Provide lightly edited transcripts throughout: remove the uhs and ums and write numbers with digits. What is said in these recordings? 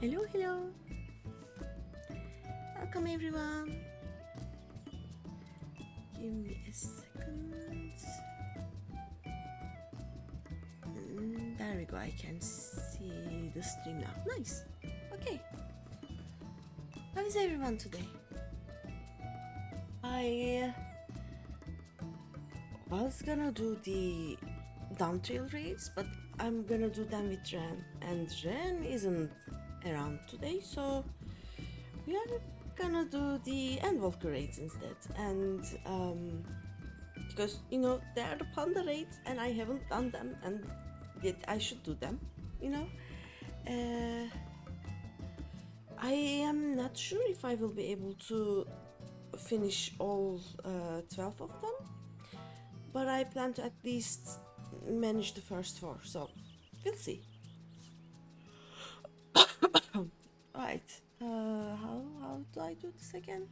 Hello, hello. Welcome everyone. Give me a second. There we go. I can see the stream now. Nice. Okay. How is everyone today? I was gonna do the down trail raids, but I'm gonna do them with Ren, and Ren isn't around today, so we are gonna do the Endwalker raids instead. And because you know they are the Panda raids, and I haven't done them, and yet I should do them. You know, I am not sure if I will be able to finish all 12 of them, but I plan to at least manage the first 4, so we'll see. Right, how do I do this again?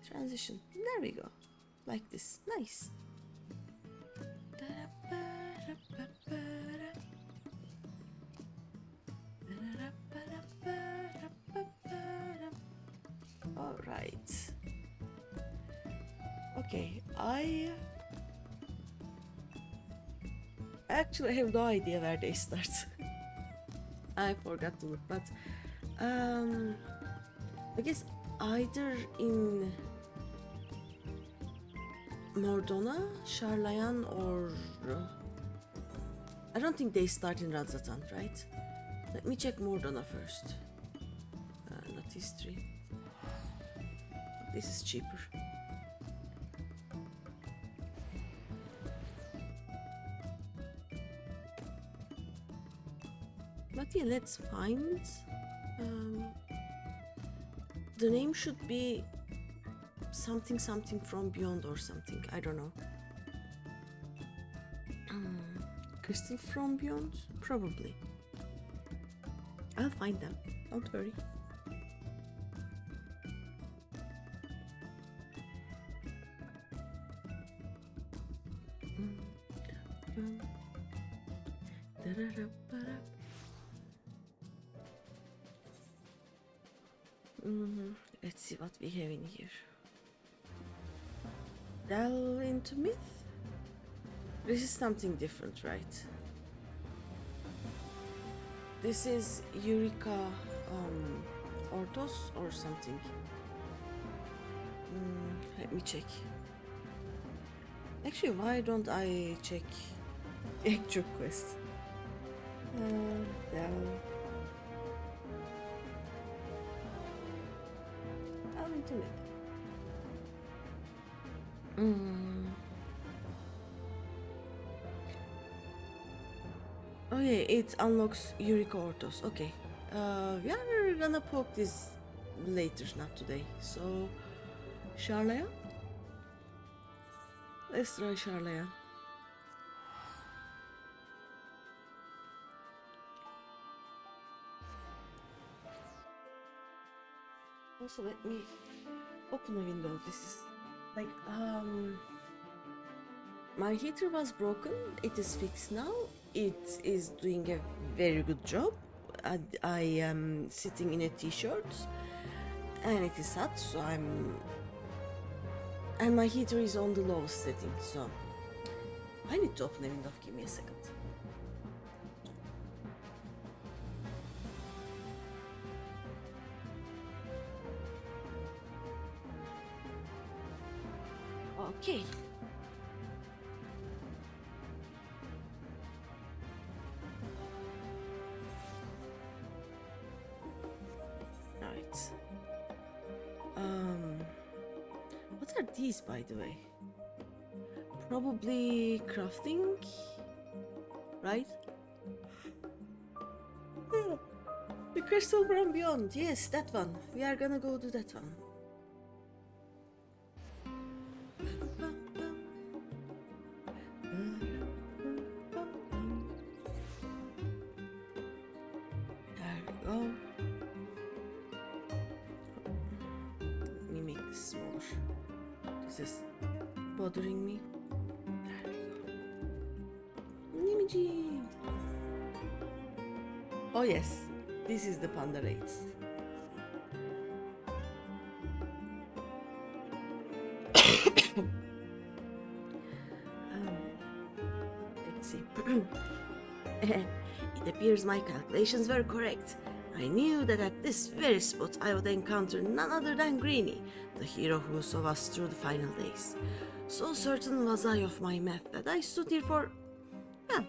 Transition, there we go, like this, nice. All right. Okay, I actually have no idea where they start. I forgot to look, but I guess either in Mordona, Sharlayan, or I don't think they start in Radzatan, right? Let me check Mordona first. Not history. This is cheaper. But yeah, let's find. The name should be something from beyond or something. I don't know. Crystal from beyond? Probably. I'll find them. Don't worry. Let's see what we have in here. Delve into myth? This is something different, right? This is Eureka Orthos or something. Let me check. Actually, why don't I check actual quest? Delve into myth. Oh yeah, it unlocks Eureka Orthos. Okay. We are gonna poke this later, not today. So, Sharlayan? Let's try Sharlayan. Also, let me open a window. This is like, my heater was broken. It is fixed now. It is doing a very good job. I am sitting in a t-shirt and it is hot, so and my heater is on the lowest setting, so I need to open a window. Give me a second. Okay. Right. What are these, by the way? Probably crafting, right? The crystal from beyond. Yes, that one. We are gonna go do that one. There we go. Let me make this smaller. This is bothering me. There we go. Imaging. Oh yes, This is the Panda rates. Let's see. It appears my calculations were correct. I knew that at this very spot I would encounter none other than Greeny, the hero who saw us through the final days. So certain was I of my math that I stood here for... Well,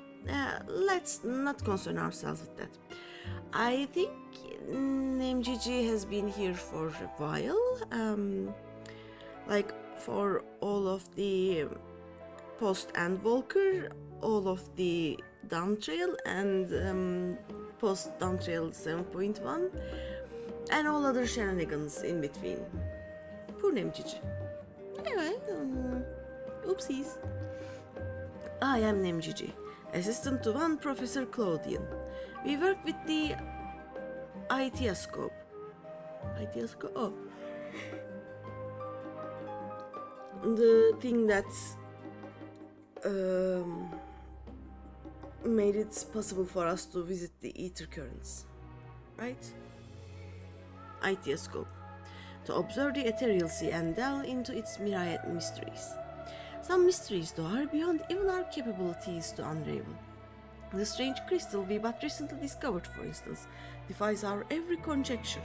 let's not concern ourselves with that. I think MGG has been here for a while. Like for all of the post and Volker, all of the down trail and post down trail 7.1, and all other shenanigans in between. Poor MGG. Anyway, oopsies. I am MGG, assistant to one Professor Claudian. We work with the ITScope. ITScope? Oh. The thing that's made it possible for us to visit the ether currents, right? ITScope. To observe the ethereal sea and delve into its myriad mysteries. Some mysteries, though, are beyond even our capabilities to unravel. The strange crystal we but recently discovered, for instance, defies our every conjecture.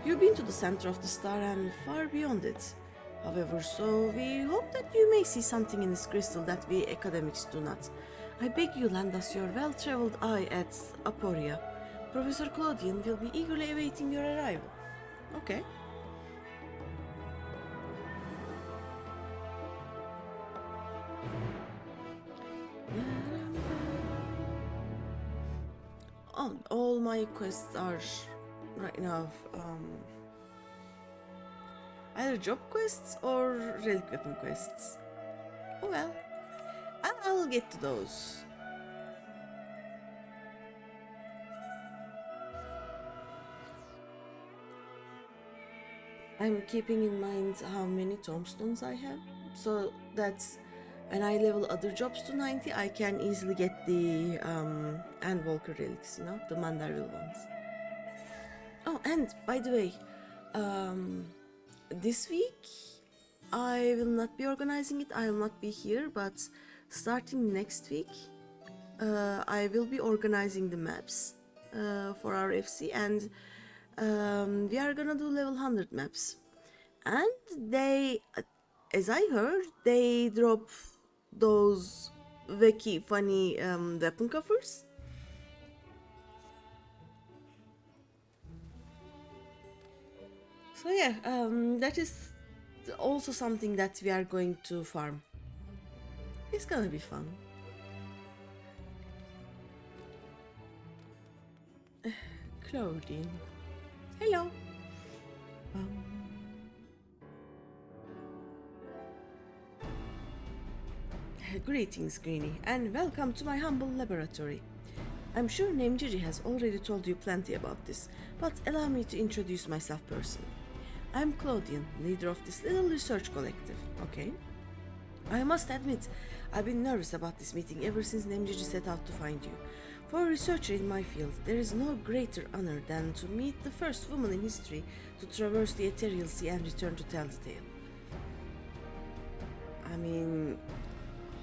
You've been to the center of the star and far beyond it, however, so we hope that you may see something in this crystal that we academics do not. I beg you lend us your well-traveled eye at Aporia. Professor Claudian will be eagerly awaiting your arrival. Okay. All my quests are right now either job quests or relic weapon quests. Oh well, I'll get to those. I'm keeping in mind how many tombstones I have, so that's when I level other jobs to 90, I can easily get the Walker relics, you know, the Mandarville ones. Oh, and by the way, this week I will not be organizing it, I will not be here, but starting next week, I will be organizing the maps for our FC, and we are gonna do level 100 maps. And they, as I heard, they drop those wacky, funny weapon covers. So yeah, that is also something that we are going to farm. It's gonna be fun. Claudine. Hello. Greetings, Greeny, and welcome to my humble laboratory. I'm sure Namejiri has already told you plenty about this, but allow me to introduce myself personally. I'm Claudian, leader of this little research collective, okay? I must admit, I've been nervous about this meeting ever since Namejiri set out to find you. For a researcher in my field, there is no greater honor than to meet the first woman in history to traverse the ethereal sea and return to tell the tale. I mean,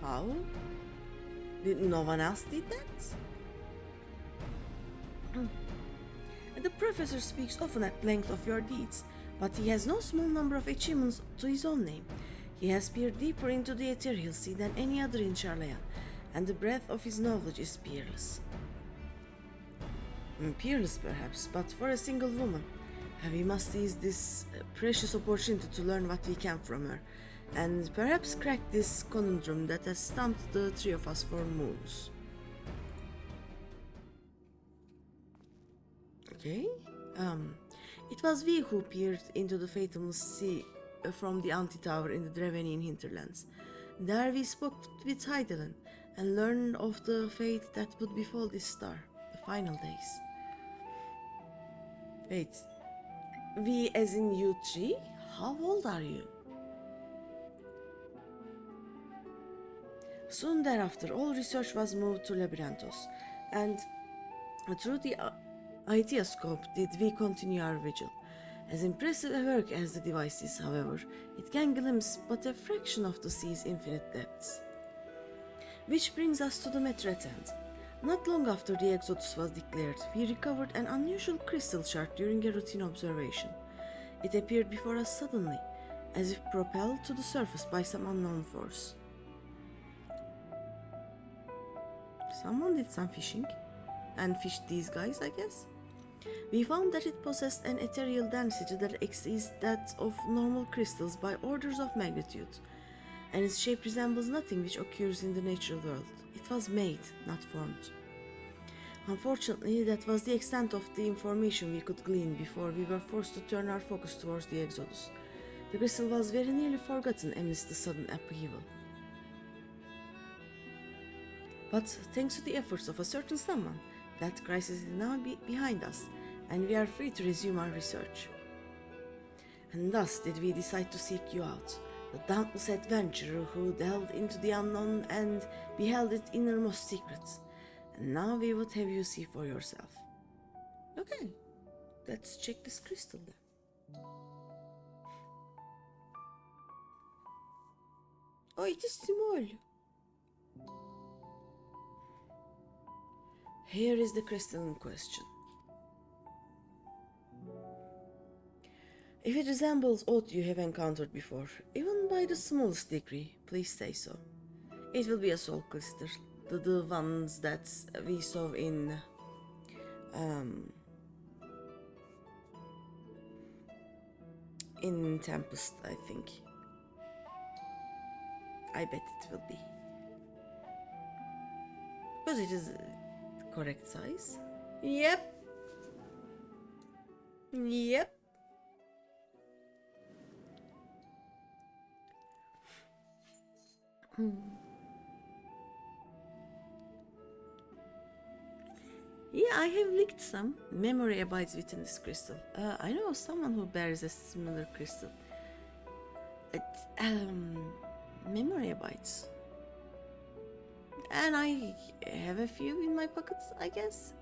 how? No one else did that? The professor speaks often at length of your deeds, but he has no small number of achievements to his own name. He has peered deeper into the ethereal sea than any other in Charlayan, and the breadth of his knowledge is peerless. Peerless perhaps, but for a single woman, we must seize this precious opportunity to learn what we can from her, and perhaps crack this conundrum that has stumped the three of us for moons. Okay, it was we who peered into the fatal sea from the anti-tower in the Drevenian hinterlands. There we spoke with Heidelin and learned of the fate that would befall this star, the final days. Wait, we as in you three? How old are you? Soon thereafter, all research was moved to Labyrinthos, and Through the ideoscope did we continue our vigil. As impressive a work as the device is, however, it can glimpse but a fraction of the sea's infinite depths. Which brings us to the matter at hand. Not long after the exodus was declared, we recovered an unusual crystal shard during a routine observation. It appeared before us suddenly, as if propelled to the surface by some unknown force. Someone did some fishing, and fished these guys, I guess. We found that it possessed an ethereal density that exceeds that of normal crystals by orders of magnitude, and its shape resembles nothing which occurs in the natural world. It was made, not formed. Unfortunately, that was the extent of the information we could glean before we were forced to turn our focus towards the exodus. The crystal was very nearly forgotten amidst the sudden upheaval. But thanks to the efforts of a certain someone, that crisis is now behind us, and we are free to resume our research. And thus did we decide to seek you out, the dauntless adventurer who delved into the unknown and beheld its innermost secrets. And now we would have you see for yourself. Okay, let's check this crystal then. Oh, it is small. Here is the crystal in question. If it resembles aught you have encountered before, even by the smallest degree, please say so. It will be a soul crystal, the ones that we saw in Tempest, I think. I bet it will be. Because it is the correct size. Yep. Yep. Yeah, I have licked some. Memory abides within this crystal. I know someone who bears a similar crystal. Memory abides. And I have a few in my pockets, I guess.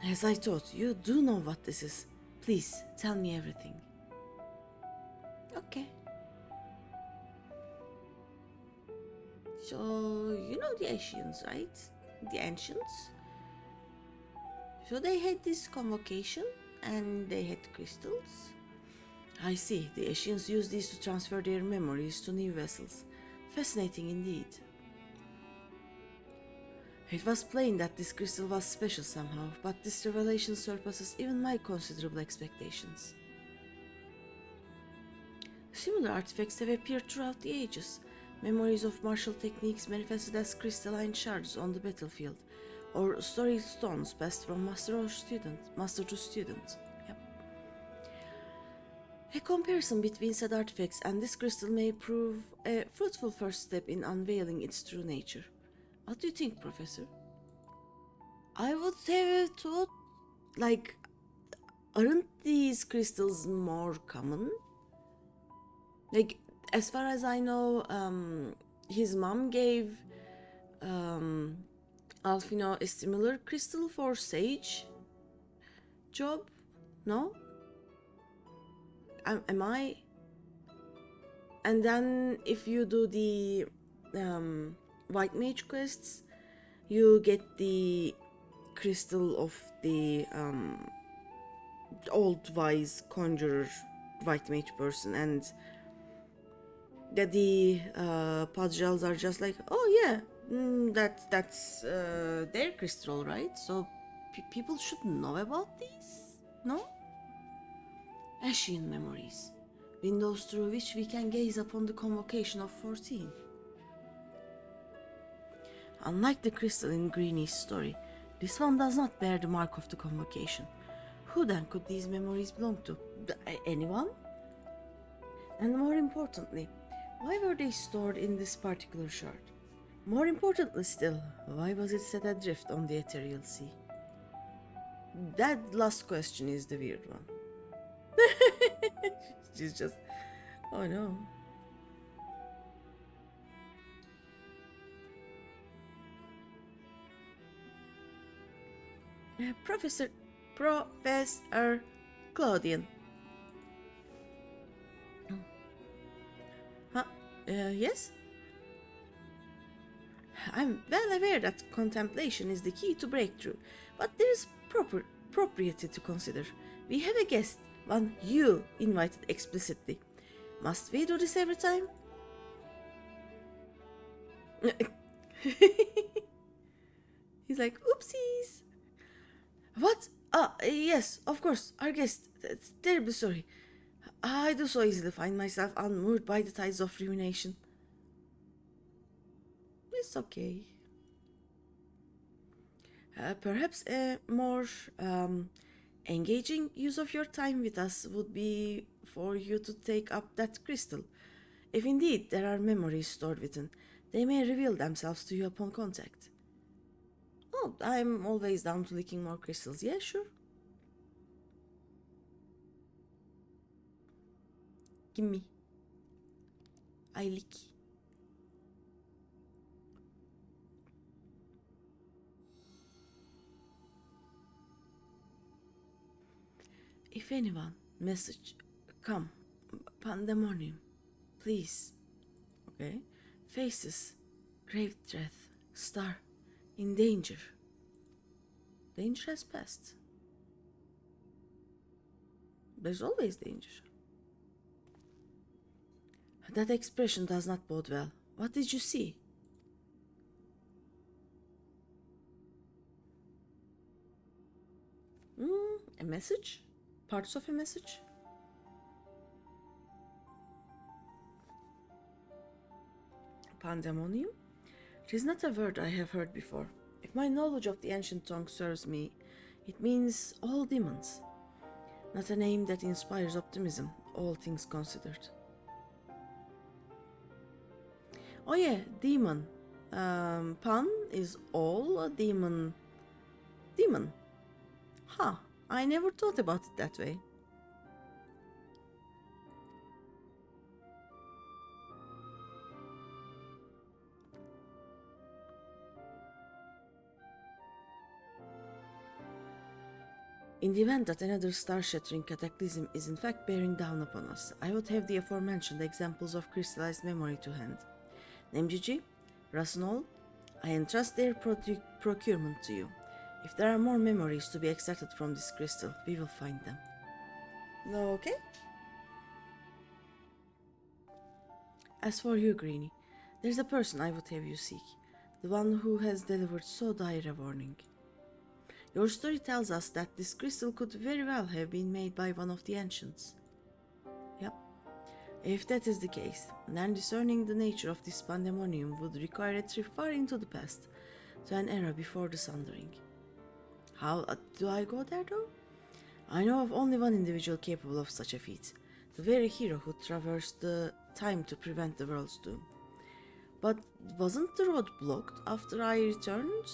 As I thought, you do know what this is. Please, tell me everything. Okay. So, you know the Ancients, right? The Ancients? So they had this convocation and they had crystals. I see, the Ancients used these to transfer their memories to new vessels. Fascinating indeed. It was plain that this crystal was special somehow, but this revelation surpasses even my considerable expectations. Similar artifacts have appeared throughout the ages. Memories of martial techniques manifested as crystalline shards on the battlefield, or storied stones passed from master to student. Yep. A comparison between said artifacts and this crystal may prove a fruitful first step in unveiling its true nature. What do you think, Professor? I would have thought, aren't these crystals more common? As far as I know, his mom gave Alfino a similar crystal for Sage job? No? Am I? And then if you do the White Mage quests, you get the crystal of the old wise conjurer White Mage person, and the Padjals are just like, oh yeah, that's their crystal, right? So people should know about these, no? Ashian memories, windows through which we can gaze upon the convocation of 14. Unlike the crystal in Greeny's story, this one does not bear the mark of the convocation. Who then could these memories belong to? Anyone? And more importantly, why were they stored in this particular shard? More importantly still, why was it set adrift on the ethereal sea? That last question is the weird one. She's just, oh no. Professor Professor Claudian. Huh? Yes? I'm well aware that contemplation is the key to breakthrough, but there is propriety to consider. We have a guest, one you invited explicitly. Must we do this every time? He's like, oopsies. What? Ah, yes, of course, our guest. Terribly sorry. I do so easily find myself unmoored by the tides of rumination. It's okay. Perhaps a more engaging use of your time with us would be for you to take up that crystal. If indeed there are memories stored within, they may reveal themselves to you upon contact. Oh, I'm always down to licking more crystals. Yeah, sure. Gimme. I lick. If anyone, message, come, pandemonium, please. Okay? Faces, grave threat, star, in danger. Danger has passed. There's always danger. That expression does not bode well. What did you see? A message? Parts of a message? Pandaemonium? It is not a word I have heard before. If my knowledge of the ancient tongue serves me, it means all demons. Not a name that inspires optimism, all things considered. Oh yeah, demon. Pan is all a demon. Demon. Huh, I never thought about it that way. In the event that another star-shattering cataclysm is in fact bearing down upon us, I would have the aforementioned examples of crystallized memory to hand. Nemjiji, Rasnol, I entrust their procurement to you. If there are more memories to be extracted from this crystal, we will find them. Okay? As for you, Greeny, there's a person I would have you seek, the one who has delivered so dire a warning. Your story tells us that this crystal could very well have been made by one of the ancients. Yep. If that is the case, then discerning the nature of this pandemonium would require a trip far into the past, to an era before the Sundering. How do I go there though? I know of only one individual capable of such a feat, the very hero who traversed the time to prevent the world's doom. But wasn't the road blocked after I returned?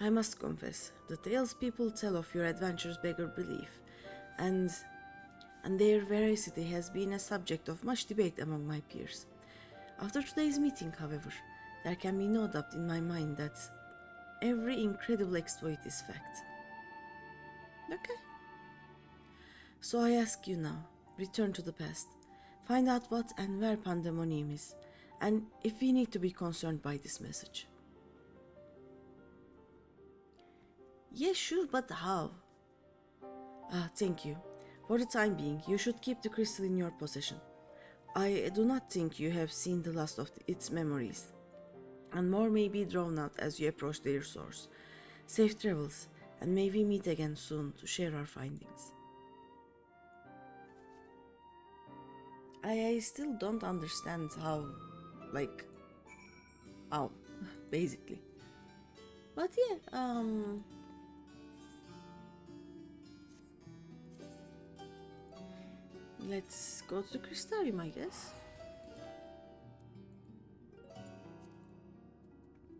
I must confess, the tales people tell of your adventures beggar belief, and their veracity has been a subject of much debate among my peers. After today's meeting, however, there can be no doubt in my mind that every incredible exploit is fact. Okay. So I ask you now, return to the past, find out what and where pandemonium is, and if we need to be concerned by this message. Yes, sure, but how? Thank you. For the time being, you should keep the crystal in your possession. I do not think you have seen the last of its memories, and more may be drawn out as you approach their source. Safe travels, and may we meet again soon to share our findings. I still don't understand how, how, basically. But yeah, let's go to the crystarium, I guess.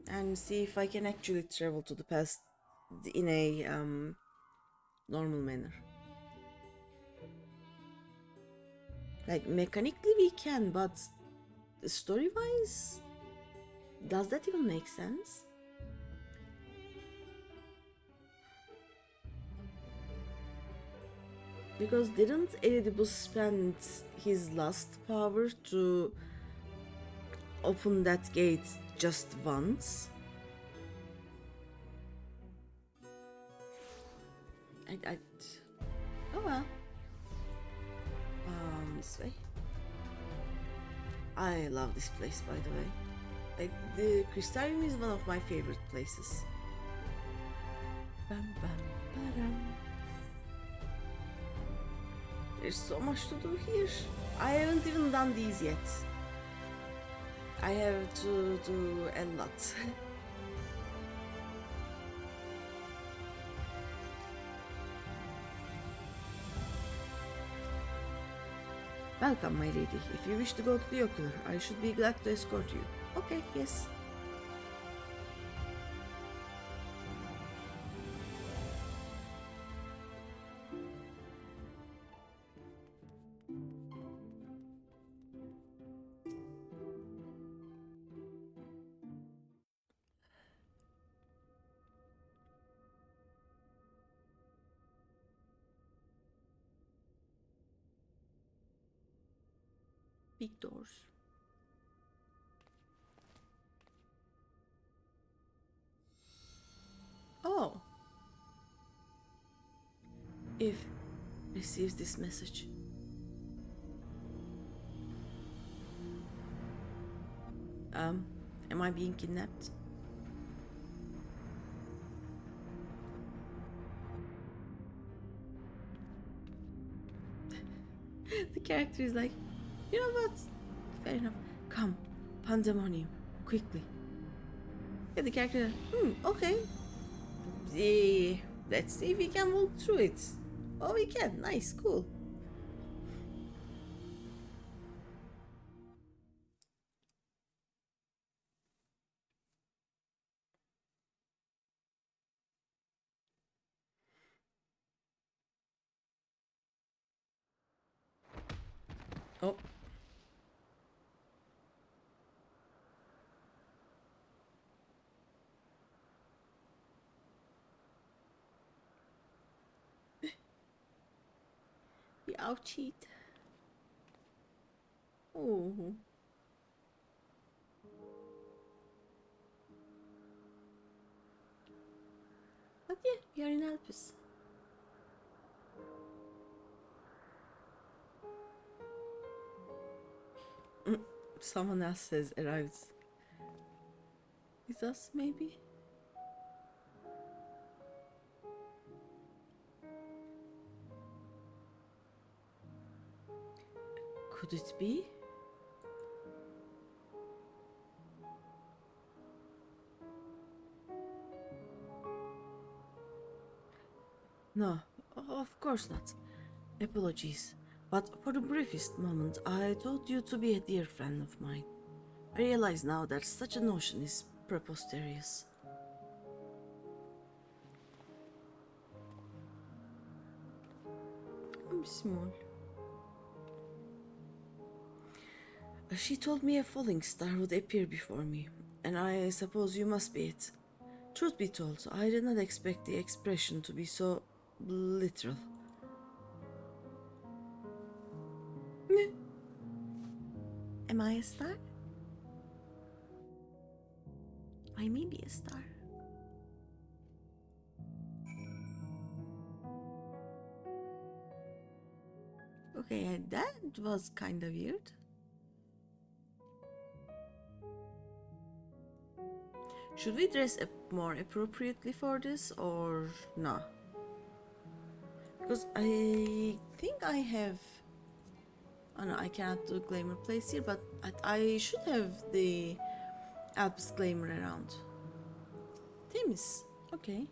And see if I can actually travel to the past in a normal manner. Like, mechanically we can, but story-wise, does that even make sense? Because didn't Eredibus spend his last power to open that gate just once? Oh well. This way. I love this place, by the way. Like, the Crystarium is one of my favorite places. Bam, bam, ba-dam. There's so much to do here. I haven't even done these yet. I have to do a lot. Welcome, my lady. If you wish to go to the ocular, I should be glad to escort you. Okay, yes. Big doors. Oh. If receives this message. Am I being kidnapped? The character is like, you know what? Fair enough. Come, pandaemonium, quickly. Yeah, the character, okay. Let's see if we can walk through it. Oh, we can. Nice, cool. Oh. We ouchied. Oh. But yeah, we are in Alpes. Someone else says arrived. With us, maybe? Could it be? No, of course not. Apologies. But for the briefest moment, I thought you to be a dear friend of mine. I realize now that such a notion is preposterous. I'm small. She told me a falling star would appear before me, and I suppose you must be it. Truth be told, I did not expect the expression to be so literal. Am I a star? I may be a star. Okay, that was kinda weird. Should we dress more appropriately for this or no? Because I think I have. Oh no, I cannot do glamour place here, but I should have the Alps glamour around. Temiz. Okay.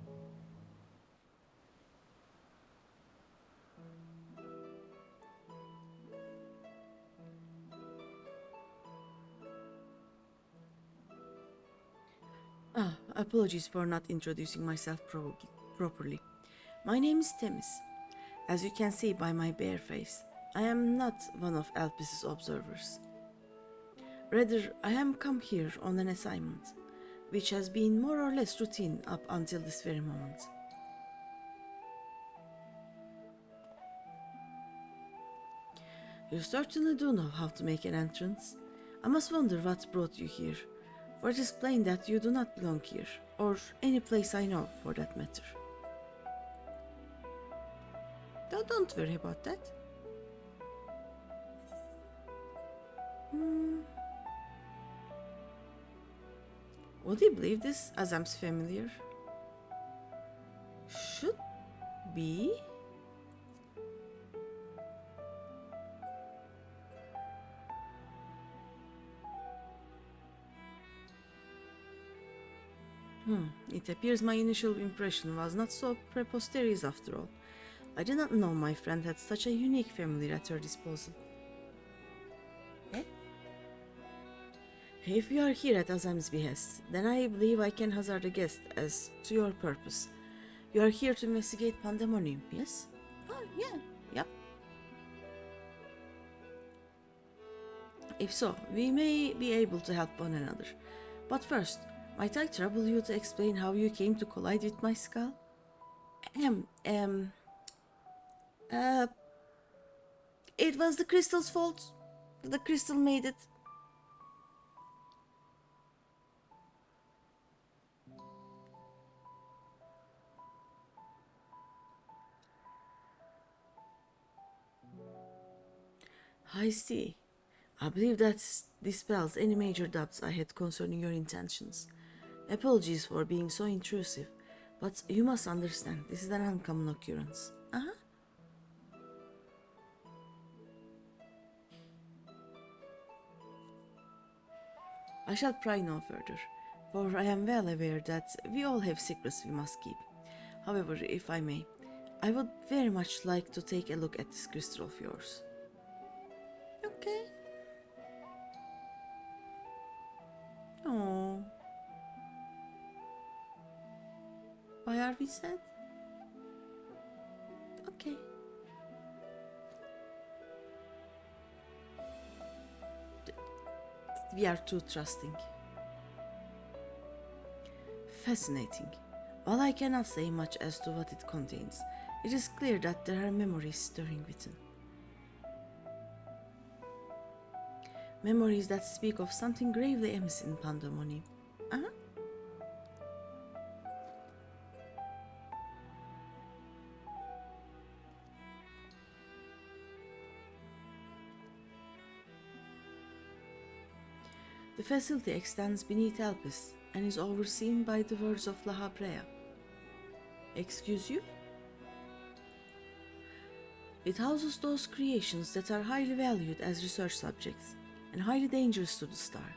Apologies for not introducing myself properly. My name is Temiz. As you can see by my bare face, I am not one of Alpis's observers. Rather, I am come here on an assignment, which has been more or less routine up until this very moment. You certainly do know how to make an entrance. I must wonder what brought you here, for it is plain that you do not belong here, or any place I know for that matter. Though don't worry about that. Would you believe this Azam's familiar? Should be. It appears my initial impression was not so preposterous after all. I did not know my friend had such a unique family at her disposal. Eh? If you are here at Azam's behest, then I believe I can hazard a guess as to your purpose. You are here to investigate pandaemonium, yes? Oh, yeah, yep. If so, we may be able to help one another. But first, might I trouble you to explain how you came to collide with my skull? It was the crystal's fault. The crystal made it. I see. I believe that dispels any major doubts I had concerning your intentions. Apologies for being so intrusive, but you must understand, this is an uncommon occurrence. I shall pry no further, for I am well aware that we all have secrets we must keep. However, if I may, I would very much like to take a look at this crystal of yours. Okay. Oh. Why are we sad? Okay. We are too trusting. Fascinating. While I cannot say much as to what it contains, it is clear that there are memories stirring within. Memories that speak of something gravely amiss in pandaemonium. The facility extends beneath Elpis and is overseen by the words of La Habrea. Excuse you? It houses those creations that are highly valued as research subjects and highly dangerous to the star.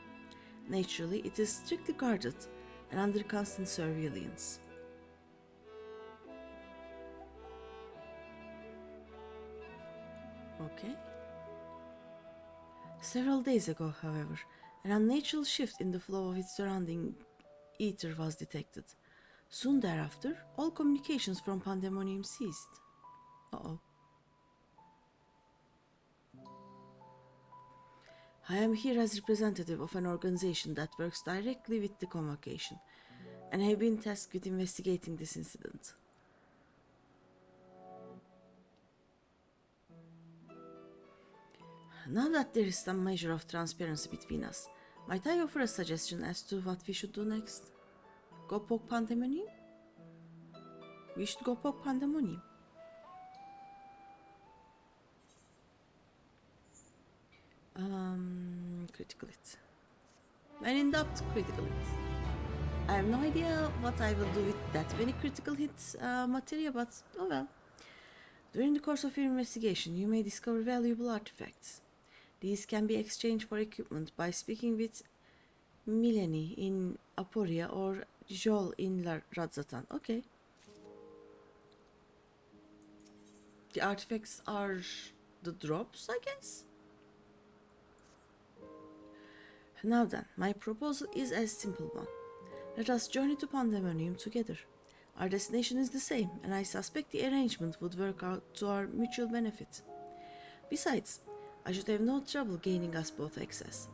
Naturally, it is strictly guarded and under constant surveillance. Okay. Several days ago, however, an unnatural shift in the flow of its surrounding ether was detected. Soon thereafter, all communications from pandaemonium ceased. Uh-oh. I am here as representative of an organization that works directly with the convocation, and have been tasked with investigating this incident. Now that there is some measure of transparency between us, might I offer a suggestion as to what we should do next? Go poke pandaemonium? We should go poke pandaemonium. Critical hit. When in doubt, critical hit. I have no idea what I will do with that many critical hits materia, but oh well. During the course of your investigation, you may discover valuable artifacts. These can be exchanged for equipment by speaking with Mileni in Aporia or Joel in Radzatan. Okay. The artifacts are the drops, I guess? Now then, my proposal is a simple one. Let us journey to Pandaemonium together. Our destination is the same, and I suspect the arrangement would work out to our mutual benefit. Besides, I should have no trouble gaining us both access.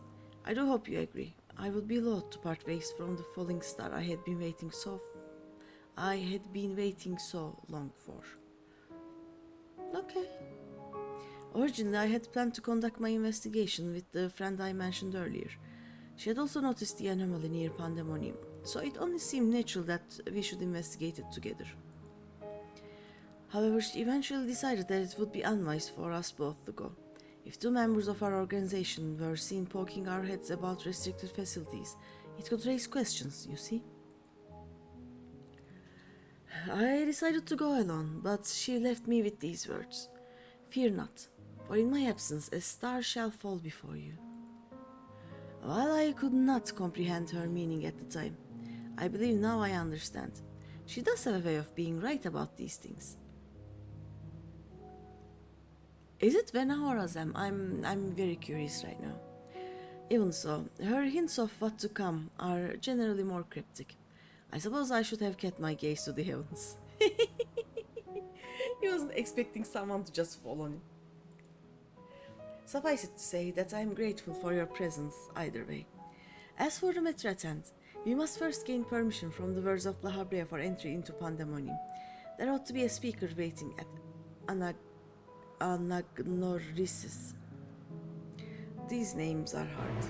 I do hope you agree. I would be loath to part ways from the falling star I had been waiting so long for. Okay. Originally, I had planned to conduct my investigation with the friend I mentioned earlier. She had also noticed the anomaly near Pandaemonium, so it only seemed natural that we should investigate it together. However, she eventually decided that it would be unwise for us both to go. If two members of our organization were seen poking our heads about restricted facilities, it could raise questions, you see. I decided to go alone, but she left me with these words. Fear not, for in my absence a star shall fall before you. While I could not comprehend her meaning at the time, I believe now I understand. She does have a way of being right about these things. Is it Venahorazem? I'm very curious right now. Even so, her hints of what to come are generally more cryptic. I suppose I should have kept my gaze to the heavens. He wasn't expecting someone to just fall on him. Suffice it to say that I am grateful for your presence either way. As for the matter at hand, we must first gain permission from the words of La Habrea for entry into Pandaemonium. There ought to be a speaker waiting at Anagnorisis. These names are hard.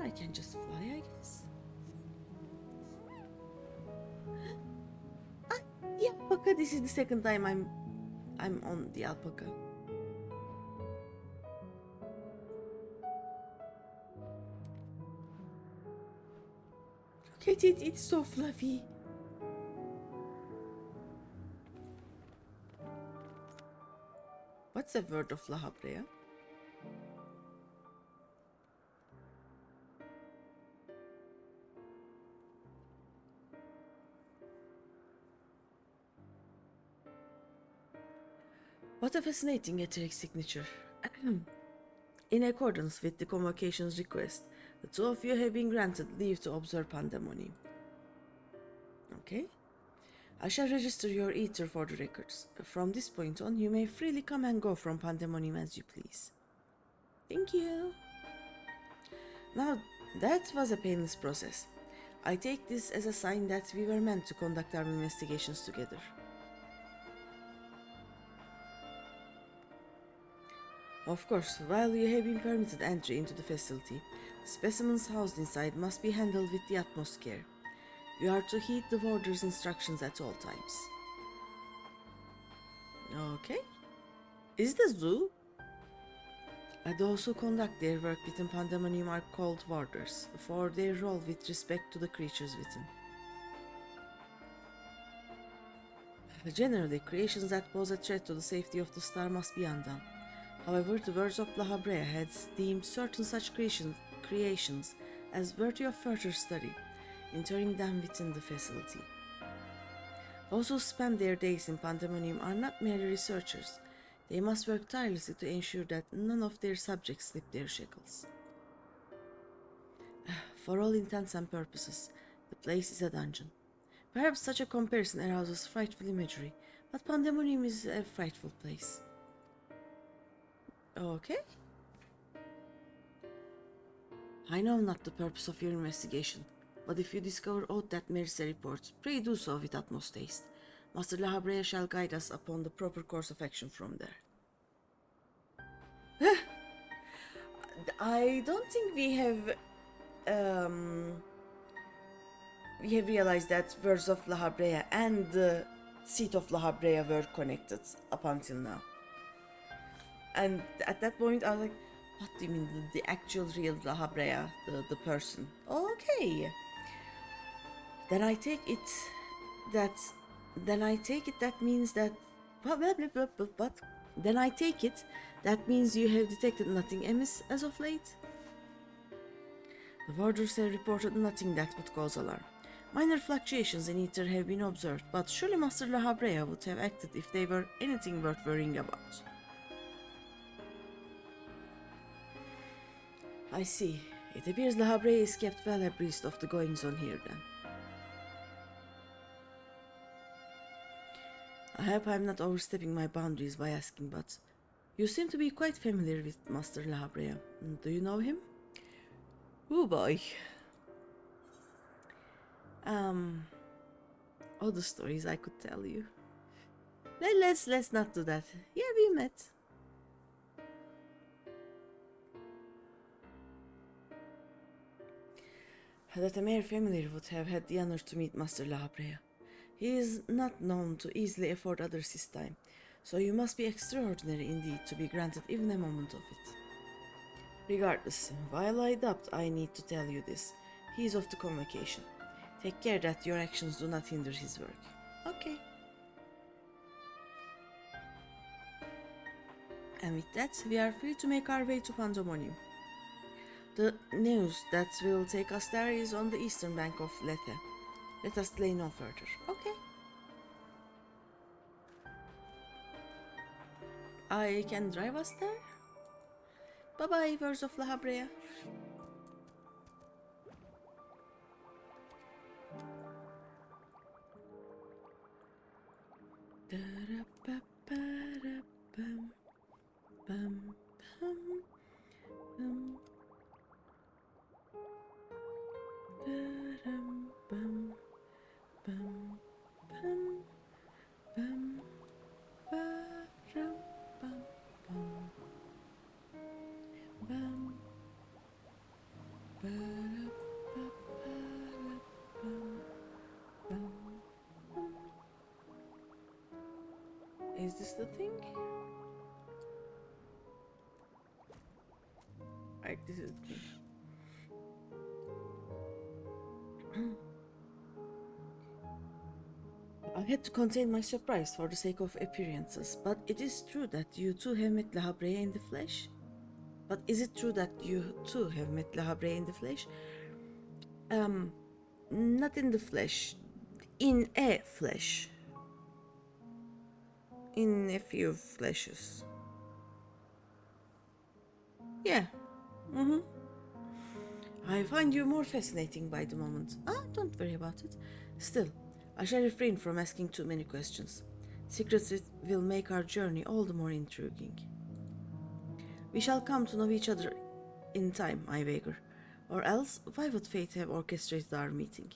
I can just fly, I guess. The alpaca. This is the second time I'm on the alpaca. Look at it, it's so fluffy. What's the word of La Habrea? What a fascinating etheric signature. In accordance with the convocation's request, the two of you have been granted leave to observe Pandaemonium. Okay. I shall register your ether for the records. From this point on, you may freely come and go from Pandaemonium as you please. Thank you. Now, that was a painless process. I take this as a sign that we were meant to conduct our investigations together. Of course, while you have been permitted entry into the facility, specimens housed inside must be handled with the utmost care. You are to heed the warder's instructions at all times. Okay. Is the zoo? Those who conduct their work within Pandaemonium are called warders, for their role with respect to the creatures within. Generally, creations that pose a threat to the safety of the star must be undone. However, the words of La Habrea had deemed certain such creations as worthy of further study, interring them within the facility. Those who spend their days in Pandaemonium are not merely researchers. They must work tirelessly to ensure that none of their subjects slip their shackles. For all intents and purposes, the place is a dungeon. Perhaps such a comparison arouses frightful imagery, but Pandaemonium is a frightful place. Okay. I know not the purpose of your investigation, but if you discover aught that merits a report, pray do so with utmost haste. Master La Habrea shall guide us upon the proper course of action from there. I don't think we have realized that words of La Habrea and the seat of La Habrea were connected up until now. And at that point, I was like, what do you mean, the actual real La Habrea, the person? Okay. Then I take it that means that... What? Then I take it that means you have detected nothing amiss as of late? The warders have reported nothing that would cause alarm. Minor fluctuations in ether have been observed, but surely Master La Habrea would have acted if they were anything worth worrying about. I see. It appears La Habrea is kept well abreast of the goings-on here then. I hope I'm not overstepping my boundaries by asking, but you seem to be quite familiar with Master La Habrea. Do you know him? Oh boy. All the stories I could tell you. Let's not do that. Yeah, we met. That a mere familiar would have had the honor to meet Master La Habrea. He is not known to easily afford others his time, so you must be extraordinary indeed to be granted even a moment of it. Regardless, while I doubt I need to tell you this, he is off to convocation. Take care that your actions do not hinder his work. Okay. And with that, we are free to make our way to Pandemonium. The news that will take us there is on the eastern bank of Lethe. Let us delay no further. Okay. I can drive us there? Bye-bye, Words of La Habrea. Is this the thing? Right, this is the thing. I had to contain my surprise for the sake of appearances, but it is true that you too have met La Habrea in the flesh? But is it true that you too have met La Habrea in the flesh? Not in the flesh. In a flesh. In a few fleshes. Yeah. I find you more fascinating by the moment. Don't worry about it. Still, I shall refrain from asking too many questions. Secrets will make our journey all the more intriguing. We shall come to know each other in time, I wager. Or else, why would fate have orchestrated our meeting?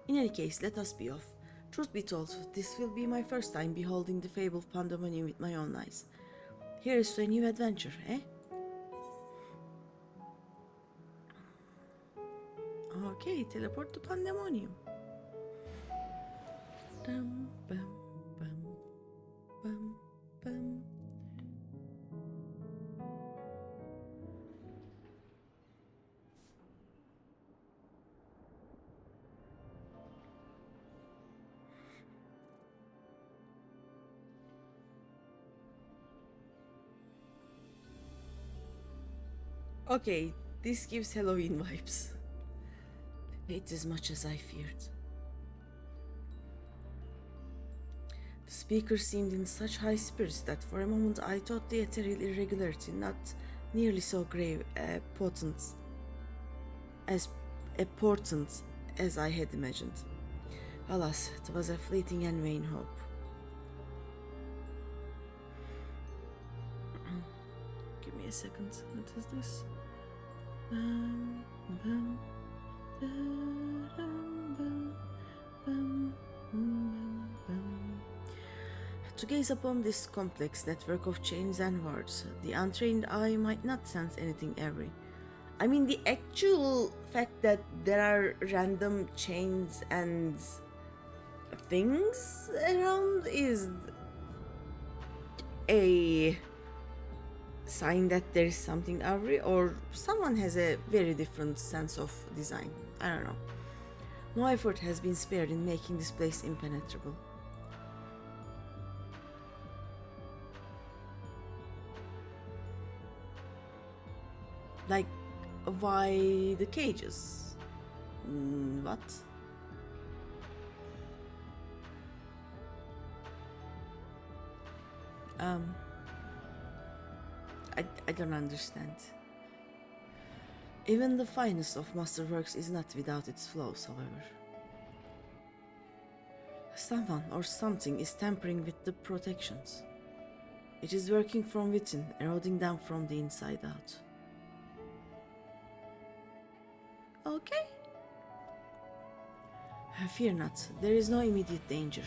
In any case, let us be off. Truth be told, this will be my first time beholding the fabled pandemonium with my own eyes. Here is to a new adventure, eh? Okay, teleport to pandemonium. Dum, bum, bum, bum, bum. Okay, this gives Halloween vibes. Hate as much as I feared. The speaker seemed in such high spirits that for a moment I thought the ethereal irregularity not nearly so grave, potent as I had imagined. Alas, it was a fleeting and vain hope. Give me a second. What is this? To gaze upon this complex network of chains and words, the untrained eye might not sense anything every. I mean, the actual fact that there are random chains and things around is a sign that there is something every, or someone has a very different sense of design. I don't know. No effort has been spared in making this place impenetrable. Like, why the cages? What? I don't understand. Even the finest of masterworks is not without its flaws, however. Someone or something is tampering with the protections. It is working from within, eroding them from the inside out. Okay. Fear not, there is no immediate danger.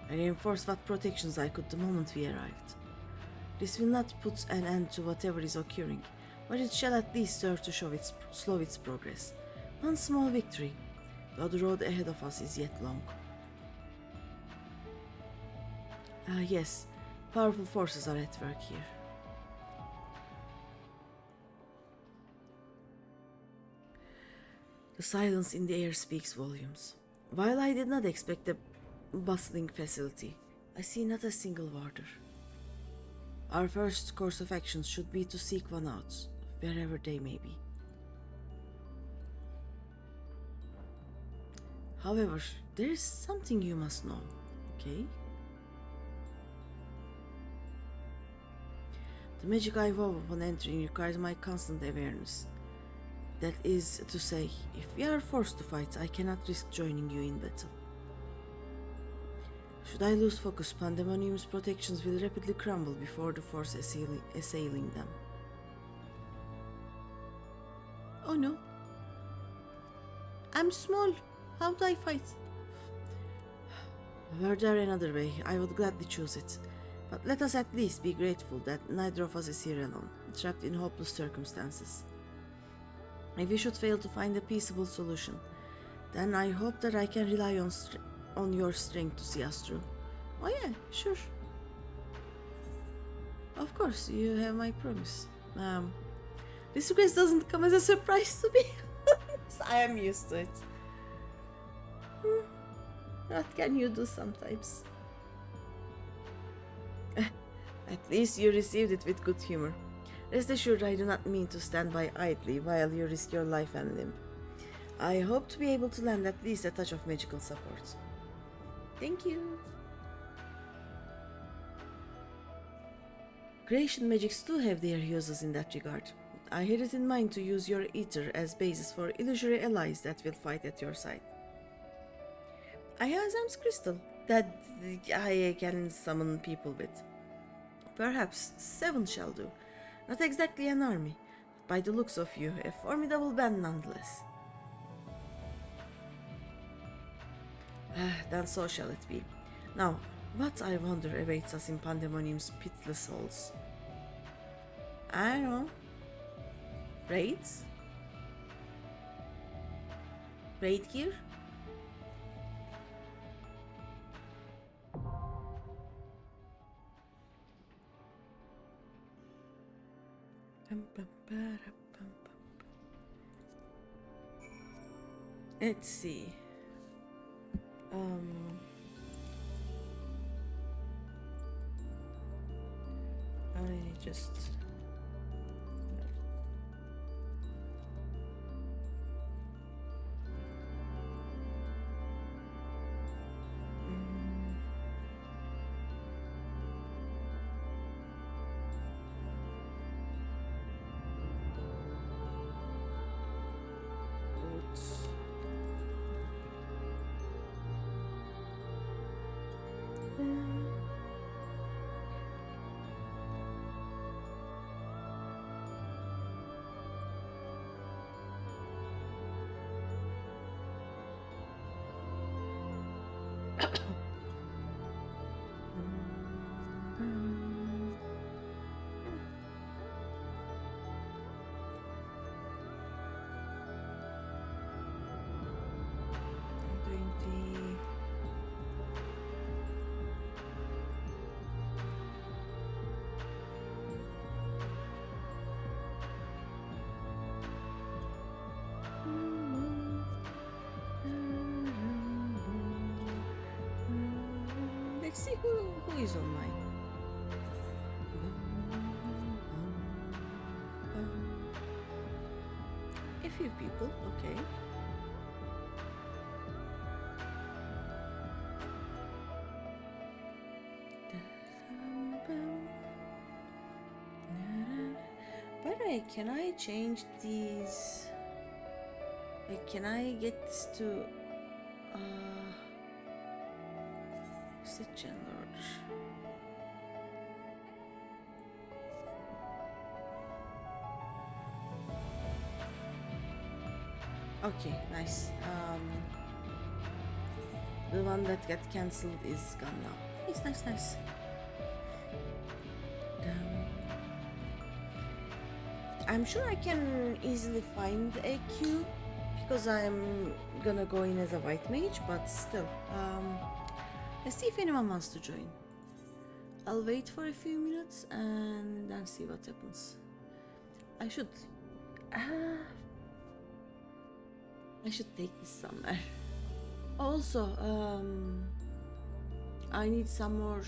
I reinforced what protections I could the moment we arrived. This will not put an end to whatever is occurring, but it shall at least serve to slow its progress. One small victory, though the road ahead of us is yet long. Yes, powerful forces are at work here. The silence in the air speaks volumes. While I did not expect a bustling facility, I see not a single warder. Our first course of action should be to seek one out, wherever they may be. However, there is something you must know, okay? The magic I wove upon entering requires my constant awareness. That is to say, if we are forced to fight, I cannot risk joining you in battle. Should I lose focus, Pandaemonium's protections will rapidly crumble before the force assailing them. Oh no. I'm small. How do I fight? Were there another way, I would gladly choose it. But let us at least be grateful that neither of us is here alone, trapped in hopeless circumstances. If we should fail to find a peaceable solution, then I hope that I can rely on your strength to see us through. Oh yeah, sure. Of course, you have my promise. This request doesn't come as a surprise to me. I am used to it. What can you do sometimes? At least you received it with good humor. Rest assured, I do not mean to stand by idly while you risk your life and limb. I hope to be able to lend at least a touch of magical support. Thank you. Creation magics do have their uses in that regard. I had it in mind to use your ether as basis for illusory allies that will fight at your side. I have Zam's crystal that I can summon people with. Perhaps 7 shall do. Not exactly an army, but by the looks of you, a formidable band nonetheless. Then so shall it be. Now, what I wonder awaits us in Pandaemonium's pitiless halls? I don't know. Raids? Raid gear? Let's see. I just let's see who is online. A few people, okay. By the way, can I change these? Like, can I get this to Is it general order? Okay, nice. The one that got cancelled is gone now. Nice, nice, nice. I'm sure I can easily find a queue because I'm gonna go in as a white mage, but still. Let's see if anyone wants to join. I'll wait for a few minutes and then see what happens. I should take this somewhere. Also, I need some more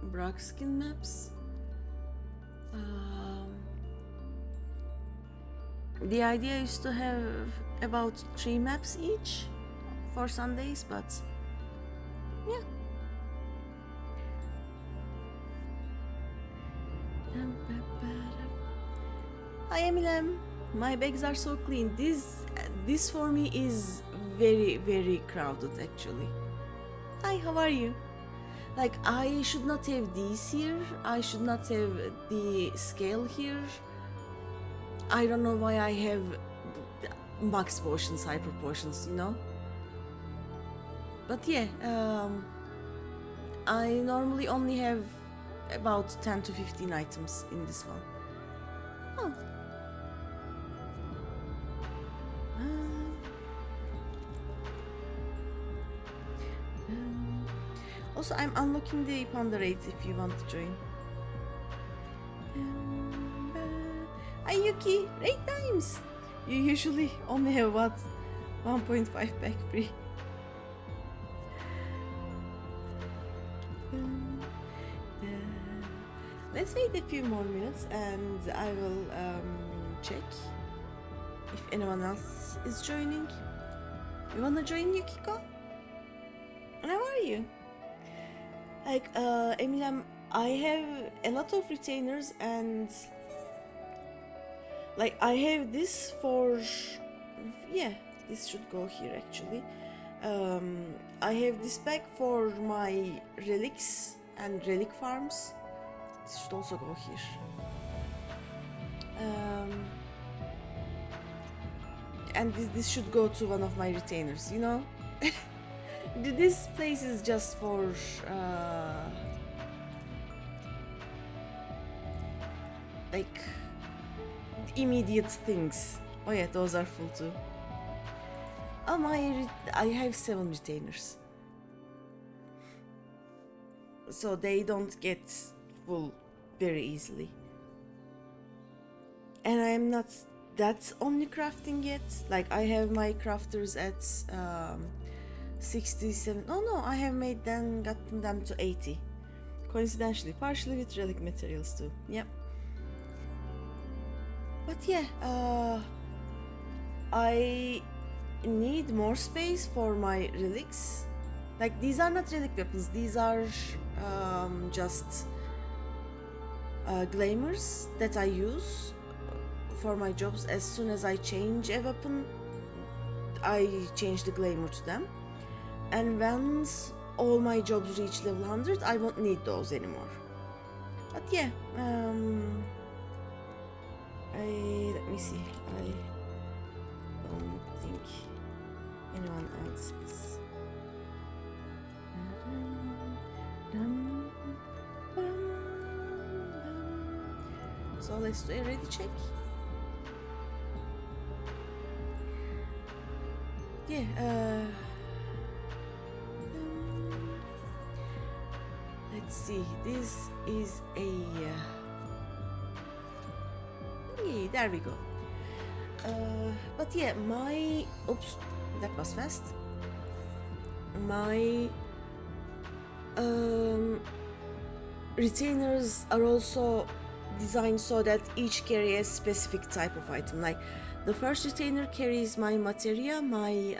Brack skin maps. The idea is to have about 3 maps each for Sundays, but yeah. Hi Emilem, my bags are so clean. This for me is very crowded actually. Hi, how are you? Like, I should not have these here. I should not have the scale here. I don't know why I have max potions, hyper potions, you know? But yeah, I normally only have about 10 to 15 items in this one. Oh. Also, I'm unlocking the Panda raids if you want to join. Hi Yuki, raid times! You usually only have what? 1.5 pack free. Let's wait a few more minutes and I will check if anyone else is joining. You wanna join, Yukiko? And how are you? Like, Emilem, I have a lot of retainers and like I have this for, yeah, this should go here actually. I have this bag for my relics and relic farms. This should also go here. And this should go to one of my retainers, you know? This place is just for like immediate things. Oh yeah, those are full too. Oh I have 7 retainers, so they don't get full very easily. And I'm not that only crafting yet. Like, I have my crafters at 67. Oh no, I have made them, gotten them to 80. Coincidentally, partially with relic materials too. Yep. But yeah, I need more space for my relics. Like, these are not relic weapons, these are just glamours that I use for my jobs. As soon as I change a weapon, I change the glamour to them. And once all my jobs reach level 100, I won't need those anymore. But yeah, let me see. I don't think anyone else is. So let's do a ready check. Yeah, let's see. This is a yeah, there we go. But yeah, my oops, that was fast. My retainers are also designed so that each carry a specific type of item. Like, the first retainer carries my materia, my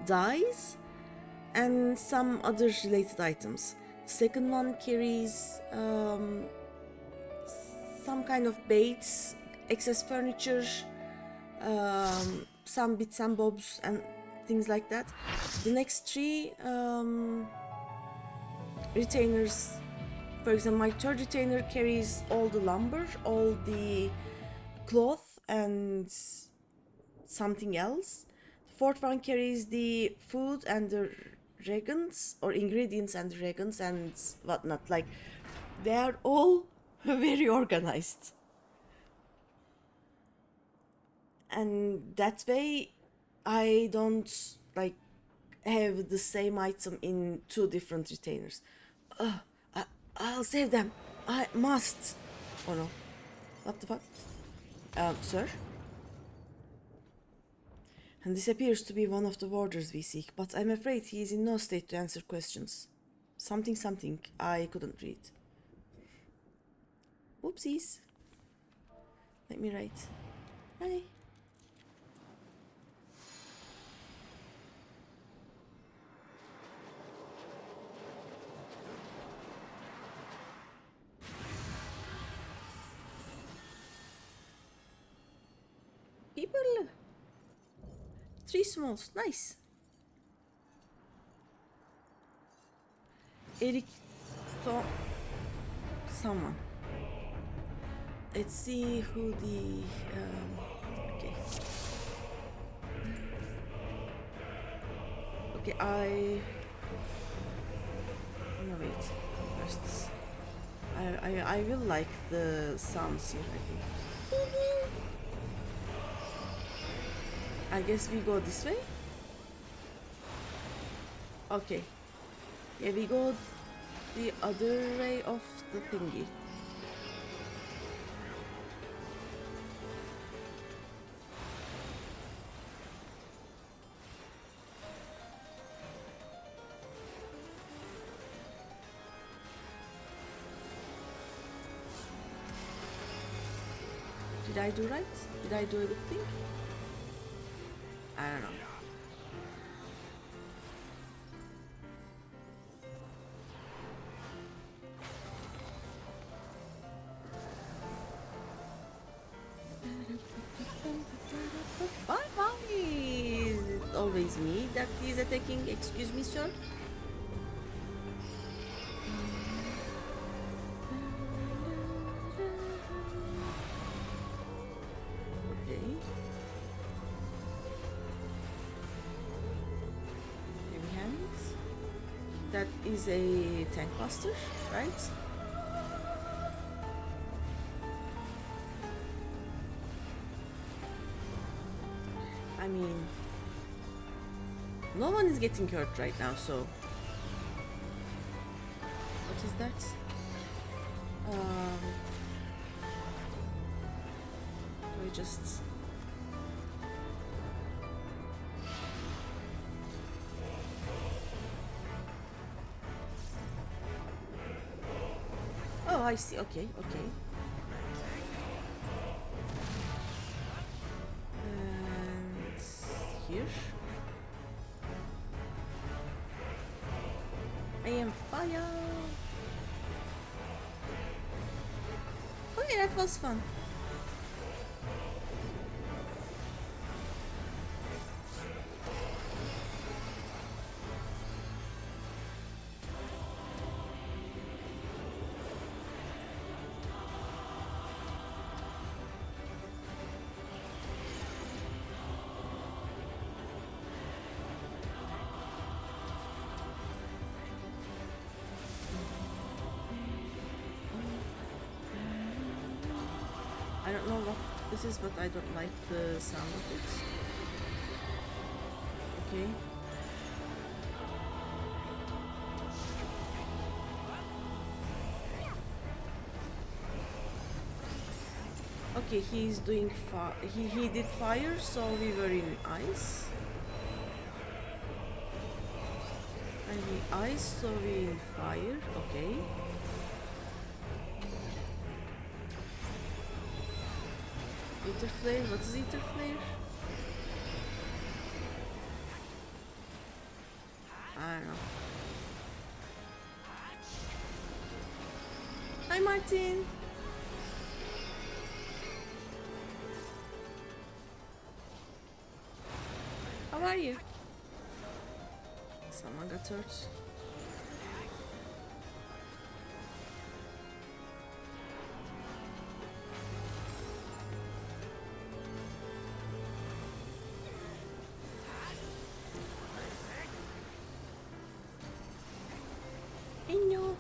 dyes, and some other related items. The second one carries some kind of baits, excess furniture, some bits and bobs and things like that. The next three retainers. For example, my third retainer carries all the lumber, all the cloth, and something else. The fourth one carries the food and the reagents or ingredients and reagents and whatnot. Like, they are all very organized. And that way, I don't like have the same item in two different retainers. I, I'll save them. I must. Oh no. What the fuck? Sir? And this appears to be one of the warders we seek, but I'm afraid he is in no state to answer questions. Something something I couldn't read. Whoopsies. Let me write. Hi. People. 3 smalls. Nice. Eric. Someone. Let's see who the. Okay. Okay, no, wait. Where's this? I will like the sounds here, I think. I guess we go this way? Okay. Yeah, we go the other way of the thingy. Did I do right? Did I do a good thing? I don't know. Bye bye! It's always me that is attacking. Excuse me, sir? Okay. Heavy hands. That is a tank buster, right? I mean, no one is getting hurt right now, so what is that? We just oh, I see. Okay, okay. And here I am fire. Okay, that was fun. I don't know what this is, but I don't like the sound of it. Okay. Okay, he's doing he did fire, so we were in ice. And we ice, so we in fire. Okay. Ether flare? What is ether flare? I don't know. Hi Martin! How are you? Someone got hurt.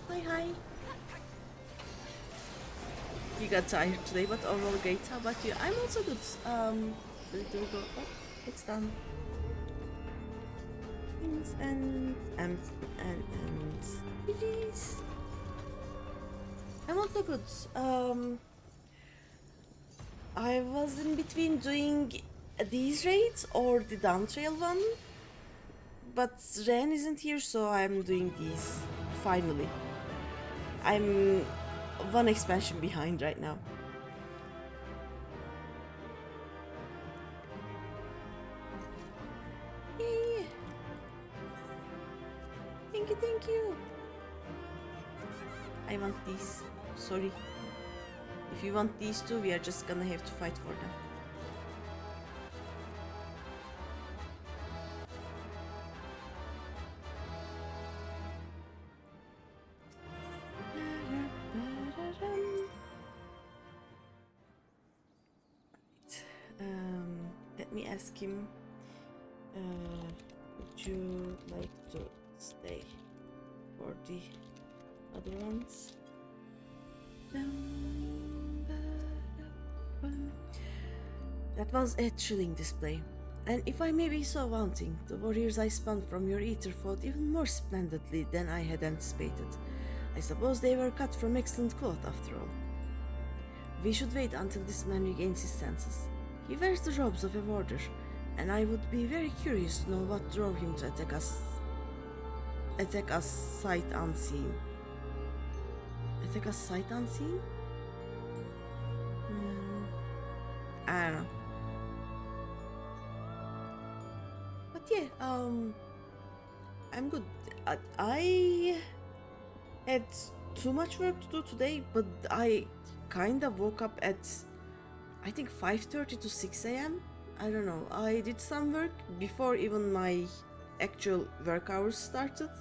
Hi, hi. You got tired today, but overall great. How about you? I'm also good. Do we go? Oh, it's done. And GG's. I'm also good. I was in between doing these raids or the down trail one, but Ren isn't here, so I'm doing these. Finally, I'm one expansion behind right now. Yay! Thank you, thank you. I want these. Sorry. If you want these two, we are just gonna have to fight for them. Let me ask him. Would you like to stay for the other ones? That was a thrilling display. And if I may be so wanting, the warriors I spun from your eater fought even more splendidly than I had anticipated. I suppose they were cut from excellent cloth after all. We should wait until this man regains his senses. He wears the robes of a warder, and I would be very curious to know what drove him to attack us sight unseen. Attack us sight unseen? I don't know. But yeah, I'm good. I had too much work to do today, but I kinda woke up at I think 5:30 to 6 a.m. I don't know. I did some work before even my actual work hours started.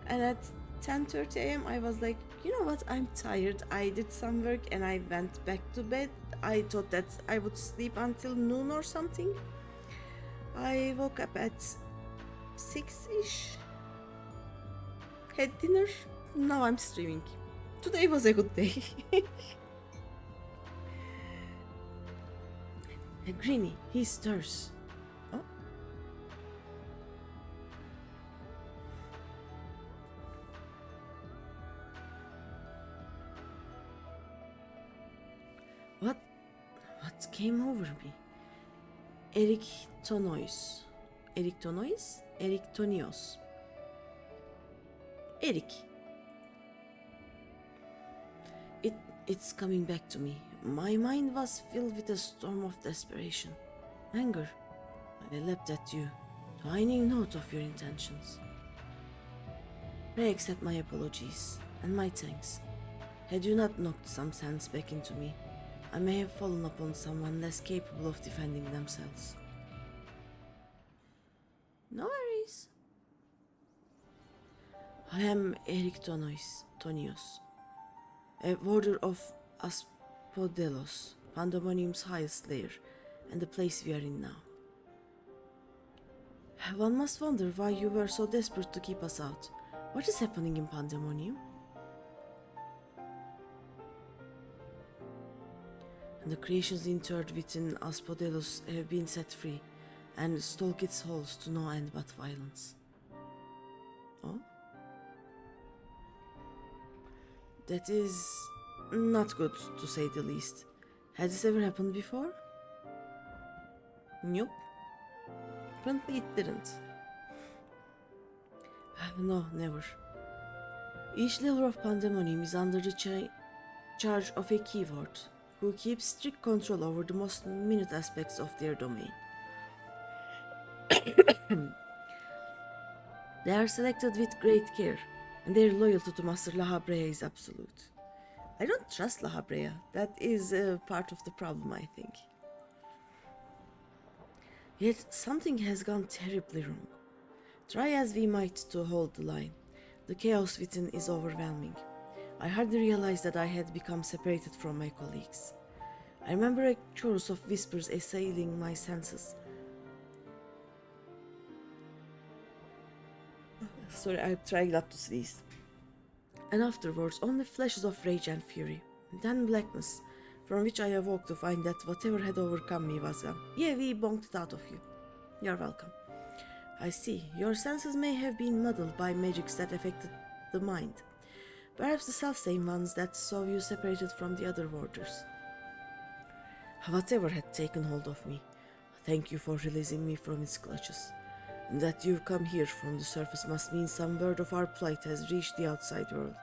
And at 10:30 a.m. I was like, you know what? I'm tired. I did some work and I went back to bed. I thought that I would sleep until noon or something. I woke up at 6-ish. Had dinner. Now I'm streaming. Today was a good day. Greeny, he stirs. Oh. What came over me? Eric Tonios. Eric. It's coming back to me. My mind was filled with a storm of desperation. Anger. I leapt at you, taking note of your intentions. Pray accept my apologies and my thanks. Had you not knocked some sense back into me, I may have fallen upon someone less capable of defending themselves. No worries. I am Eric Tonios, a warder of Aspodelos, Pandaemonium's highest layer, and the place we are in now. One must wonder why you were so desperate to keep us out. What is happening in Pandaemonium? And the creations interred within Aspodelos have been set free, and stalk its halls to no end but violence. Oh? That is not good, to say the least. Has this ever happened before? Nope. Apparently it didn't. No, never. Each level of Pandaemonium is under the charge of a keyword, who keeps strict control over the most minute aspects of their domain. They are selected with great care, and their loyalty to Master Lahabrea is absolute. I don't trust Lahabrea. That is part of the problem, I think. Yet something has gone terribly wrong. Try as we might to hold the line, the chaos within is overwhelming. I hardly realized that I had become separated from my colleagues. I remember a chorus of whispers assailing my senses. Sorry, I'm trying not to sneeze. and afterwards only flashes of rage and fury. Then blackness, from which I awoke to find that whatever had overcome me was gone. Yeah, we bonked it out of you. You're welcome. I see, your senses may have been muddled by magics that affected the mind. Perhaps the self-same ones that saw you separated from the other warders. Whatever had taken hold of me, thank you for releasing me from its clutches. And that you've come here from the surface must mean some word of our plight has reached the outside world.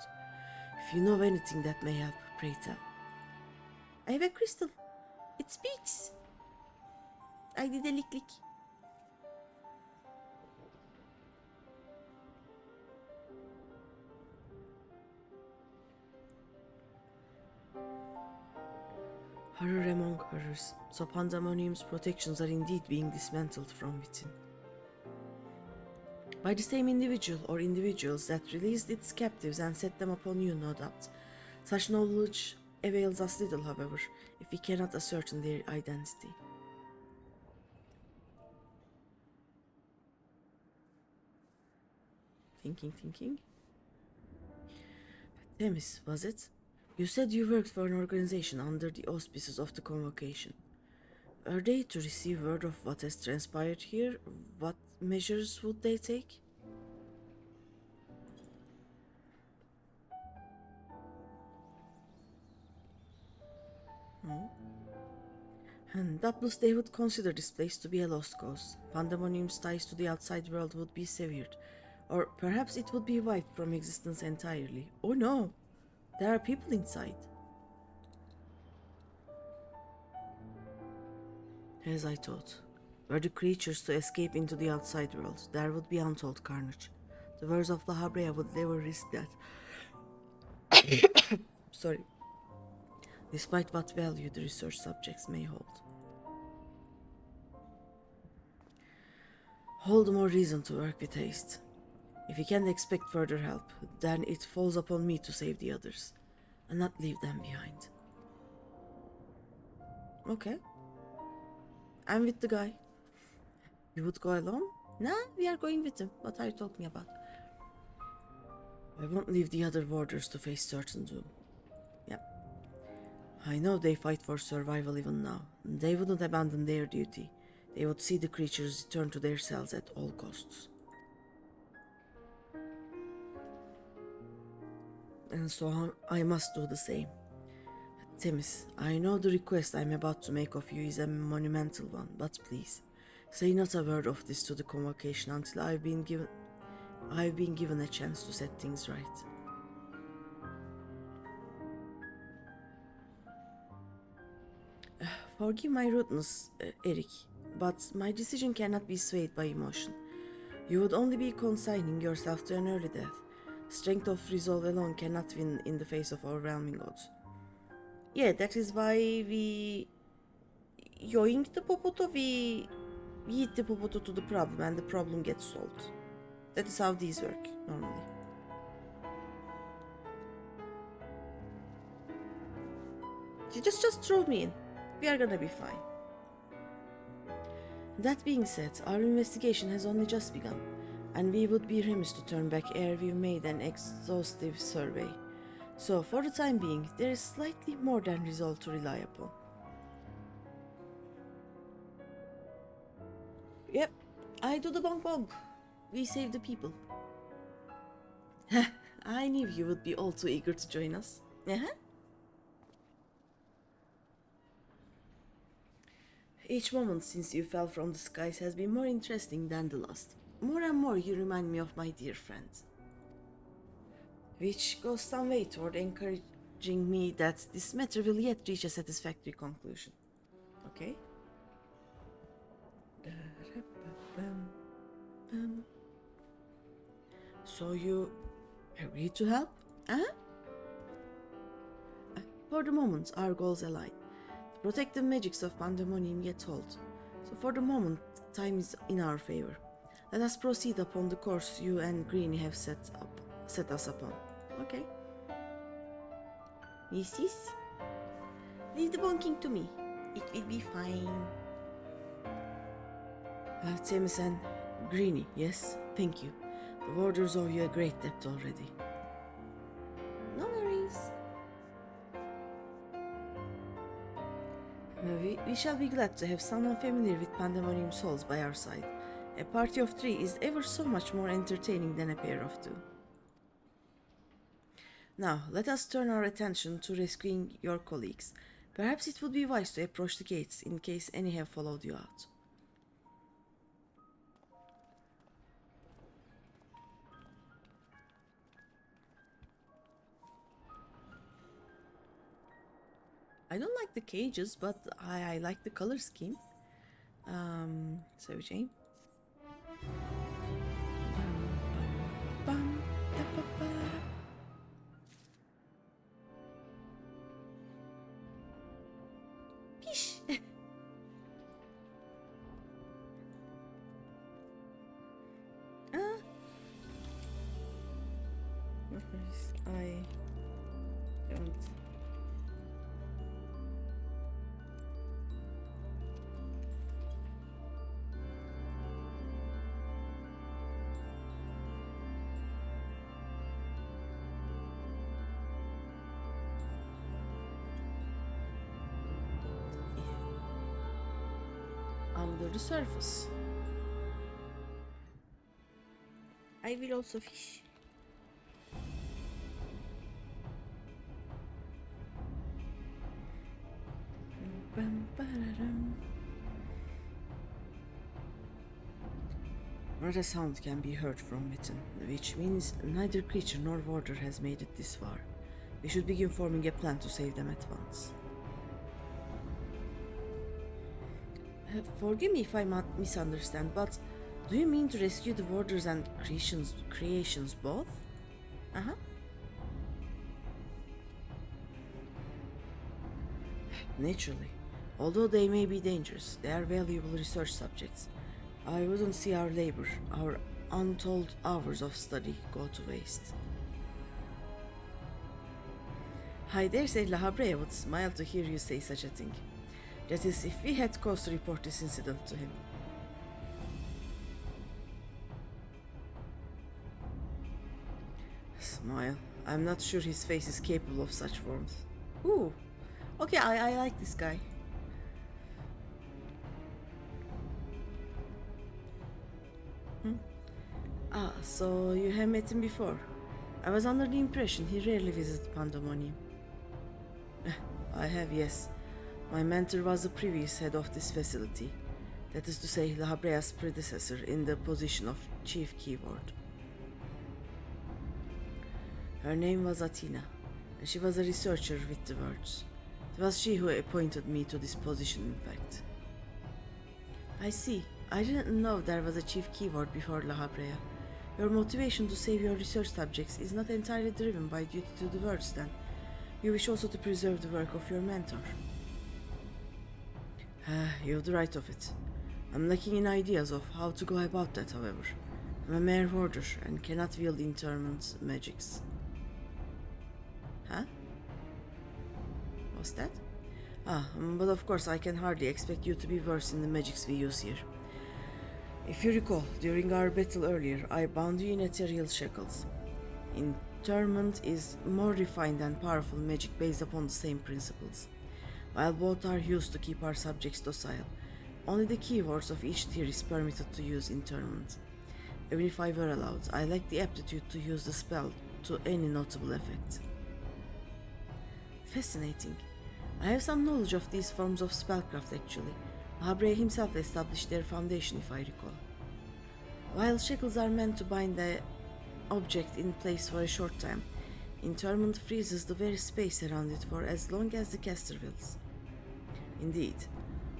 If you know anything that may help, pray tell. I have a crystal. It speaks. I did a lick. Horror among horrors, so Pandaemonium's protections are indeed being dismantled from within. By the same individual or individuals that released its captives and set them upon you, no doubt. Such knowledge avails us little, however, if we cannot ascertain their identity. Thinking. Themis, was it? You said you worked for an organization under the auspices of the convocation. Are they to receive word of what has transpired here? What measures would they take? And doubtless they would consider this place to be a lost cause. Pandaemonium's ties to the outside world would be severed, or perhaps it would be wiped from existence entirely. Oh no! There are people inside. As I thought. Were the creatures to escape into the outside world, there would be untold carnage. The words of La Habrea would never risk that. Sorry. Despite what value the research subjects may hold. All the more reason to work with haste. If we can't expect further help, then it falls upon me to save the others, and not leave them behind. Okay. I'm with the guy. You would go alone? Nah, we are going with him. What are you talking about? I won't leave the other warders to face certain doom. Yep. I know they fight for survival even now. They wouldn't abandon their duty. They would see the creatures return to their cells at all costs. And so I must do the same. Themis, I know the request I'm about to make of you is a monumental one, but please, say not a word of this to the convocation until I've been given a chance to set things right. Forgive my rudeness, Eric, but my decision cannot be swayed by emotion. You would only be consigning yourself to an early death. Strength of resolve alone cannot win in the face of overwhelming odds. Yeah, that is why we yoink the popoto, we eat the popoto to the problem and the problem gets solved. That is how these work, normally. You just throw me in. We are gonna be fine. That being said, our investigation has only just begun, and we would be remiss to turn back ere we've made an exhaustive survey. So, for the time being, there is slightly more than resolve to rely upon. Yep, I do the bonk bonk. We save the people. I knew you would be all too eager to join us. Each moment since you fell from the skies has been more interesting than the last. More and more you remind me of my dear friend. Which goes some way toward encouraging me that this matter will yet reach a satisfactory conclusion. Okay? So you agreed to help? For the moment, our goals align. The protective magics of Pandaemonium yet hold. So for the moment, time is in our favor. Let us proceed upon the course you and Greeny have set us upon. Okay. Mrs. Leave the bonking to me. It will be fine. Themis and Greeny, yes, thank you. The warders owe you a great debt already. No worries. We shall be glad to have someone familiar with pandaemonium souls by our side. A party of 3 is ever so much more entertaining than a pair of 2. Now, let us turn our attention to rescuing your colleagues. Perhaps it would be wise to approach the gates in case any have followed you out. I don't like the cages, but I like the color scheme. Savage aim. Bum, da, ba, ba. Pish! I don't. Under the surface. I will also fish. Not a sound can be heard from within, which means neither creature nor warder has made it this far. We should begin forming a plan to save them at once. Forgive me if I misunderstand, but do you mean to rescue the warders and creations both? Uh-huh. Naturally. Although they may be dangerous, they are valuable research subjects. I wouldn't see our labor, our untold hours of study go to waste. I dare say La Habrea would smile to hear you say such a thing. That is, if we had cause to report this incident to him. Smile. I'm not sure his face is capable of such warmth. Ooh. Okay, I like this guy. So you have met him before. I was under the impression he rarely visited Pandaemonium. I have, yes. My mentor was the previous head of this facility. That is to say, La Habrea's predecessor in the position of chief keyword. Her name was Athena, and she was a researcher with the words. It was she who appointed me to this position, in fact. I see. I didn't know there was a chief keyword before La Habrea. Your motivation to save your research subjects is not entirely driven by duty to the words, then. You wish also to preserve the work of your mentor. You have the right of it. I'm lacking in ideas of how to go about that, however. I'm a mere warder and cannot wield interment magics. Huh? What's that? But of course I can hardly expect you to be versed in the magics we use here. If you recall, during our battle earlier, I bound you in ethereal shackles. Interment is more refined and powerful magic based upon the same principles. While both are used to keep our subjects docile, only the keywords of each tier is permitted to use interment. Even if I were allowed, I lack the aptitude to use the spell to any notable effect. Fascinating. I have some knowledge of these forms of spellcraft actually. Habrea himself established their foundation, if I recall. While shackles are meant to bind the object in place for a short time, interment freezes the very space around it for as long as the caster wills. Indeed,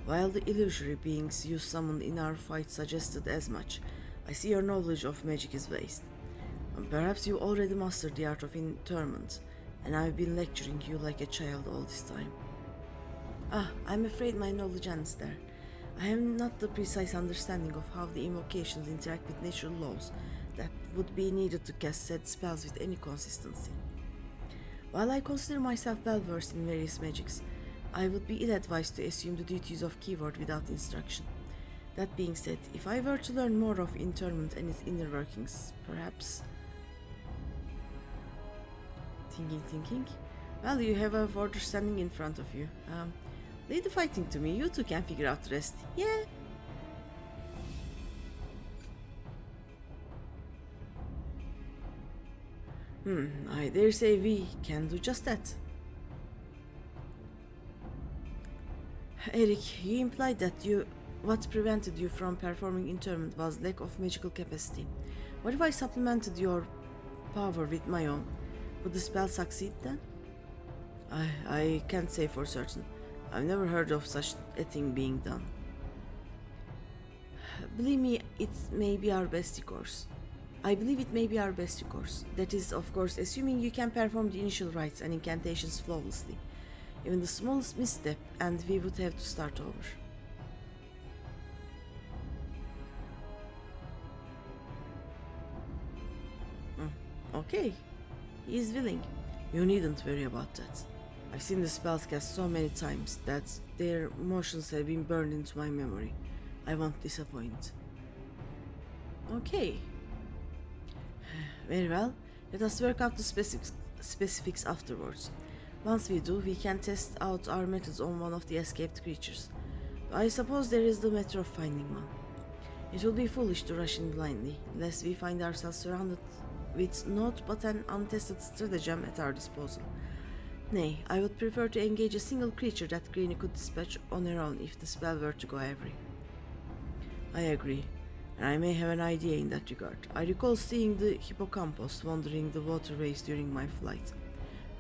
while the illusory beings you summoned in our fight suggested as much, I see your knowledge of magic is waste. Perhaps you already mastered the art of interment, and I've been lecturing you like a child all this time. I'm afraid my knowledge ends there. I have not the precise understanding of how the invocations interact with natural laws that would be needed to cast said spells with any consistency. While I consider myself well versed in various magics, I would be ill-advised to assume the duties of keyword without instruction. That being said, if I were to learn more of interment and its inner workings, perhaps... Thinking. Well, you have a warder standing in front of you. Leave the fighting to me. You two can figure out the rest. Yeah. I dare say we can do just that. Eric, you implied that what prevented you from performing interment was lack of magical capacity. What if I supplemented your power with my own? Would the spell succeed then? I can't say for certain. I've never heard of such a thing being done. Believe me, it may be our best course. I believe it may be our best course. That is, of course, assuming you can perform the initial rites and incantations flawlessly. Even the smallest misstep, and we would have to start over. Okay, he is willing. You needn't worry about that. I've seen the spells cast so many times that their motions have been burned into my memory. I won't disappoint. Okay. Very well. Let us work out the specifics afterwards. Once we do, we can test out our methods on one of the escaped creatures. I suppose there is the matter of finding one. It will be foolish to rush in blindly, lest we find ourselves surrounded with naught but an untested stratagem at our disposal. Nay, I would prefer to engage a single creature that Greeny could dispatch on her own if the spell were to go awry. I agree, and I may have an idea in that regard. I recall seeing the hippocampus wandering the waterways during my flight.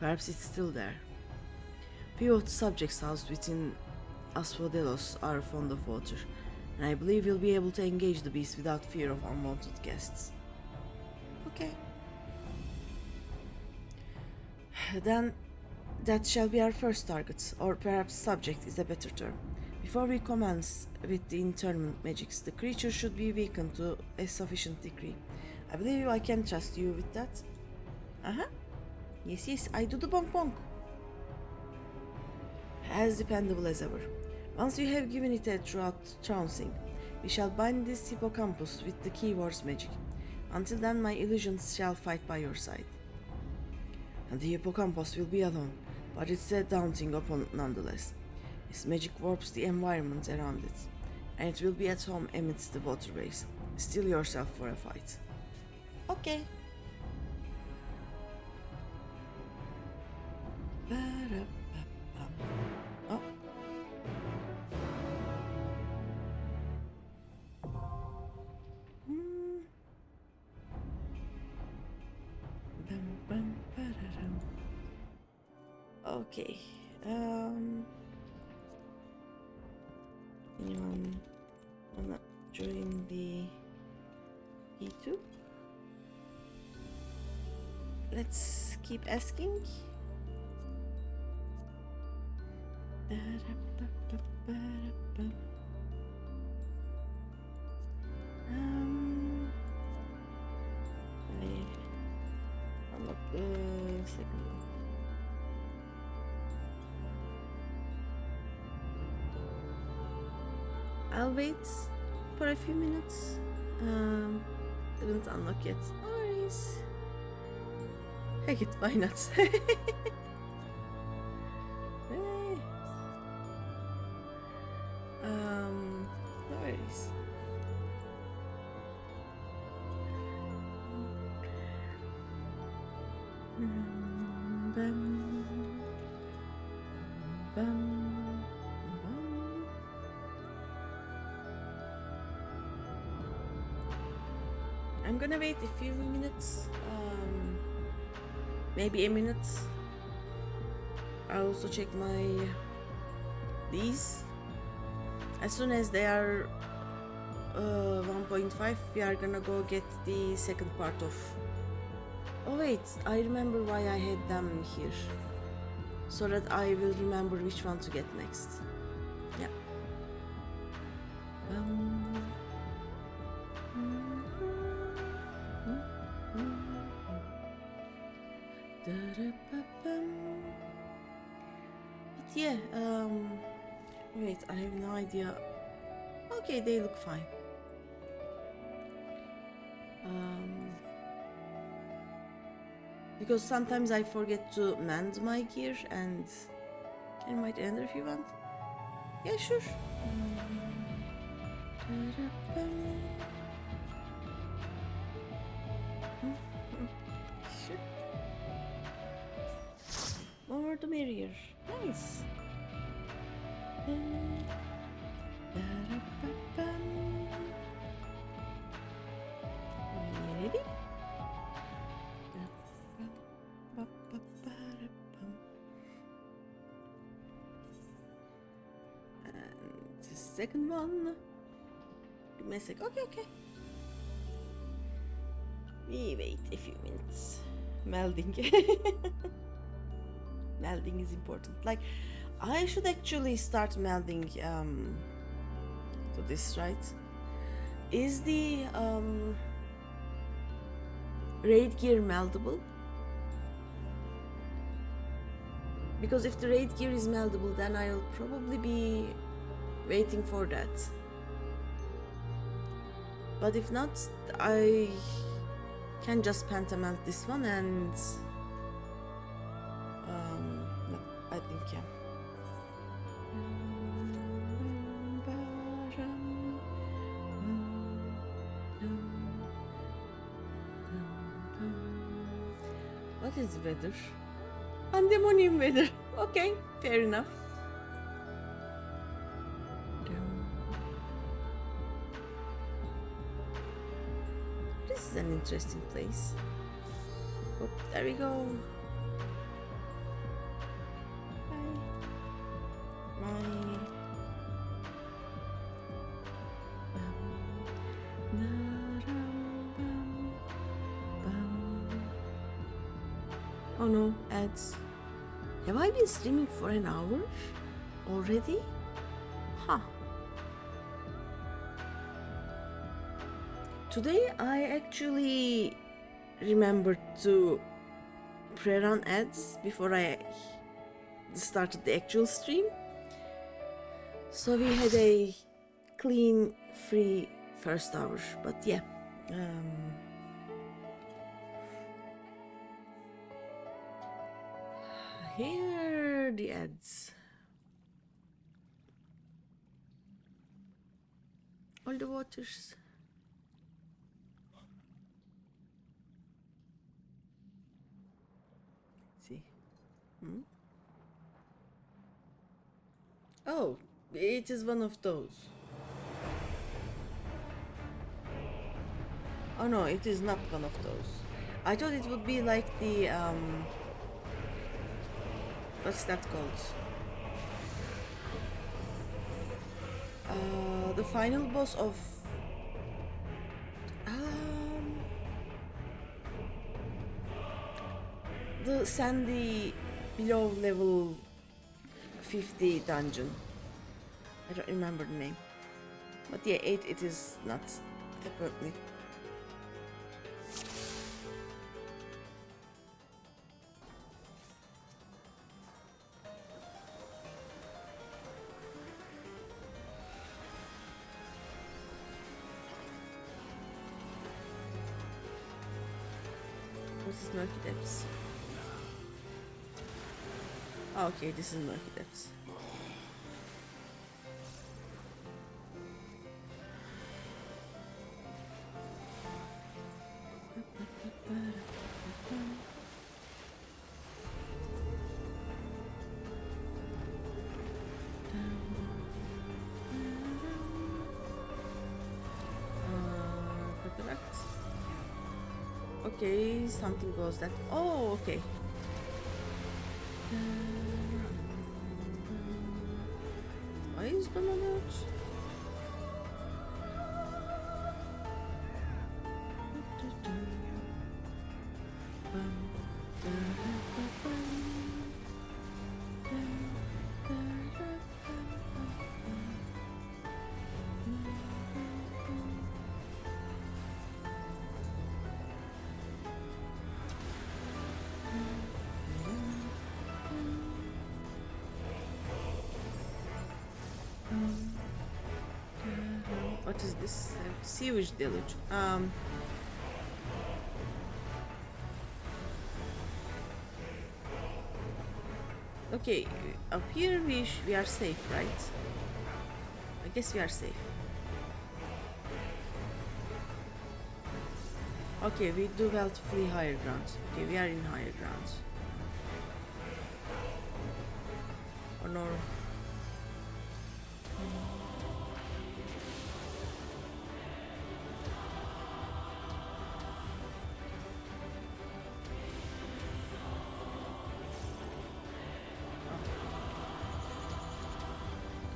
Perhaps it's still there. Few of the subjects housed within Asphodelos are fond of water, and I believe we'll be able to engage the beast without fear of unwanted guests. Okay. Then that shall be our first target, or perhaps subject is a better term. Before we commence with the internment magics, the creature should be weakened to a sufficient degree. I believe I can trust you with that. Yes, I do the bonk bonk. As dependable as ever. Once you have given it a throughout trouncing, we shall bind this hippocampus with the keywords magic. Until then, my illusions shall fight by your side. And the hippocampus will be alone, but it's a daunting opponent nonetheless. Its magic warps the environment around it, and it will be at home amidst the waterways. Steel yourself for a fight. Okay. Oh. Okay. Anyone wanna join the E2? Let's keep asking. I unlock the second one. I'll wait for a few minutes. Didn't unlock yet. No worries. Heck it, why not? Hey. No worries. I'm gonna wait a few minutes, maybe a minute. I'll also check these. As soon as they are 1.5, we are gonna go get the second part of... Oh wait, I remember why I had them here. So that I will remember which one to get next. Yeah. But yeah, wait, I have no idea. Okay, they look fine. because sometimes I forget to mend my gear. And can might enter if you want. Yeah, sure. Sure. More the merrier. Nice. Ready? And the second one. Give me a sec. Okay. We wait a few minutes. Melding. Melding is important. Like, I should actually start melding to this, right? Is the raid gear meldable? Because if the raid gear is meldable, then I'll probably be waiting for that. But if not, I can just penta melt this one and no, I think yeah. What is weather? Pandaemonium weather. Okay, fair enough. This is an interesting place. Oh, there we go. Oh no, ads. Have I been streaming for an hour already? Huh. Today I actually remembered to pre-run ads before I started the actual stream. So we had a clean, free first hour, but yeah. Here are the ads. All the waters. Let's see. Oh, it is one of those. Oh no, it is not one of those. I thought it would be like the what's that called? The final boss of the sandy below level 50 dungeon. I don't remember the name, but yeah, it is not apparently. This is Murky Depths. Oh, okay, this is Murky Depths. Okay, something goes that. Oh, okay. Why is banana out? What is this? Sewage deluge. Okay, up here we are safe, right? I guess we are safe. Okay, we do well to flee higher ground. Okay, we are in higher ground. Oh no.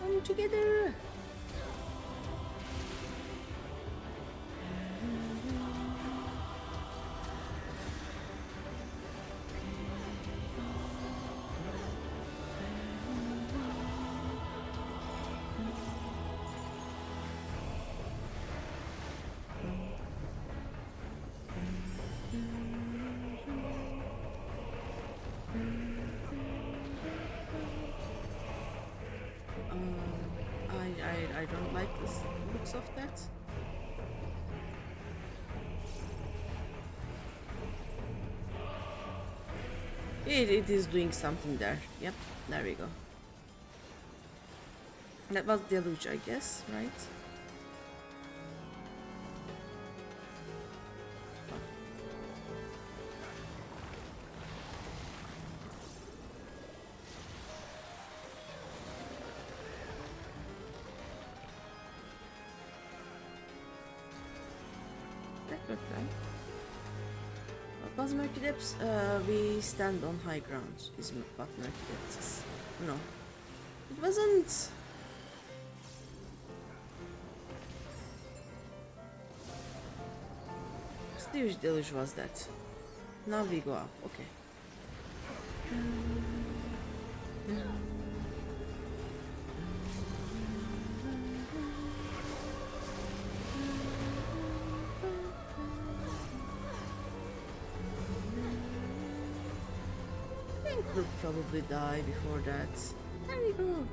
Come together. I don't like the looks of that. It is doing something there. Yep, there we go. That was deluge, I guess, right? That looked right. Was Murky Depths? We stand on high ground. Is what Murky Depths is. No, it wasn't. Which deluge was that? Now we go up. Okay. I think we'll probably die before that. There we go.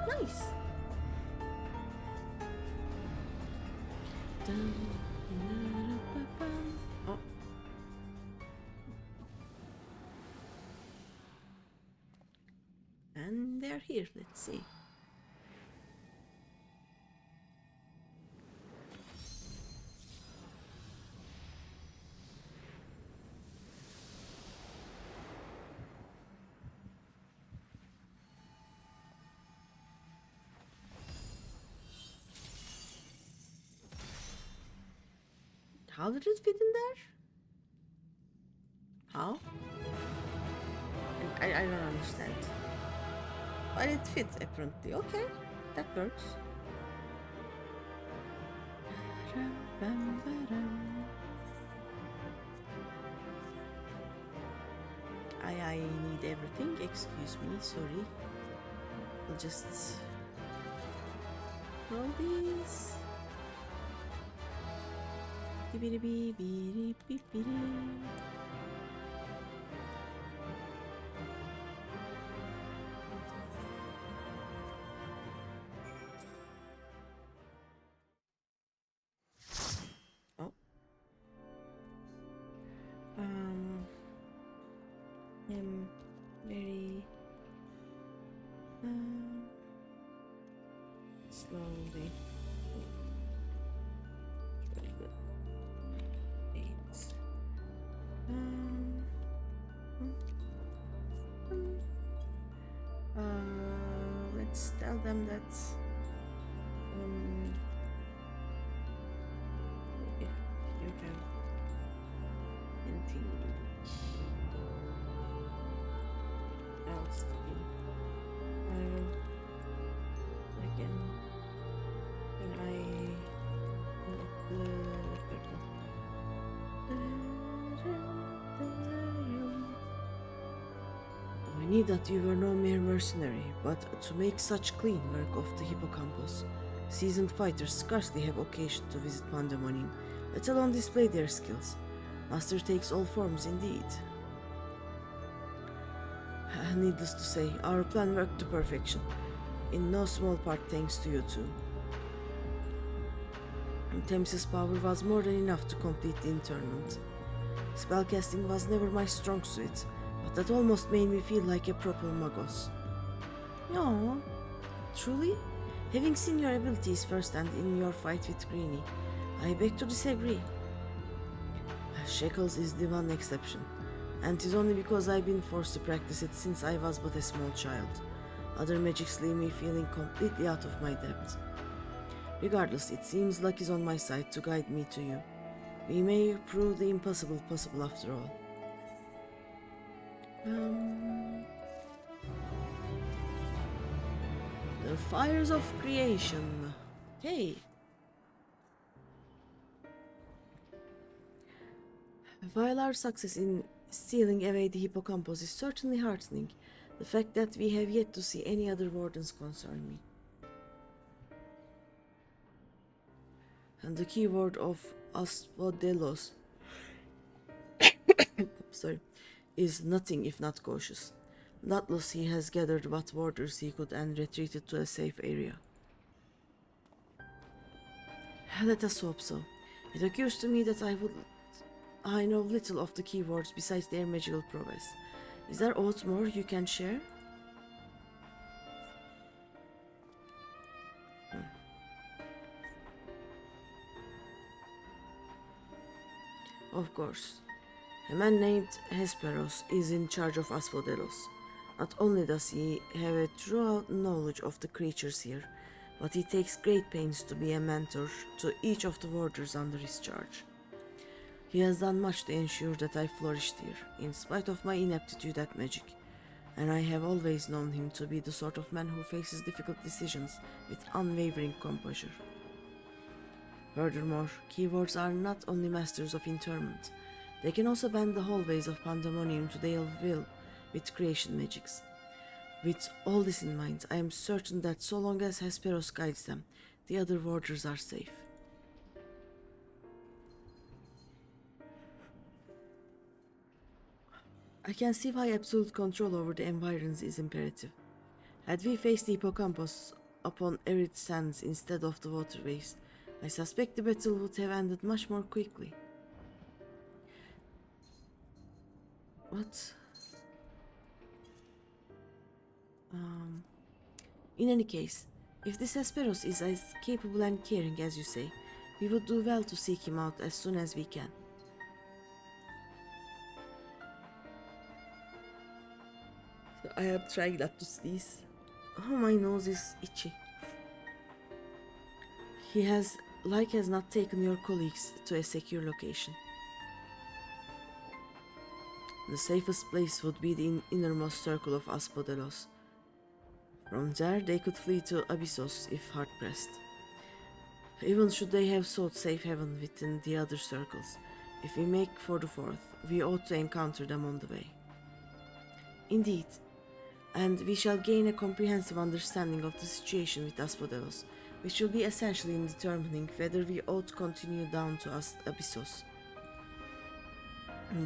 Nice. Oh. And they're here. Let's see. How did it fit in there? How? I don't understand. But it fits apparently. Okay, that works. I need everything. Excuse me, sorry. We'll just roll these. Oh. I'm very slowly. Very good. 8. Let's tell them that if you have anything else to do, I will again when I I knew that you were no mere mercenary, but to make such clean work of the hippocampus, seasoned fighters scarcely have occasion to visit Pandaemonium, let alone display their skills. Master takes all forms indeed. Needless to say, our plan worked to perfection, in no small part thanks to you two. Thames's power was more than enough to complete the interment. Spellcasting was never my strong suit, but that almost made me feel like a proper magos. No, truly? Having seen your abilities firsthand in your fight with Greeny, I beg to disagree. Shackles is the one exception, and 'tis only because I've been forced to practice it since I was but a small child. Other magics leave me feeling completely out of my depth. Regardless, it seems luck is on my side to guide me to you. We may prove the impossible possible after all. The fires of creation. Hey. While our success in stealing away the hippocampus is certainly heartening, the fact that we have yet to see any other wardens concern me. And the keyword of Asphodelos is nothing if not cautious. Doubtless he has gathered what warders he could and retreated to a safe area. Let us hope so. It occurs to me that I know little of the keywords besides their magical prowess. Is there aught more you can share? Of course. A man named Hesperos is in charge of Asphodelos. Not only does he have a thorough knowledge of the creatures here, but he takes great pains to be a mentor to each of the warders under his charge. He has done much to ensure that I flourished here, in spite of my ineptitude at magic, and I have always known him to be the sort of man who faces difficult decisions with unwavering composure. Furthermore, keywords are not only masters of interment, they can also bend the hallways of pandaemonium to their will with creation magics. With all this in mind, I am certain that so long as Hesperos guides them, the other warders are safe. I can see why absolute control over the environs is imperative. Had we faced the hippocampus upon arid sands instead of the waterways, I suspect the battle would have ended much more quickly. What? In any case, if this Hesperos is as capable and caring as you say, we would do well to seek him out as soon as we can. So I am trying not to sneeze. Oh, my nose is itchy. He has not taken your colleagues to a secure location. The safest place would be the innermost circle of Asphodelos. From there, they could flee to Abyssos if hard-pressed. Even should they have sought safe haven within the other circles, if we make for the fourth, we ought to encounter them on the way. Indeed, and we shall gain a comprehensive understanding of the situation with Asphodelos, which will be essential in determining whether we ought to continue down to Abyssos.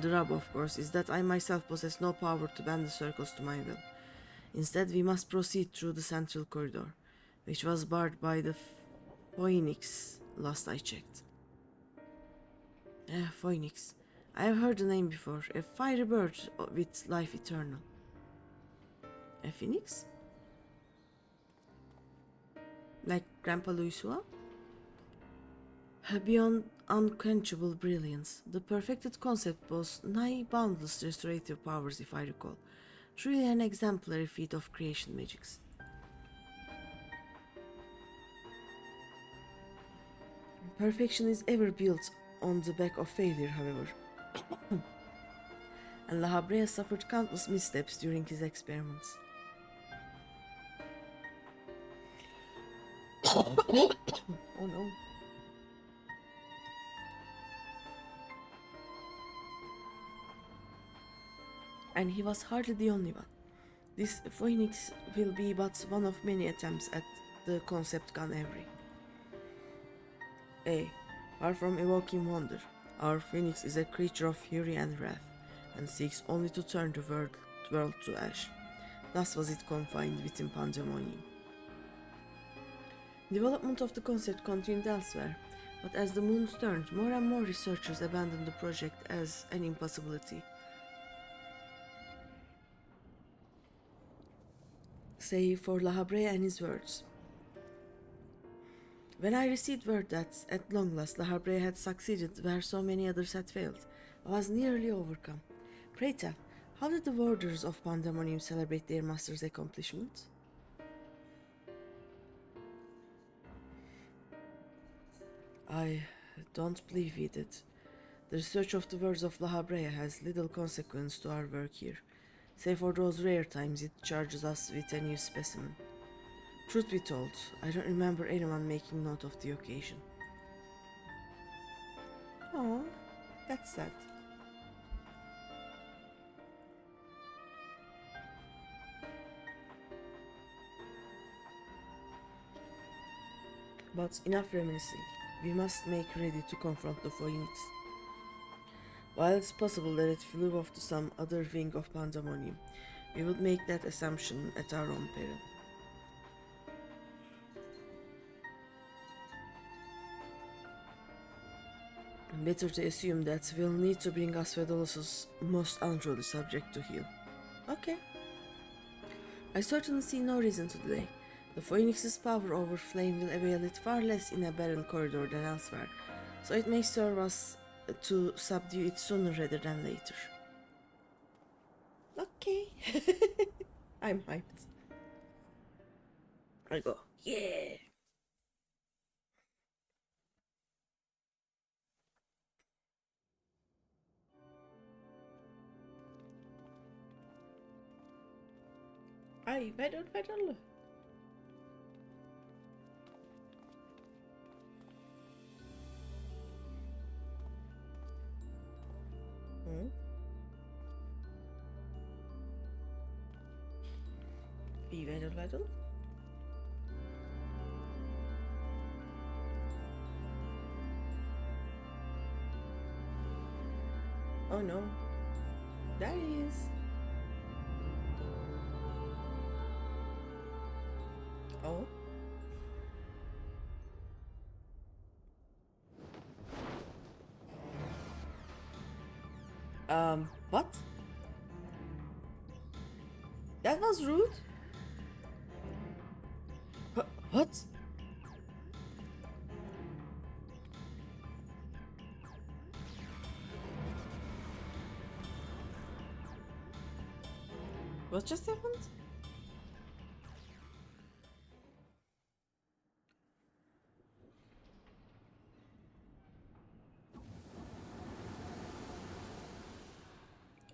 The rub, of course, is that I myself possess no power to bend the circles to my will. Instead, we must proceed through the central corridor, which was barred by the Phoenix last I checked. Phoenix. I have heard the name before. A fiery bird with life eternal. A phoenix? Like Grandpa Luisua? Beyond unquenchable brilliance, the perfected concept boasts nigh boundless restorative powers, if I recall. Truly an exemplary feat of creation magics. Perfection is ever built on the back of failure, however. And La Habrea suffered countless missteps during his experiments. Oh no. And he was hardly the only one. This phoenix will be but one of many attempts at the concept gone awry. Far from evoking wonder, our phoenix is a creature of fury and wrath, and seeks only to turn the world to ash. Thus was it confined within pandemonium. Development of the concept continued elsewhere, But as the moons turned, more and more researchers abandoned the project as an impossibility. Say for La Habrea and his words. When I received word that, at long last, La Habrea had succeeded where so many others had failed, I was nearly overcome. Pray tell, how did the warders of Pandaemonium celebrate their master's accomplishment? I don't believe we did. The research of the words of La Habrea has little consequence to our work here, save for those rare times it charges us with a new specimen. Truth be told, I don't remember anyone making note of the occasion. Oh, that's sad. But enough reminiscing. We must make ready to confront the phoenix. While it's possible that it flew off to some other wing of Pandemonium, we would make that assumption at our own peril. Better to assume that we'll need to bring Asvedolos' most unruly subject to heel. Okay. I certainly see no reason to delay. The Phoenix's power over flame will avail it far less in a barren corridor than elsewhere, so it may serve us to subdue it sooner rather than later. Okay. I'm hyped. I go, yeah! Ay, veril. Hmm? Veril. Oh no. There he is. Oh. What? That was rude? What? What just happened?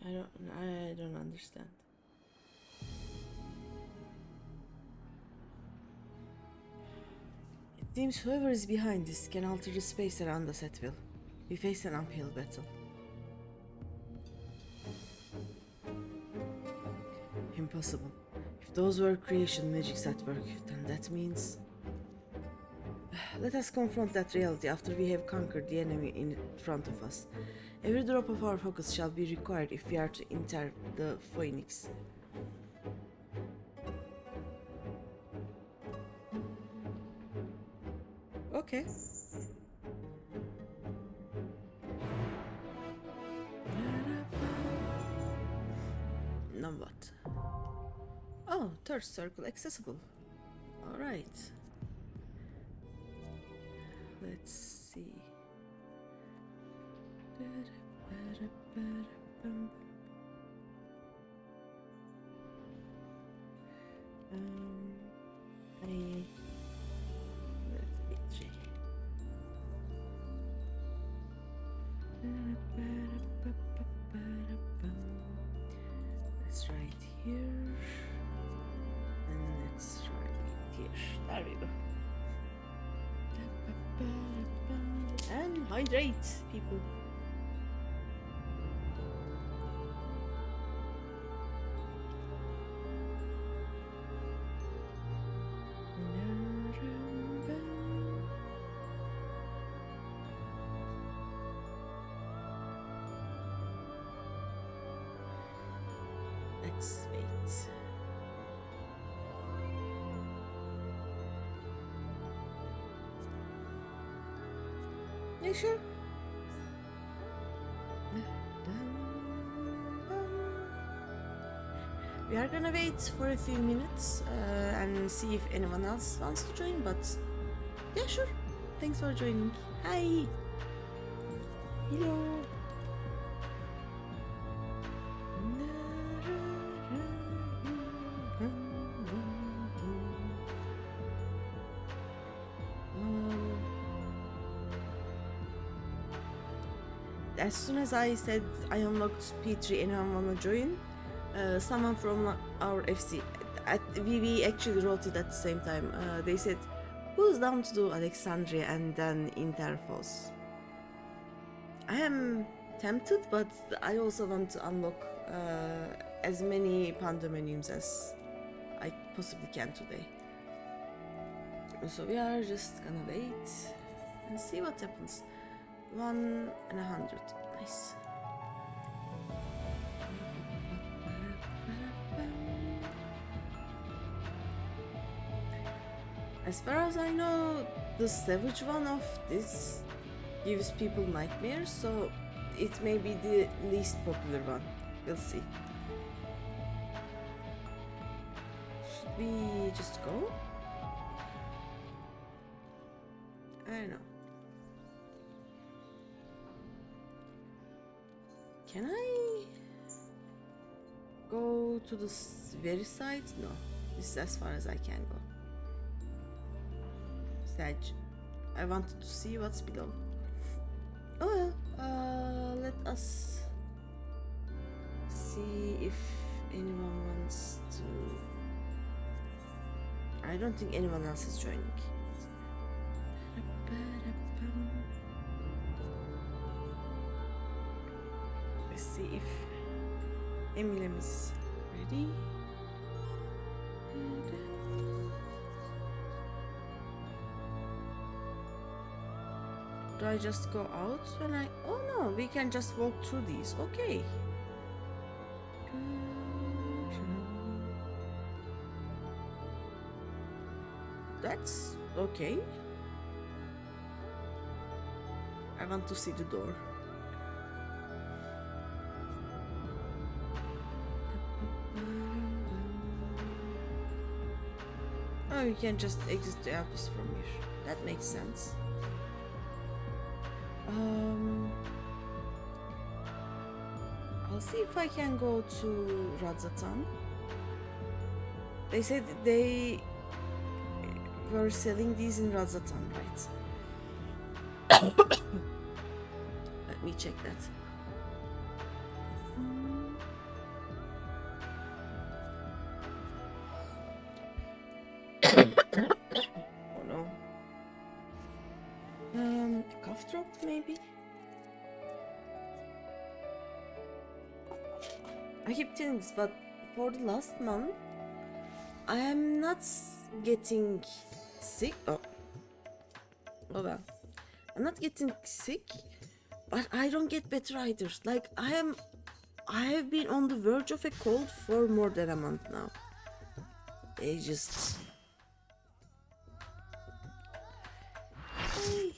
I don't understand. It seems whoever is behind this can alter the space around us at will. We face an uphill battle. Impossible. If those were creation magics at work, then that means... Let us confront that reality after we have conquered the enemy in front of us. Every drop of our focus shall be required if we are to enter the Phoenix. Okay. Now what? Oh, third circle accessible. Alright. Let's see. Let's be three. Let's try it here. And let's try it here. There we go. And hydrate, people. Let's wait. Yeah, sure. We are gonna wait for a few minutes and see if anyone else wants to join, but yeah, sure. Thanks for joining. Hi. Hello. As soon as I said I unlocked P3, anyone wanna join? Someone from our FC at VV actually wrote it at the same time. They said, "Who's down to do Alexandria and then Interfos?" I am tempted, but I also want to unlock as many pandaemoniums as I possibly can today. So we are just gonna wait and see what happens. 1 and 100. Nice. As far as I know, the savage one of this gives people nightmares, so it may be the least popular one. We'll see. Should we just go? I don't know. Can I go to the very side? No, this is as far as I can go. Sag, I wanted to see what's below. Oh well, let us see if anyone wants to. I don't think anyone else is joining. Let's see if Eminem is ready. Do I just go out when I... Oh no, we can just walk through these. Okay. That's okay. I want to see the door. Oh, you can just exit the office from here. That makes sense. I'll see if I can go to Radzatan. They said they were selling these in Radzatan, right? Let me check that. Oh no. Cough drop maybe? I keep telling this, but for the last month, I am not getting sick. Oh well. I'm not getting sick, but I don't get better either. Like I have been on the verge of a cold for more than a month now. They just... Hey.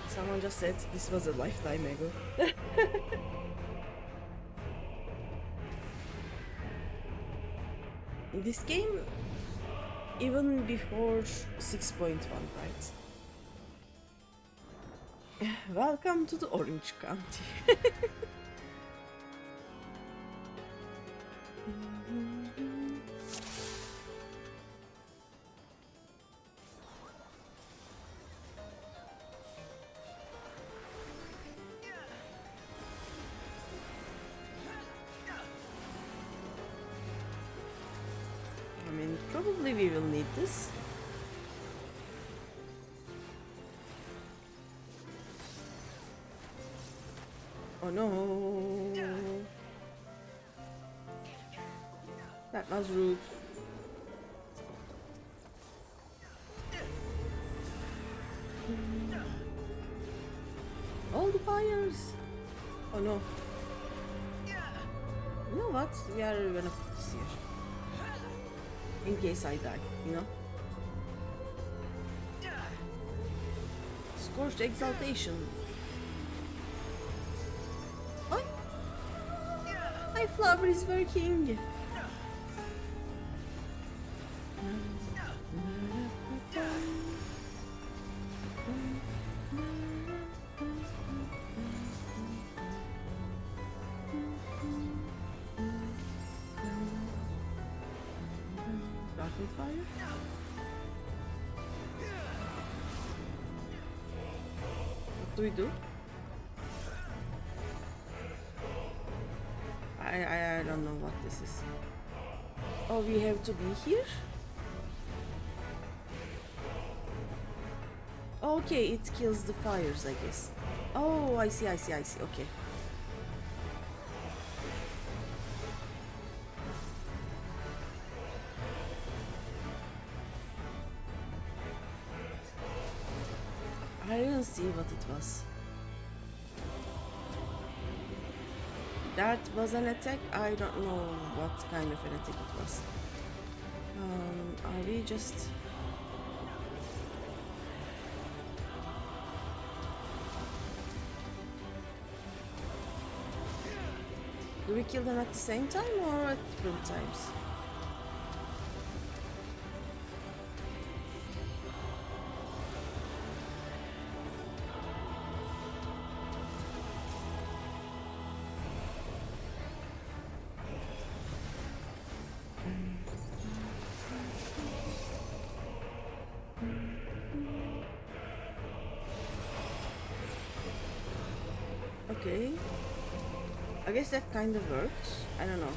Someone just said this was a lifetime ago. In this game, even before 6.1, right? Welcome to the Orange County. I mean, probably we will need this. Oh no. That was rude. All the fires! Oh no. You know what? We are gonna put this here. In case I die, you know? Scorched Exaltation. Oh! My flower is working! Darkened fire? What do we do? I don't know what this is. Oh, we have to be here? Okay, it kills the fires, I guess. Oh, I see, okay. I didn't see what it was. That was an attack? I don't know what kind of an attack it was. Are we just... Do we kill them at the same time or at different times? Okay. I guess that kind of works. I don't know.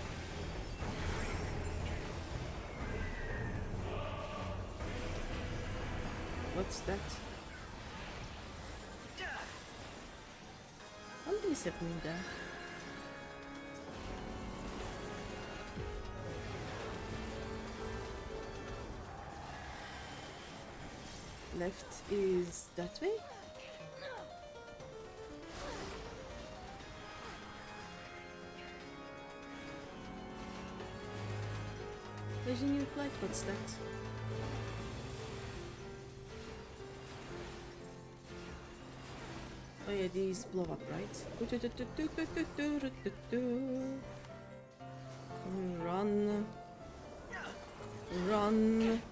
What's that? Something is happening there. Left is that way? Vision in flight, what's that? Oh yeah, these blow up, right? Run. Run.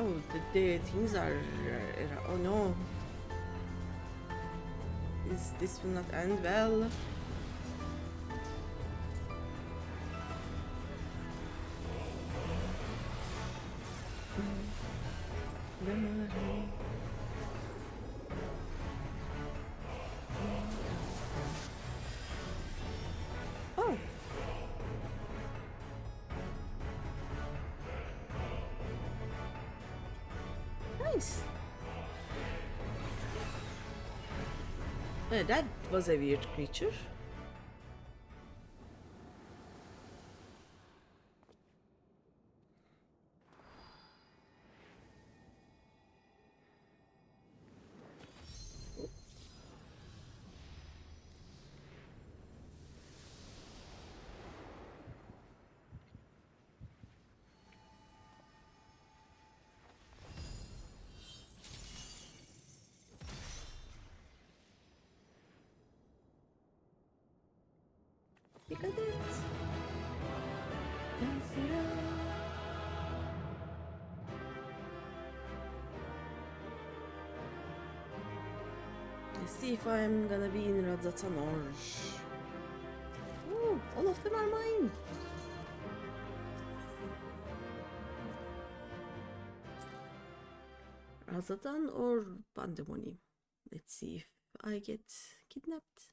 Oh, the things are... oh no. This will not end well. Oh. Nice. That was a weird creature. Look at it. Let's see if I'm gonna be in Radatan or... Oh, all of them are mine. Radatan or pandaemonium. Let's see if I get kidnapped.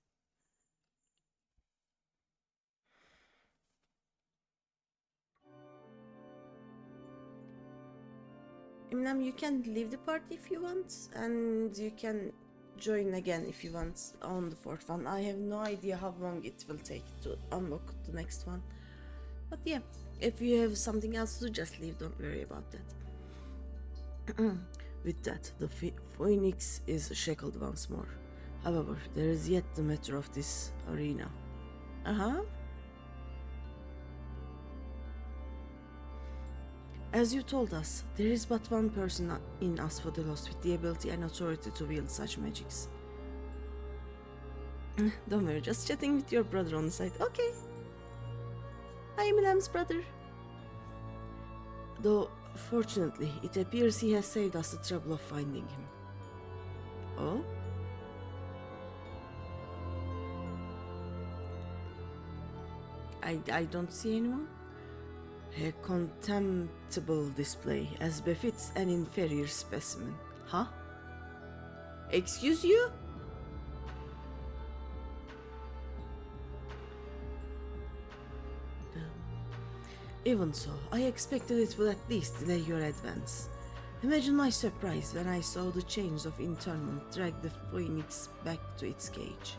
Eminem, you can leave the party if you want, and you can join again if you want on the fourth one. I have no idea how long it will take to unlock the next one. But yeah, if you have something else to just leave, don't worry about that. With that, the phoenix is shackled once more. However, there is yet the matter of this arena. As you told us, there is but one person in Asphodelos with the ability and authority to wield such magics. Don't worry, just chatting with your brother on the side. Okay. I am Eminem's brother. Though, fortunately, it appears he has saved us the trouble of finding him. Oh? I don't see anyone. A contemptible display, as befits an inferior specimen. Huh? Excuse you? Even so, I expected it would at least delay your advance. Imagine my surprise when I saw the chains of internment drag the phoenix back to its cage.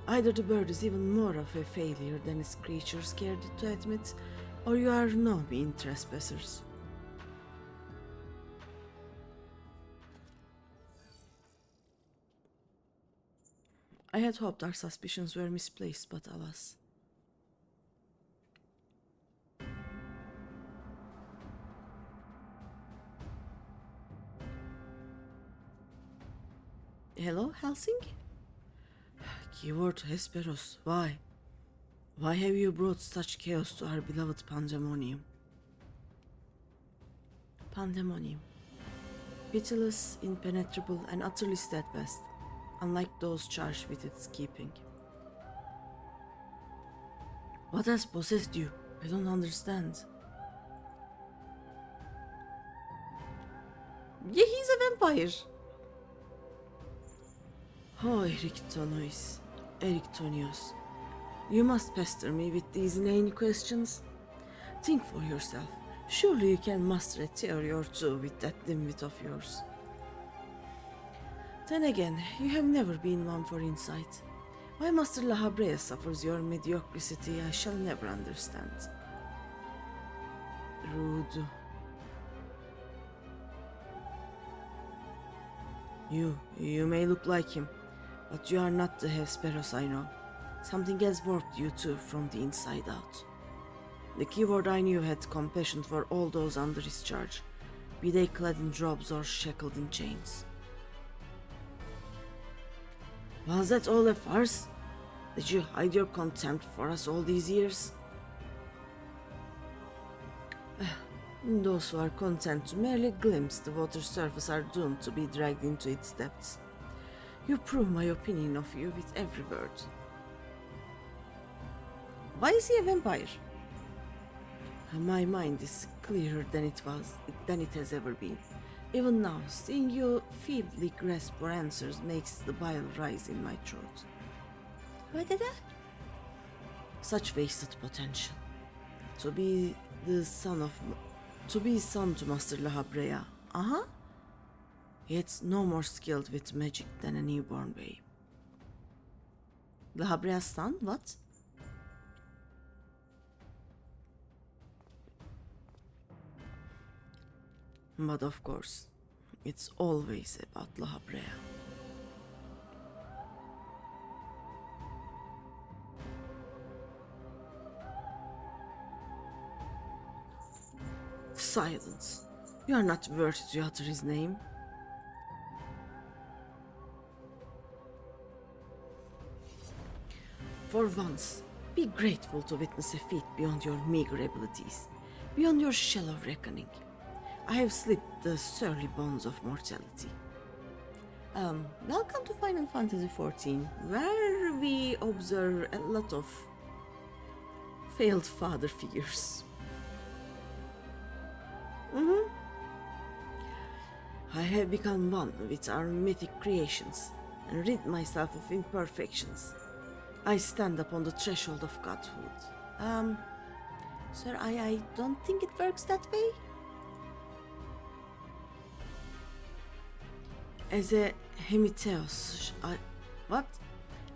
Either the bird is even more of a failure than its creatures cared to admit, or you are no mean trespassers. I had hoped our suspicions were misplaced, but alas. Hello, Helsing? Keyword Hesperos, why? Why have you brought such chaos to our beloved pandaemonium? Pandaemonium. Pitiless, impenetrable, and utterly steadfast, unlike those charged with its keeping. What has possessed you? I don't understand. Yeah, he's a vampire. Oh, Erictonios. You must pester me with these inane questions. Think for yourself. Surely you can muster a theory or two with that dimwit of yours. Then again, you have never been one for insight. Why Master La Habrea suffers your mediocrity, I shall never understand. Rude. You may look like him, but you are not the Hesperos I know. Something has warped you too from the inside out. The keyword I knew had compassion for all those under his charge, be they clad in robes or shackled in chains. Was that all a farce? Did you hide your contempt for us all these years? Those who are content to merely glimpse the water's surface are doomed to be dragged into its depths. You prove my opinion of you with every word. Why is he a vampire? My mind is clearer than it has ever been. Even now, seeing you feebly grasp for answers makes the bile rise in my throat. What did that? Such wasted potential. To be son to Master La Habrea. Yet no more skilled with magic than a newborn babe. La Habrea's son? What? But of course, it's always about La Habrea. Silence. You are not worthy to utter his name. For once, be grateful to witness a feat beyond your meager abilities, beyond your shell of reckoning. I have slipped the surly bonds of mortality. Welcome to Final Fantasy XIV, where we observe a lot of failed father figures. I have become one with our mythic creations and rid myself of imperfections. I stand upon the threshold of godhood. Sir, I don't think it works that way. As a Hemiteos, what?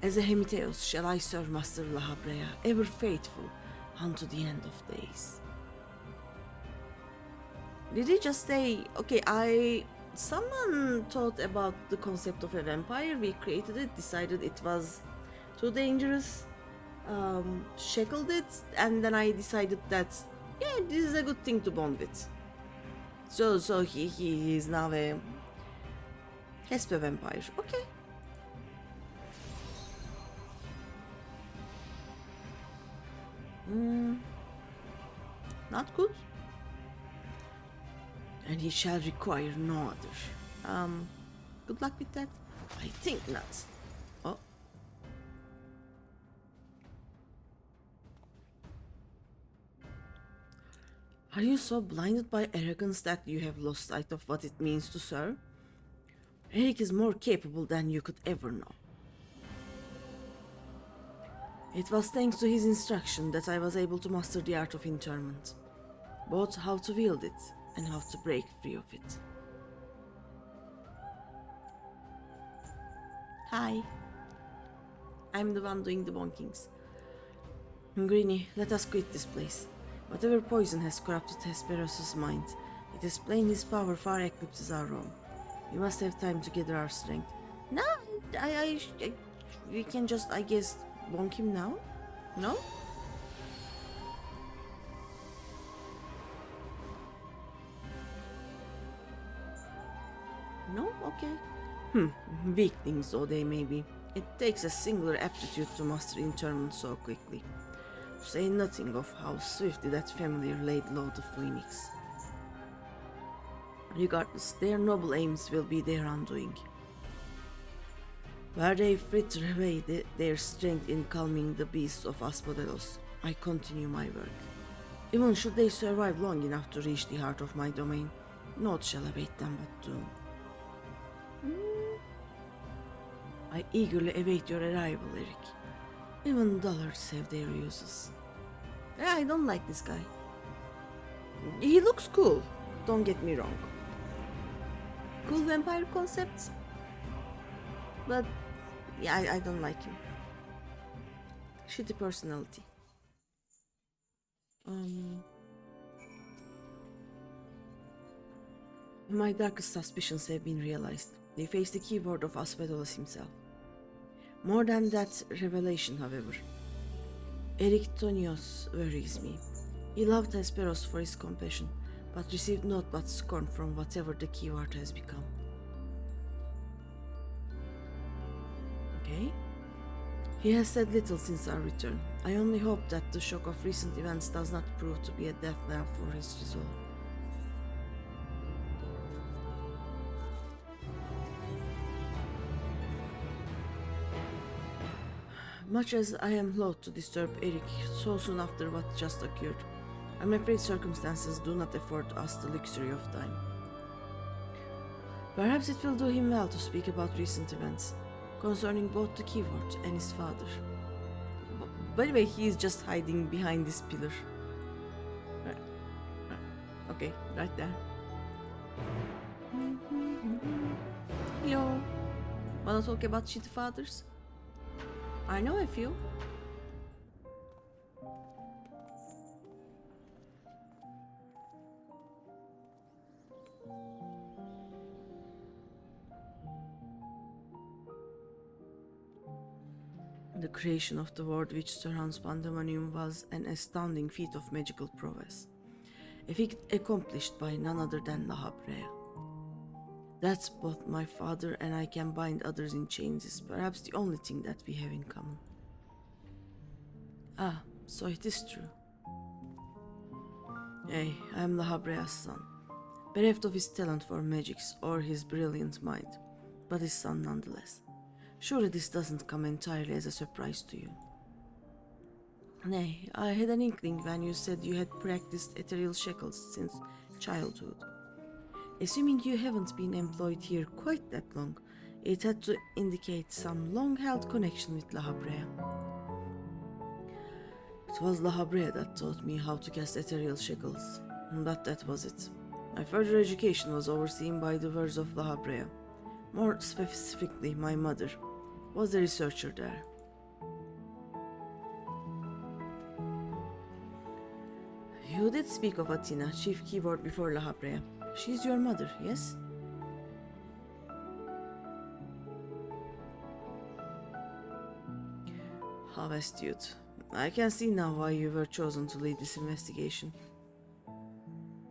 As a Hemiteos shall I serve Master Lahabrea, ever faithful unto the end of days. Did he just say, okay, someone thought about the concept of a vampire, we created it, decided it was too dangerous, shackled it, and then I decided that, yeah, this is a good thing to bond with. So he is now a Hesper vampire. Okay. Not good. And he shall require no other. Good luck with that. I think not. Oh. Are you so blinded by arrogance that you have lost sight of what it means to serve? Eric is more capable than you could ever know. It was thanks to his instruction that I was able to master the art of interment, both how to wield it and how to break free of it. Hi. I'm the one doing the bonkings. Greeny, let us quit this place. Whatever poison has corrupted Hesperos's mind, it is plain his power far eclipses our own. We must have time to gather our strength. No, we can just, I guess, bonk him now? No? No? Okay. Weaklings though they may be. It takes a singular aptitude to master interment so quickly. To say nothing of how swiftly that familiar laid low the phoenix. Regardless, their noble aims will be their undoing. Where they fritter away their strength in calming the beasts of Aspodelos, I continue my work. Even should they survive long enough to reach the heart of my domain, naught shall await them but doom. I eagerly await your arrival, Eric. Even dullards have their uses. I don't like this guy. He looks cool, don't get me wrong. Cool vampire concept, but yeah, I don't like him. Shitty personality. My darkest suspicions have been realized. They face the keyword of Aspedolos himself. More than that revelation, however, Eric Tonios worries me. He loved Hesperos for his compassion, but received naught but scorn from whatever the keyword has become. Okay? He has said little since our return. I only hope that the shock of recent events does not prove to be a death knell for his resolve. Much as I am loath to disturb Eric so soon after what just occurred, I'm afraid circumstances do not afford us the luxury of time. Perhaps it will do him well to speak about recent events, concerning both the keyword and his father. By the way, he is just hiding behind this pillar. Okay, right there. Hello. Wanna talk about shitty fathers? I know a few. The creation of the world which surrounds pandaemonium was an astounding feat of magical prowess, a feat accomplished by none other than Lahabrea. That's both my father and I can bind others in chains is perhaps the only thing that we have in common. Ah, so it is true. I am Lahabrea's son, bereft of his talent for magics or his brilliant mind, but his son nonetheless. Surely this doesn't come entirely as a surprise to you. Nay, I had an inkling when you said you had practiced ethereal shackles since childhood. Assuming you haven't been employed here quite that long, it had to indicate some long-held connection with La Habrea. It was La Habrea that taught me how to cast ethereal shackles, but that was it. My further education was overseen by the words of La Habrea. More specifically, my mother was the researcher there. You did speak of Athena, chief keyword before La Habrea. She's your mother, yes? How astute. I can see now why you were chosen to lead this investigation.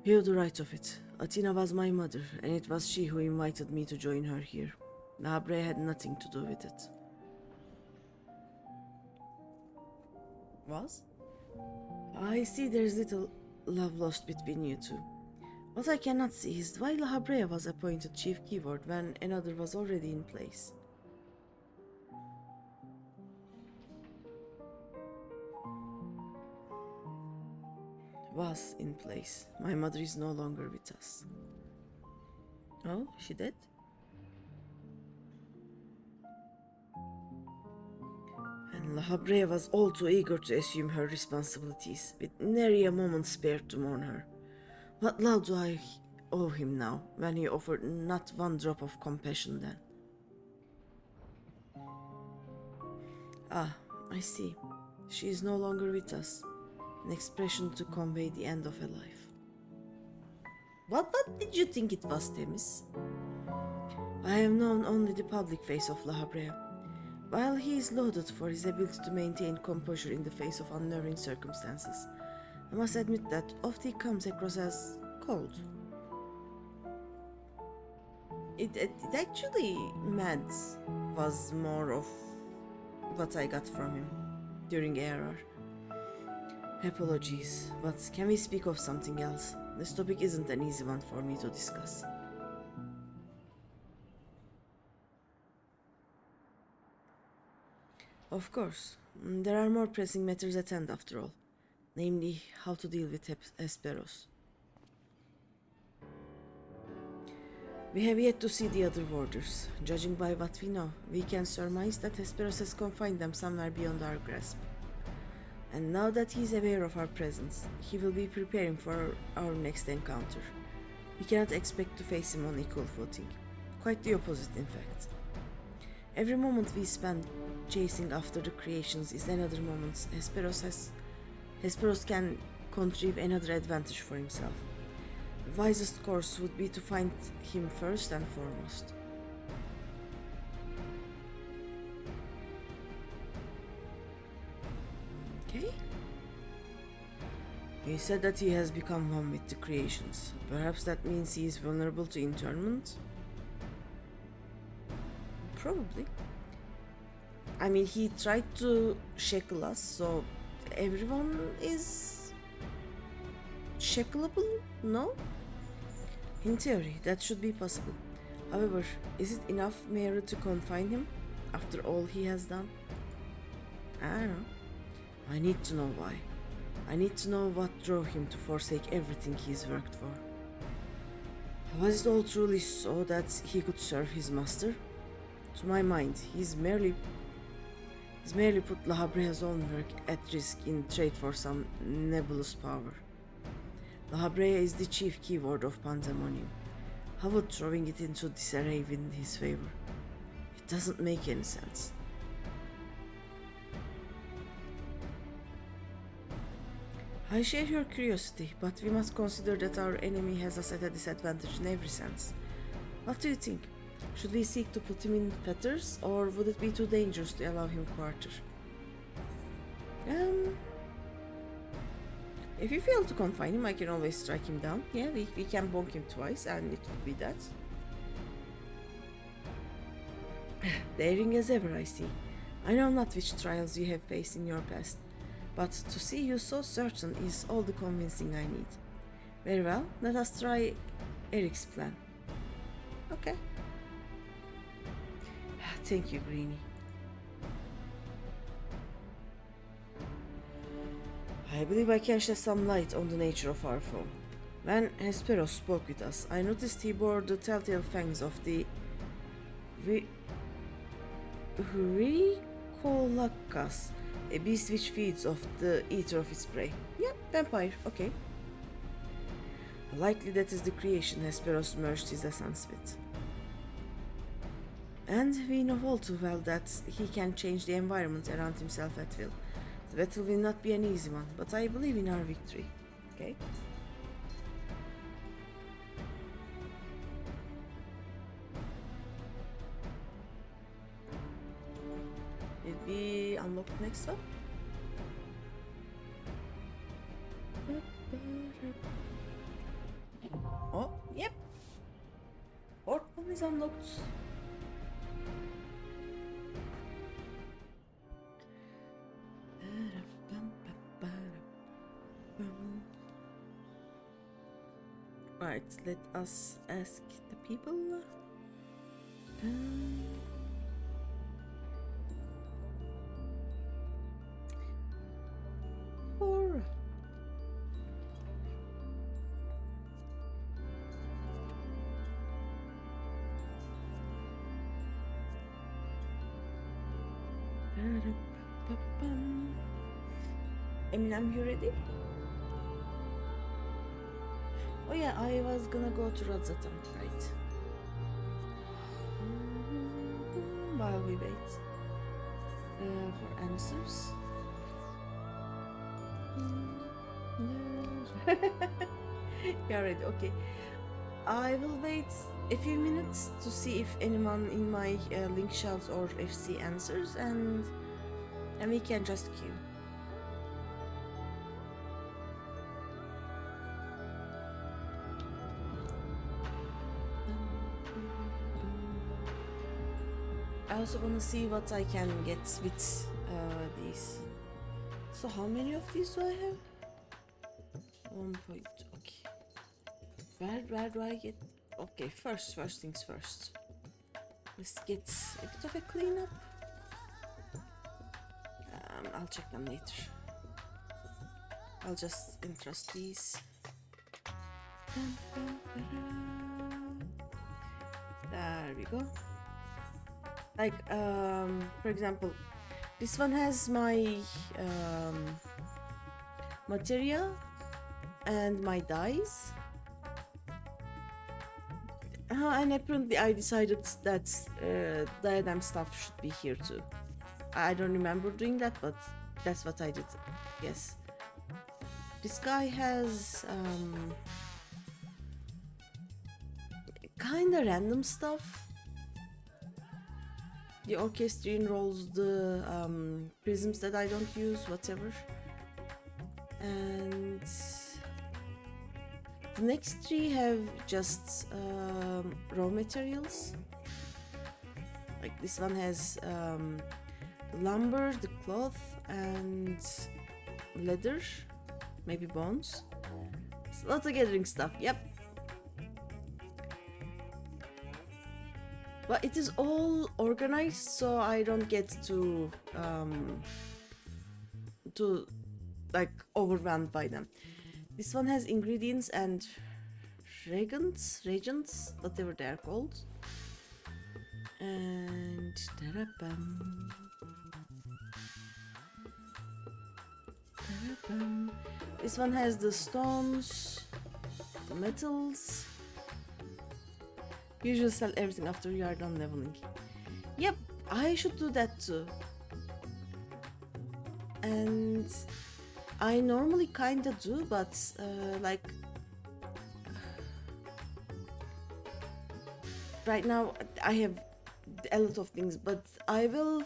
You have the right of it. Athena was my mother, and it was she who invited me to join her here. La Habrea had nothing to do with it. Was? I see there's little love lost between you two. What I cannot see is why La Habrea was appointed chief keyword when another was already in place. Was in place. My mother is no longer with us. Oh, she did? And La Habrea was all too eager to assume her responsibilities, with nary a moment spared to mourn her. What love do I owe him now, when he offered not one drop of compassion then? Ah, I see. She is no longer with us. An expression to convey the end of a life. What did you think it was, Temis? I have known only the public face of La Habrea. While he is lauded for his ability to maintain composure in the face of unnerving circumstances, I must admit that often he comes across as cold. It actually, Mads was more of what I got from him during ARR. Apologies, but can we speak of something else? This topic isn't an easy one for me to discuss. Of course, there are more pressing matters at hand after all, namely how to deal with Hesperos. We have yet to see the other warders. Judging by what we know, we can surmise that Hesperos has confined them somewhere beyond our grasp. And now that he is aware of our presence, he will be preparing for our next encounter. We cannot expect to face him on equal footing. Quite the opposite, in fact. Every moment we spend chasing after the creations is another moment Hesperos can contrive another advantage for himself. The wisest course would be to find him first and foremost. Okay. He said that he has become one with the creations. Perhaps that means he is vulnerable to internment? Probably. I mean, he tried to shackle us, so everyone is shackleable? No? In theory, that should be possible. However, is it enough merit to confine him after all he has done? I don't know. I need to know why. I need to know what drove him to forsake everything he's worked for. Was it all truly so that he could serve his master? To my mind, he's merely put La Habrea's own work at risk in trade for some nebulous power. La Habrea is the chief keyword of pandaemonium. How would throwing it into disarray win his favor? It doesn't make any sense. I share your curiosity, but we must consider that our enemy has us at a disadvantage in every sense. What do you think? Should we seek to put him in fetters, or would it be too dangerous to allow him quarter? If you fail to confine him, I can always strike him down. Yeah, we can bonk him twice, and it would be that. Daring as ever, I see. I know not which trials you have faced in your past, but to see you so certain is all the convincing I need. Very well, let us try Eric's plan. Okay. thank you, Greeny. I believe I can shed some light on the nature of our foe. When Hesperos spoke with us, I noticed he bore the telltale fangs of the Ricolaccus, a beast which feeds off the eater of its prey. Yep, vampire, okay. Likely that is the creation Hesperos merged his essence with. And we know all too well that he can change the environment around himself at will. The battle will not be an easy one, but I believe in our victory. Okay. Did we unlock the next one? Oh, yep. Fourth one is unlocked. Right, let us ask the people. Or Eminem, you ready? Oh yeah, I was gonna go to Radzatan, right? While we wait for answers. You're ready, okay. I will wait a few minutes to see if anyone in my link shouts or FC answers, and we can just queue. I also want to see what I can get with these. So how many of these do I have? 1 point, okay. Where do I get? Okay, first things first. Let's get a bit of a cleanup. I'll check them later. I'll just entrust these. There we go. Like, for example, this one has my materia and my dyes. And apparently I decided that diadem stuff should be here too. I don't remember doing that, but that's what I did. Yes. This guy has kinda random stuff. The orchestrion rolls, the prisms that I don't use, whatever. And the next three have just raw materials. Like this one has lumber, the cloth, and leather, maybe bones. It's a lot of gathering stuff, yep. But it is all organized, so I don't get to like overwhelmed by them. This one has ingredients and reagents, whatever they are called. And this one has the stones, the metals. Usually sell everything after you are done leveling. Yep, I should do that too. And I normally kinda do, but like right now I have a lot of things, but I will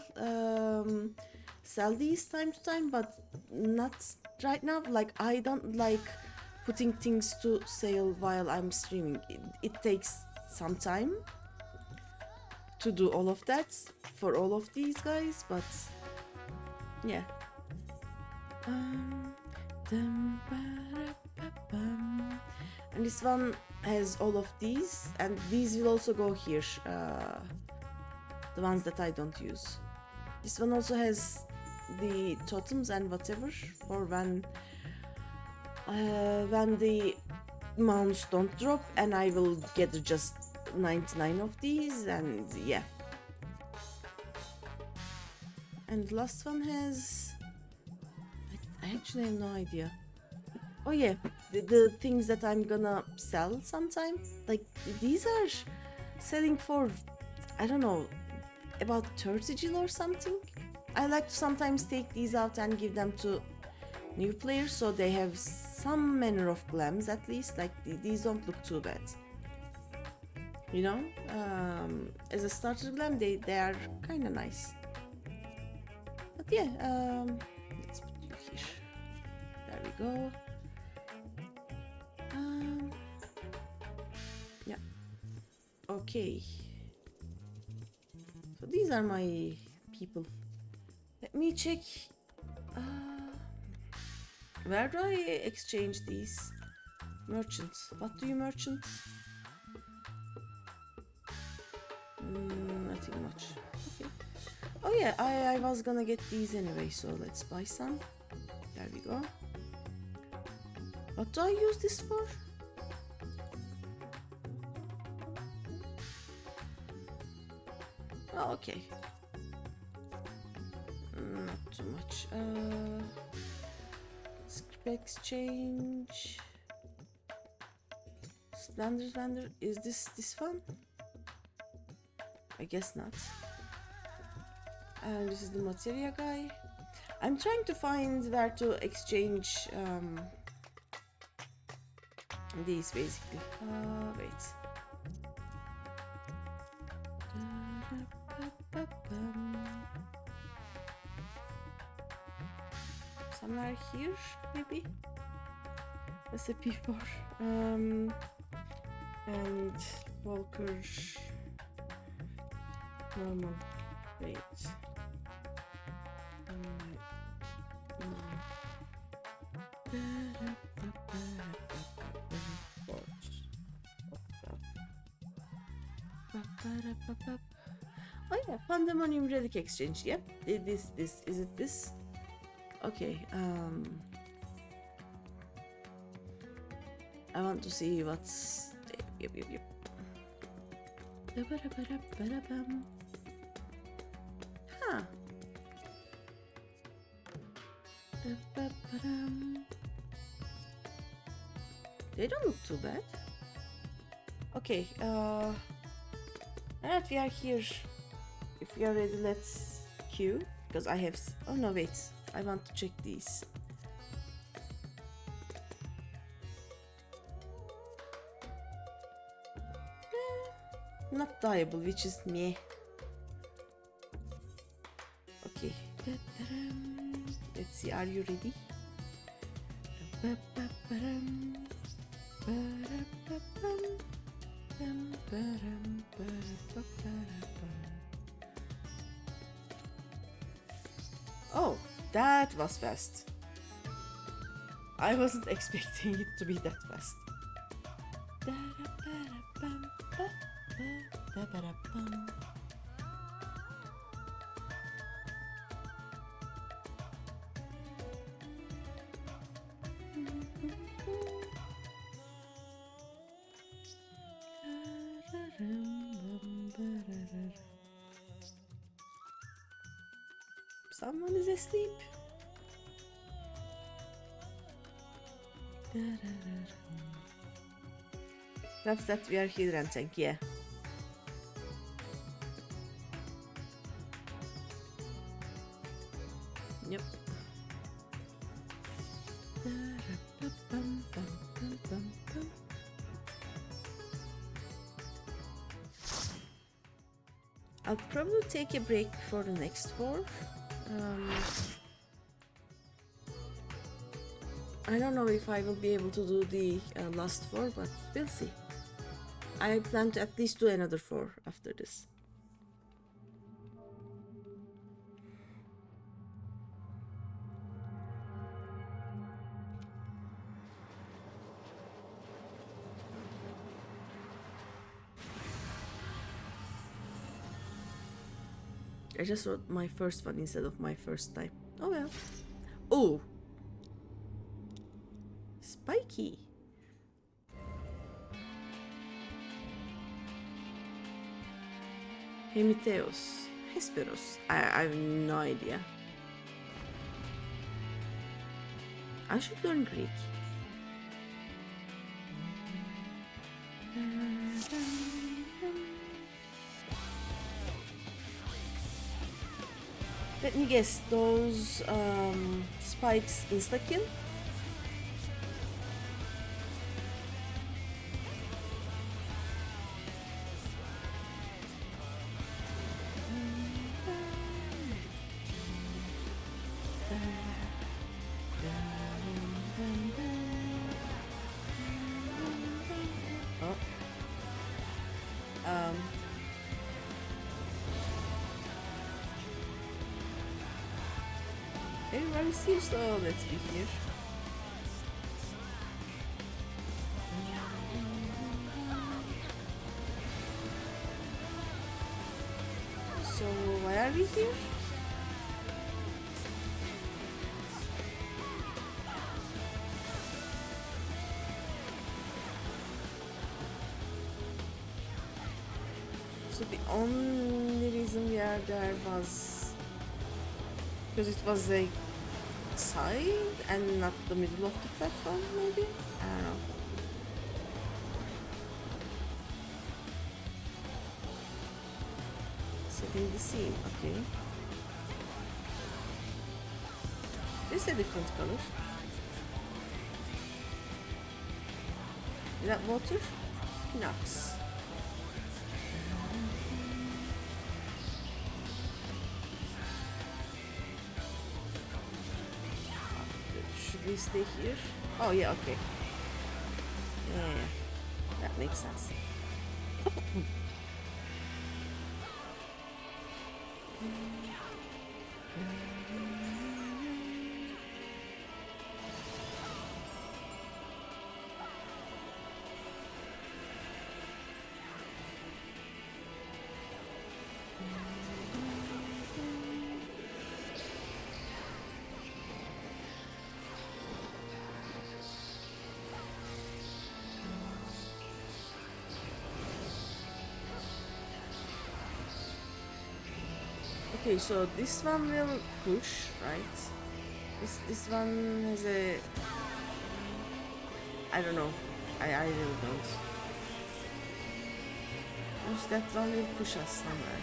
sell these time to time, but not right now. Like I don't like putting things to sale while I'm streaming. It takes some time to do all of that for all of these guys, but yeah. And this one has all of these, and these will also go here. the ones that I don't use. This one also has the totems and whatever for when the mounts don't drop, and I will get just 99 of these, and yeah. And the last one has... I actually have no idea. Oh yeah, the things that I'm gonna sell sometime. Like, these are selling for, I don't know, about 30 gil or something. I like to sometimes take these out and give them to new players so they have some manner of glams at least. Like, these don't look too bad. You know? As a starter glam, they are kinda nice. But yeah, let's put you here. There we go. Yeah. Okay. So these are my people. Let me check. Where do I exchange these? Merchants. What do you merchant? Nothing much. Okay. Oh yeah, I was gonna get these anyway, so let's buy some. There we go. What do I use this for? Oh, okay. Not too much. Script exchange. Splendor. Is this one? I guess not. And this is the materia guy. I'm trying to find where to exchange these basically. Wait. Somewhere here, maybe? Recipe for and Walker normal. Wait. Oh yeah, pandaemonium relic exchange. Yep. This is it this? Okay, I want to see what's... Yep. Huh. They don't look too bad. Okay, alright, we are here. If we are ready, let's queue. Because I have... Oh no, wait. I want to check these. Not dieable, which is meh. Okay. Let's see, are you ready? Oh, that was fast. I wasn't expecting it to be that fast. Someone is asleep. Perhaps that we are here and tank, yeah. Yep. I'll probably take a break for the next 4. I don't know if I will be able to do the last 4, but we'll see. I plan to at least do another 4 after this. I just wrote my first one instead of my first time. Oh well. Oh! Spiky! Hemiteos. Hesperos. I have no idea. I should learn Greek. Let me guess, those spikes insta-kill? Everybody seems so let's be here. So why are we here? So the only reason we are there was because it was a side and not the middle of the platform, maybe? I don't know. Setting the scene, okay. This is a different color. Is that water? Pinox. Should we stay here? Oh yeah, okay. Yeah, that makes sense. Okay, so this one will push, right? This one has a... I don't know. I really don't. That one will push us somewhere.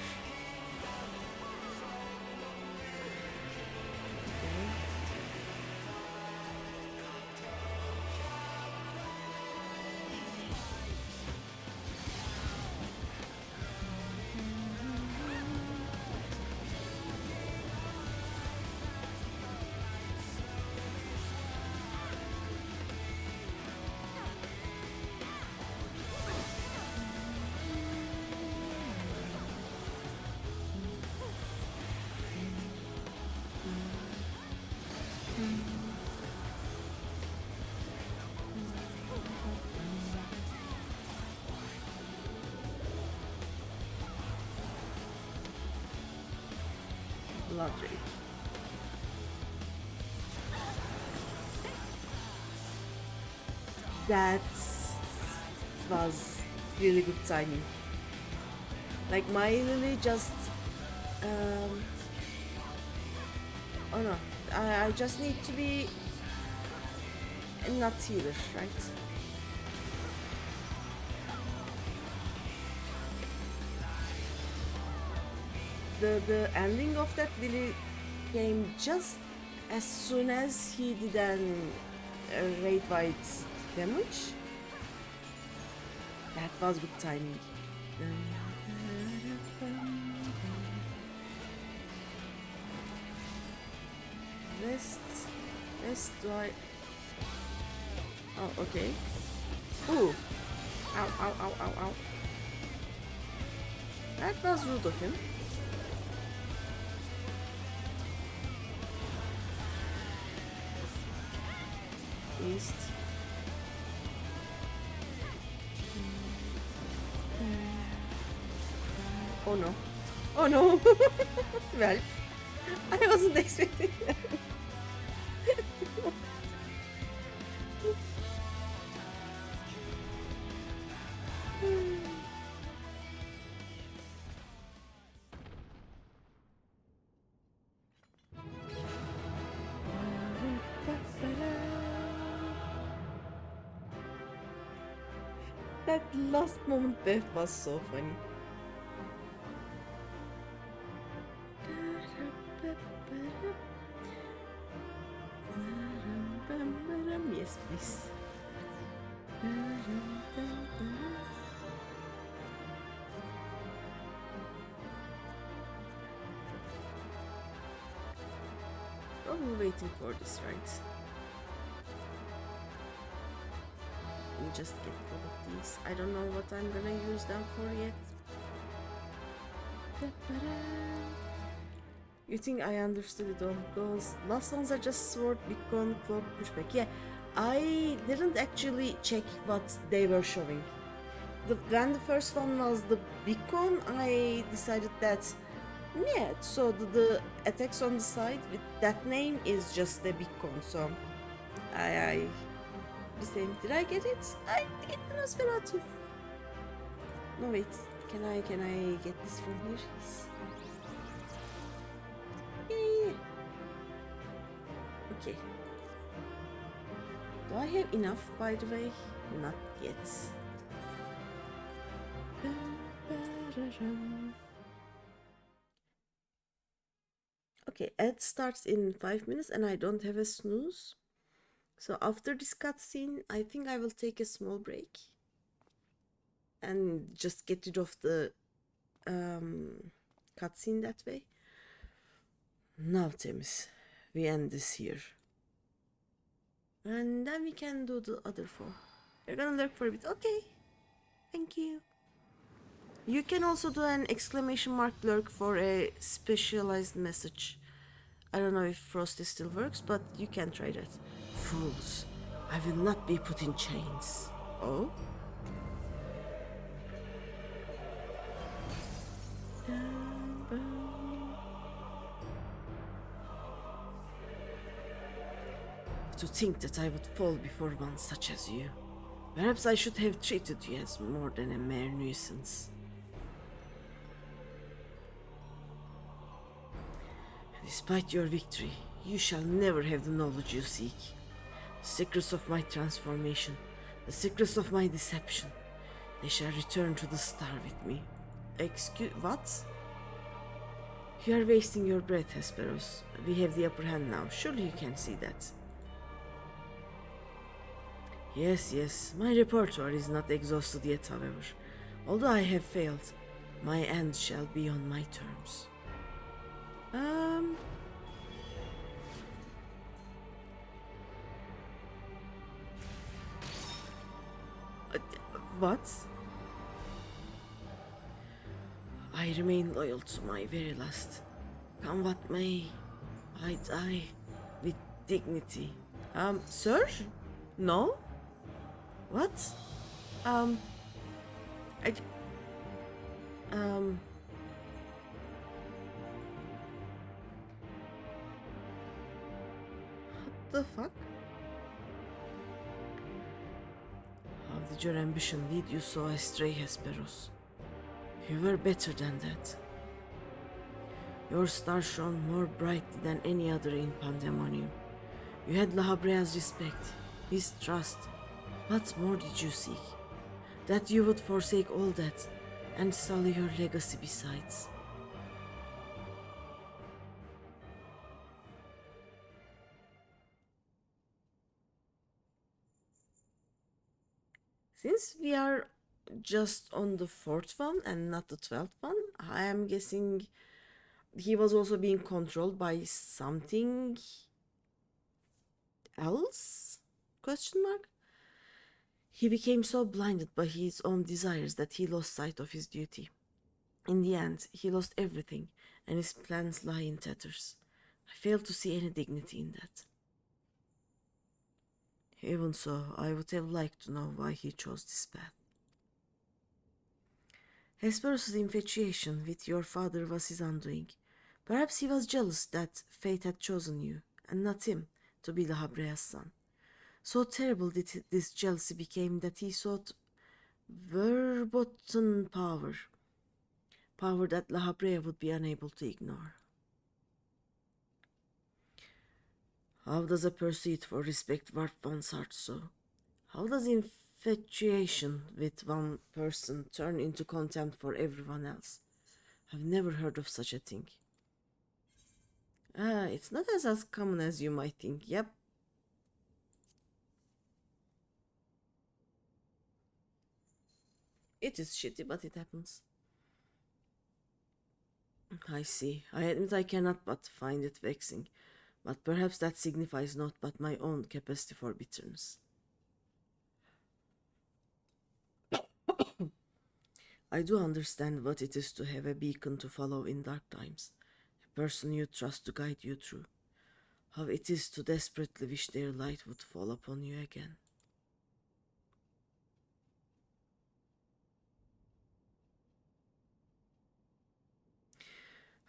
Logic. That was really good timing. Like my Lily just oh no, I just need to be not healer, right? The ending of that really came just as soon as he did an raid wide damage. That was good timing. Rest do I... Oh, okay. Ooh! Ow, ow, ow, ow, ow. That was rude of him. East. Oh no. Oh no. Well, I wasn't expecting that. That last moment death was so funny. Yes, please. Probably waiting for this, right? Let me just get all of these. I don't know what I'm gonna use them for yet. You think I understood it all? Those last ones are just sword, beacon, cloak, pushback. Yeah, I didn't actually check what they were showing. When the first one was the beacon, I decided that yeah, so the attacks on the side with that name is just the beacon. So I the same. Did I get it? I get the Nosferatu. No wait, can I get this from here? Yes. Yeah. Okay. Do I have enough, by the way? Not yet. Okay, ad starts in 5 minutes and I don't have a snooze. So after this cutscene, I think I will take a small break and just get rid of the cutscene that way. Now, Temiz, we end this here. And then we can do the other four. You're gonna lurk for a bit. Okay. Thank you. You can also do an exclamation mark lurk for a specialized message. I don't know if Frosty still works, but you can try that. Fools, I will not be put in chains. Oh? To think that I would fall before one such as you. Perhaps I should have treated you as more than a mere nuisance. Despite your victory, you shall never have the knowledge you seek. The secrets of my transformation, the secrets of my deception, they shall return to the star with me. Excuse... what? You are wasting your breath, Hesperos. We have the upper hand now. Surely you can see that. Yes, my repertoire is not exhausted yet, however. Although I have failed, my end shall be on my terms. What? I remain loyal to my very last. Come what may, I die with dignity. Sir? No? What? I... What the fuck? How did your ambition lead you so astray, Hesperos? You were better than that. Your star shone more brightly than any other in Pandaemonium. You had La Habrea's respect, his trust. What more did you seek? That you would forsake all that and sully your legacy besides. Since we are just on the 4th one and not the 12th one, I am guessing he was also being controlled by something else? Question mark? He became so blinded by his own desires that he lost sight of his duty. In the end, he lost everything, and his plans lie in tatters. I fail to see any dignity in that. Even so, I would have liked to know why he chose this path. Hesperus' infatuation with your father was his undoing. Perhaps he was jealous that fate had chosen you, and not him, to be Lahabrea's son. So terrible did this jealousy became that he sought verboten power that Lahabrea would be unable to ignore. How does a pursuit for respect warp one's heart so? How does infatuation with one person turn into contempt for everyone else? I've never heard of such a thing. Ah, it's not as common as you might think. Yep. It is shitty, but it happens. I see. I admit I cannot but find it vexing, but perhaps that signifies naught but my own capacity for bitterness. I do understand what it is to have a beacon to follow in dark times, a person you trust to guide you through. How it is to desperately wish their light would fall upon you again.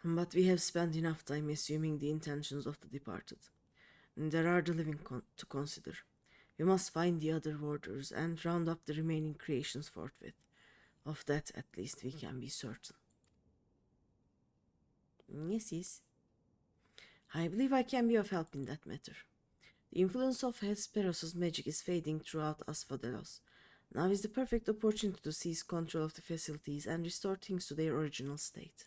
But we have spent enough time assuming the intentions of the departed. There are the living to consider. We must find the other warders and round up the remaining creations forthwith. Of that, at least, we can be certain. Yes. I believe I can be of help in that matter. The influence of Hesperos's magic is fading throughout Asphodelos. Now is the perfect opportunity to seize control of the facilities and restore things to their original state.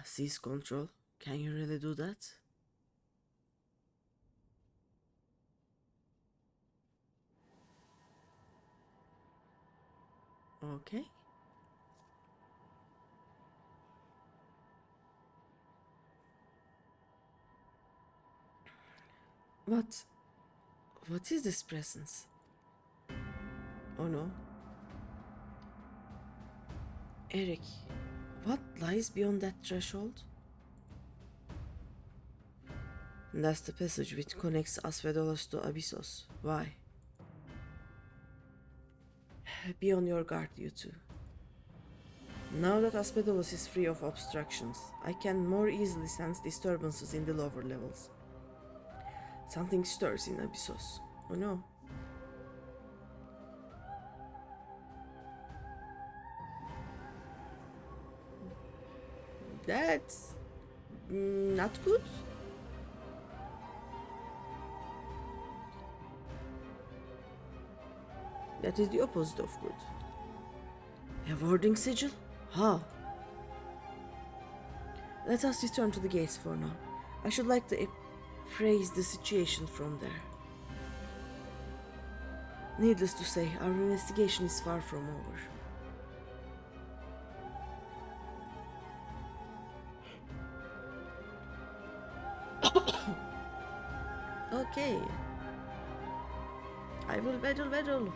Seize control? Can you really do that? Okay. What? What is this presence? Oh no. Eric, what lies beyond that threshold? That's the passage which connects Asphodelos to Abyssos. Why? Be on your guard, you two. Now that Asphodelos is free of obstructions, I can more easily sense disturbances in the lower levels. Something stirs in Abyssos. Oh no. That's not good. That is the opposite of good. A warding sigil? How? Let us return to the gates for now. I should like to appraise the situation from there. Needless to say, our investigation is far from over. Okay. I will waddle.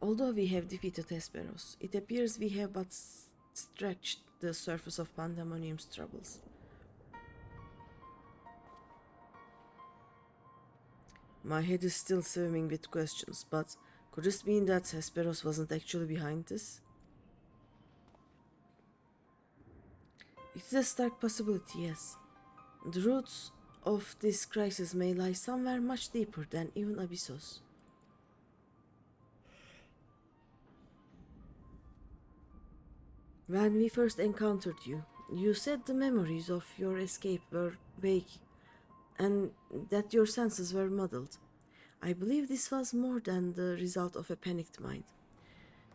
Although we have defeated Hesperos, it appears we have but stretched the surface of Pandaemonium's troubles. My head is still swimming with questions, but could this mean that Hesperos wasn't actually behind this? It is a stark possibility, yes. The roots of this crisis may lie somewhere much deeper than even Abyssos. When we first encountered you, you said the memories of your escape were vague and that your senses were muddled. I believe this was more than the result of a panicked mind.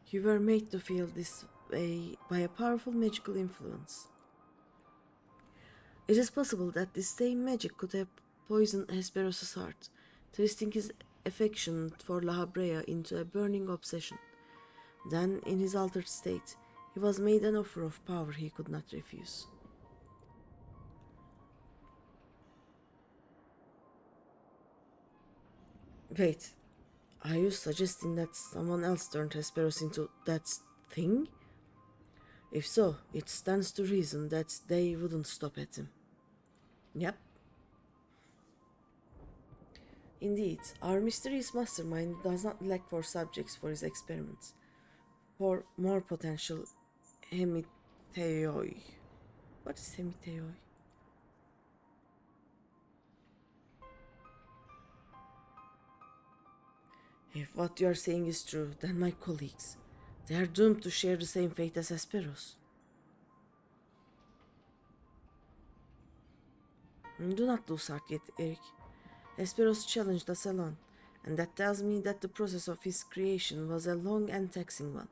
You were made to feel this way by a powerful magical influence. It is possible that this same magic could have poisoned Hesperos's heart, twisting his affection for Lahabrea into a burning obsession. Then, in his altered state, he was made an offer of power he could not refuse. Wait, are you suggesting that someone else turned Hesperos into that thing? If so, it stands to reason that they wouldn't stop at him. Yep. Indeed, our mysterious mastermind does not lack for subjects for his experiments, for more potential hemitheoi. What is hemitheoi? If what you are saying is true, then my colleagues, they are doomed to share the same fate as Hesperos. Do not lose heart yet, Eric. Hesperos challenged us alone, and that tells me that the process of his creation was a long and taxing one.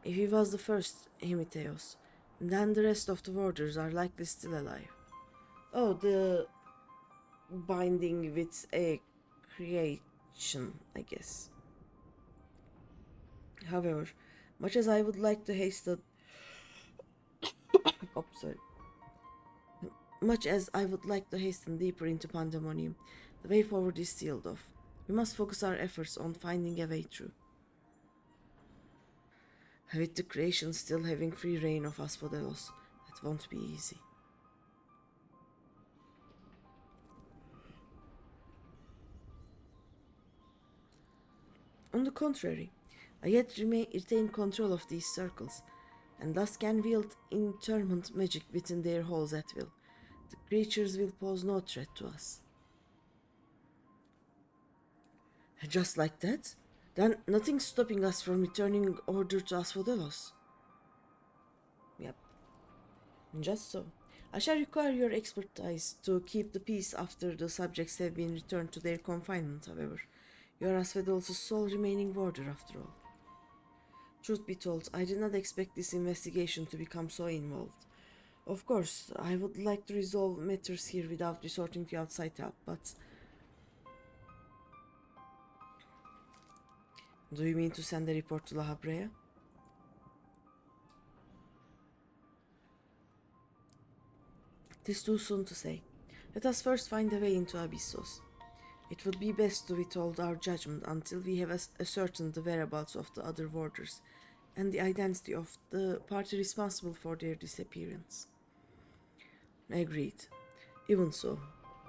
If he was the first Hemitheos, then the rest of the warders are likely still alive. Oh, the binding with a creation, I guess. However, much as I would like to hasten oh, sorry. Much as I would like to hasten deeper into pandemonium, the way forward is sealed off. We must focus our efforts on finding a way through. With the creation still having free reign of Aspodelos, that won't be easy. On the contrary, I yet retain control of these circles, and thus can wield interment magic within their halls at will. The creatures will pose no threat to us. Just like that? Then nothing's stopping us from returning order to Asphodelos. Yep. Just so. I shall require your expertise to keep the peace after the subjects have been returned to their confinement, however. You are Asphodelos' sole remaining warder, after all. Truth be told, I did not expect this investigation to become so involved. Of course, I would like to resolve matters here without resorting to outside help, but... Do you mean to send a report to La Habrea? It is too soon to say. Let us first find a way into Abyssos. It would be best to withhold our judgment until we have ascertained the whereabouts of the other warders and the identity of the party responsible for their disappearance. Agreed. Even so,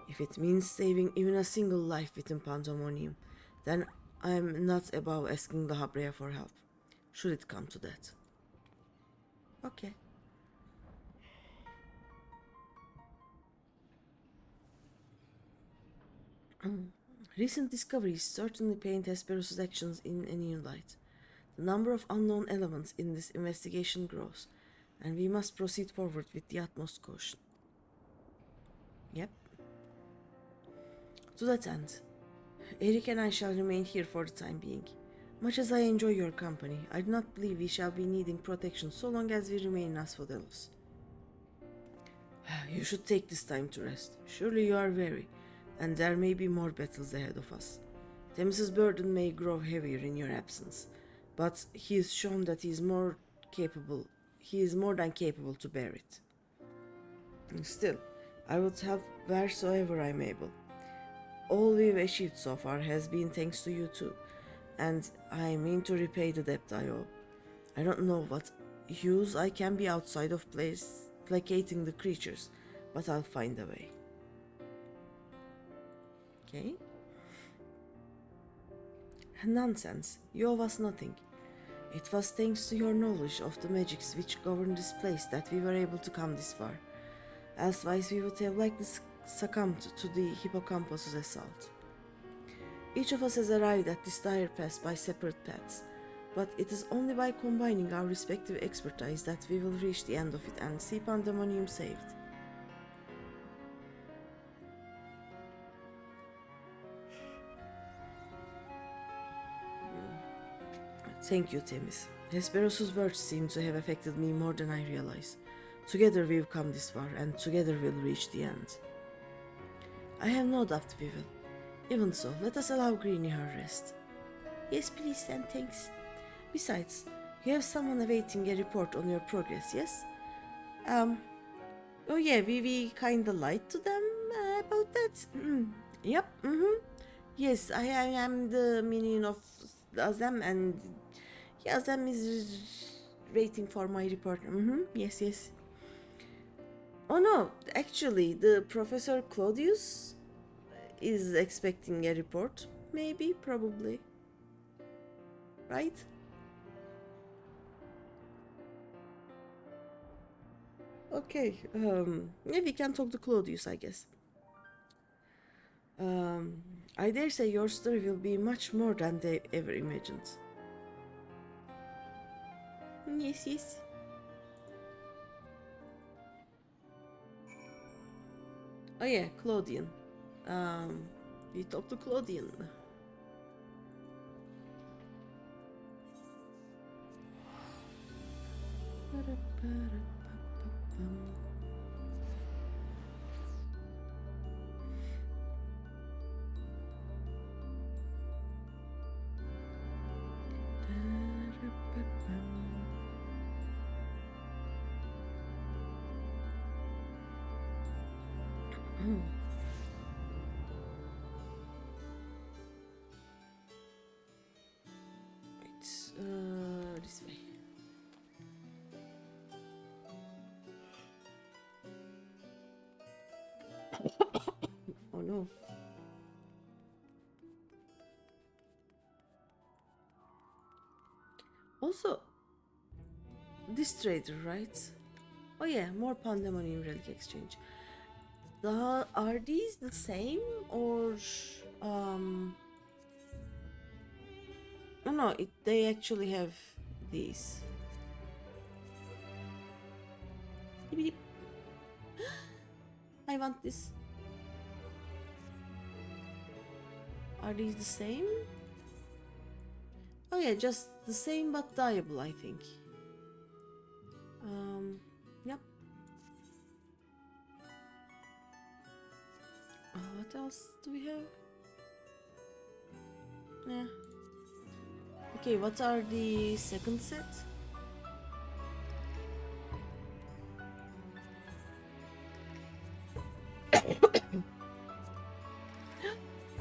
if it means saving even a single life within Pandemonium, then I am not above asking the Habrea for help, should it come to that. Okay. Recent discoveries certainly paint Hesperus' actions in a new light. The number of unknown elements in this investigation grows, and we must proceed forward with the utmost caution. Yep. To that end, Eric and I shall remain here for the time being. Much as I enjoy your company, I do not believe we shall be needing protection so long as we remain in Asphodelos. You should take this time to rest. Surely you are weary, and there may be more battles ahead of us. Themis's burden may grow heavier in your absence, but he has shown that he is more than capable to bear it. Still, I would help wheresoever I am able. All we've achieved so far has been thanks to you too, and I mean to repay the debt I owe. I don't know what use I can be outside of place placating the creatures, but I'll find a way. Okay? Nonsense. You owe us nothing. It was thanks to your knowledge of the magics which govern this place that we were able to come this far. Elsewise we would have likely succumbed to the hippocampus' assault. Each of us has arrived at this dire pass by separate paths, but it is only by combining our respective expertise that we will reach the end of it and see Pandemonium saved. Thank you, Themis. Hesperos's words seem to have affected me more than I realize. Together we've come this far, and together we'll reach the end. I have no doubt we will. Even so, let us allow Greeny her rest. Yes, please, and thanks. Besides, you have someone awaiting a report on your progress, yes? Oh yeah, we kinda lied to them about that. Yep, Yes, I am the minion of Azem, and yeah, Azem is waiting for my report. Yes, yes. Oh no, actually, the Professor Claudius is expecting a report. Maybe, probably. Right? Okay, yeah, we can talk to Claudius, I guess. I dare say your story will be much more than they ever imagined. Yes, yes. Oh yeah, Claudian. We talked to Claudian. It's this way. Oh no. Also, this trader, right? Oh yeah, more pandaemonium relic exchange. Are these the same or no, no, they actually have these. I want this. Are these the same? Oh yeah, just the same but dyeable, I think. Yep. What else do we have? Yeah. Okay, what are the second set?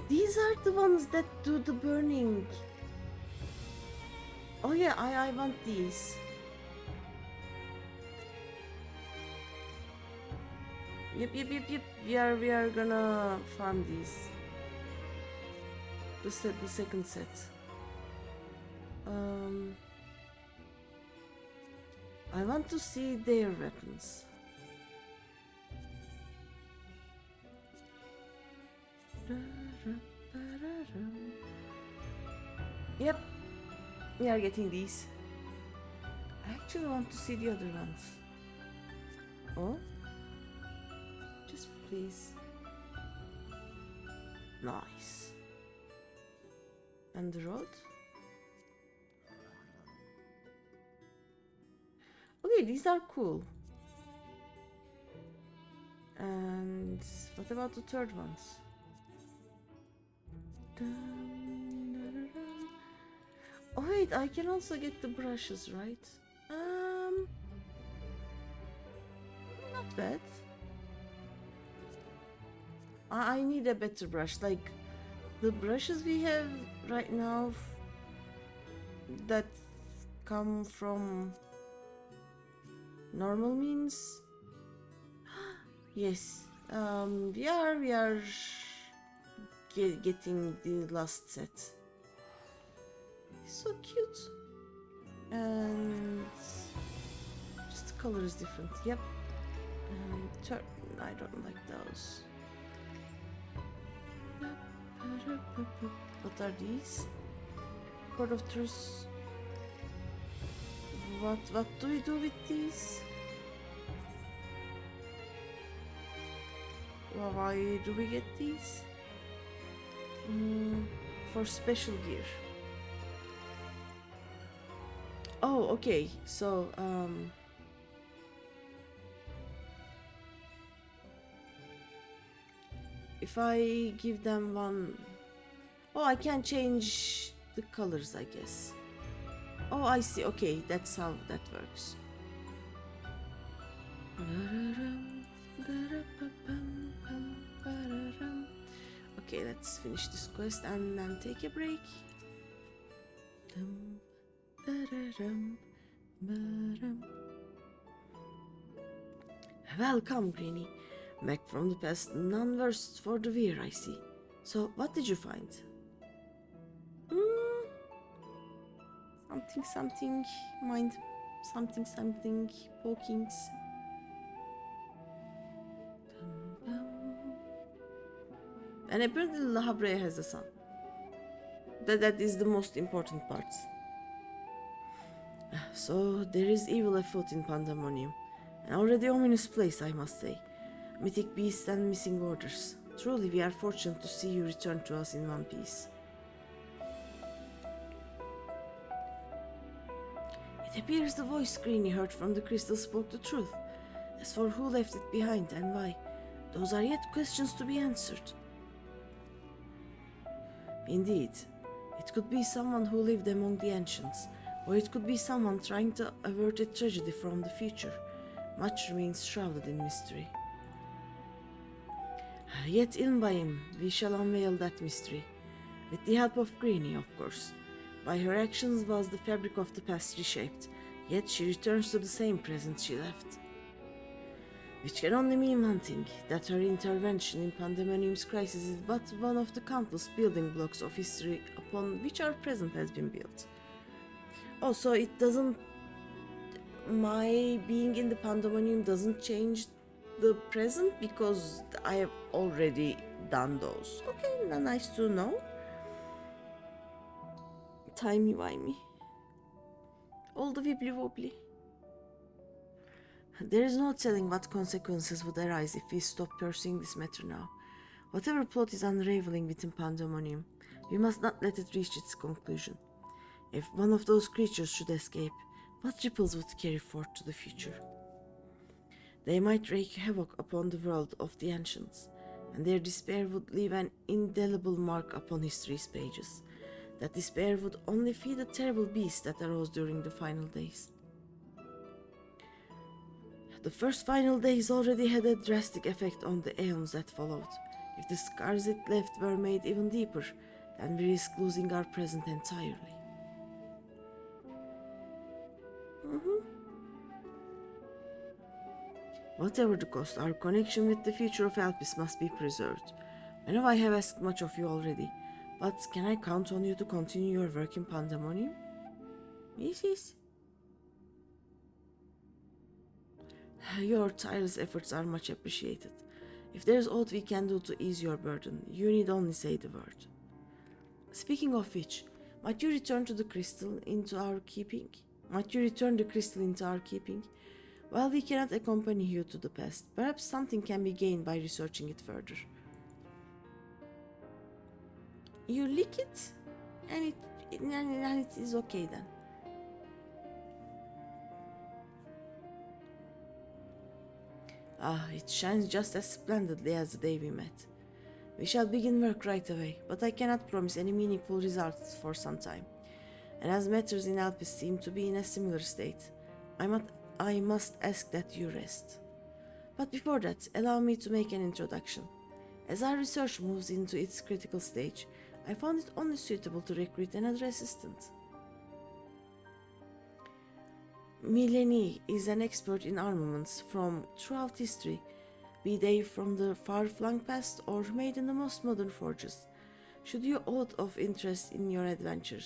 These are the ones that do the burning. Oh yeah, I want these. Yep. We are gonna farm these. The second set. I want to see their weapons. Yep, we are getting these. I actually want to see the other ones. Oh? Just please. Nice. And the road? Okay, these are cool. And what about the third ones? Oh wait, I can also get the brushes, right? Not bad. I need a better brush. Like the brushes we have right now that come from normal means. Yes. We are getting the last set. So cute. And just the color is different. Yep. I don't like those. What are these? Court of Truth. What do we do with these? Why do we get these? For special gear. Oh, okay. So, if I give them one... Oh, I can change the colors, I guess. Oh, I see. Okay, that's how that works. Okay, let's finish this quest and then take a break. Welcome, Greeny. Back from the past, none worse for the wear, I see. So, what did you find? Something, mind, something, pokings. And apparently La Habrea has a son. That is the most important part. So there is evil afoot in Pandaemonium. An already ominous place, I must say. Mythic beasts and missing orders. Truly, we are fortunate to see you return to us in one piece. It appears the voice Greeny heard from the crystal spoke the truth. As for who left it behind and why, those are yet questions to be answered. Indeed, it could be someone who lived among the ancients, or it could be someone trying to avert a tragedy from the future. Much remains shrouded in mystery. Yet in by him, we shall unveil that mystery. With the help of Greeny, of course. By her actions was the fabric of the past reshaped, yet she returns to the same present she left. Which can only mean one thing, that her intervention in Pandaemonium's crisis is but one of the countless building blocks of history upon which our present has been built. Oh, so it doesn't... My being in the Pandaemonium doesn't change the present because I have already done those. Okay, nice to know. Timey-wimey. All the wibbly-wobbly. There is no telling what consequences would arise if we stop pursuing this matter now. Whatever plot is unraveling within Pandaemonium, we must not let it reach its conclusion. If one of those creatures should escape, what ripples would carry forth to the future? They might wreak havoc upon the world of the ancients, and their despair would leave an indelible mark upon history's pages. That despair would only feed the terrible beast that arose during the final days. The first final days already had a drastic effect on the aeons that followed. If the scars it left were made even deeper, then we risk losing our present entirely. Whatever the cost, our connection with the future of Alpis must be preserved. I know I have asked much of you already, but can I count on you to continue your work in Pandaemonium? Yes. Your tireless efforts are much appreciated. If there is aught we can do to ease your burden, you need only say the word. Speaking of which, might you return the crystal into our keeping? While we cannot accompany you to the past, perhaps something can be gained by researching it further. You lick it, and it is okay then. It shines just as splendidly as the day we met. We shall begin work right away, but I cannot promise any meaningful results for some time. And as matters in Alpes seem to be in a similar state, I must ask that you rest. But before that, allow me to make an introduction. As our research moves into its critical stage, I found it only suitable to recruit another assistant. Mileni is an expert in armaments from throughout history, be they from the far-flung past or made in the most modern forges. Should you find aught of interest in your adventures,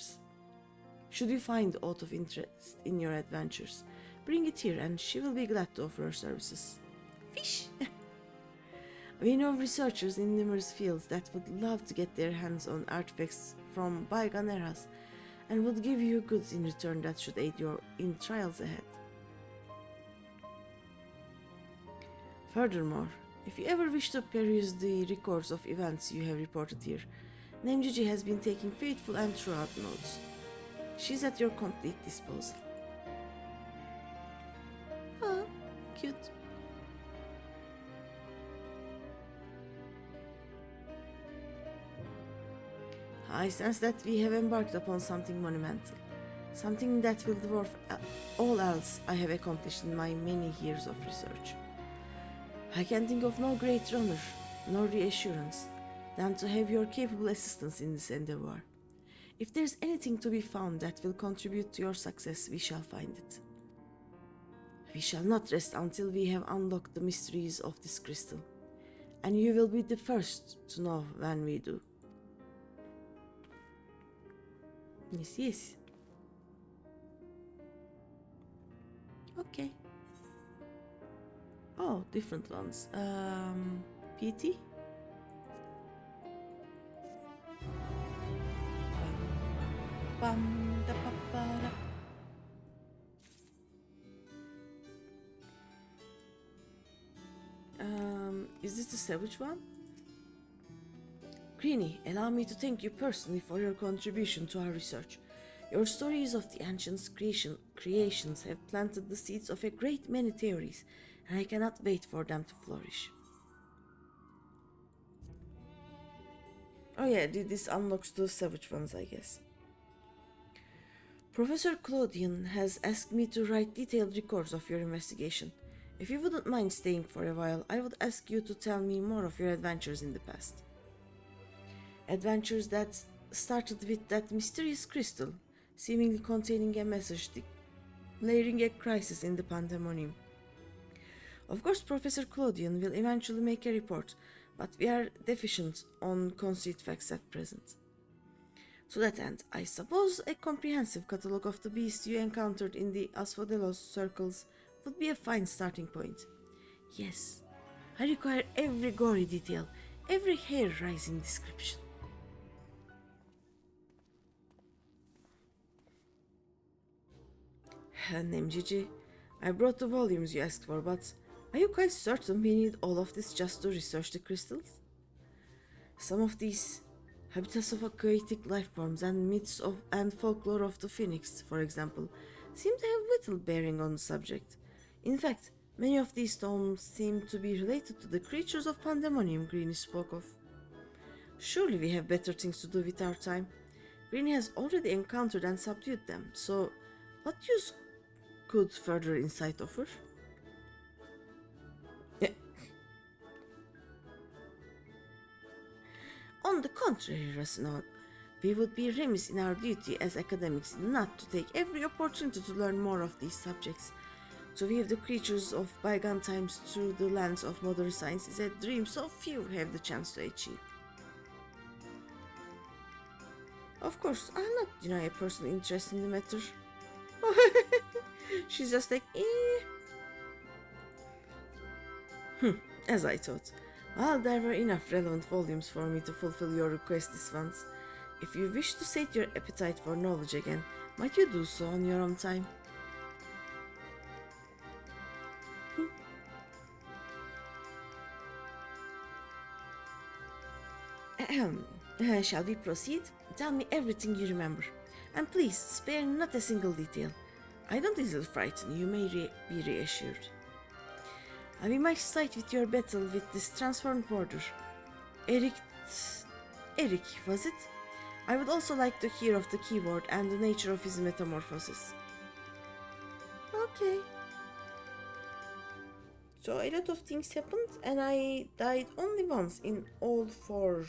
bring it here and she will be glad to offer her services. Fish! We know researchers in numerous fields that would love to get their hands on artifacts from bygone eras and would give you goods in return that should aid you in trials ahead. Furthermore, if you ever wish to peruse the records of events you have reported here, Name Gigi has been taking faithful and thorough notes. She's at your complete disposal. Ah, cute. I sense that we have embarked upon something monumental, something that will dwarf all else I have accomplished in my many years of research. I can think of no greater honor, nor reassurance, than to have your capable assistance in this endeavor. If there's anything to be found that will contribute to your success, we shall find it. We shall not rest until we have unlocked the mysteries of this crystal. And you will be the first to know when we do. Yes, yes. Okay. Oh, different ones. PT? Bum, da, ba, ba, da. Is this the savage one? Greeny, allow me to thank you personally for your contribution to our research. Your stories of the ancient creations have planted the seeds of a great many theories, and I cannot wait for them to flourish. Oh yeah, this unlocks the savage ones, I guess. Professor Claudian has asked me to write detailed records of your investigation. If you wouldn't mind staying for a while, I would ask you to tell me more of your adventures in the past. Adventures that started with that mysterious crystal, seemingly containing a message declaring a crisis in the pandemonium. Of course, Professor Claudian will eventually make a report, but we are deficient on concrete facts at present. To that end, I suppose a comprehensive catalogue of the beasts you encountered in the Asphodelos circles would be a fine starting point. Yes, I require every gory detail, every hair-raising description. Nemjici, I brought the volumes you asked for, but are you quite certain we need all of this just to research the crystals? Some of these habitats of aquatic life forms and myths and folklore of the phoenix, for example, seem to have little bearing on the subject. In fact, many of these tomes seem to be related to the creatures of pandemonium Greeny spoke of. Surely we have better things to do with our time. Greeny has already encountered and subdued them, so what use could further insight offer? On the contrary, Rasinaud, we would be remiss in our duty as academics not to take every opportunity to learn more of these subjects. To view the creatures of bygone times through the lens of modern science is a dream so few have the chance to achieve. Of course, I'll not deny a personal interest in the matter. She's just like, as I thought. Well, there were enough relevant volumes for me to fulfill your request this once. If you wish to sate your appetite for knowledge again, might you do so on your own time? Shall we proceed? Tell me everything you remember. And please, spare not a single detail. I don't easily frighten, you may be reassured. We might start with your battle with this transformed warder. Eric, was it? I would also like to hear of the keyword and the nature of his metamorphosis. Okay. So a lot of things happened and I died only once in all 4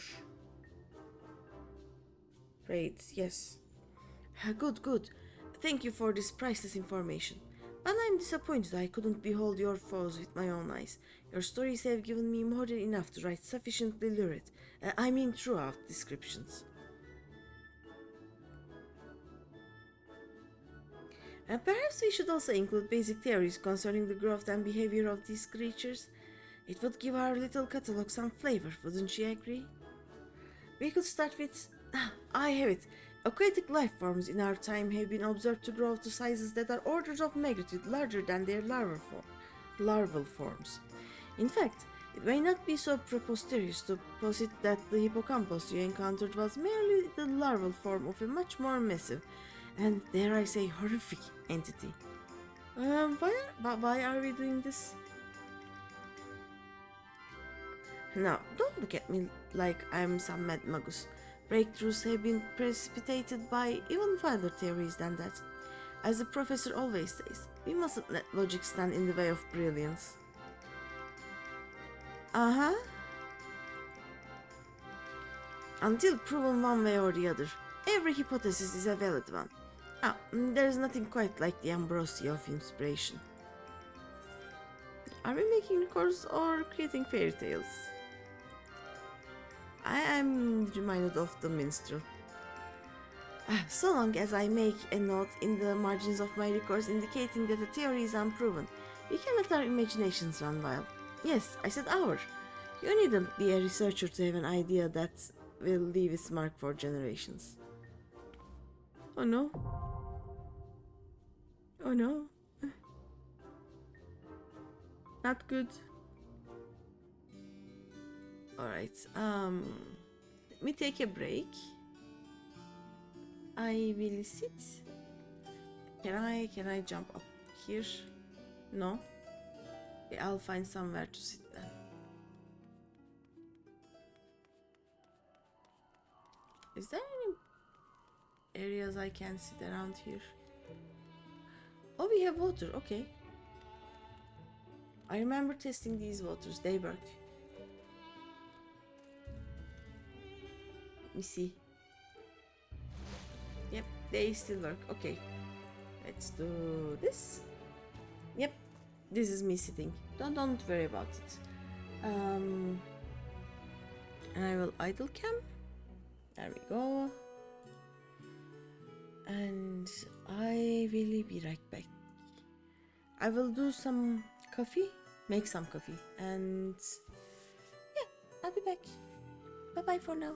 raids, yes. Good. Thank you for this priceless information. But I'm disappointed I couldn't behold your foes with my own eyes. Your stories have given me more than enough to write sufficiently lurid, throughout descriptions. Perhaps we should also include basic theories concerning the growth and behavior of these creatures. It would give our little catalogue some flavor, wouldn't you agree? We could start with... I have it. Aquatic life forms in our time have been observed to grow to sizes that are orders of magnitude larger than their larval forms. In fact, it may not be so preposterous to posit that the hippocampus you encountered was merely the larval form of a much more massive, and dare I say horrific, entity. Why are we doing this? Now, don't look at me like I'm some mad magus. Breakthroughs have been precipitated by even wilder theories than that. As the professor always says, we mustn't let logic stand in the way of brilliance. Until proven one way or the other, every hypothesis is a valid one. There is nothing quite like the ambrosia of inspiration. Are we making records or creating fairy tales? I am reminded of the minstrel. So long as I make a note in the margins of my records indicating that the theory is unproven, we can let our imaginations run wild. Yes, I said our. You needn't be a researcher to have an idea that will leave its mark for generations. Oh no. Oh no. Not good. Alright, let me take a break. I will sit. Can I jump up here? No. Okay, I'll find somewhere to sit then. Is there any areas I can sit around here? Oh, we have water, okay. I remember testing these waters, they work. Let me see. Yep, they still work, okay. Let's do this. Yep, this is me sitting. Don't worry about it. And I will idle cam. There we go. And I will be right back. I will do some coffee, make some coffee, and yeah, I'll be back. Bye bye for now.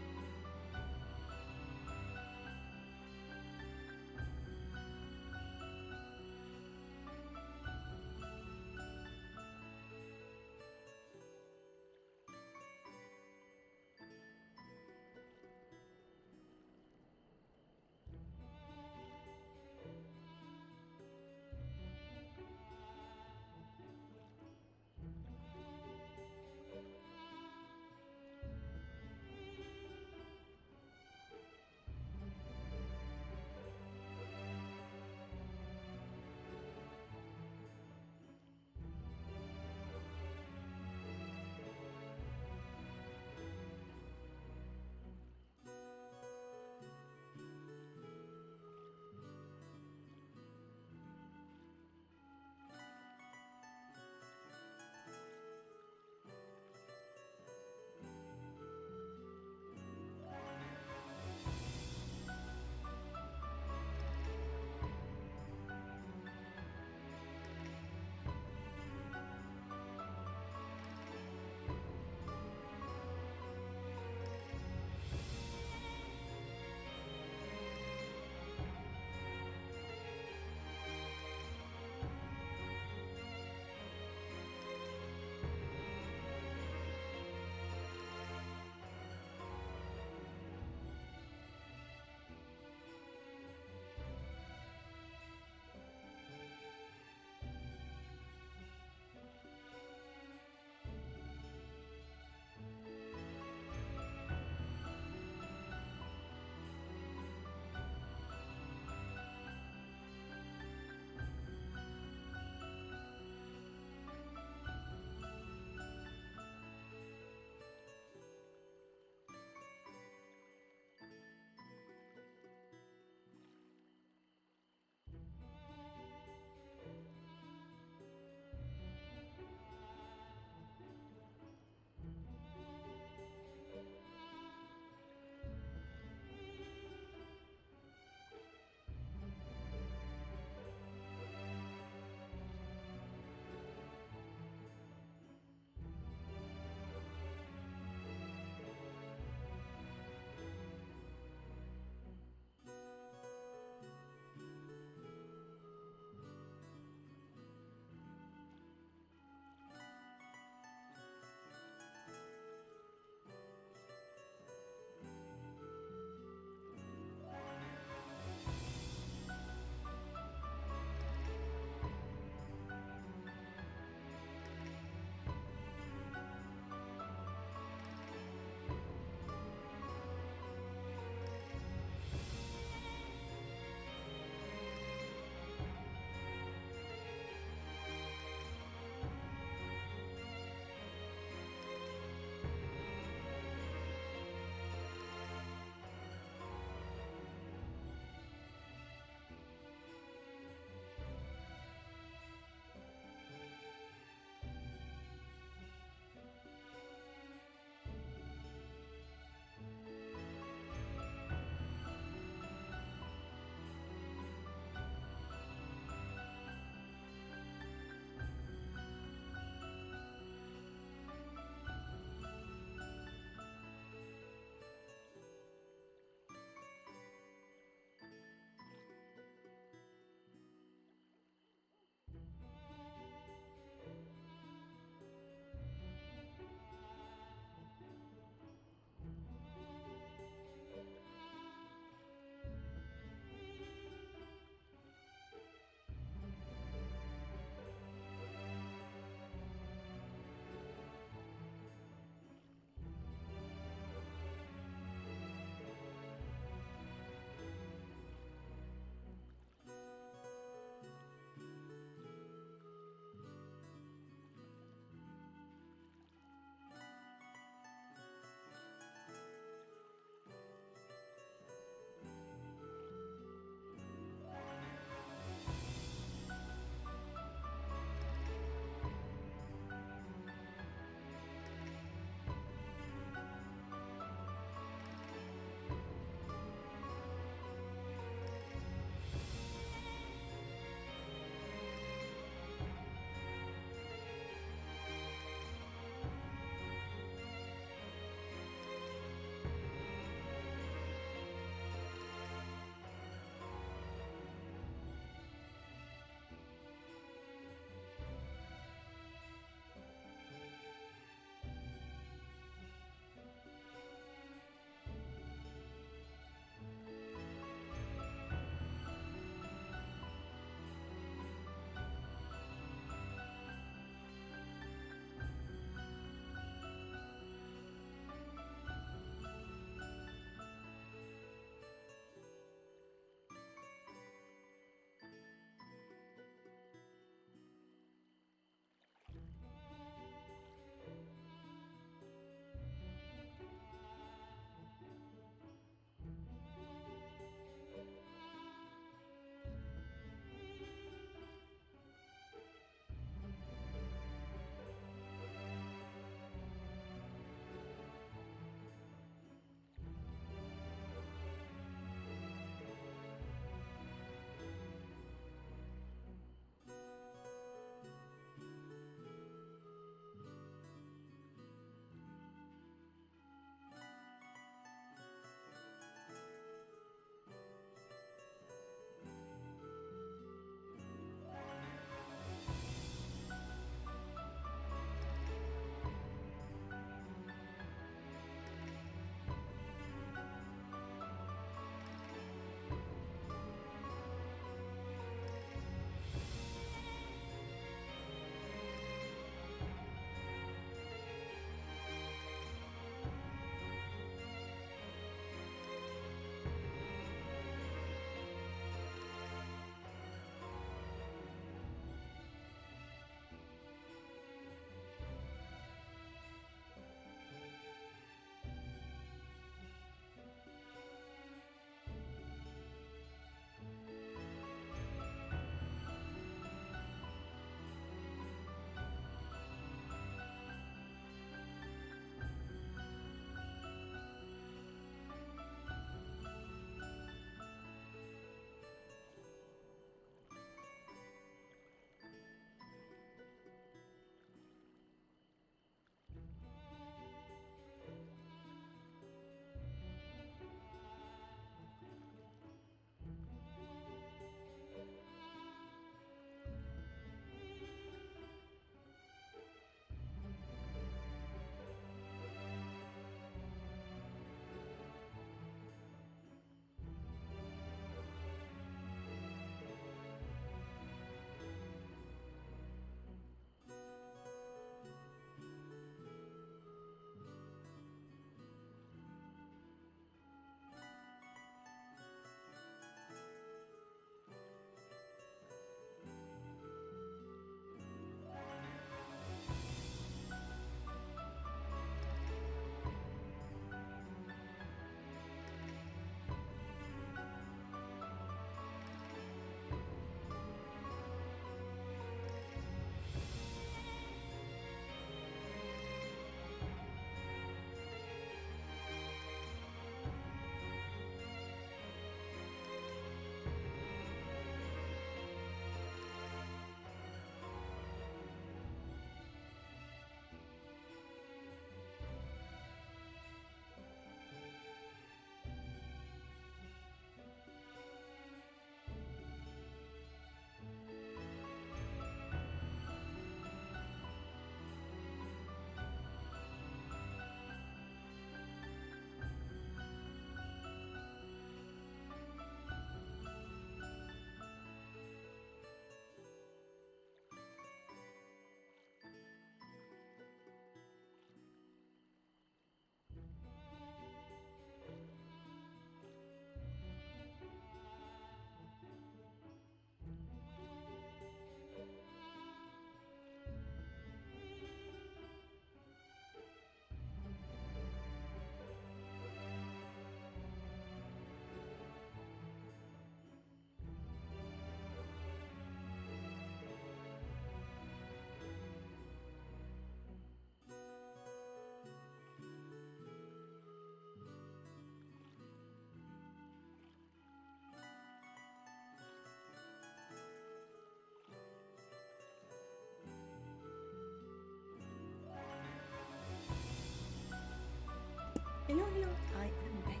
Hello, hello, I am back.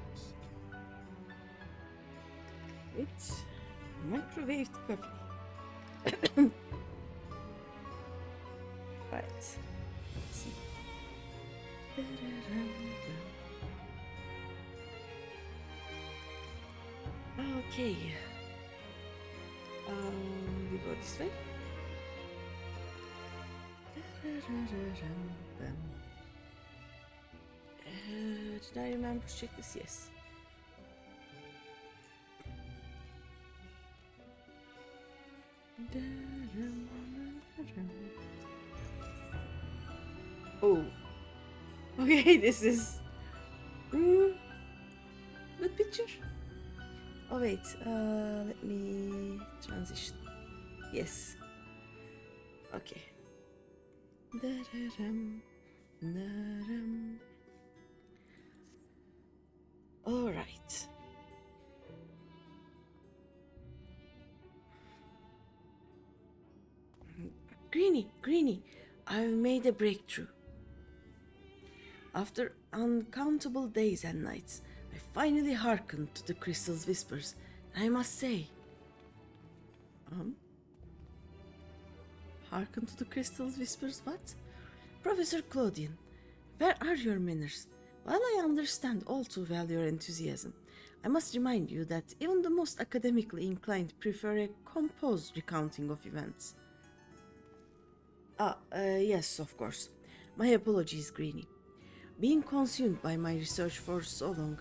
With microwaved coffee. Right. Let's see. Okay. We go this way. Did I remember to check this? Yes. Oh. Okay, this is good picture. Oh wait, let me transition. Yes. Okay. All right. Greeny, I've made a breakthrough. After uncountable days and nights, I finally hearkened to the crystal's whispers. I must say, hearken to the crystal's whispers? What? Professor Claudian, where are your manners? While I understand all too well your enthusiasm, I must remind you that even the most academically inclined prefer a composed recounting of events. Yes, of course. My apologies, Greeny. Being consumed by my research for so long,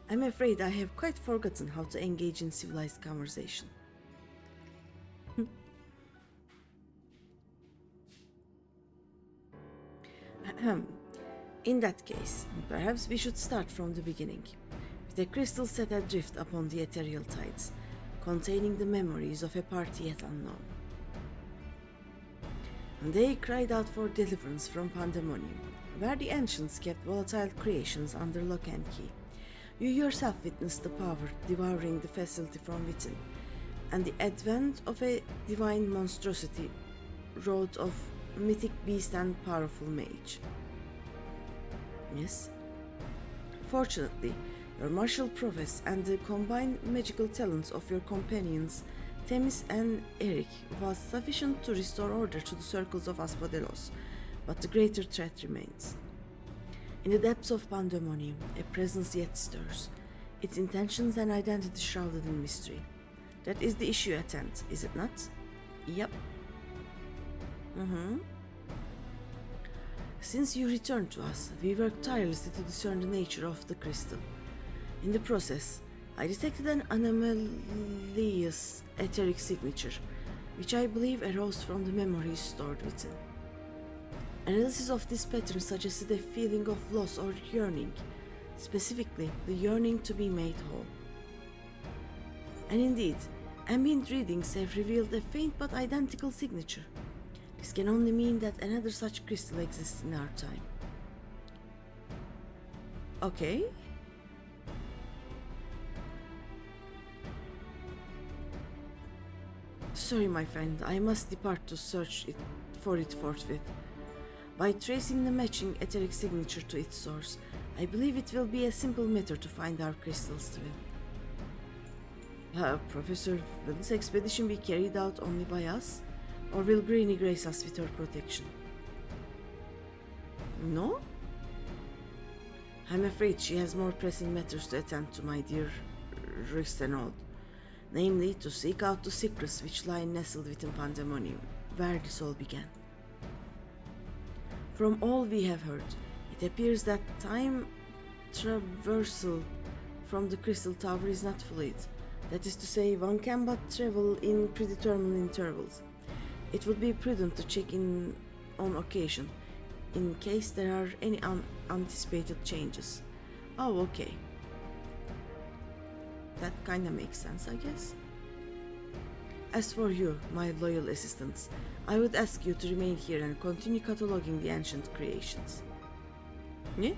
I'm afraid I have quite forgotten how to engage in civilized conversation. In that case, perhaps we should start from the beginning, with a crystal set adrift upon the ethereal tides, containing the memories of a party yet unknown. And they cried out for deliverance from pandaemonium, where the ancients kept volatile creations under lock and key. You yourself witnessed the power devouring the facility from within, and the advent of a divine monstrosity wrought of mythic beast and powerful mage. Yes. Fortunately, your martial prowess and the combined magical talents of your companions, Themis and Eric, was sufficient to restore order to the circles of Aspodelos, but the greater threat remains. In the depths of pandemonium, a presence yet stirs, its intentions and identity shrouded in mystery. That is the issue at hand, is it not? Yep. Since you returned to us, we worked tirelessly to discern the nature of the crystal. In the process, I detected an anomalous etheric signature, which I believe arose from the memories stored within. Analysis of this pattern suggested a feeling of loss or yearning, specifically the yearning to be made whole. And indeed, ambient readings have revealed a faint but identical signature. This can only mean that another such crystal exists in our time. Okay. Sorry, my friend, I must depart to search for it forthwith. By tracing the matching etheric signature to its source, I believe it will be a simple matter to find our crystal's twin. Professor, will this expedition be carried out only by us? Or will Greeny grace us with her protection? No? I'm afraid she has more pressing matters to attend to, my dear Ristenhold. Namely, to seek out the secrets which lie nestled within pandemonium, where this all began. From all we have heard, it appears that time traversal from the crystal tower is not fluid. That is to say, one can but travel in predetermined intervals. It would be prudent to check in on occasion, in case there are any unanticipated changes. Oh, okay. That kinda makes sense, I guess. As for you, my loyal assistants, I would ask you to remain here and continue cataloging the ancient creations. Yeah?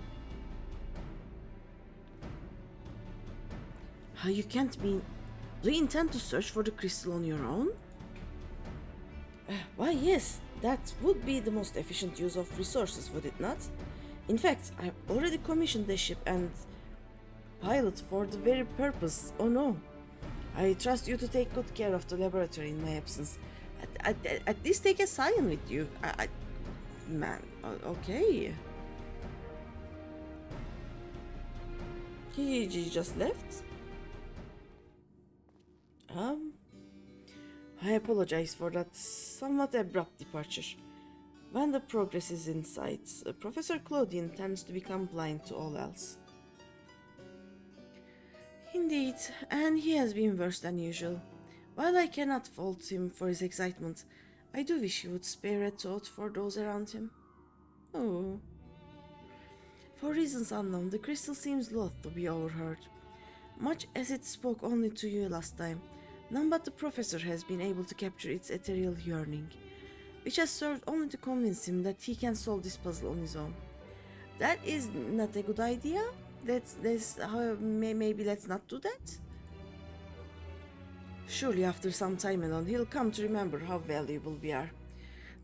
You can't mean... Do you intend to search for the crystal on your own? Why, yes, that would be the most efficient use of resources, would it not? In fact, I've already commissioned the ship and pilot for the very purpose. Oh no. I trust you to take good care of the laboratory in my absence. At least take a scion with you. Man, okay. He just left? Um, I apologize for that somewhat abrupt departure. When the progress is in sight, Professor Claudian tends to become blind to all else. Indeed, and he has been worse than usual. While I cannot fault him for his excitement, I do wish he would spare a thought for those around him. Oh. For reasons unknown, the crystal seems loath to be overheard. Much as it spoke only to you last time, none but the professor has been able to capture its ethereal yearning, which has served only to convince him that he can solve this puzzle on his own. That is not a good idea. Maybe let's not do that. Surely after some time alone, he'll come to remember how valuable we are.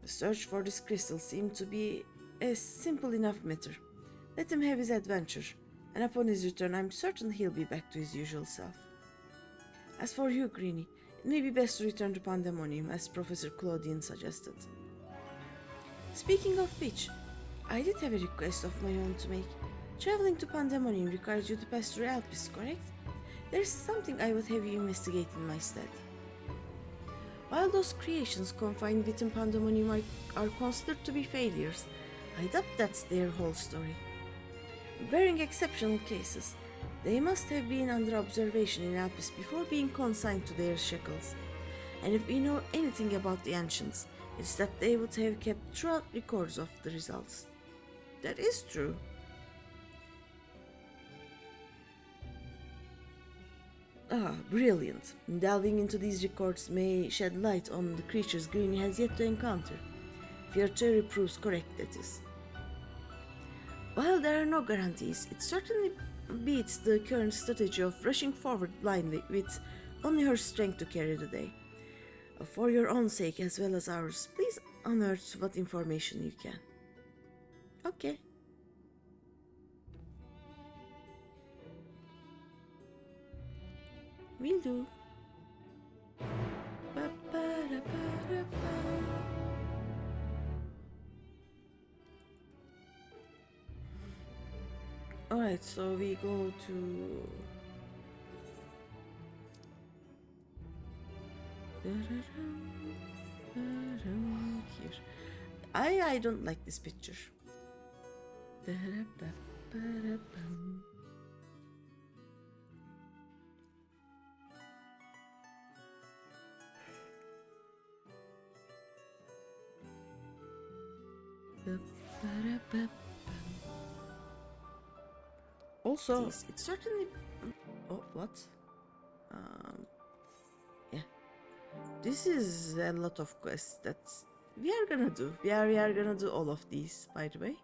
The search for this crystal seemed to be a simple enough matter. Let him have his adventure, and upon his return I'm certain he'll be back to his usual self. As for you, Greeny, it may be best to return to Pandaemonium, as Professor Claudian suggested. Speaking of which, I did have a request of my own to make. Traveling to Pandaemonium requires you to pass through Alpes, correct? There's something I would have you investigate in my stead. While those creations confined within Pandaemonium are considered to be failures, I doubt that's their whole story. Barring exceptional cases, they must have been under observation in Alpes before being consigned to their shackles. And if we know anything about the ancients, it's that they would have kept thorough records of the results. That is true. Ah, brilliant. Delving into these records may shed light on the creatures Greeny has yet to encounter. If your theory proves correct, that is. While there are no guarantees, it certainly beats the current strategy of rushing forward blindly with only her strength to carry the day. For your own sake as well as ours, please unearth what information you can. Okay. Will do. Alright, so we go to... Here. I don't like this picture. Also, it's certainly... Oh, what? Yeah. This is a lot of quests that we are gonna do. We are gonna do all of these, by the way.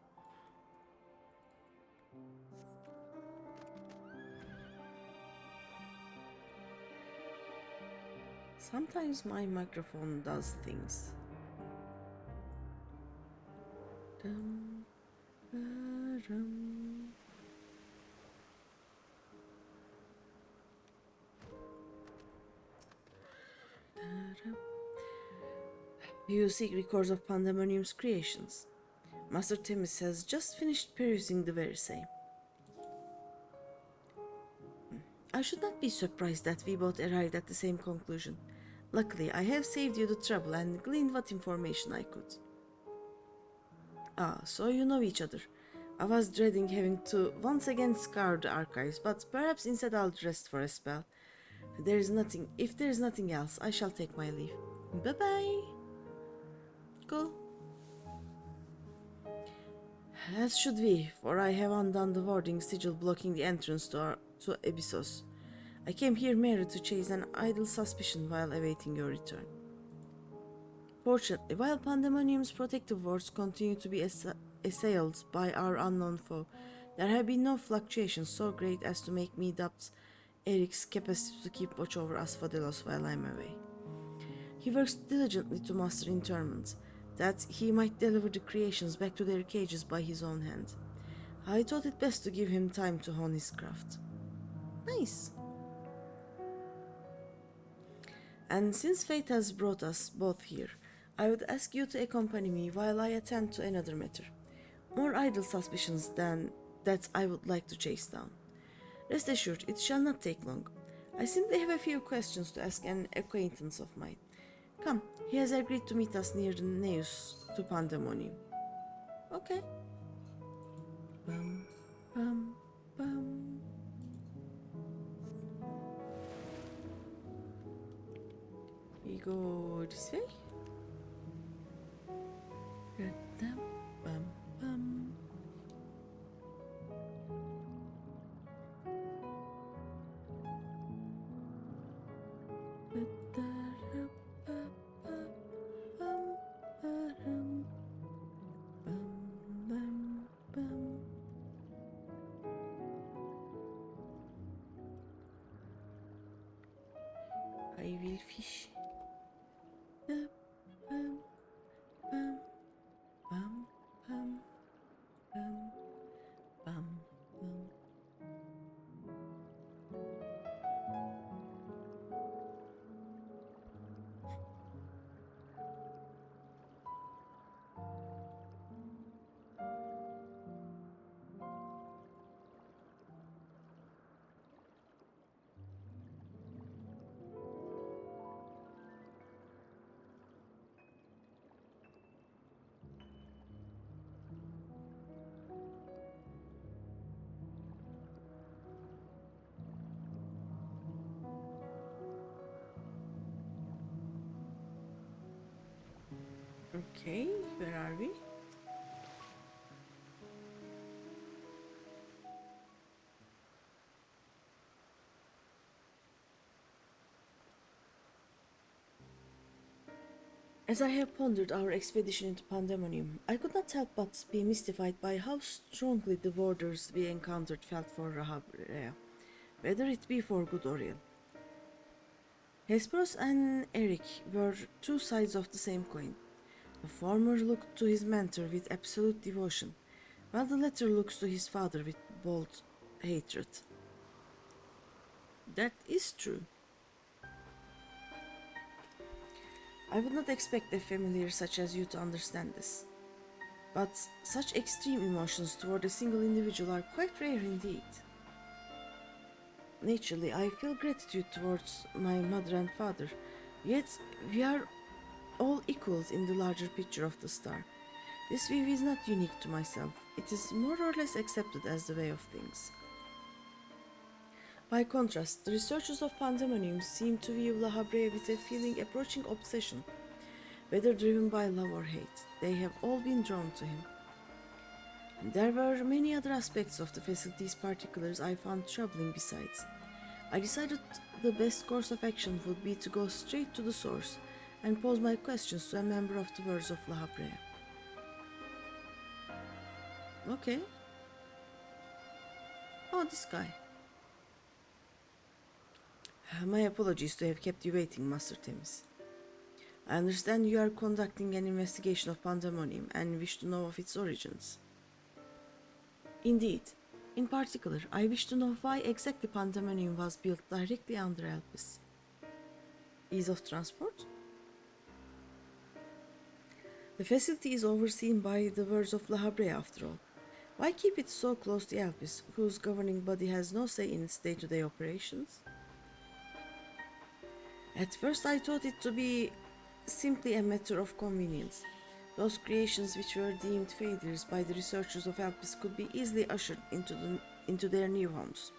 Sometimes my microphone does things. You seek records of Pandaemonium's creations. Master Themis has just finished perusing the very same. I should not be surprised that we both arrived at the same conclusion. Luckily, I have saved you the trouble and gleaned what information I could. Ah, so you know each other. I was dreading having to once again scour the archives, but perhaps instead I'll rest for a spell. If there's nothing else, I shall take my leave. Bye-bye. Go. As should we, for I have undone the warding sigil blocking the entrance to Abyssos. I came here merely to chase an idle suspicion while awaiting your return. Fortunately, while Pandaemonium's protective wards continue to be assailed by our unknown foe, there have been no fluctuations so great as to make me doubt Eric's capacity to keep watch over Asphodelos while I'm away. He works diligently to master interment, that he might deliver the creations back to their cages by his own hand. I thought it best to give him time to hone his craft. Nice. And since fate has brought us both here, I would ask you to accompany me while I attend to another matter. More idle suspicions than that I would like to chase down. Rest assured, it shall not take long. I simply have a few questions to ask an acquaintance of mine. Come, he has agreed to meet us near the Neus to Pandaemonium. Okay. Bum, bum, bum. We go this way. Bum, bum. I will fish. Bum, bum, bum, bum, bum, bum, bum, bum. Okay, where are we? As I have pondered our expedition into Pandaemonium, I could not help but be mystified by how strongly the warders we encountered felt for Rahabrea, whether it be for good or ill. Hesperos and Eric were two sides of the same coin. The former looked to his mentor with absolute devotion, while the latter looks to his father with bold hatred. That is true. I would not expect a familiar such as you to understand this. But such extreme emotions toward a single individual are quite rare indeed. Naturally, I feel gratitude towards my mother and father, yet we are all equals in the larger picture of the star. This view is not unique to myself, it is more or less accepted as the way of things. By contrast, the researchers of Pandaemonium seem to view La Habrea with a feeling approaching obsession. Whether driven by love or hate, they have all been drawn to him. And there were many other aspects of the facility's particulars I found troubling besides. I decided the best course of action would be to go straight to the source and pose my questions to a member of the Words of La Habrea. Okay. Oh, this guy. My apologies to have kept you waiting, Master Thames. I understand you are conducting an investigation of Pandaemonium and wish to know of its origins. Indeed. In particular, I wish to know why exactly Pandaemonium was built directly under Elpis. Ease of transport? The facility is overseen by the Words of La Habrea after all. Why keep it so close to Elpis, whose governing body has no say in its day-to-day operations? At first I thought it to be simply a matter of convenience. Those creations which were deemed failures by the researchers of Elpis could be easily ushered into their new homes.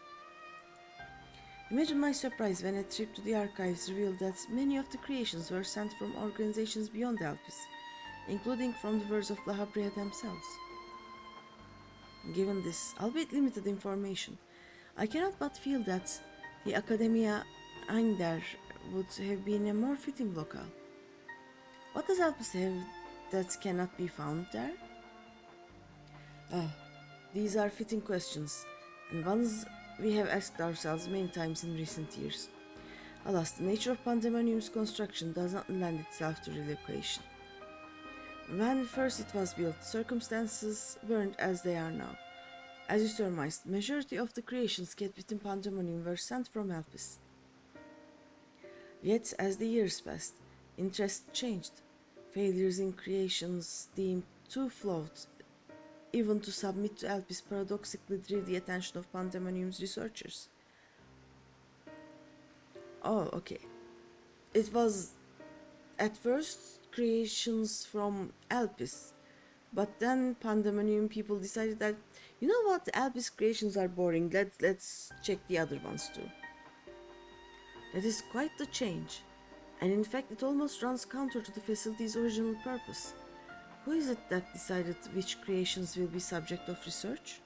Imagine my surprise when a trip to the archives revealed that many of the creations were sent from organizations beyond Elpis, including from the Words of La Habrea themselves. Given this, albeit limited information, I cannot but feel that the Academia Angder would have been a more fitting locale. What does Elpis have that cannot be found there? These are fitting questions, and ones we have asked ourselves many times in recent years. Alas, the nature of Pandaemonium's construction does not lend itself to relocation. When first it was built, circumstances weren't as they are now. As you surmised, majority of the creations kept within Pandemonium were sent from Elpis. Yet, as the years passed, interest changed. Failures in creations deemed too flawed even to submit to Elpis paradoxically drew the attention of Pandemonium's researchers. Oh, okay. It was at first creations from Elpis, but then Pandemonium people decided that, you know what, the Elpis creations are boring, let's check the other ones too. That is quite the change, and in fact it almost runs counter to the facility's original purpose. Who is it that decided which creations will be subject of research?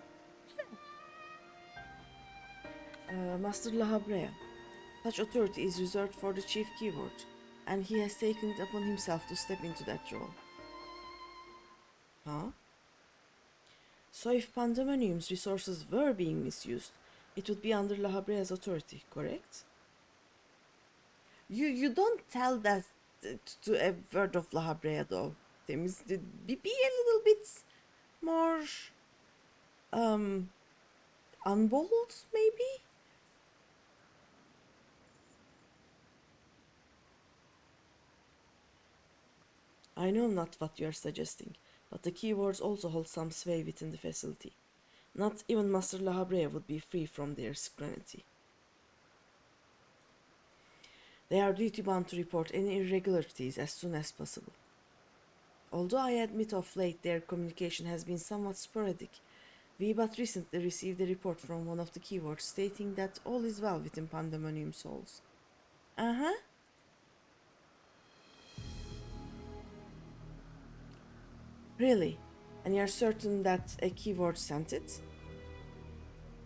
Master Lahabrea. Such authority is reserved for the chief keyword, and he has taken it upon himself to step into that role. Huh? So if Pandemonium's resources were being misused, it would be under Lahabrea's authority, correct? You don't tell that to a word of Lahabrea though. Temiz, be a little bit more unbold, maybe? I know not what you are suggesting, but the keywords also hold some sway within the facility. Not even Master Lahabrea would be free from their scrutiny. They are duty-bound to report any irregularities as soon as possible. Although I admit of late their communication has been somewhat sporadic, we but recently received a report from one of the keywords stating that all is well within Pandemonium souls. Uh-huh. Really? And you're certain that a keyword sent it?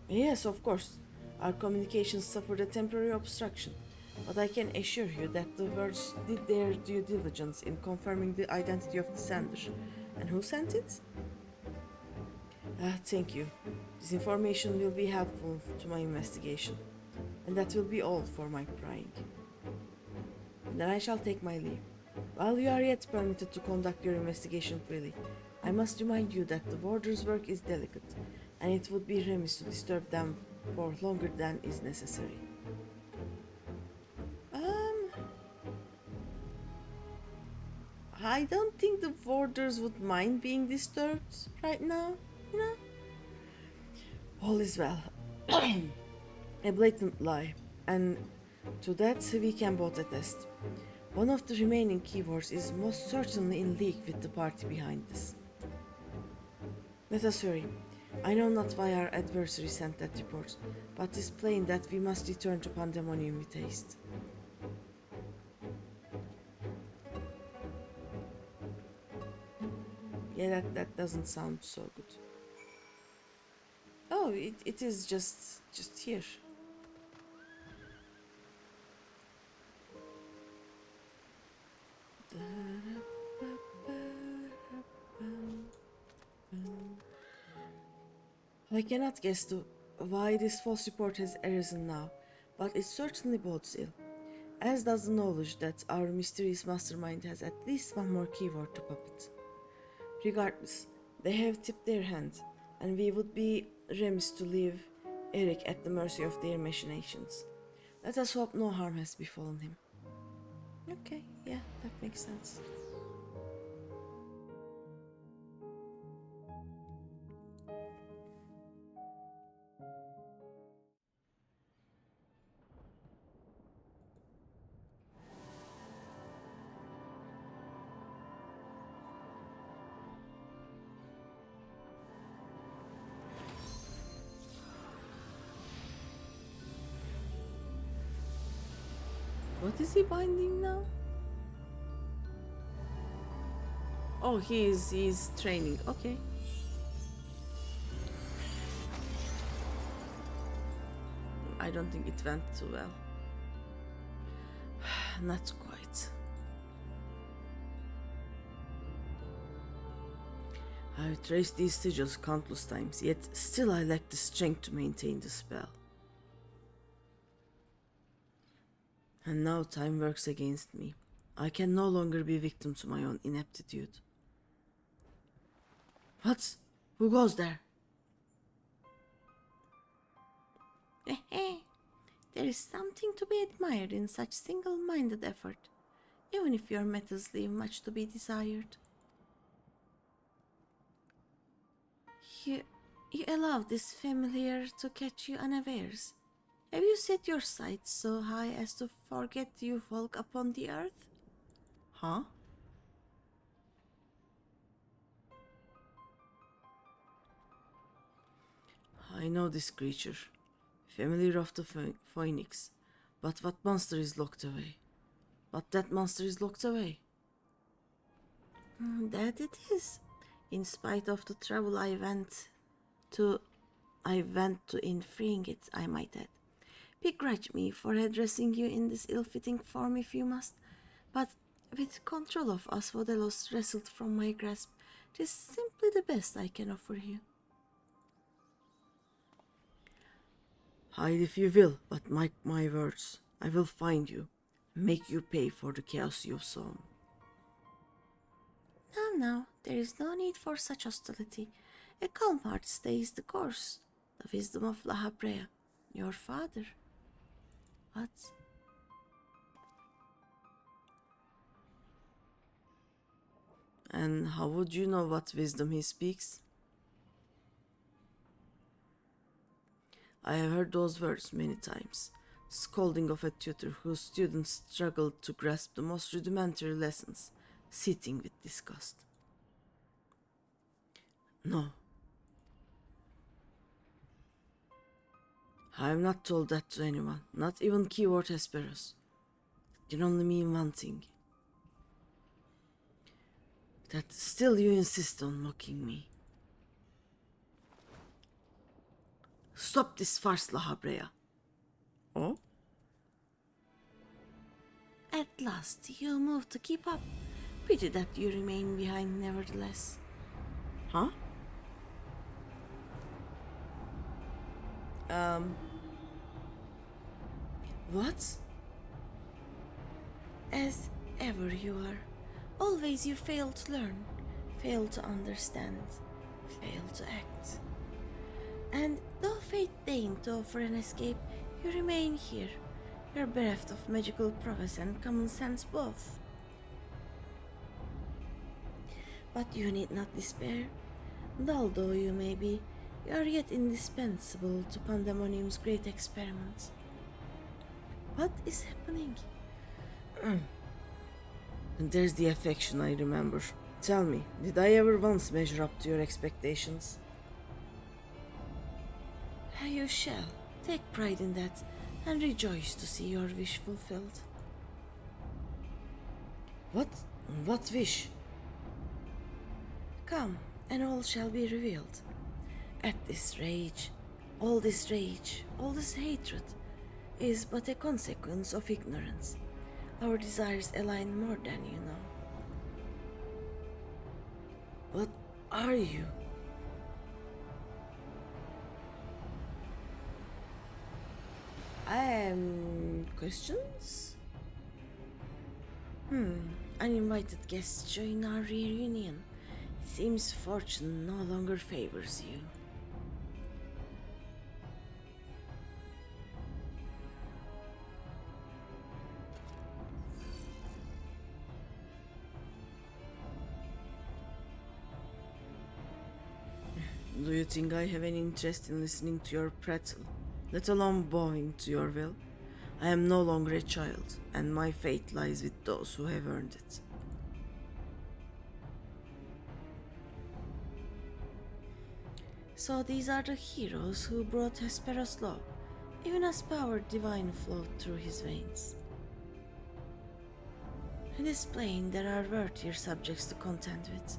Yes, of course. Our communications suffered a temporary obstruction, but I can assure you that the words did their due diligence in confirming the identity of the sender. And who sent it? Thank you. This information will be helpful to my investigation, and that will be all for my prying. Then I shall take my leave. While you are yet permitted to conduct your investigation freely, I must remind you that the warder's work is delicate, and it would be remiss to disturb them for longer than is necessary. I don't think the warders would mind being disturbed right now, you know? All is well. A blatant lie, and to that we can both attest. One of the remaining keywords is most certainly in league with the party behind this. Let us hurry. I know not why our adversary sent that report, but it is plain that we must return to Pandemonium with haste. Yeah, that doesn't sound so good. Oh, it is just here. I cannot guess why this false report has arisen now, but it certainly bodes ill, as does the knowledge that our mysterious mastermind has at least one more keyword to puppet. Regardless, they have tipped their hand, and we would be remiss to leave Eric at the mercy of their machinations. Let us hope no harm has befallen him. Okay, yeah, that makes sense. What is he binding now? Oh, he's training. Okay. I don't think it went too well. Not quite. I've traced these sigils countless times, yet still I lack the strength to maintain the spell. And now time works against me. I can no longer be victim to my own ineptitude. What? Who goes there? There is something to be admired in such single minded effort, even if your methods leave much to be desired. You, you allow this familiar to catch you unawares. Have you set your sights so high as to forget you folk upon the earth? Huh? I know this creature, familiar of the phoenix, but what monster is locked away? But that monster is locked away. That it is. In spite of the trouble to I went to in freeing it, I might add. Begrudge me for addressing you in this ill-fitting form if you must, but with control of Asphodelos wrestled from my grasp, it is simply the best I can offer you. Hide if you will, but mark my words. I will find you, make you pay for the chaos you've sown. Now, there is no need for such hostility. A calm heart stays the course. The wisdom of Lahabrea, your father. What? And how would you know what wisdom he speaks? I have heard those words many times, scolding of a tutor whose students struggled to grasp the most rudimentary lessons, sitting with disgust. No, I have not told that to anyone, not even keyword Hesperus. It can only mean one thing. That still you insist on mocking me. Stop this farce, Lahabrea. Oh? At last, you move to keep up. Pity that you remain behind nevertheless. Huh? What? As ever you are. Always you fail to learn, fail to understand, fail to act. And though fate deigned to offer an escape, you remain here. You're bereft of magical prowess and common sense both. But you need not despair. Dull though you may be, you are yet indispensable to Pandaemonium's great experiment. What is happening? And there's the affection I remember. Tell me, did I ever once measure up to your expectations? You shall. Take pride in that, and rejoice to see your wish fulfilled. What? What wish? Come, and all shall be revealed. At this rage, all this hatred, is but a consequence of ignorance. Our desires align more than you know. What are you? Questions? Uninvited guests join our reunion. It seems fortune no longer favors you. Do you think I have any interest in listening to your prattle, let alone bowing to your will? I am no longer a child, and my fate lies with those who have earned it. So these are the heroes who brought Hesperus law, even as power divine flowed through his veins. It is plain there are worthier subjects to contend with.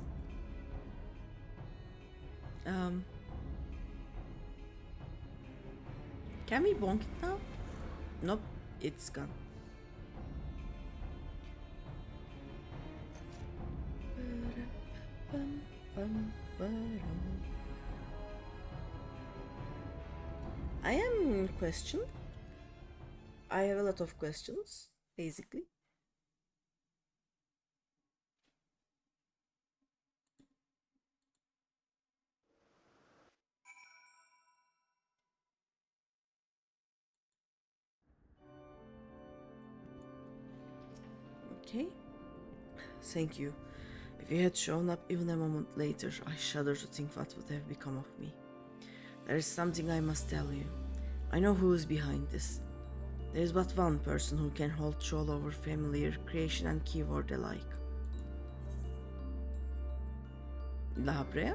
Can we bonk it now? Nope, it's gone. I am questioned. I have a lot of questions, basically. okay? Thank you. If you had shown up even a moment later, I shudder to think what would have become of me. There is something I must tell you. I know who is behind this. There is but one person who can hold control over familiar creation and keyword alike. La Brea?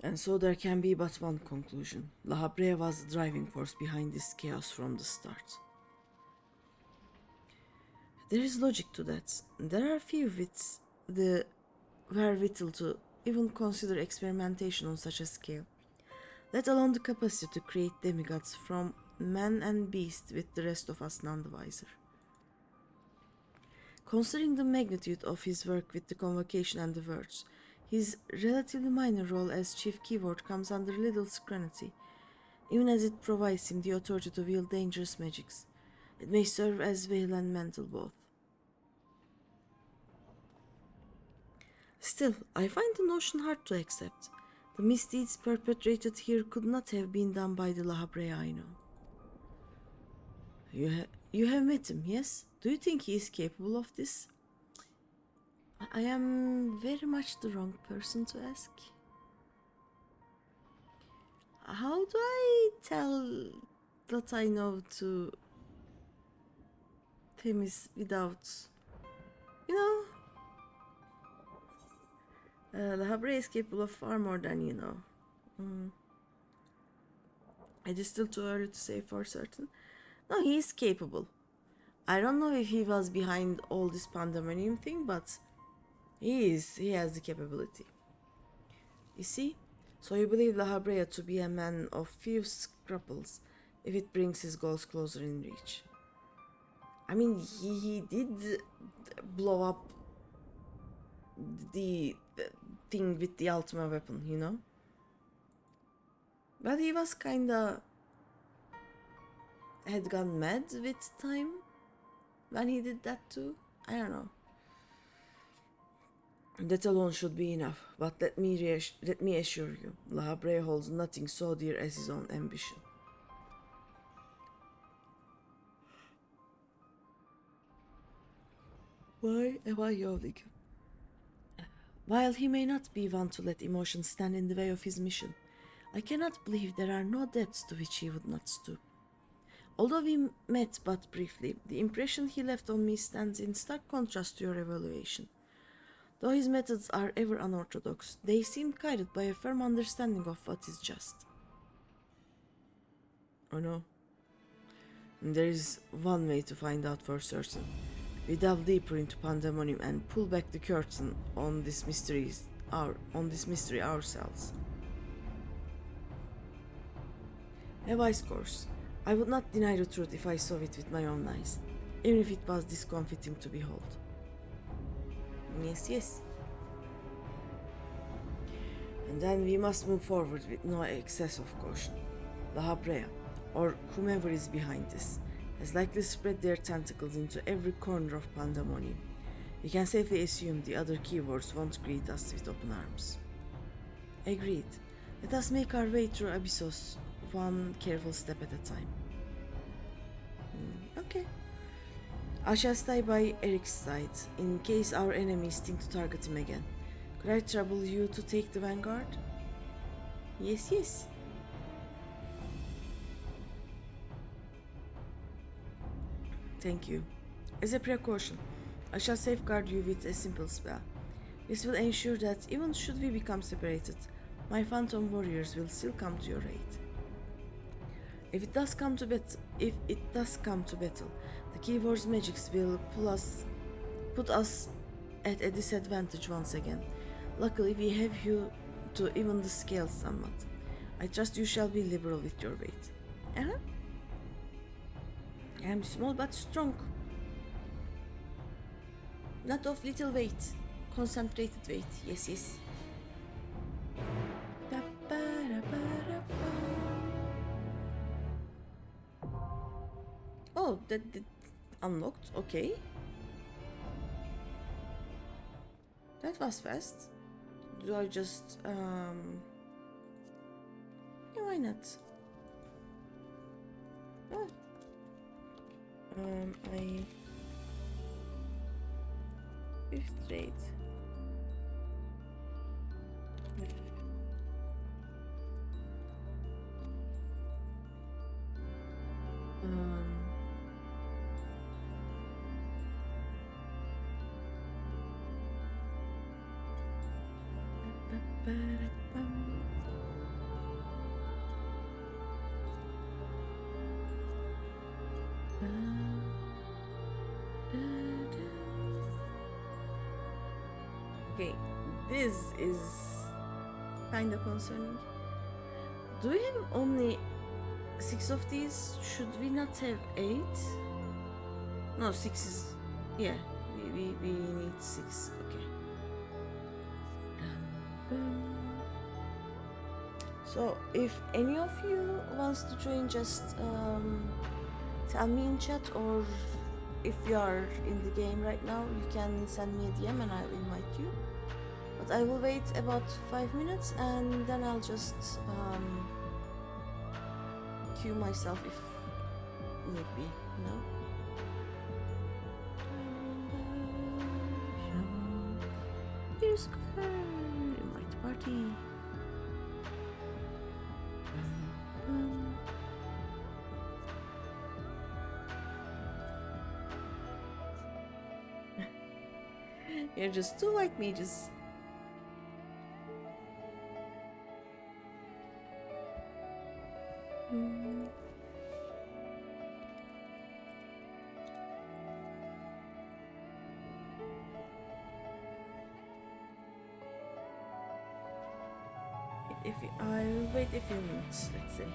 And so there can be but one conclusion. La Brea was the driving force behind this chaos from the start. There is logic to that. There are few wits the wherewithal to even consider experimentation on such a scale, let alone the capacity to create demigods from man and beast with the rest of us none the wiser. Considering the magnitude of his work with the convocation and the words, his relatively minor role as chief keyword comes under little scrutiny, even as it provides him the authority to wield dangerous magics. It may serve as veil and mantle both. Still, I find the notion hard to accept. The misdeeds perpetrated here could not have been done by the La Brea I know. You have met him, yes? Do you think he is capable of this? I am very much the wrong person to ask. How do I tell that I know to Themis without, you know? La Brea is capable of far more than you know. It is still too early to say for certain. No, he is capable. I don't know if he was behind all this pandaemonium thing, but he is. He has the capability. You see? So you believe La Brea to be a man of few scruples if it brings his goals closer in reach. I mean, he did blow up the thing with the ultimate weapon, you know? But he was kinda had gone mad with time when he did that too. I don't know. That alone should be enough, but let me assure you, La Brea holds nothing so dear as his own ambition. Why am I yawning? While he may not be one to let emotions stand in the way of his mission, I cannot believe there are no depths to which he would not stoop. Although we met but briefly, the impression he left on me stands in stark contrast to your evaluation. Though his methods are ever unorthodox, they seem guided by a firm understanding of what is just. Oh no. There is one way to find out for certain. We delve deeper into pandaemonium and pull back the curtain on this mystery ourselves. A wise course. I would not deny the truth if I saw it with my own eyes, even if it was discomfiting to behold. Yes. And then we must move forward with no excess of caution. La Brea, or whomever is behind this, has likely spread their tentacles into every corner of pandemonium. We can safely assume the other keywords won't greet us with open arms. Agreed. Let us make our way through Abyssos, one careful step at a time. Okay. I shall stay by Eric's side, in case our enemies think to target him again. Could I trouble you to take the vanguard? Yes. Thank you. As a precaution, I shall safeguard you with a simple spell. This will ensure that even should we become separated, my phantom warriors will still come to your aid. If it does come to battle, the keyword's magics will put us at a disadvantage once again. Luckily, we have you to even the scales somewhat. I trust you shall be liberal with your weight. I am small but strong. Not of little weight, concentrated weight. Yes. that unlocked. Okay. That was fast. Do I just yeah, why not? Oh. I fifth rate. Okay, this is kind of concerning. Do we have only 6 of these? Should we not have 8? No, 6 is... yeah, we need 6. Okay. So, if any of you wants to join, just tell me in chat, or if you are in the game right now, you can send me a DM and I'll invite you. But I will wait about 5 minutes and then I'll just queue myself if need be, you know? Here's her, invite party. You're just two white mages. I'll wait a few minutes, let's say.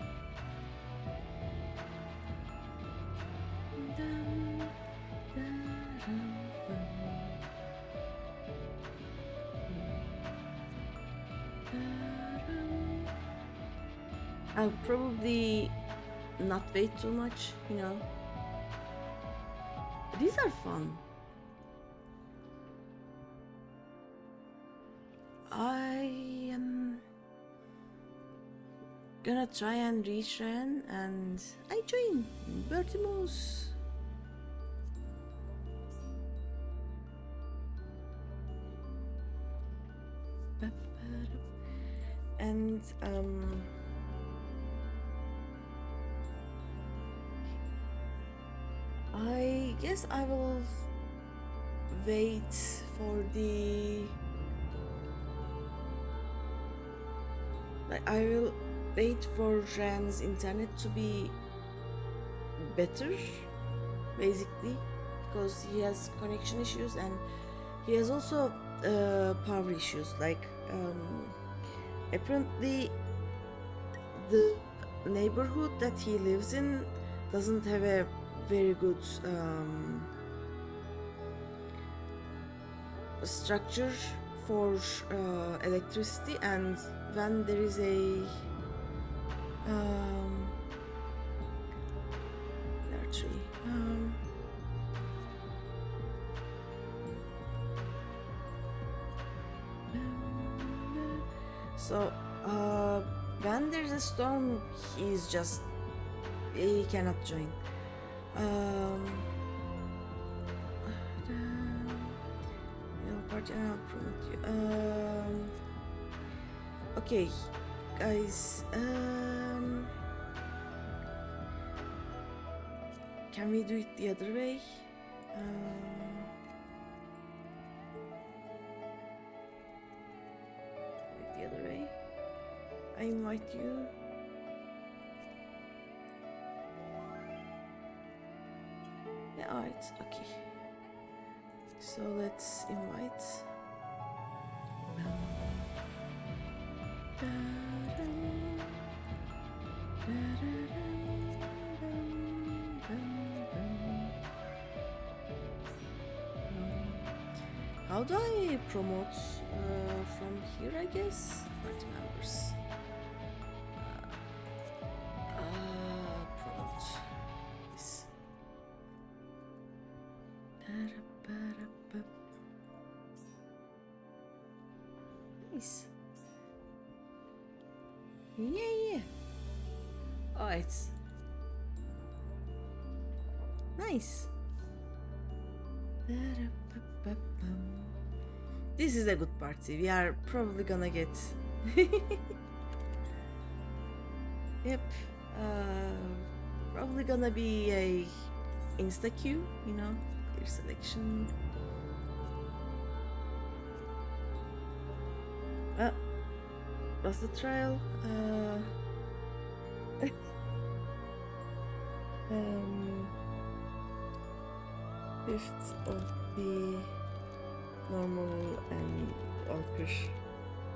I'll probably not wait too much, you know. These are fun. I am gonna try and reach Ren, and I join Bertie Moose. And I guess I will wait for the... I will wait for Ren's internet to be better, basically, because he has connection issues and he has also power issues. Like apparently the neighborhood that he lives in doesn't have a very good structure for electricity, and when there is a tree, so when there's a storm, he cannot join. Party, and I'll promote you. Okay, guys. Can we do it the other way? The other way. I invite you. Yeah, alright, okay. So let's invite. How do I promote from here, I guess? Party members. Promote this. Nice. Yeah. Oh, it's nice. This is a good party. We are probably gonna get. Yep. Probably gonna be a insta queue, clear selection. What's the trial? 5th of the normal and ultra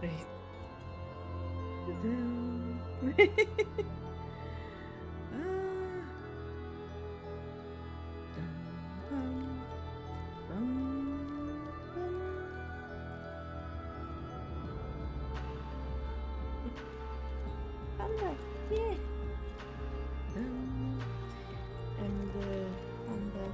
rate. Panda, yeah. And Panda.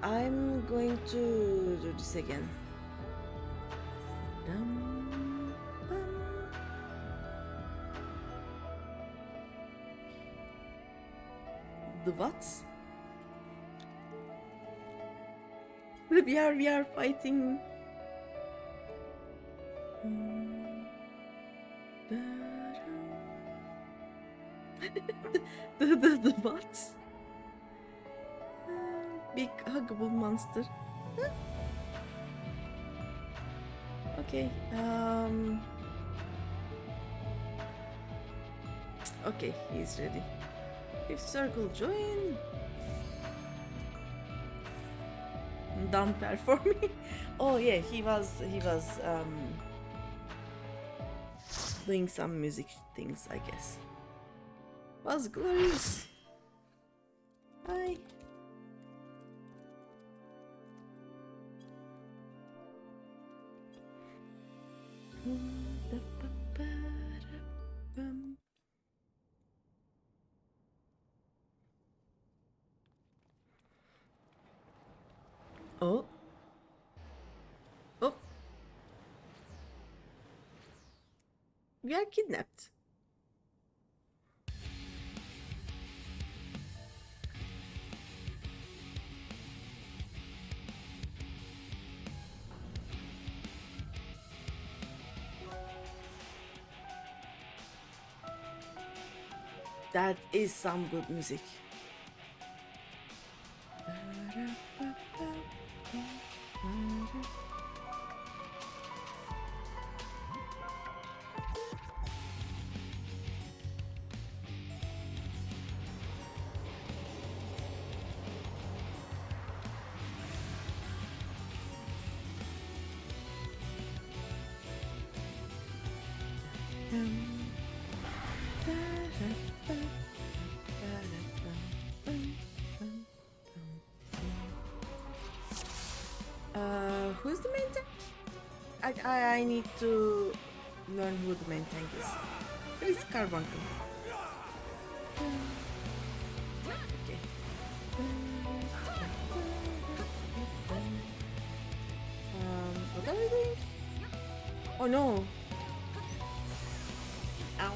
I'm going to do this again. The what? We are fighting. the what? Big huggable monster. Huh? Okay. Okay, he's ready. 5th circle, join. Done performing. Oh yeah, he was doing some music things, I guess. Was glorious. Bye. Oh. Oh. We are kidnapped. That is some good music. Who's the main tank? I need to learn who the main tank is. Where is Carbuncle? Okay. What are we doing? Oh no! Ow.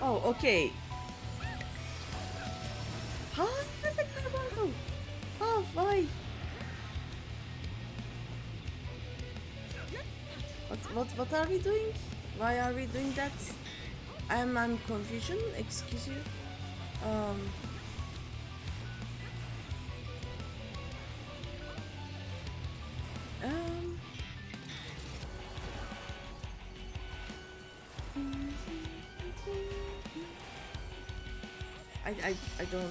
Oh, okay. Huh? Oh, why? What are we doing? Why are we doing that? I'm confusion. Excuse you. I don't.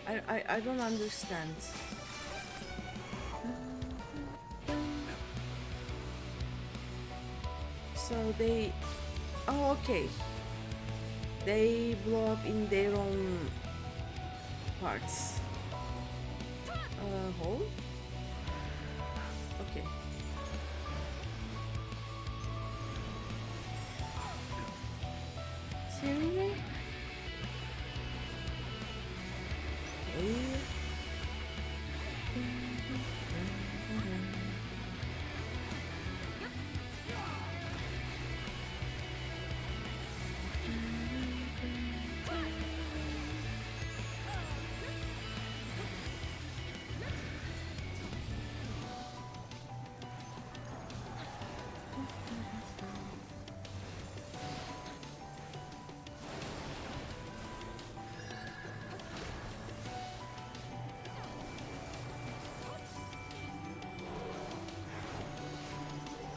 I don't understand. So they... Oh, okay. They blow up in their own parts. Hole? Okay. Seriously? Okay.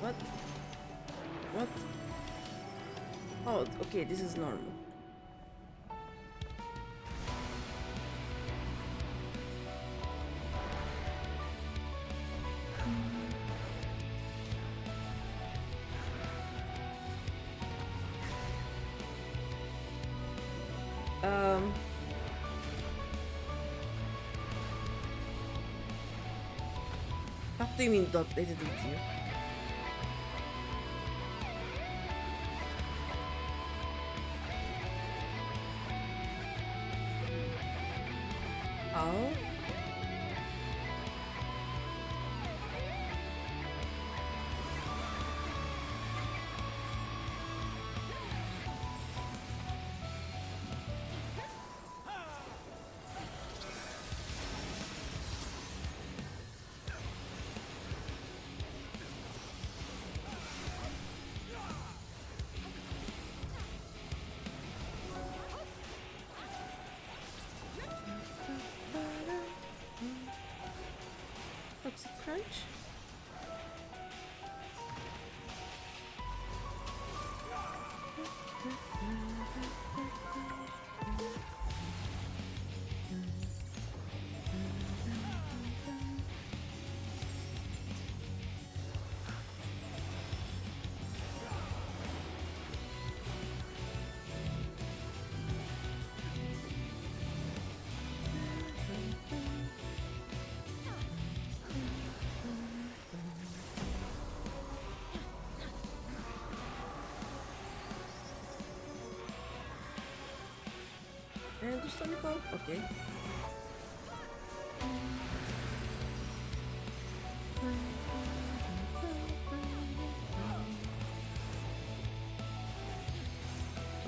What? What? Oh, okay, this is normal. Um... What do you mean dot let it with you? Oh? What's it, crunch? And just let me go. Okay.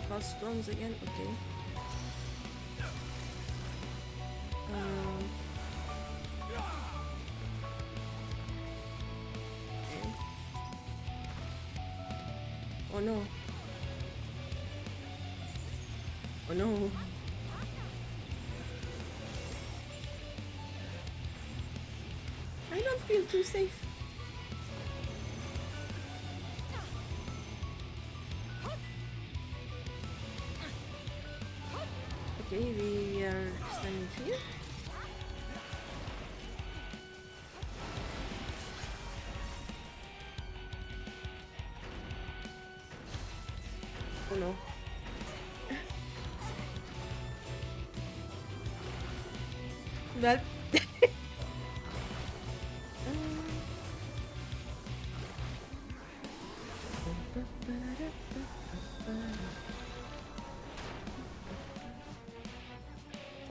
Pass stones again. Okay. Okay. Oh no. Oh no. I don't feel too safe. Okay, we are standing here. Oh no. Well.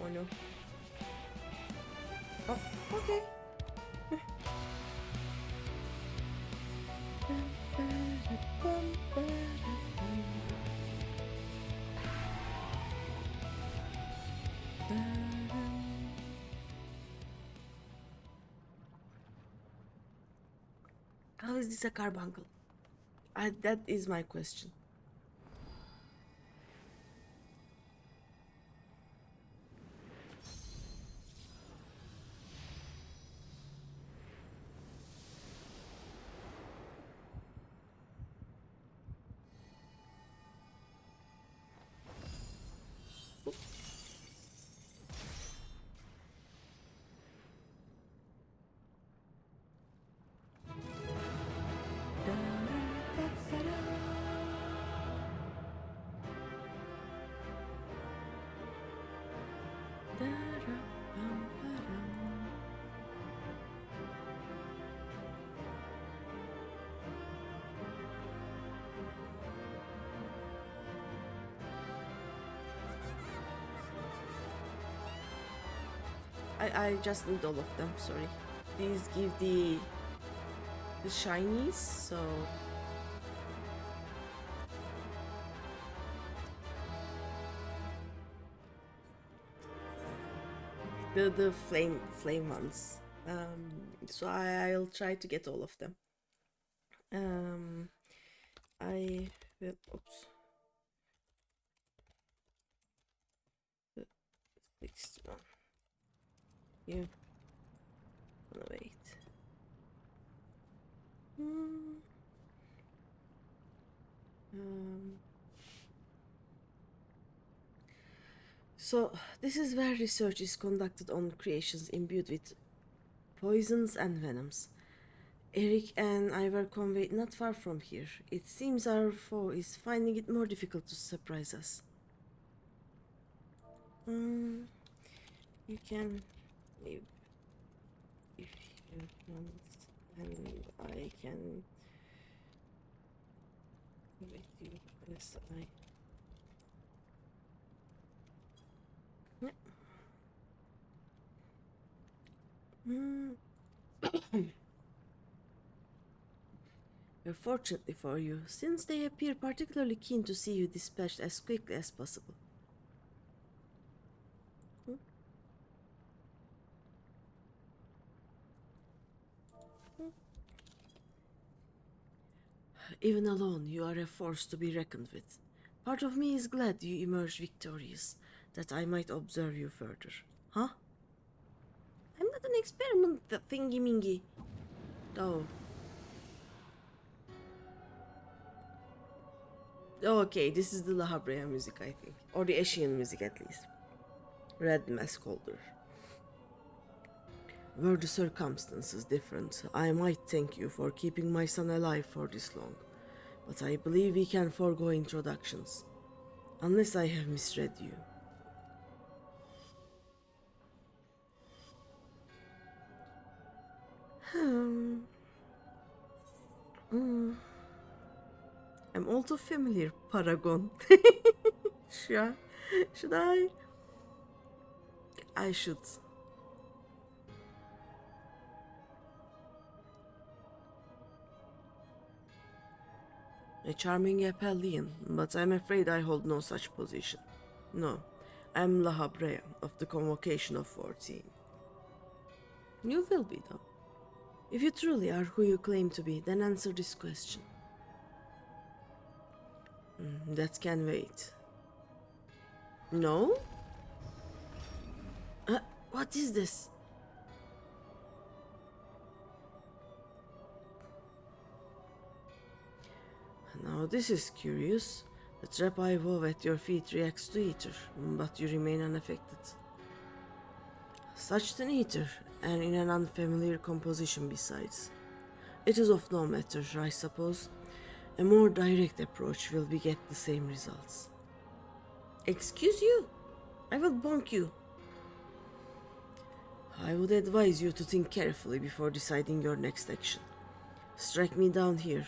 Oh no. Oh, okay. How is this a carbuncle? That is my question. I just need all of them, sorry. These give the shinies, so the flame ones. So I'll try to get all of them. I will. Oops. The sixth one. You wanna wait? So this is where research is conducted on creations imbued with poisons and venoms. Eric and I were conveyed not far from here. It seems our foe is finding it more difficult to surprise us. You can leave if you want, and I can with you as I. Fortunately for you, since they appear particularly keen to see you dispatched as quickly as possible. Even alone, you are a force to be reckoned with. Part of me is glad you emerged victorious, that I might observe you further. Huh? I'm not an experiment, thingy-mingy. Oh. Okay, this is the La Habrea music, I think. Or the Ashian music, at least. Red mask holder. Were the circumstances different, I might thank you for keeping my son alive for this long. But I believe we can forego introductions. Unless I have misread you. I'm all too familiar, Paragon. Should I? I should. A charming Apellian, but I'm afraid I hold no such position. No, I'm La Habrea of the Convocation of 14. You will be, though. If you truly are who you claim to be, then answer this question. That can wait. No? What is this? Now this is curious. The trap I wove at your feet reacts to ether, but you remain unaffected. Such an ether, and in an unfamiliar composition besides. It is of no matter, I suppose. A more direct approach will beget the same results. Excuse you? I will bonk you. I would advise you to think carefully before deciding your next action. Strike me down here,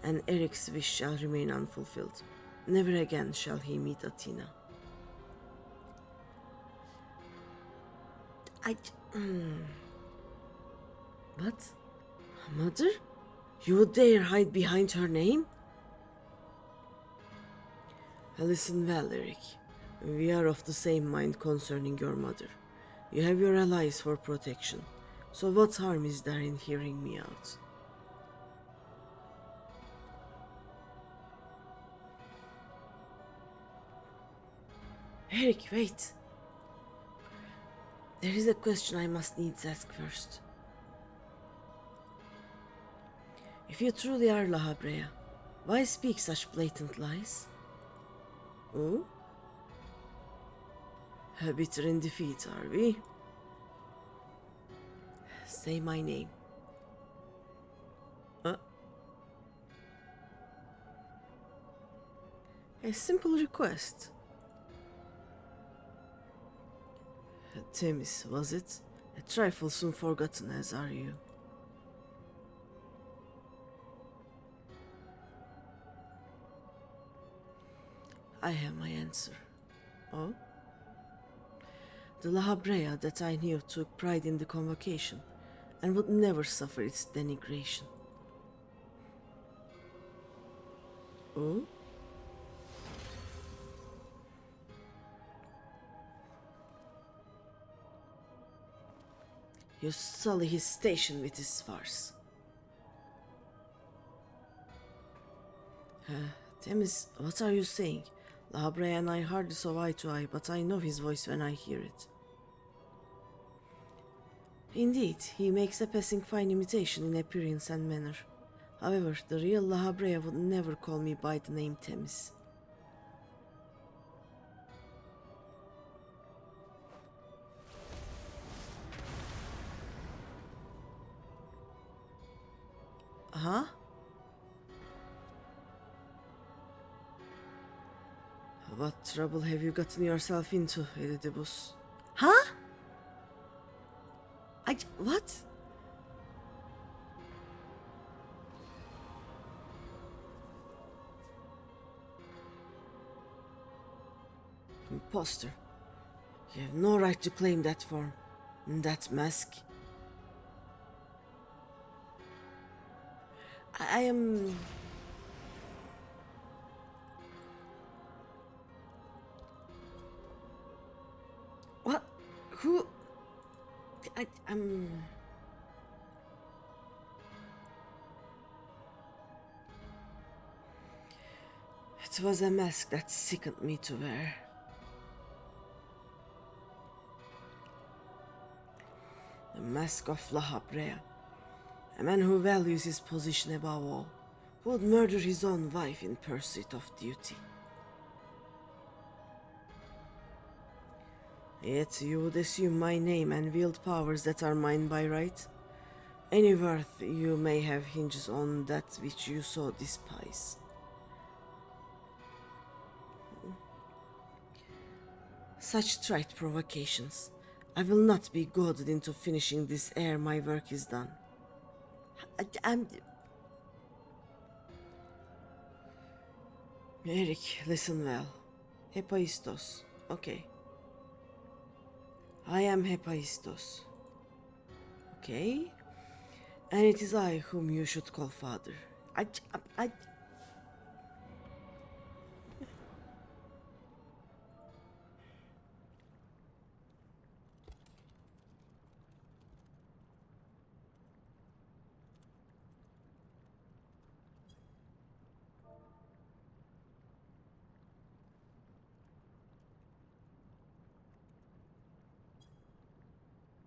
and Eric's wish shall remain unfulfilled. Never again shall he meet Athena. What? Mother? You would dare hide behind her name? Listen well, Eric. We are of the same mind concerning your mother. You have your allies for protection. So what harm is there in hearing me out? Eric, wait. There is a question I must needs ask first. If you truly are La Habrea, why speak such blatant lies? Oh? Bitter in defeat, are we? Say my name. A simple request. Themis, was it? A trifle soon forgotten as are you. I have my answer. Oh? The La Habrea that I knew took pride in the convocation and would never suffer its denigration. Oh? You sully his station with his farce. Temis, what are you saying? La Habrea and I hardly saw eye to eye, but I know his voice when I hear it. Indeed, he makes a passing fine imitation in appearance and manner. However, the real La Habrea would never call me by the name Temis. Huh? What trouble have you gotten yourself into, Elidibus? Huh? What? Imposter. You have no right to claim that form, that mask. I am... What? Who? I'm... It was a mask that sickened me to wear. The mask of La Habrea. A man who values his position above all, who would murder his own wife in pursuit of duty. Yet you would assume my name and wield powers that are mine by right. Any worth you may have hinges on that which you so despise. Such trite provocations. I will not be goaded into finishing this ere my work is done. I'm... Eric, listen well. Hephaistos. Okay. I am Hephaistos. Okay? And it is I whom you should call father. I...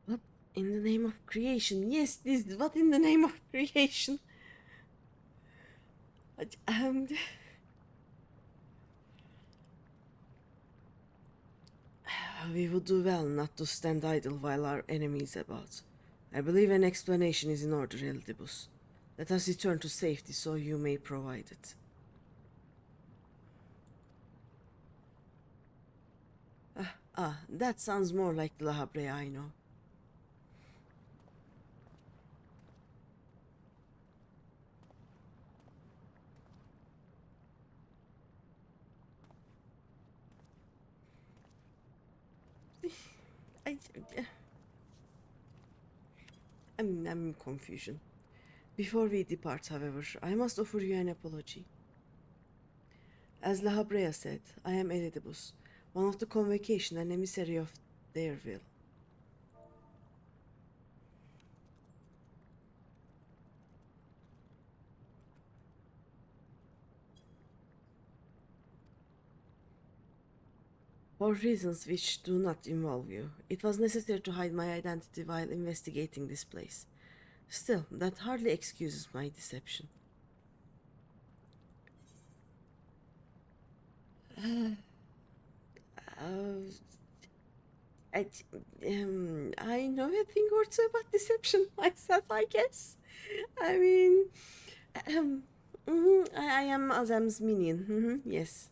What in the name of creation? Yes, this. What in the name of creation? We would do well not to stand idle while our enemy is about. I believe an explanation is in order, Eldibus. Let us return to safety so you may provide it. That sounds more like the La Habrea I know. I'm in confusion. Before we depart, however, I must offer you an apology. As La Habrea said, I am Eredibus, one of the convocation and emissary of their will. For reasons which do not involve you, it was necessary to hide my identity while investigating this place. Still, that hardly excuses my deception. I, I know a thing or two about deception myself, I guess. I mean, I am Azam's minion, yes.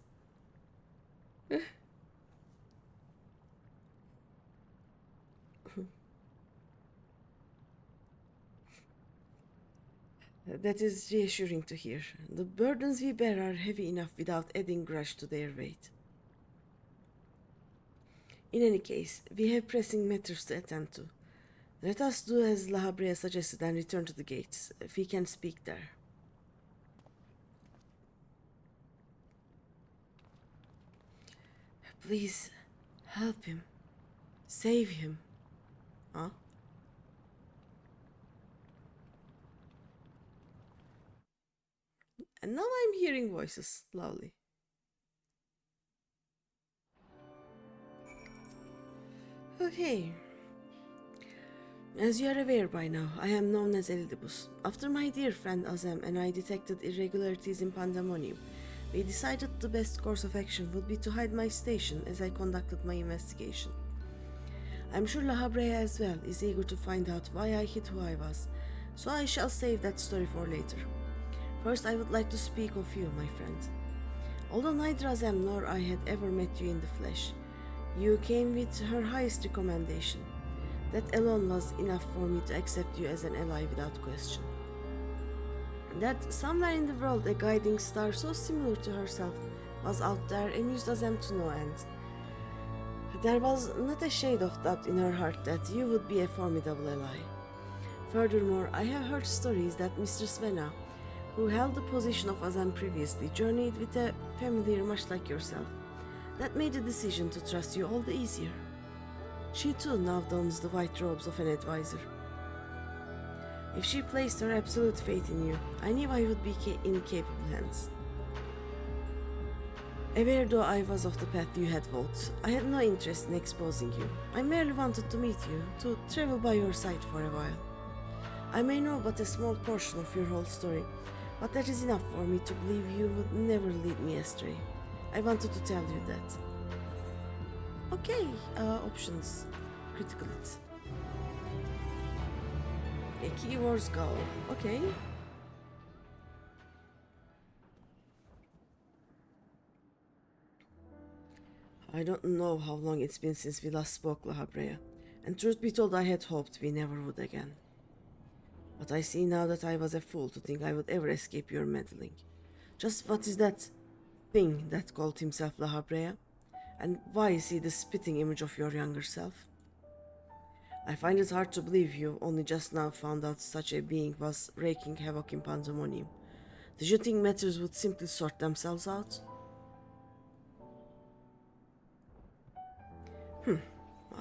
That is reassuring to hear. The burdens we bear are heavy enough without adding grudge to their weight. In any case, we have pressing matters to attend to. Let us do as La Habrea suggested and return to the gates. If we can speak there. Please, help him. Save him. Huh? And now I'm hearing voices. Lovely. Okay. As you are aware by now, I am known as Eldibus. After my dear friend Azem and I detected irregularities in Pandemonium, we decided the best course of action would be to hide my station as I conducted my investigation. I'm sure La Habrea as well is eager to find out why I hid who I was, so I shall save that story for later. First, I would like to speak of you, my friend. Although neither Azem nor I had ever met you in the flesh, you came with her highest recommendation. That alone was enough for me to accept you as an ally without question. That somewhere in the world a guiding star so similar to herself was out there amused Azem to no end. There was not a shade of doubt in her heart that you would be a formidable ally. Furthermore, I have heard stories that Mistress Vena, who held the position of Azem previously, journeyed with a familiar much like yourself. That made the decision to trust you all the easier. She too now dons the white robes of an advisor. If she placed her absolute faith in you, I knew I would be in capable hands. Aware though I was of the path you had walked, I had no interest in exposing you. I merely wanted to meet you, to travel by your side for a while. I may know but a small portion of your whole story, but that is enough for me to believe you would never lead me astray. I wanted to tell you that. Okay, options. Critical it. A keywords go. Okay. I don't know how long it's been since we last spoke, La Habrea, and truth be told I had hoped we never would again. But I see now that I was a fool to think I would ever escape your meddling. Just what is that thing that called himself La Habrea? And why is he the spitting image of your younger self? I find it hard to believe you only just now found out such a being was wreaking havoc in Pandemonium. Did you think matters would simply sort themselves out?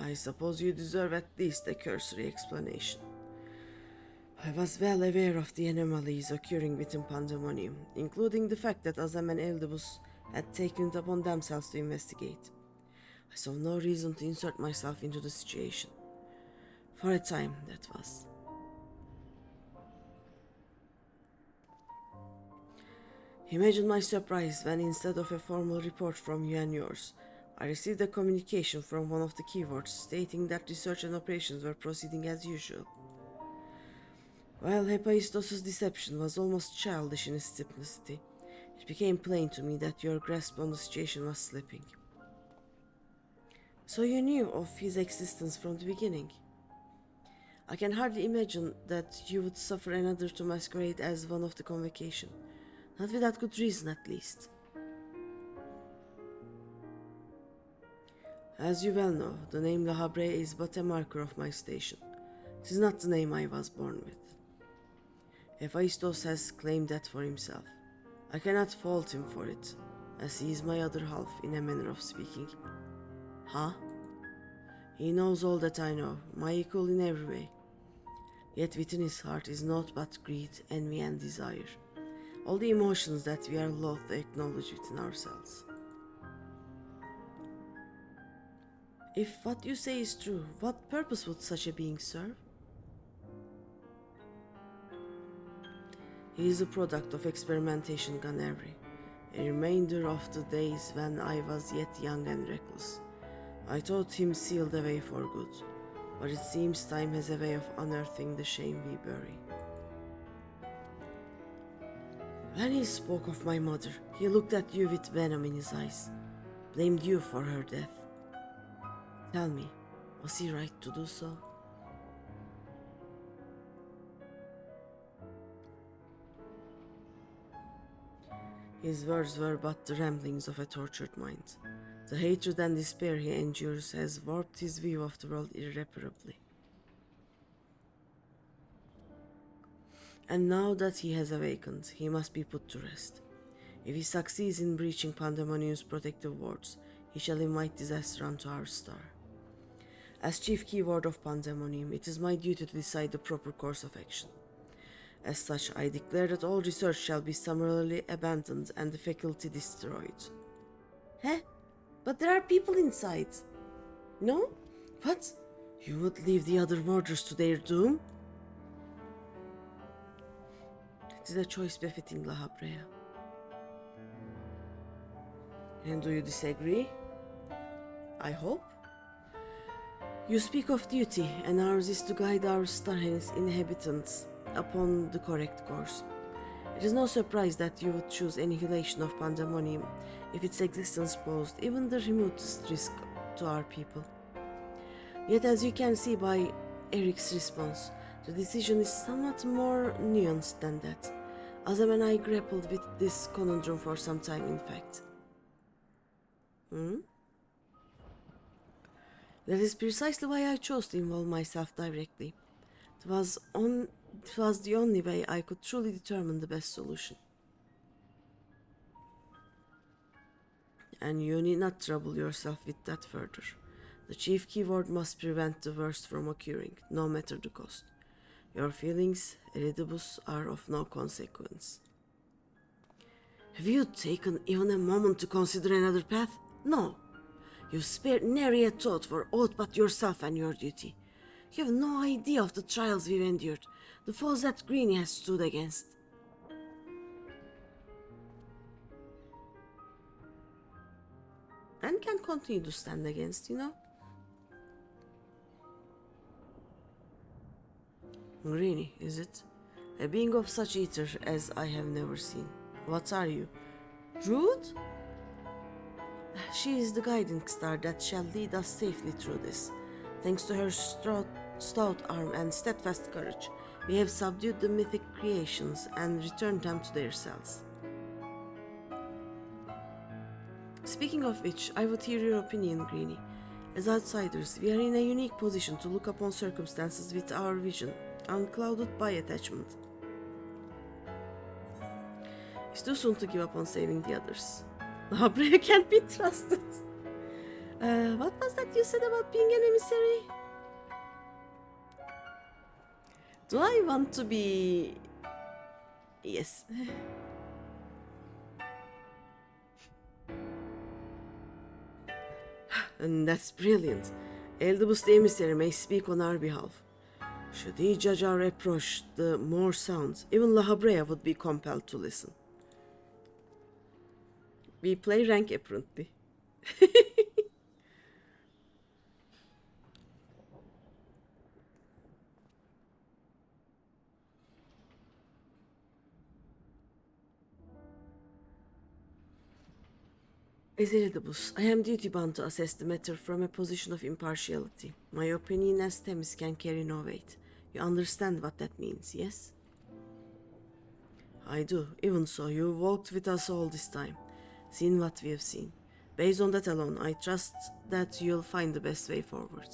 I suppose you deserve at least a cursory explanation. I was well aware of the anomalies occurring within Pandemonium, including the fact that Azam and Eldibus had taken it upon themselves to investigate. I saw no reason to insert myself into the situation. For a time, that was. Imagine my surprise when instead of a formal report from you and yours, I received a communication from one of the keywords stating that research and operations were proceeding as usual. While Hephaistos' deception was almost childish in its simplicity, it became plain to me that your grasp on the situation was slipping. So you knew of his existence from the beginning? I can hardly imagine that you would suffer another to masquerade as one of the convocation, not without good reason at least. As you well know, the name La Habre is but a marker of my station. It is not the name I was born with. Hephaistos has claimed that for himself. I cannot fault him for it, as he is my other half in a manner of speaking. Huh? He knows all that I know, my equal in every way. Yet within his heart is naught but greed, envy and desire. All the emotions that we are loath to acknowledge within ourselves. If what you say is true, what purpose would such a being serve? He is a product of experimentation gone awry, a remainder of the days when I was yet young and reckless. I thought him sealed away for good, but it seems time has a way of unearthing the shame we bury. When he spoke of my mother, he looked at you with venom in his eyes, blamed you for her death. Tell me, was he right to do so? His words were but the ramblings of a tortured mind. The hatred and despair he endures has warped his view of the world irreparably. And now that he has awakened, he must be put to rest. If he succeeds in breaching Pandemonium's protective wards, he shall invite disaster onto our star. As chief keyword of Pandemonium, it is my duty to decide the proper course of action. As such, I declare that all research shall be summarily abandoned and the faculty destroyed. Huh? But there are people inside. No? What? You would leave the other warders to their doom? It is a choice befitting La Habrea. And do you disagree? I hope. You speak of duty, and ours is to guide our star and its inhabitants upon the correct course. It is no surprise that you would choose annihilation of Pandemonium if its existence posed even the remotest risk to our people. Yet as you can see by Eric's response, the decision is somewhat more nuanced than that. Azam and I grappled with this conundrum for some time, in fact. That is precisely why I chose to involve myself directly. It was the only way I could truly determine the best solution. And you need not trouble yourself with that further. The chief keyword must prevent the worst from occurring, no matter the cost. Your feelings, Eridibus, are of no consequence. Have you taken even a moment to consider another path? No. You spared nary a thought for aught but yourself and your duty. You have no idea of the trials we've endured, the foes that Greeny has stood against. And can continue to stand against, you know. Greeny, is it? A being of such ether as I have never seen. What are you? Rude? She is the guiding star that shall lead us safely through this. Thanks to her stout arm and steadfast courage, we have subdued the mythic creations and returned them to their cells. Speaking of which, I would hear your opinion, Greeny. As outsiders, we are in a unique position to look upon circumstances with our vision, unclouded by attachment. It's too soon to give up on saving the others. Habrea can't be trusted. What was that you said about being an emissary? Do I want to be... Yes. And that's brilliant. Eldibus the emissary may speak on our behalf. Should he judge our approach the more sound, even La Habrea would be compelled to listen. We play rank apparently. As Eridibus, I am duty-bound to assess the matter from a position of impartiality. My opinion as Themis can carry no weight. You understand what that means, yes? I do. Even so, you walked with us all this time, seen what we have seen. Based on that alone, I trust that you'll find the best way forward.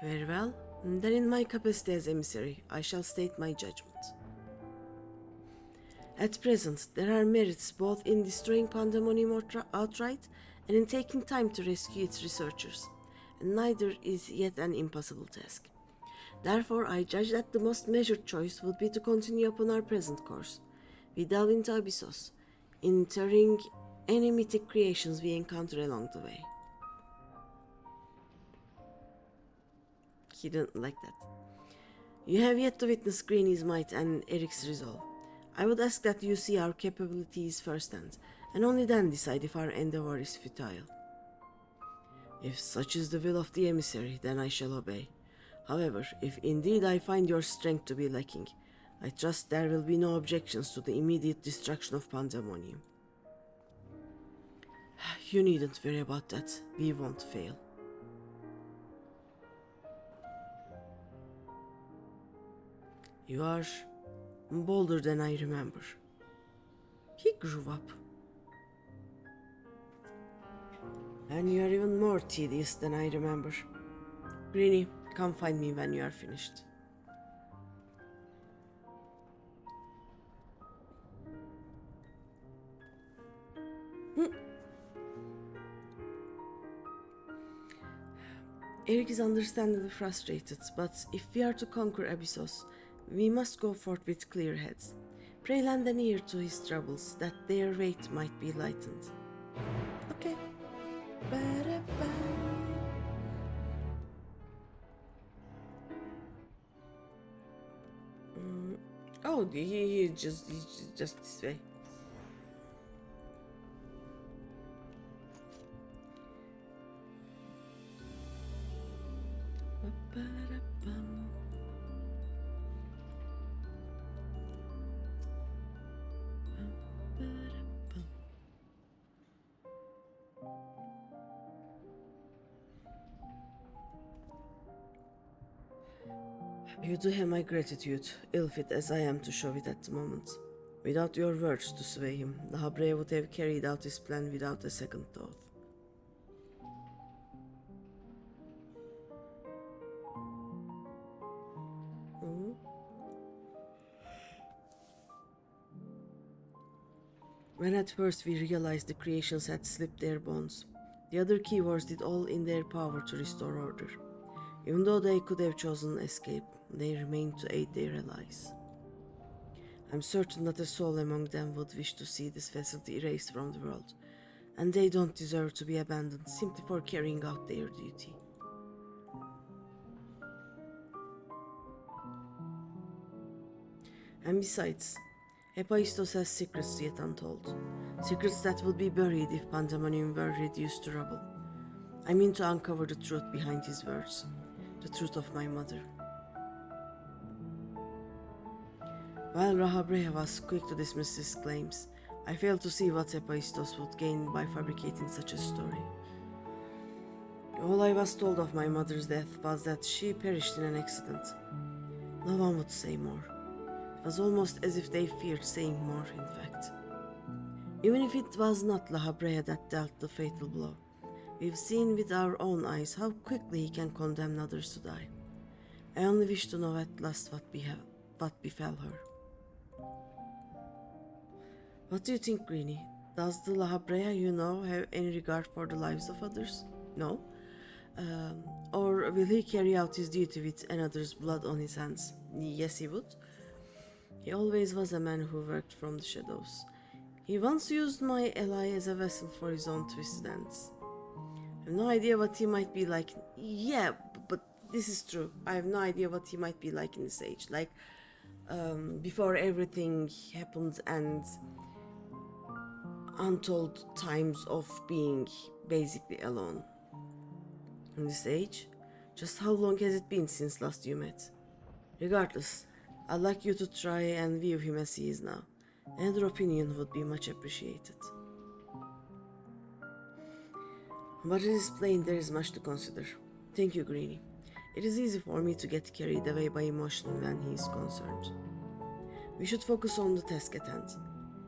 Very well. Then in my capacity as emissary, I shall state my judgment. At present, there are merits both in destroying Pandemonium outright and in taking time to rescue its researchers, and neither is yet an impossible task. Therefore, I judge that the most measured choice would be to continue upon our present course. We delve into Abyssos, interring any mythic creations we encounter along the way. He didn't like that. You have yet to witness Greeny's might and Eric's resolve. I would ask that you see our capabilities firsthand, and only then decide if our endeavor is futile. If such is the will of the emissary, then I shall obey. However, if indeed I find your strength to be lacking, I trust there will be no objections to the immediate destruction of Pandemonium. You needn't worry about that. We won't fail. You are bolder than I remember. He grew up. And you are even more tedious than I remember. Greeny, come find me when you are finished. Eric is understandably frustrated, but if we are to conquer Abyssos, we must go forth with clear heads. Pray lend an ear to his troubles, that their weight might be lightened. Okay. Ba-da-ba. Oh, he just this way. Ba-ba-da-bum. Ba-ba-da-bum. You do have my gratitude, ill-fit as I am to show it at the moment. Without your words to sway him, the Habre would have carried out his plan without a second thought. When at first we realized the creations had slipped their bonds, the other keywords did all in their power to restore order. Even though they could have chosen escape, they remained to aid their allies. I'm certain not a soul among them would wish to see this facility erased from the world, and they don't deserve to be abandoned simply for carrying out their duty. And besides, Hephaestus has secrets yet untold. Secrets that would be buried if pandaemonium were reduced to rubble. I mean to uncover the truth behind his words, the truth of my mother. While Rahabreha was quick to dismiss his claims, I failed to see what Hephaestus would gain by fabricating such a story. All I was told of my mother's death was that she perished in an accident. No one would say more. It was almost as if they feared saying more, in fact. Even if it was not Lahabrea that dealt the fatal blow, we've seen with our own eyes how quickly he can condemn others to die. I only wish to know at last what befell her. What do you think, Greeny? Does the Lahabrea you know have any regard for the lives of others? No? Or will he carry out his duty with another's blood on his hands? Yes, he would. He always was a man who worked from the shadows. He once used my ally as a vessel for his own twisted ends. I have no idea what he might be like. Yeah, but this is true. I have no idea what he might be like in this age. Like, before everything happened and untold times of being basically alone. In this age, just how long has it been since last you met? Regardless, I'd like you to try and view him as he is now. Another opinion would be much appreciated. But it is plain there is much to consider. Thank you, Greeny. It is easy for me to get carried away by emotion when he is concerned. We should focus on the task at hand,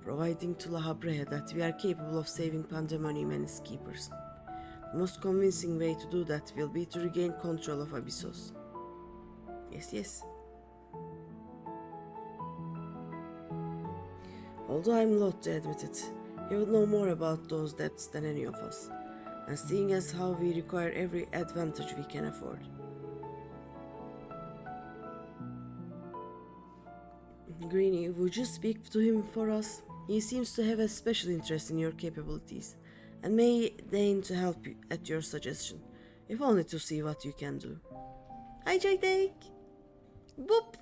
providing to Lahabrea that we are capable of saving Pandaemonium and its keepers. The most convincing way to do that will be to regain control of Abyssos. Yes. Although I'm loath to admit it, he would know more about those depths than any of us, and seeing as how we require every advantage we can afford. Greeny, would you speak to him for us? He seems to have a special interest in your capabilities, and may deign to help you at your suggestion, if only to see what you can do. Hi, Jake! Boop!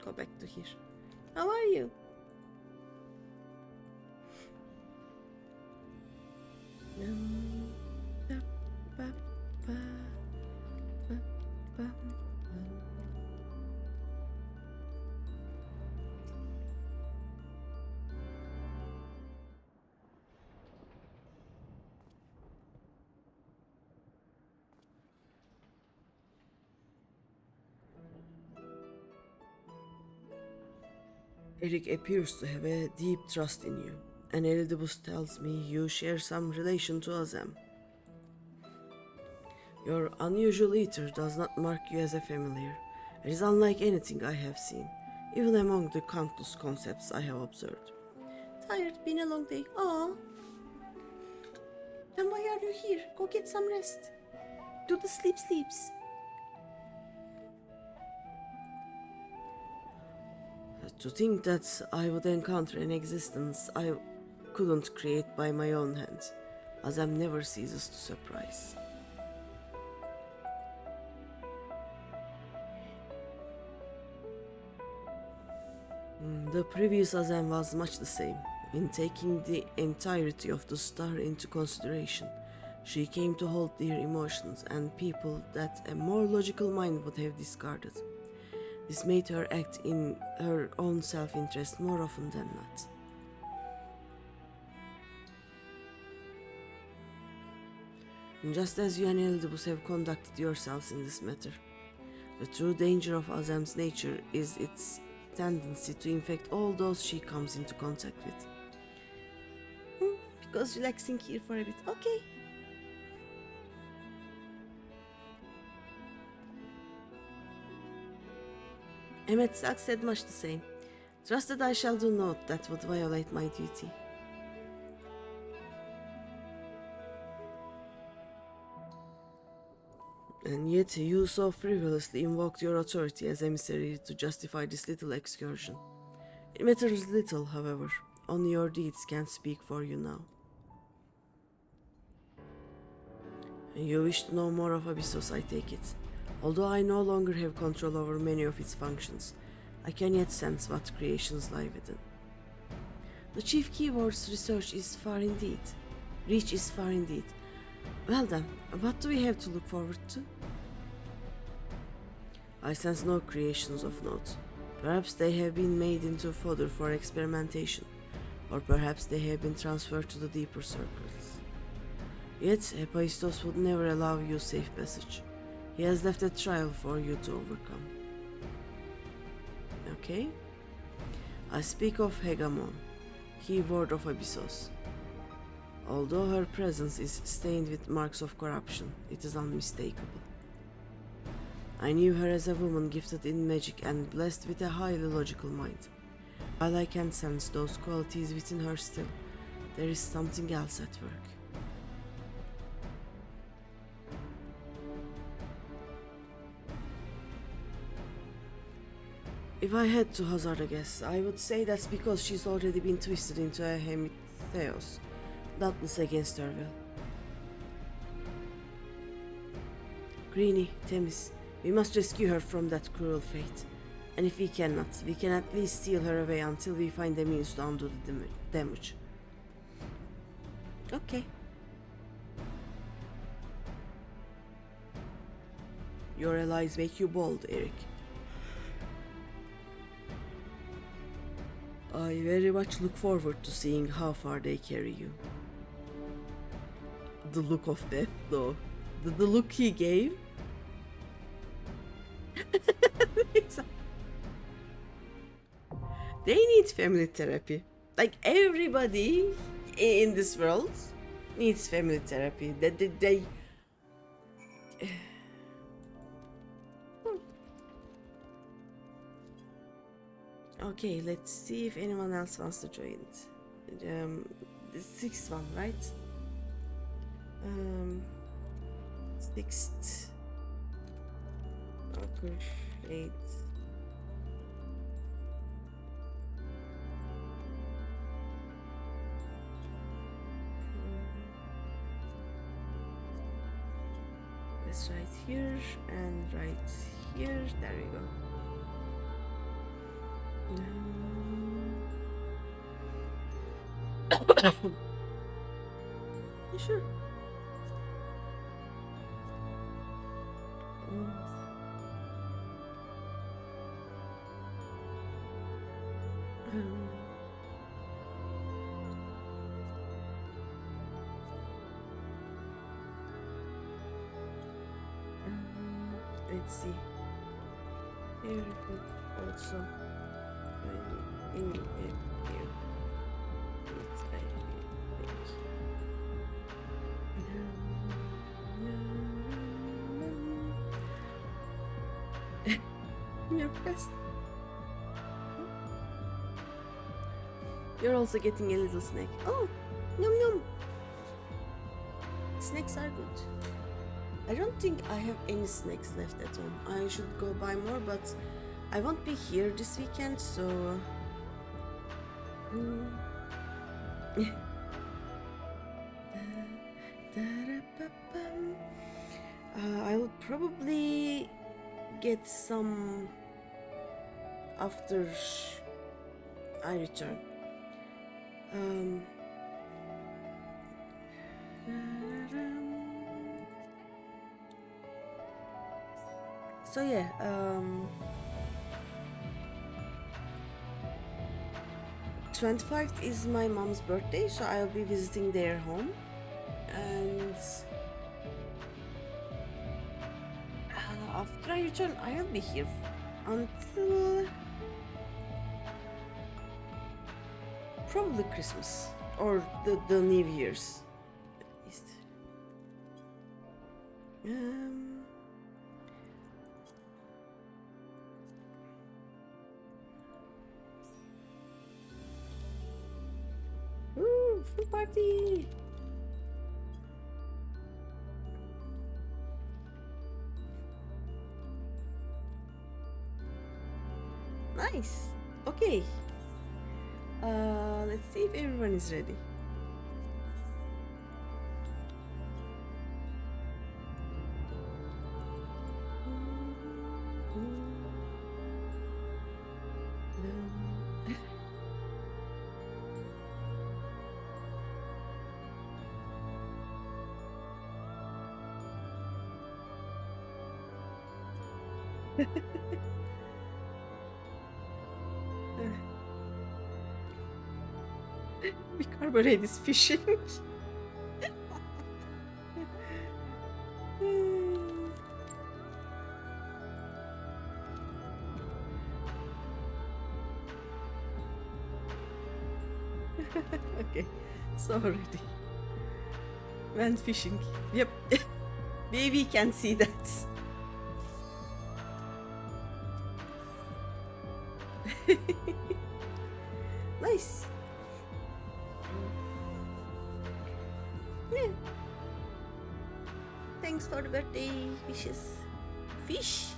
Go back to here. How are you? Eric appears to have a deep trust in you, and Elidibus tells me you share some relation to Azem. Your unusual eater does not mark you as a familiar. It is unlike anything I have seen, even among the countless concepts I have observed. Tired, been a long day. Ah, then why are you here? Go get some rest. Do the sleeps. To think that I would encounter an existence I couldn't create by my own hands, Azem never ceases to surprise. The previous Azem was much the same. In taking the entirety of the star into consideration, she came to hold dear emotions and people that a more logical mind would have discarded. This made her act in her own self-interest more often than not. And just as you and Elidibus have conducted yourselves in this matter, the true danger of Azem's nature is its tendency to infect all those she comes into contact with. Because relaxing here for a bit, okay. Emmet Sachs said much the same. Trust that I shall do naught that would violate my duty. And yet you so frivolously invoked your authority as emissary to justify this little excursion. It matters little, however. Only your deeds can speak for you now. And you wish to know more of Abyssos, I take it. Although I no longer have control over many of its functions, I can yet sense what creations lie within. The chief keyword's reach is far indeed. Well then, what do we have to look forward to? I sense no creations of note. Perhaps they have been made into fodder for experimentation, or perhaps they have been transferred to the deeper circles. Yet, Hephaestus would never allow you safe passage. He has left a trial for you to overcome. Okay? I speak of Hegemon, keyword of Abyssos. Although her presence is stained with marks of corruption, it is unmistakable. I knew her as a woman gifted in magic and blessed with a highly logical mind. While I can sense those qualities within her still, there is something else at work. If I had to hazard a guess, I would say that's because she's already been twisted into a hemitheos, doubtless against her will. Greeny, Themis, we must rescue her from that cruel fate. And if we cannot, we can at least steal her away until we find a means to undo the damage. Okay. Your allies make you bold, Eric. I very much look forward to seeing how far they carry you. The look of death, though. The look he gave. They need family therapy. Like everybody in this world needs family therapy. They Okay, let's see if anyone else wants to join it. The sixth one, right? Sixth. Great. Let's right here and right here. There we go. Sure. Let's see. Here also. in here. It's I think. You're best. You're also getting a little snack. Oh, yum yum. Snacks are good. I don't think I have any snacks left at home. I should go buy more, but I won't be here this weekend, so... I'll probably get some after I return. So yeah, 25th is my mom's birthday, so I'll be visiting their home, and after I return, I'll be here until probably Christmas or the New Year's at least. Ooh, full party! Nice. Okay. Let's see if everyone is ready. Bicarbonate is fishing. Okay, so ready. Went fishing. Yep. Maybe we can see that. Nice. Yeah. Thanks for the birthday wishes. Fish?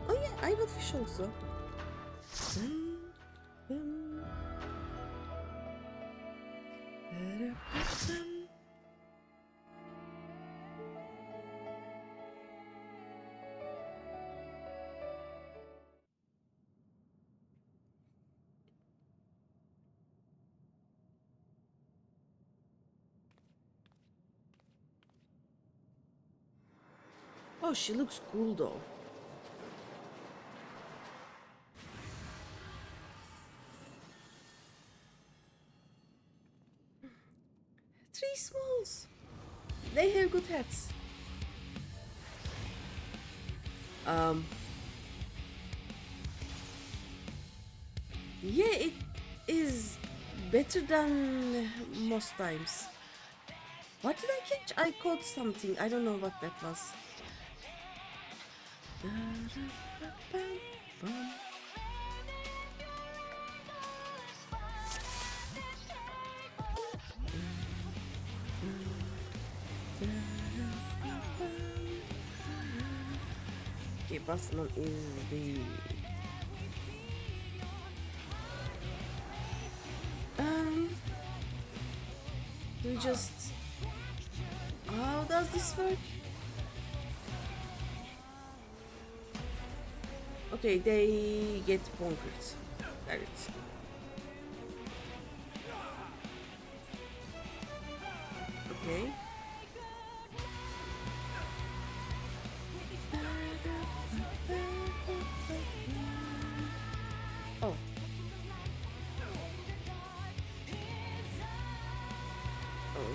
Oh yeah, I got fish also. Oh, she looks cool though. Three smalls. They have good hats. Yeah, it is better than most times. What did I catch? I caught something. I don't know what that was. Okay, Basman is the... we just... How does this work? Okay, they get bonkers. Got it. Okay. Oh. Oh,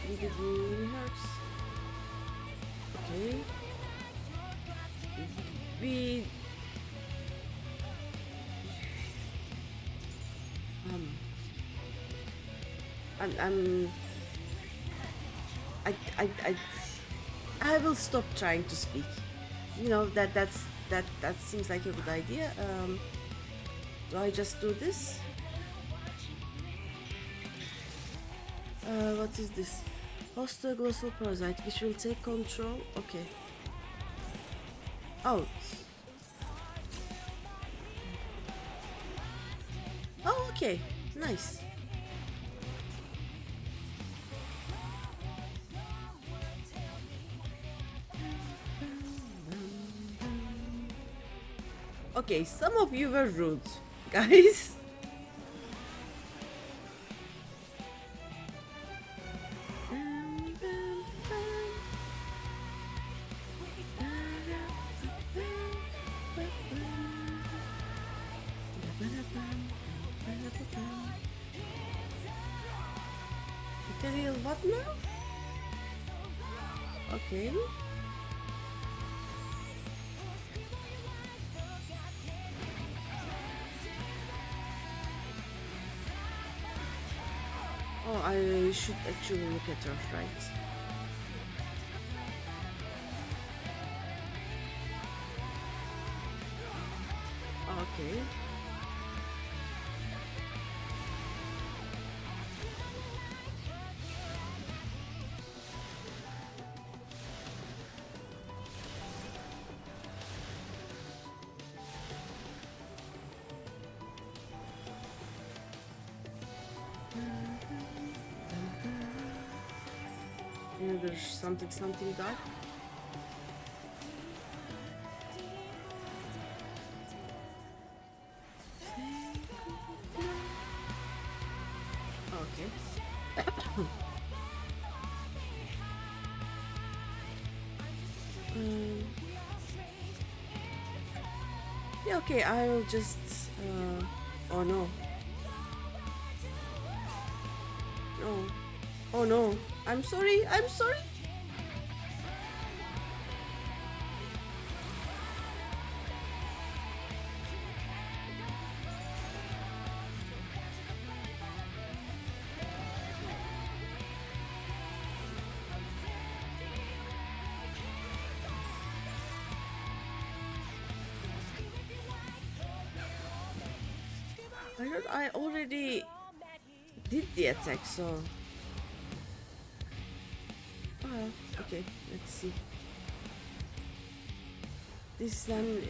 we did mini hearts. Okay. We Um, I'm I I will stop trying to speak. You know that seems like a good idea. Do I just do this? What is this? Hostile glossal parasite, which will take control. Okay. Oh. Oh, okay. Nice. Okay, some of you were rude, guys. Material what now? Okay. Oh, I should actually look at her, right? Okay. Another something dark. Okay. Um, yeah, okay, I'll just. Oh no. No. Oh no. I'm sorry. I'm sorry. I heard I already did the attack, so. Oh, okay, let's see. This then.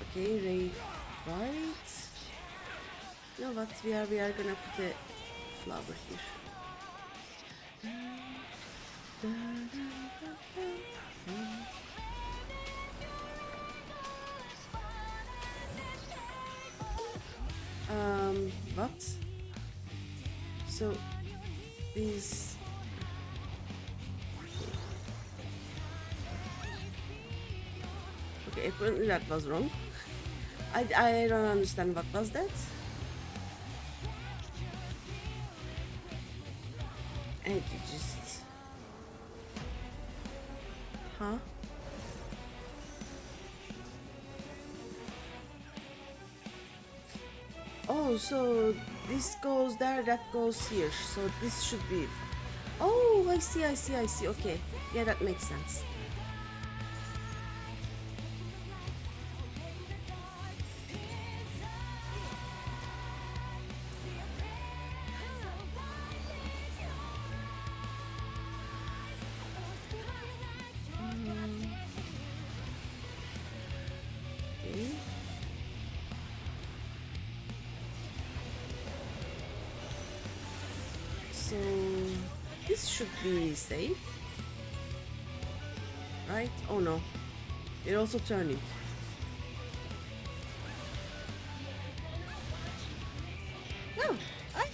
Okay, ray right. You know what? We are gonna put a flower here. What? So these. Okay, apparently that was wrong. I don't understand what was that. And you just. Huh? Oh, so this goes there, that goes here. So this should be. Oh, I see, I see, I see. Okay. Yeah, that makes sense. Okay. So this should be safe. Right? Oh no. They're also turning. No, I.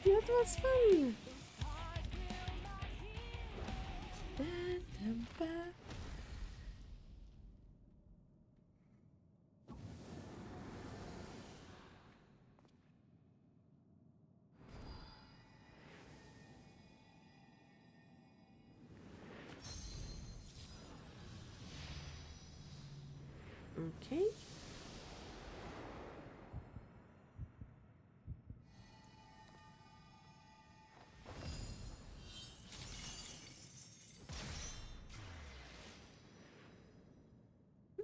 That was fun. Okay.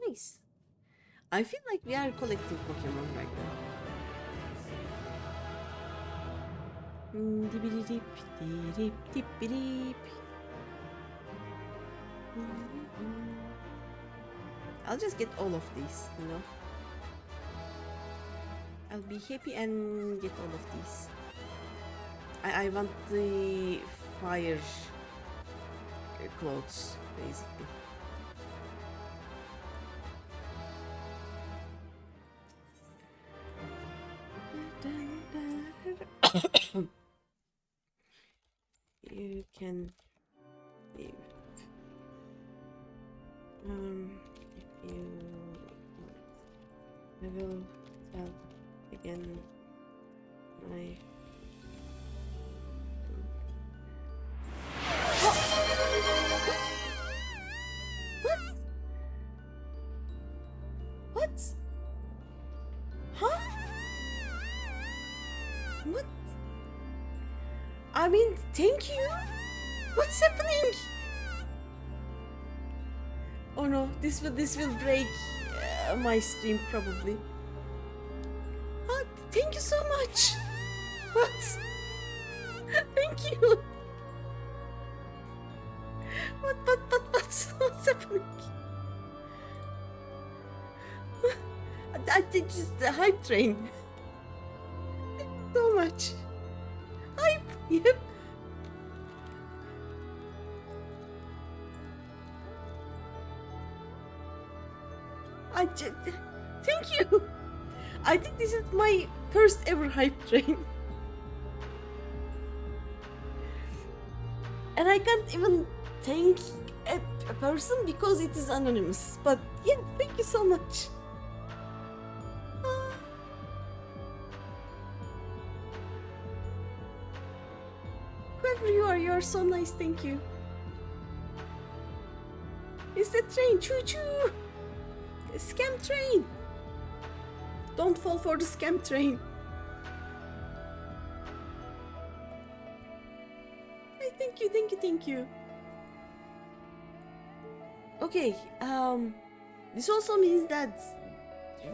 Nice. I feel like we are collecting Pokemon right now. Dip, dip, dip, dip. I'll just get all of these, you know. I'll be happy and get all of these. I want the fire clothes, basically. You can leave. If you want, I will tell again my. What? What? Huh? What? I mean, thank you. What's happening? Oh no, this will break my stream probably. Oh, thank you so much. What? Thank you. What's happening? I think it's the hype train. Thank you so much. Hype. Yep. Thank you. I think this is my first ever hype train. And I can't even thank a person because it is anonymous. But yeah, thank you so much. Whoever you are so nice, thank you. It's the train, choo choo! Scam train! Don't fall for the scam train. Hey, thank you. Okay, this also means that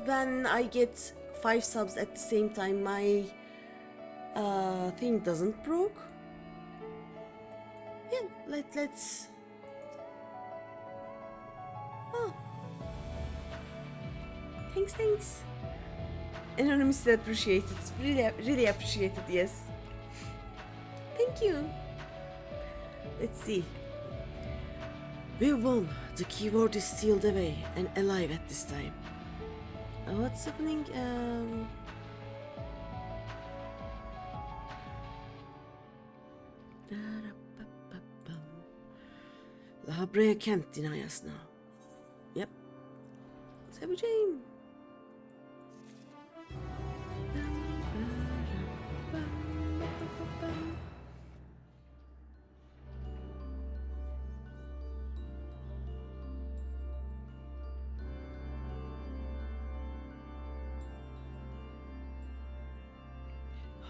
when I get 5 subs at the same time, my thing doesn't broke. Yeah, let's. Oh, thanks. Anonymously appreciated. Really appreciated. Yes. Thank you. Let's see. We won. The keyword is sealed away and alive at this time. What's happening? La Habrea can't deny us now. Yep. Seveceğim.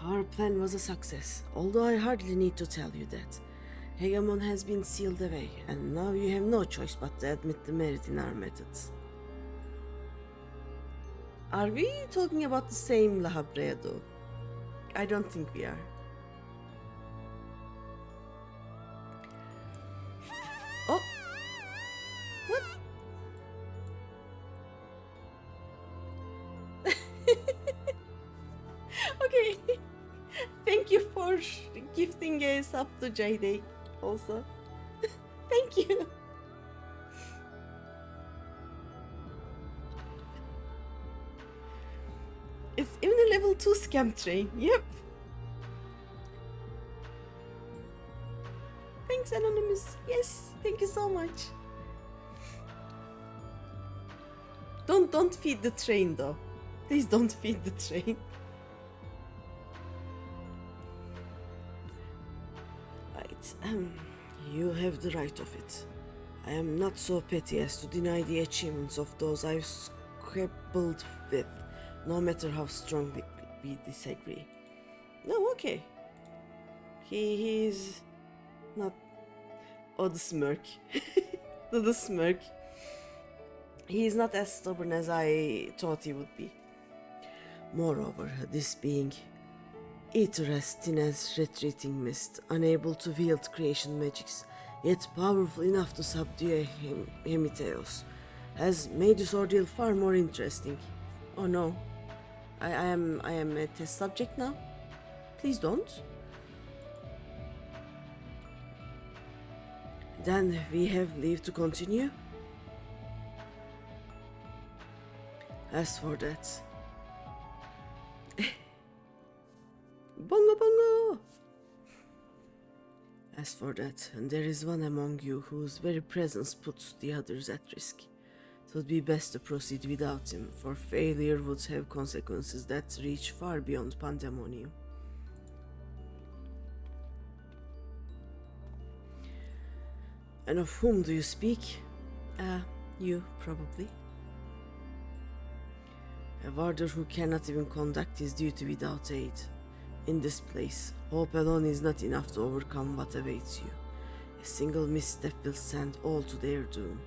Our plan was a success, although I hardly need to tell you that. Hegemon has been sealed away, and now you have no choice but to admit the merit in our methods. Are we talking about the same La Habrea though? I don't think we are. Oh! What? Okay. Thank you for gifting a sub to Jade also. Thank you. It's even a level 2 scam train. Yep. Thanks, Anonymous. Yes, thank you so much. Don't feed the train though. Please don't feed the train. You have the right of it. I am not so petty as to deny the achievements of those I've grappled with, no matter how strongly we disagree. No, okay. He's not. Oh, the smirk. The smirk. He is not as stubborn as I thought he would be. Moreover, this being, ether as thin as retreating mist, unable to wield creation magics, yet powerful enough to subdue Hemiteos, has made this ordeal far more interesting. Oh no, I am a test subject now? Please don't. Then we have leave to continue. As for that, bongo bongo! As for that, there is one among you whose very presence puts the others at risk. It would be best to proceed without him, for failure would have consequences that reach far beyond pandaemonium. And of whom do you speak? You, probably. A warder who cannot even conduct his duty without aid. In this place, hope alone is not enough to overcome what awaits you. A single misstep will send all to their doom.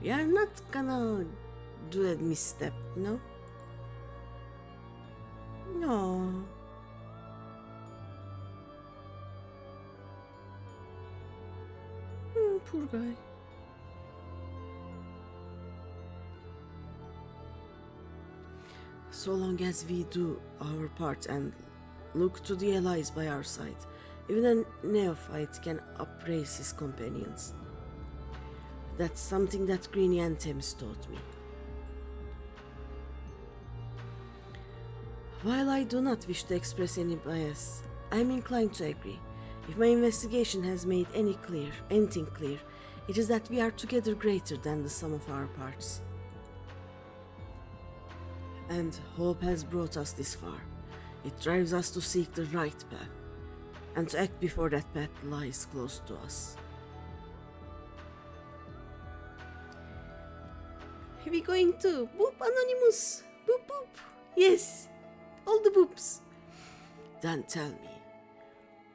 We are not gonna do a misstep, you know? No. Poor guy. So long as we do our part and look to the allies by our side, even a neophyte can upraise his companions. That's something that Greeny and Thames taught me. While I do not wish to express any bias, I am inclined to agree. If my investigation has made anything clear, it is that we are together greater than the sum of our parts. And hope has brought us this far. It drives us to seek the right path, and to act before that path lies close to us. Are we going to boop Anonymous? Boop boop. Yes, all the boops. Then tell me,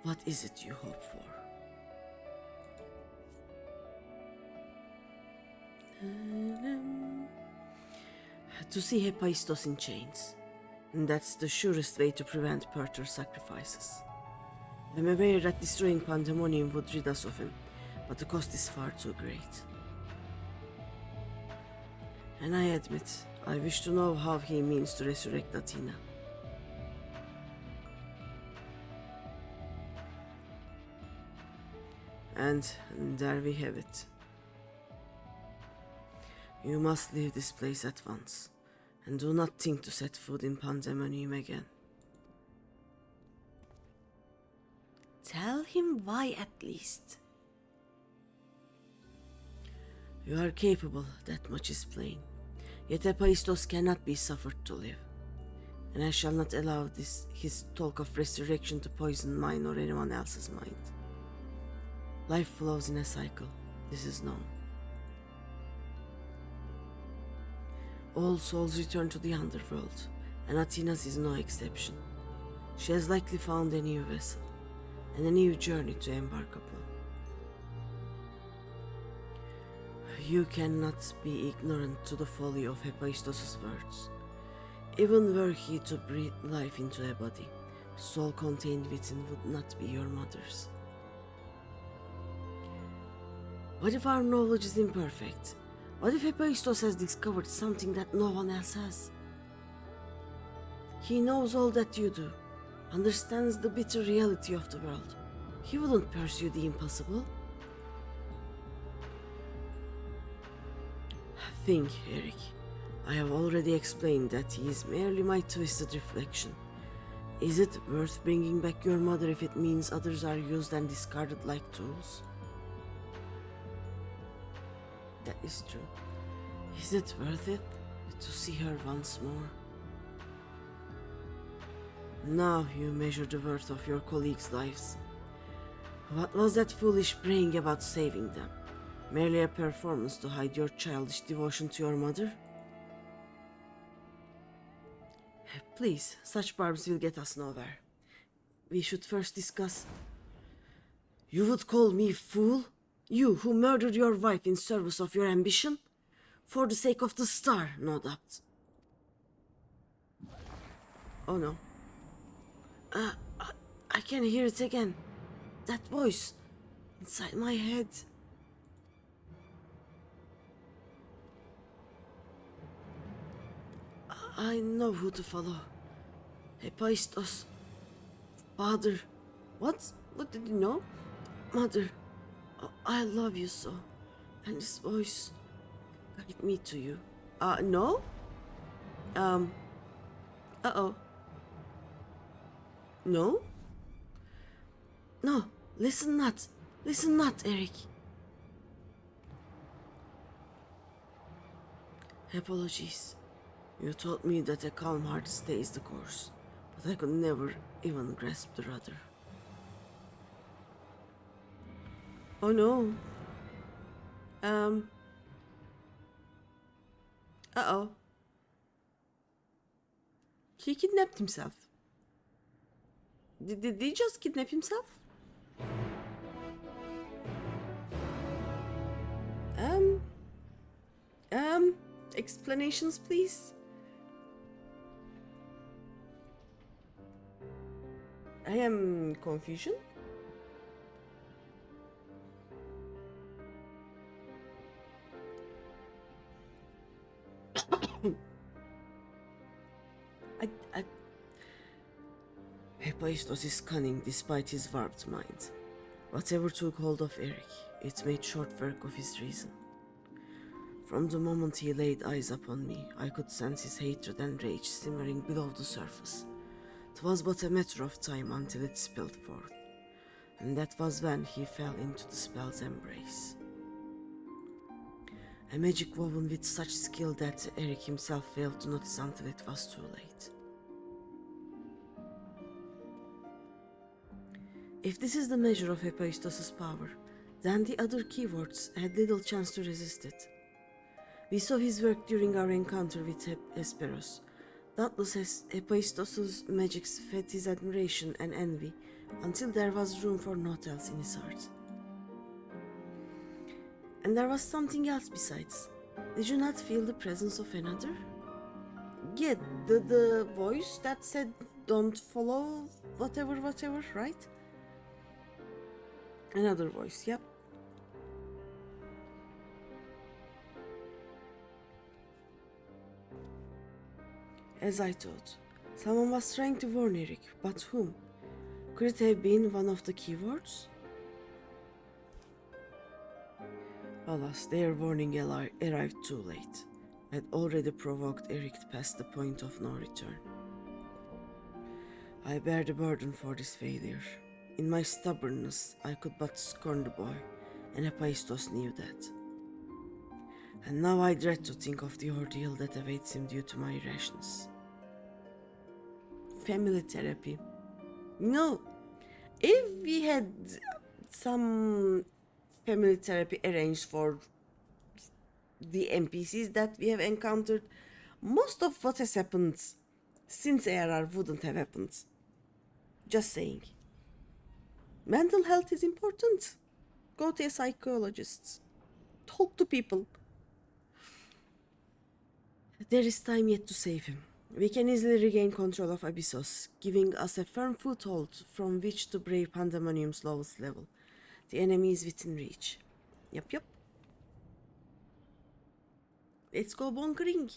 what is it you hope for? To see Hephaestus in chains. That's the surest way to prevent further sacrifices. I'm aware that destroying Pandaemonium would rid us of him, but the cost is far too great. And I admit, I wish to know how he means to resurrect Athena. And there we have it. You must leave this place at once, and do not think to set foot in Pandaemonium again. Tell him why at least. You are capable, that much is plain. Yet Hephaestus cannot be suffered to live, and I shall not allow his talk of resurrection to poison mine or anyone else's mind. Life flows in a cycle, this is known. All souls return to the underworld, and Athena's is no exception. She has likely found a new vessel, and a new journey to embark upon. You cannot be ignorant to the folly of Hephaestus' words. Even were he to breathe life into a body, the soul contained within would not be your mother's. What if our knowledge is imperfect? What if Hephaestus has discovered something that no one else has? He knows all that you do, understands the bitter reality of the world. He wouldn't pursue the impossible. Think, Eric. I have already explained that he is merely my twisted reflection. Is it worth bringing back your mother if it means others are used and discarded like tools? That is true. Is it worth it to see her once more? Now you measure the worth of your colleagues' lives. What was that foolish praying about saving them? Merely a performance to hide your childish devotion to your mother? Please, such barbs will get us nowhere. We should first discuss. You would call me fool? You who murdered your wife in service of your ambition? For the sake of the star, no doubt. Oh no. I can hear it again. That voice inside my head. I know who to follow. Hephaestus. Father. What? What did you know? Mother. Oh, I love you so. And this voice guide me to you. No? Uh-oh. No? No, listen not. Listen not, Eric. Apologies. You taught me that a calm heart stays the course, but I could never even grasp the rudder. Oh no. Uh-oh. He kidnapped himself. Did he just kidnap himself? Explanations, please? I am confusion. Hephaestus is cunning despite his warped mind. Whatever took hold of Eric, it made short work of his reason. From the moment he laid eyes upon me, I could sense his hatred and rage simmering below the surface. It was but a matter of time until it spilled forth, and that was when he fell into the spell's embrace. A magic woven with such skill that Eric himself failed to notice until it was too late. If this is the measure of Hephaestus' power, then the other keywords had little chance to resist it. We saw his work during our encounter with Hesperos. Doubtless Hephaestus' magics fed his admiration and envy until there was room for naught else in his heart. And there was something else besides. Did you not feel the presence of another? Yeah, the voice that said, don't follow whatever, right? Another voice, yep. As I thought, someone was trying to warn Eric, but whom? Could it have been one of the keywords? Alas, their warning arrived too late. I had already provoked Eric past the point of no return. I bear the burden for this failure. In my stubbornness, I could but scorn the boy, and Hephaestus knew that. And now I dread to think of the ordeal that awaits him due to my rashness. Family therapy. No, if we had some family therapy arranged for the NPCs that we have encountered, most of what has happened since ARR wouldn't have happened. Just saying. Mental health is important. Go to a psychologist. Talk to people. There is time yet to save him. We can easily regain control of Abyssos, giving us a firm foothold from which to brave Pandaemonium's lowest level. The enemy is within reach. Yep. Let's go bonkering.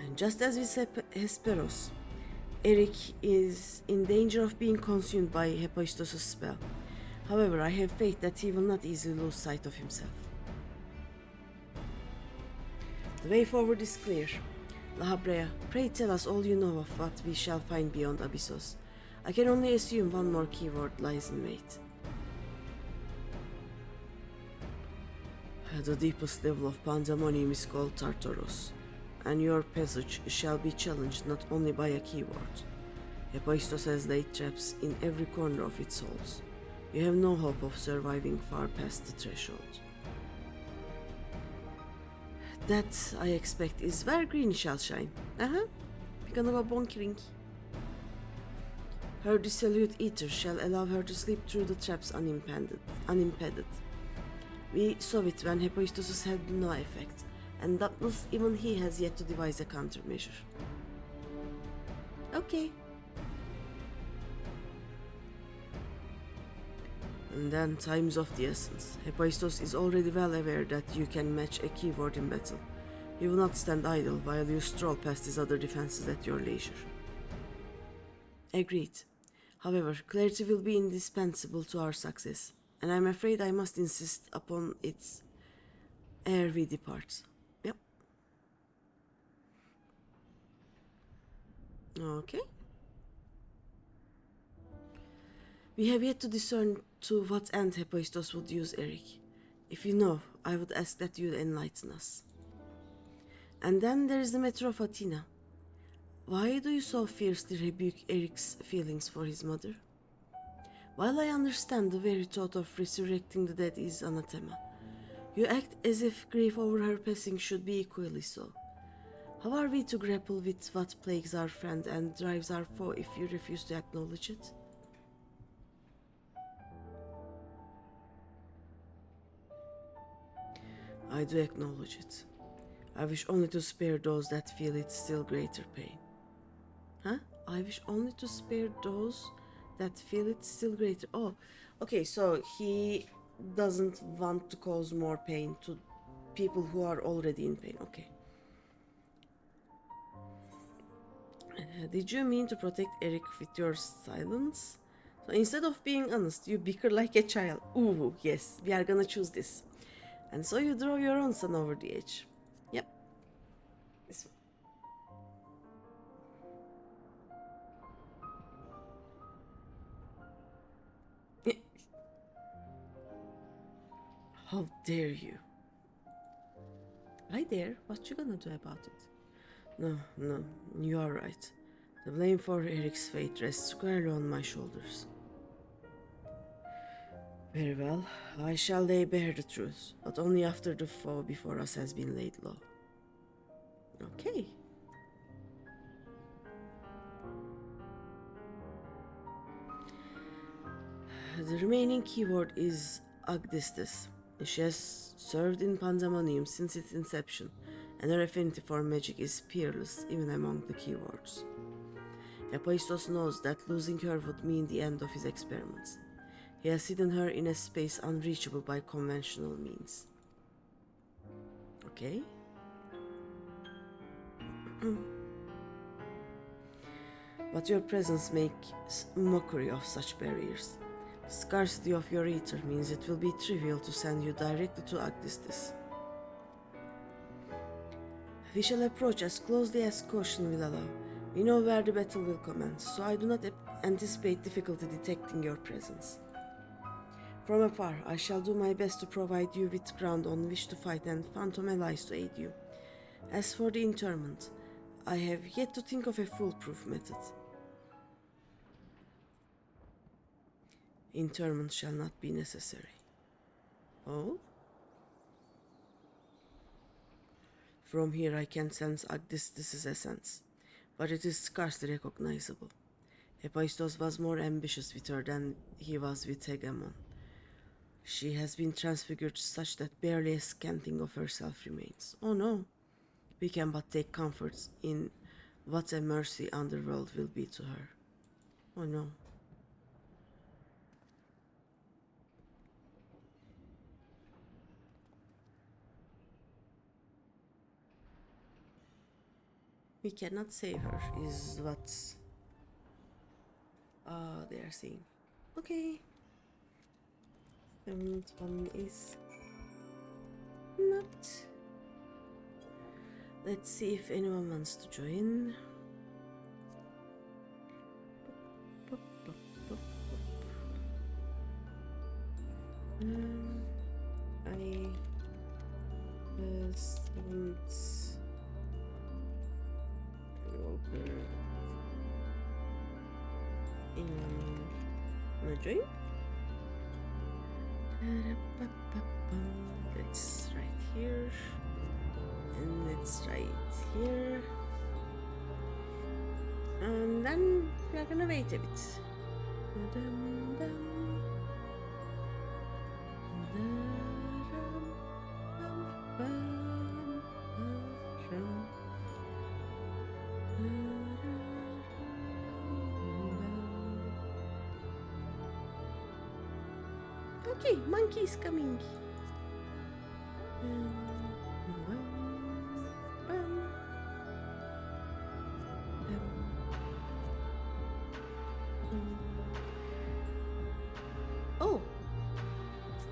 And just as we said Hesperos, Eric is in danger of being consumed by Hephaestus' spell. However, I have faith that he will not easily lose sight of himself. The way forward is clear. La Habrea, pray tell us all you know of what we shall find beyond Abyssos. I can only assume one more keyword lies in wait. The deepest level of Pandaemonium is called Tartaros, and your passage shall be challenged not only by a keyword. Hephaestus has laid traps in every corner of its halls. You have no hope of surviving far past the threshold. That, I expect, is where Greeny shall shine. We're gonna go bonkering. Her dissolute ether shall allow her to slip through the traps unimpeded. We saw it when Hephaestus had no effect, and doubtless even he has yet to devise a countermeasure. Okay. And then time's of the essence. Hephaestus is already well aware that you can match a keyword in battle. He will not stand idle while you stroll past his other defenses at your leisure. Agreed. However, clarity will be indispensable to our success, and I'm afraid I must insist upon it ere we depart. Yep. Okay. We have yet to discern to what end Hephaestus would use Eric. If you know, I would ask that you enlighten us. And then there is the matter of Athena. Why do you so fiercely rebuke Eric's feelings for his mother? While I understand the very thought of resurrecting the dead is anathema, you act as if grief over her passing should be equally so. How are we to grapple with what plagues our friend and drives our foe if you refuse to acknowledge it? I do acknowledge it. I wish only to spare those that feel its still greater pain. I wish only to spare those that feel it still greater. Oh, okay, so he doesn't want to cause more pain to people who are already in pain. Okay. Did you mean to protect Eric with your silence? So instead of being honest, you bicker like a child. Ooh, yes, we are gonna choose this. And so you drove your own son over the edge. Yep. This one. How dare you? I dare. What you gonna do about it? No, you are right. The blame for Eric's fate rests squarely on my shoulders. Very well, I shall lay bare the truth, but only after the foe before us has been laid low. Okay. The remaining keyword is Agdistis. She has served in pandaemonium since its inception, and her affinity for magic is peerless even among the keywords. Hephaestus knows that losing her would mean the end of his experiments. He has hidden her in a space unreachable by conventional means. Okay. But your presence makes mockery of such barriers. The scarcity of your ether means it will be trivial to send you directly to Agdistis. We shall approach as closely as caution will allow. We know where the battle will commence, so I do not anticipate difficulty detecting your presence. From afar, I shall do my best to provide you with ground on which to fight and phantom allies to aid you. As for the interment, I have yet to think of a foolproof method. Interment shall not be necessary. Oh? From here I can sense Agdistis' essence, but it is scarcely recognizable. Hephaestus was more ambitious with her than he was with Hegemon. She has been transfigured such that barely a scanting of herself remains. Oh no, we can but take comfort in what a mercy underworld will be to her. Oh no. We cannot save her, is what they are saying. Okay. Seventh one is not. Let's see if anyone wants to join. I want anyone wanna join? That's right here. And let's try it here. And then we are gonna wait a bit. Okay, monkey is coming. Oh,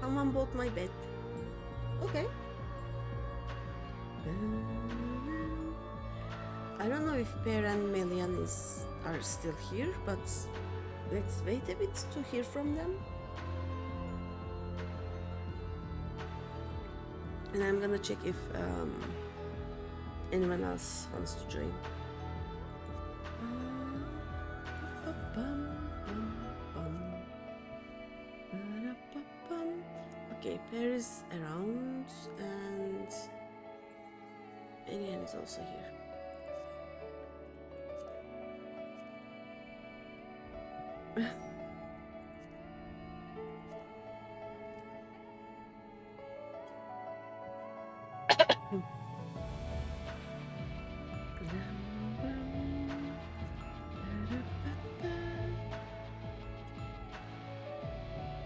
someone bought my bed. Okay. I don't know if Pear and Melian are still here, but let's wait a bit to hear from them. And I'm gonna check if anyone else wants to join. Okay, Pear is around and Melian is also here.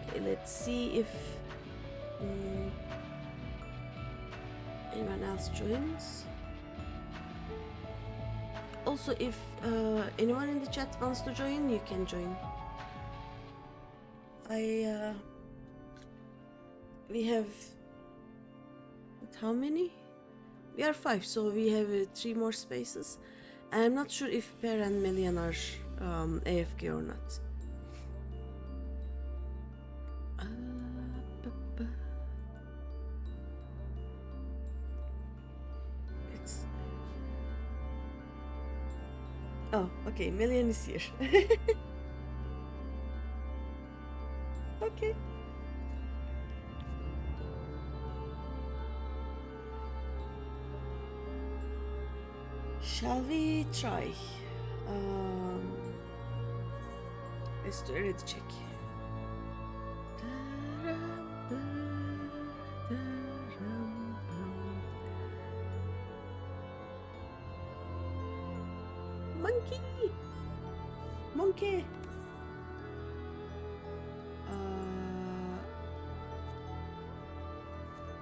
Okay, let's see if anyone else joins. Also, if anyone in the chat wants to join, you can join. We have how many? We are 5, so we have 3 more spaces. I'm not sure if Pear and Melian are AFK or not. Oh, okay, Melian is here. Okay. Shall we try? Let's do a ready check. Monkey! Monkey!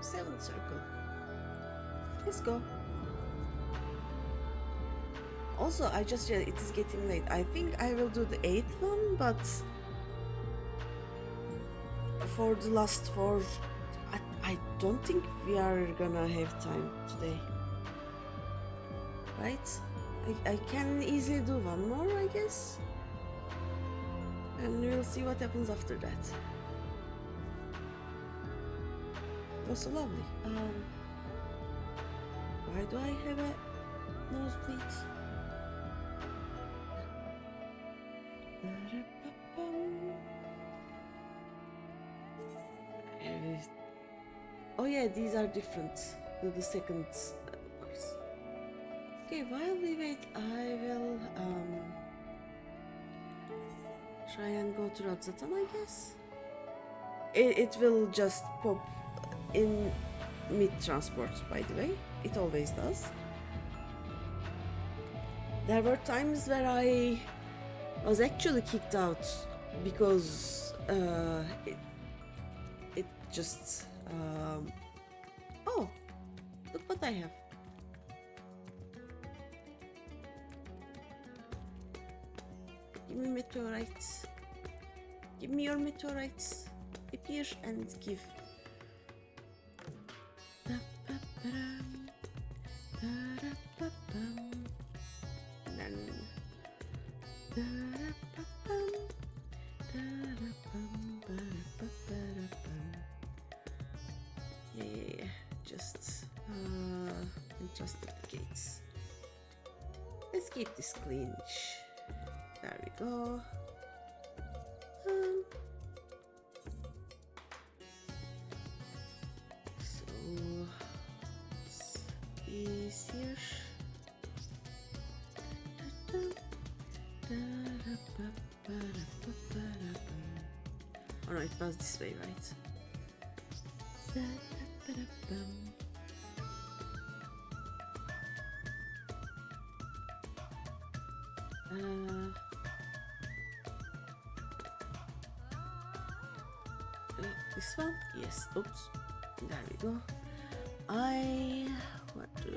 7th circle. Let's go. Also, I just realized it is getting late. I think I will do the 8th one, but for the last 4, I don't think we are gonna have time today. Right? I can easily do one more, I guess. And we'll see what happens after that. It was so lovely. Why do I have a nosebleed? Oh yeah, these are different. The second bars. Okay, while we wait, I will try and go to Radzatan, I guess. It will just pop in mid-transport, by the way. It always does. There were times where I was actually kicked out because it just... oh, look what I have. Give me meteorites. Give me your meteorites. Appear and give. And then... yeah, just entrust the gates. Let's keep this clean. There we go. So let's is here. Oh no, it was this way, right? This one? Yes. Oops. There we go. I want to.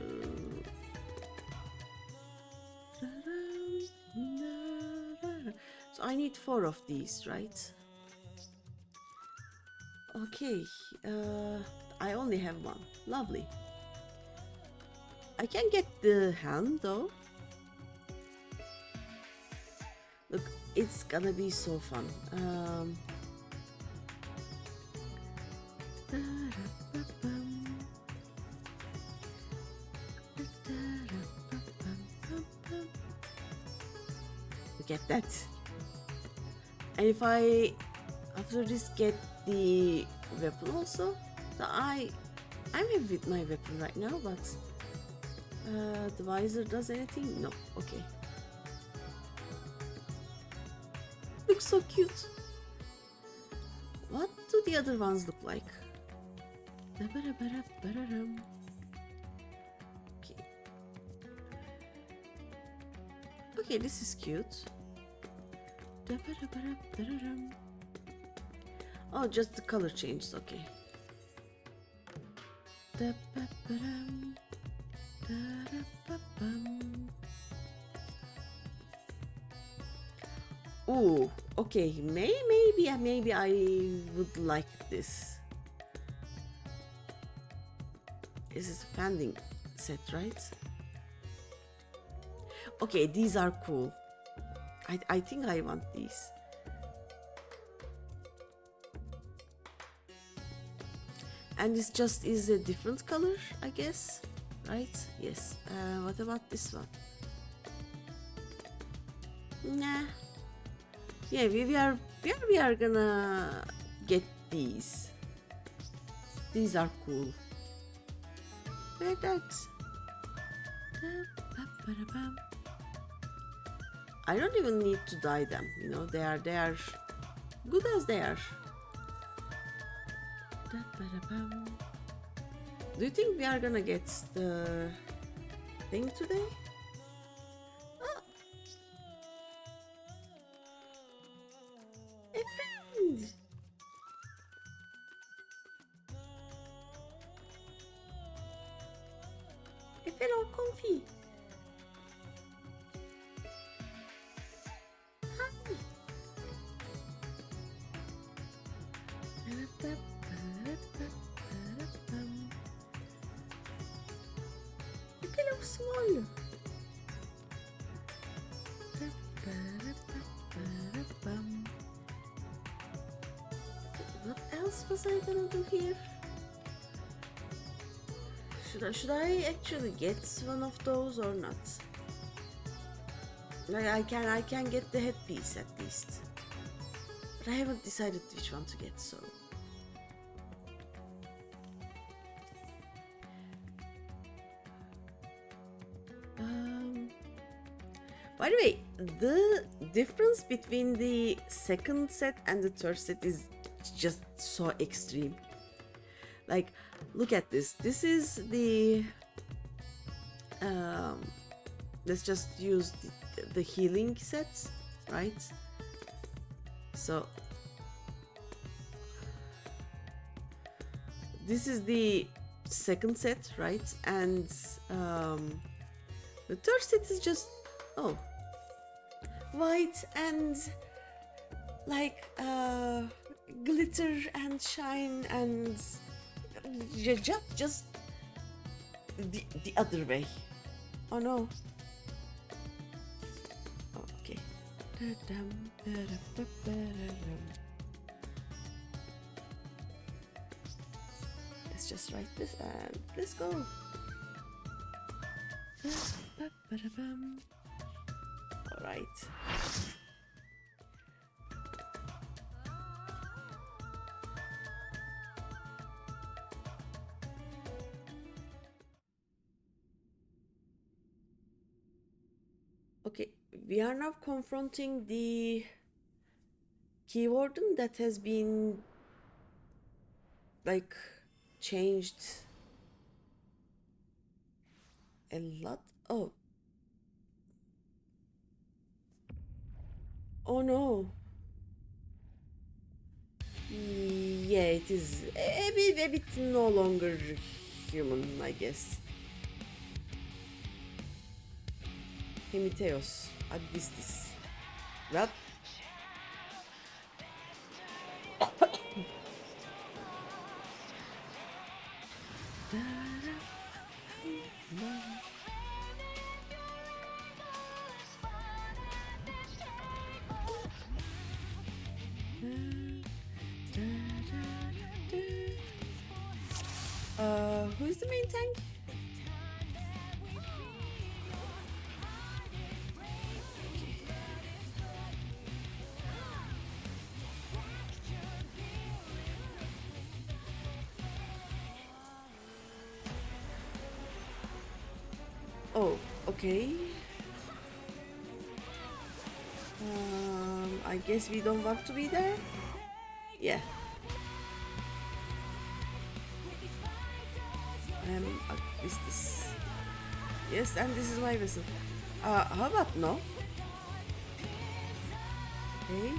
So I need 4 of these, right? Okay. I only have 1. Lovely. I can get the hand though. Look, it's gonna be so fun. Look at that. And if I after this get the weapon also, so I'm happy with my weapon right now, but the visor does anything? No. Okay. Looks so cute. What do the other ones look like? Okay. Okay, this is cute. Oh, just the color changed. Okay. Ooh, okay, maybe I would like this. This is a fanning set, right? Okay, these are cool. I think I want these. And this just is a different color, I guess, right? Yes. What about this one? Nah. Yeah, we are gonna get these. These are cool. Where that? I don't even need to dye them. You know, they are good as they are. Do you think we are gonna get the thing today? Oh. A friend! A fellow comfy! Hi! Look how small! What else was I gonna do here? Should I actually get one of those or not? Like I can get the headpiece at least, but I haven't decided which one to get. So by the way, the difference between the second set and the third set is just so extreme. Like, look at this. This is the let's just use the healing sets, right? So this is the second set, right? And the third set is just white and like glitter and shine and just the other way. Oh no. Oh, okay. Let's just write this and let's go. All right. Okay, we are now confronting the keyword that has been like changed a lot. Oh no. Yeah, it is a bit no longer human, I guess. Hemiteos, Adistis. Well, who's the main tank? Oh, okay. I guess we don't want to be there. Yeah. Is this? Yes, and this is my vessel. How about no? Okay.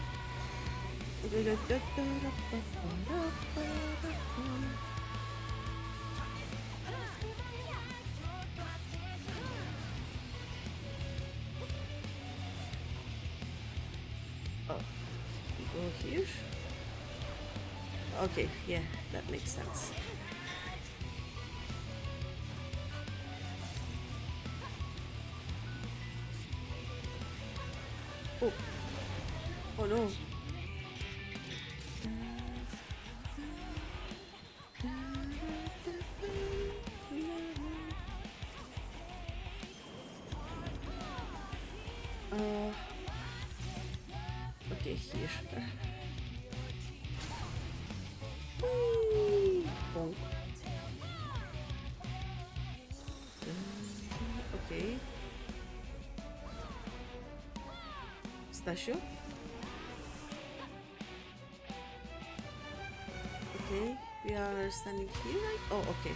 Oh, we go here. Okay, yeah, that makes sense. Oh, oh no. Okay, here. Whee! Bonk. Okay. Stasio. Okay, we are standing here, right? Oh, okay.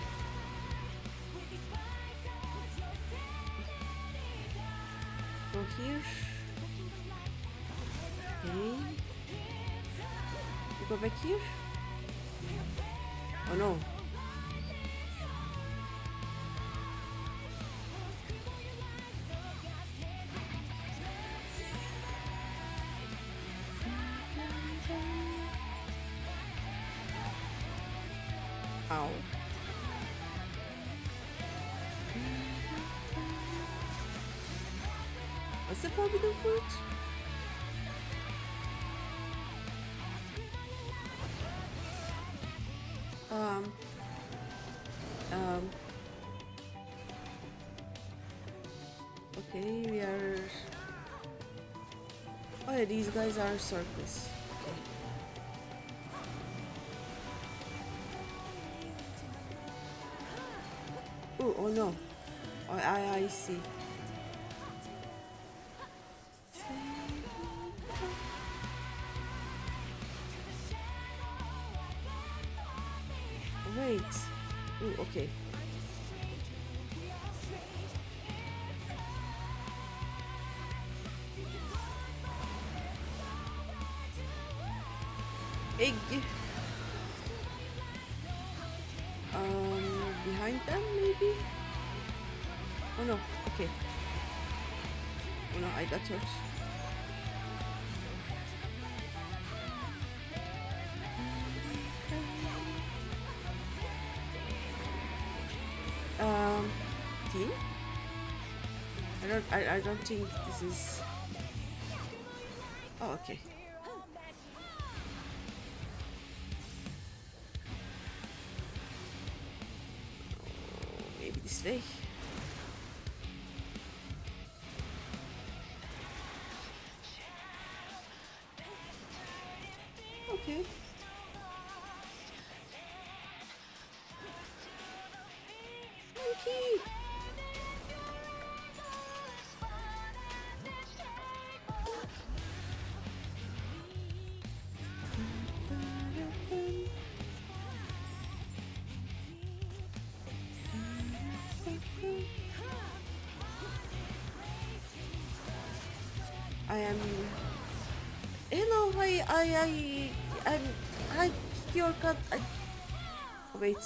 Go here. Okay. We go back here. Oh no. Ow. What's the forbidden fruit? Okay, we are. Oh yeah, these guys are circles. Okay. Oh no. I see. Wait. Oh, okay. Egg. Behind them maybe? Oh no, okay. Oh no, I got hurt. Team? I don't think this is. Oh, okay. Maybe this way. Okay. Monkey! I am. Hello, I'm. Hi, your cat. Wait,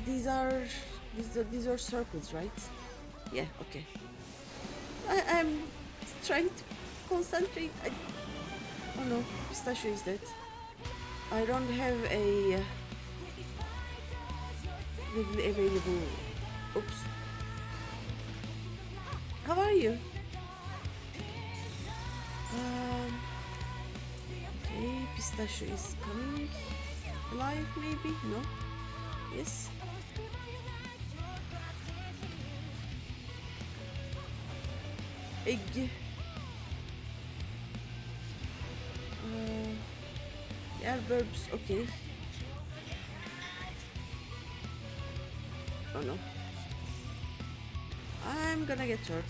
these are circles, right? Yeah, okay. I'm trying to concentrate. Oh no, pistachio is dead. I don't have a readily available. Oops. How are you? Um, okay, pistachio is coming alive, maybe? No? Yes? Egg. Yeah, verbs, okay. Oh no. I'm gonna get hurt.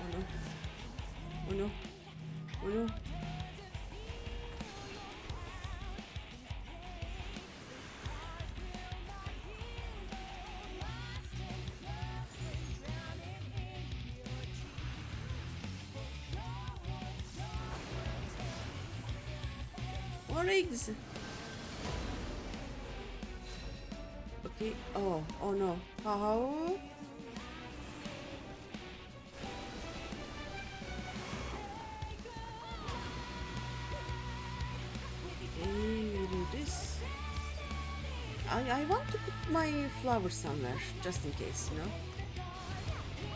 Oh no. Oh no. Oh no. More eggs. Okay. Oh, oh no. How? Okay, we do this. I want to put my flower somewhere, just in case, you know?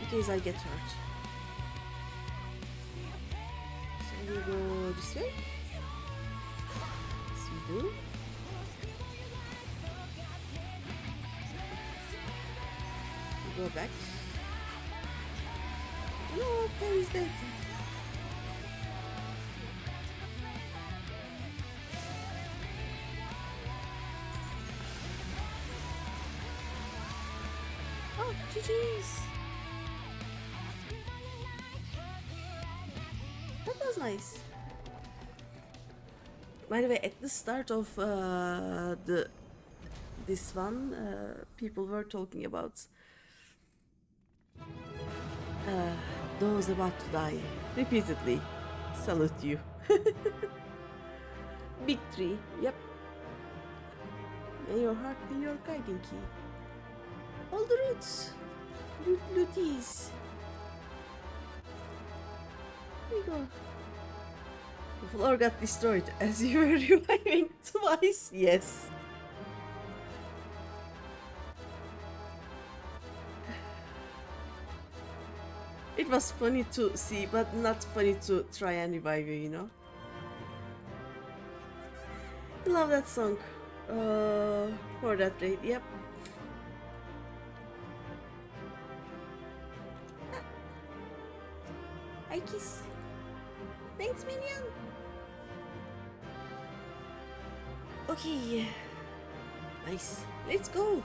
In case I get hurt. So we go this way. Yes, we do. We go back. No, where is that? Oh, GG's. That was nice. By the way, at the start of this one, people were talking about those about to die repeatedly. Salute you. Big tree. Yep. May your heart be your guiding key. All the roots. Looties. Here we go. The floor got destroyed as you were reviving twice. Yes. It was funny to see, but not funny to try and revive you, you know? I love that song. For that raid, yep. I kiss. Thanks, minion. Okay. Nice. Let's go.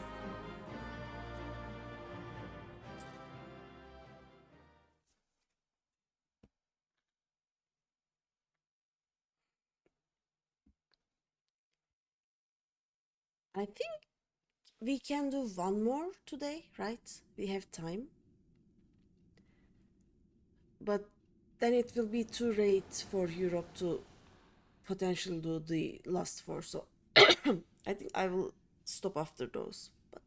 I think we can do one more today, right? We have time. But then it will be too late for Europe to potentially do the last four, so I think I will stop after those. But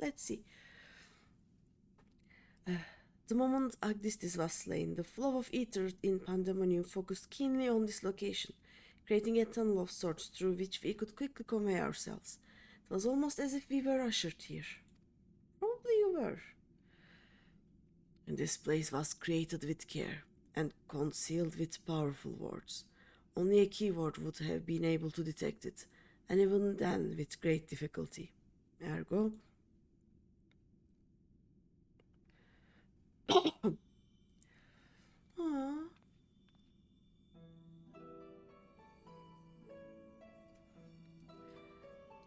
let's see. The moment Agdistis was slain, the flow of ether in Pandemonium focused keenly on this location, creating a tunnel of sorts through which we could quickly convey ourselves. It was almost as if we were ushered here. Probably you were. And this place was created with care and concealed with powerful wards. Only a keyword would have been able to detect it, and even then with great difficulty. Ergo, ah,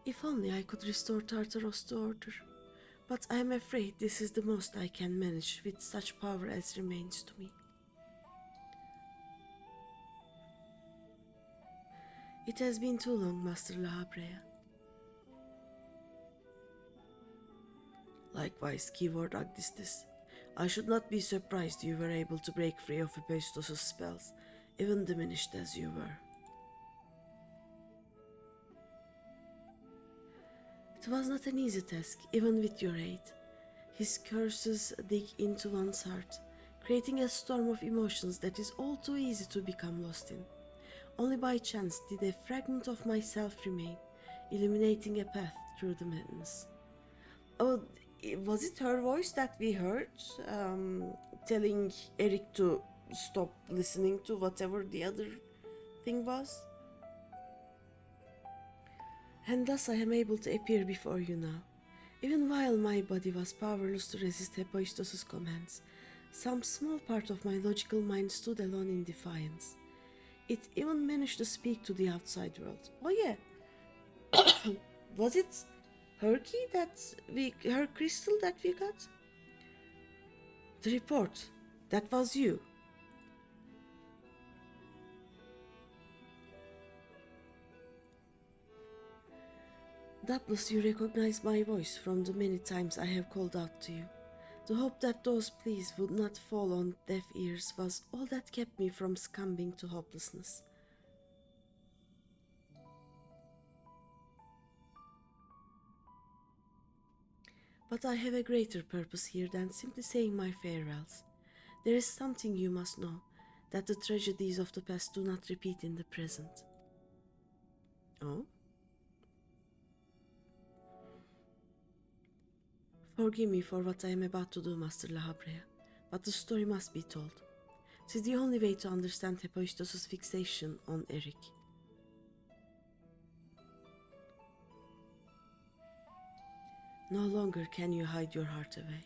if only I could restore Tartaros to order. But I am afraid this is the most I can manage with such power as remains to me. It has been too long, Master La Habrea. Likewise, keyword Agdistis. I should not be surprised you were able to break free of Hephaestus' spells, even diminished as you were. It was not an easy task, even with your aid. His curses dig into one's heart, creating a storm of emotions that is all too easy to become lost in. Only by chance did a fragment of myself remain, illuminating a path through the madness. Oh, was it her voice that we heard, telling Eric to stop listening to whatever the other thing was? And thus I am able to appear before you now. Even while my body was powerless to resist Hephaestus' commands, some small part of my logical mind stood alone in defiance. It even managed to speak to the outside world. Oh yeah, was it her key her crystal that we got? The report, that was you. Doubtless you recognize my voice from the many times I have called out to you. The hope that those pleas would not fall on deaf ears was all that kept me from succumbing to hopelessness. But I have a greater purpose here than simply saying my farewells. There is something you must know, that the tragedies of the past do not repeat in the present. Oh? Forgive me for what I am about to do, Master Lahabrea, but the story must be told. It is the only way to understand Hephaestus' fixation on Eric. No longer can you hide your heart away.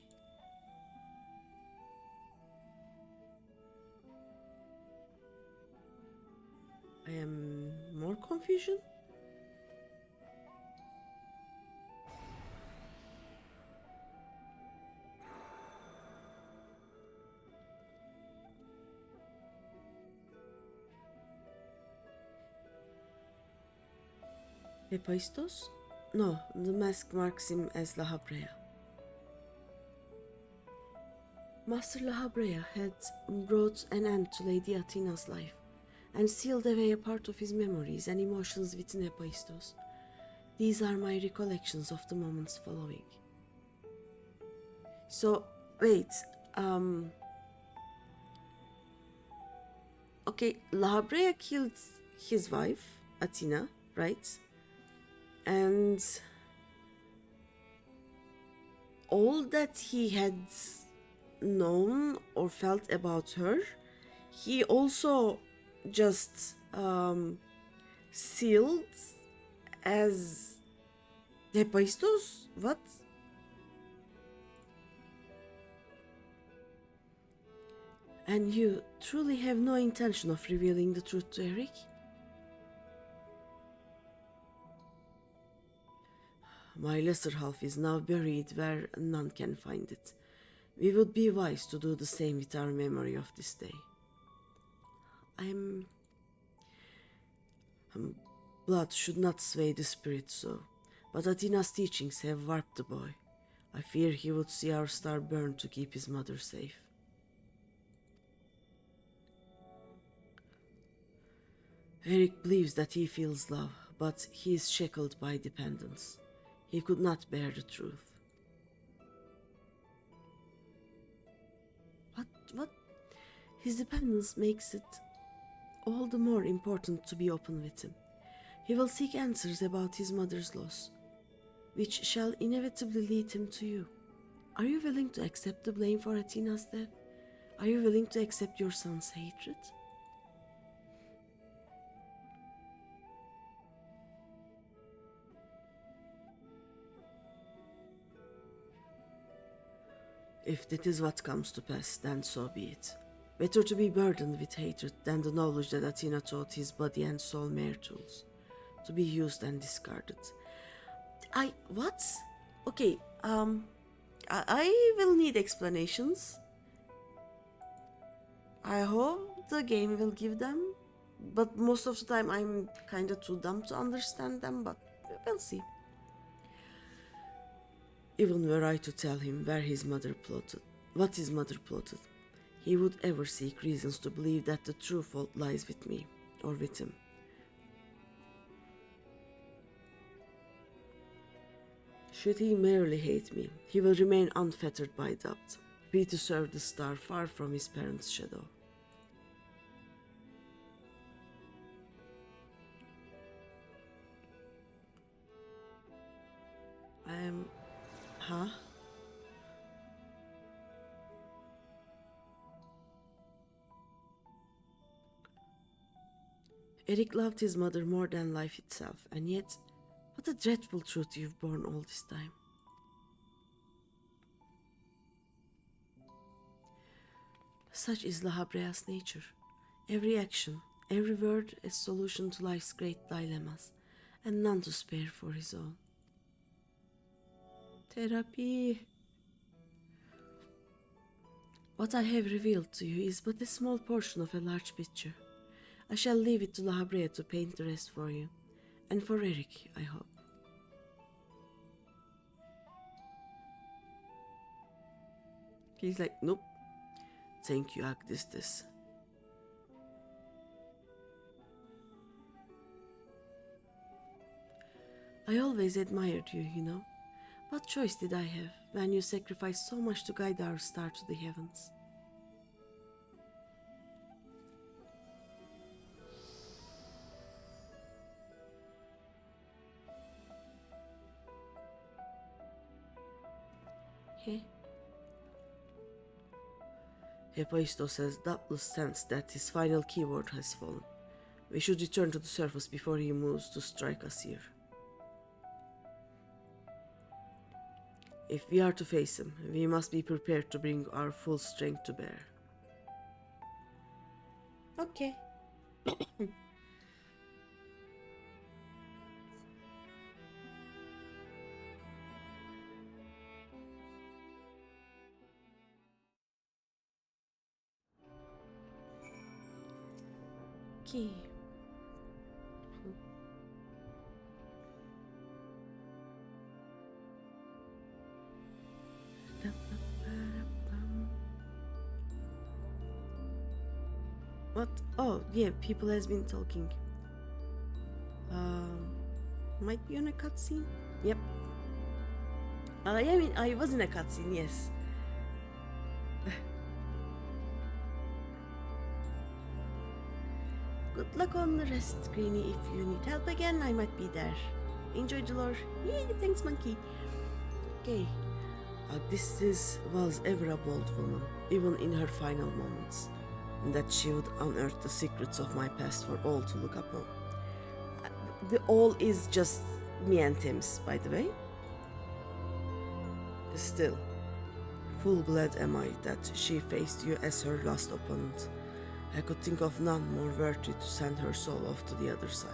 I am more confusion? Hephaestus? No, the mask marks him as Lahabrea. Master Lahabrea had brought an end to Lady Athena's life and sealed away a part of his memories and emotions within Hephaestus. These are my recollections of the moments following. So, wait, okay, Lahabrea killed his wife, Athena, right? And all that he had known or felt about her, he also just sealed as Hephaestus? What? And you truly have no intention of revealing the truth to Eric? My lesser half is now buried where none can find it. We would be wise to do the same with our memory of this day. Blood should not sway the spirit so, but Athena's teachings have warped the boy. I fear he would see our star burn to keep his mother safe. Eric believes that he feels love, but he is shackled by dependence. He could not bear the truth. What? His dependence makes it all the more important to be open with him. He will seek answers about his mother's loss, which shall inevitably lead him to you. Are you willing to accept the blame for Athena's death? Are you willing to accept your son's hatred? If that is what comes to pass, then so be it. Better to be burdened with hatred than the knowledge that Athena taught his body and soul mere tools, to be used and discarded. What? Okay, I will need explanations. I hope the game will give them, but most of the time I'm kinda too dumb to understand them, but we'll see. Even were I to tell him what his mother plotted, he would ever seek reasons to believe that the true fault lies with me, or with him. Should he merely hate me, he will remain unfettered by doubt, free to serve the star far from his parents' shadow. Huh? Eric loved his mother more than life itself, and yet, what a dreadful truth you've borne all this time. Such is La Habrea's nature. Every action, every word a solution to life's great dilemmas, and none to spare for his own. Therapy. What I have revealed to you is but a small portion of a large picture. I shall leave it to La Habrea to paint the rest for you, and for Eric, I hope. He's like, nope. Thank you, Agdistis. I always admired you, you know. What choice did I have when you sacrificed so much to guide our star to the heavens? He? Hephaestus has doubtless sensed that his final keyword has fallen. We should return to the surface before he moves to strike us here. If we are to face him, we must be prepared to bring our full strength to bear. Okay. Okay. What? Oh, yeah, people has been talking. Might be on a cutscene? Yep. I was in a cutscene, yes. Good luck on the rest, Greeny. If you need help again, I might be there. Enjoy the lore. Yay, thanks, monkey. Okay. This was ever a bold woman, even in her final moments, and that she would unearth the secrets of my past for all to look upon. The all is just me and Tim's, by the way. Still, full glad am I that she faced you as her last opponent. I could think of none more worthy to send her soul off to the other side.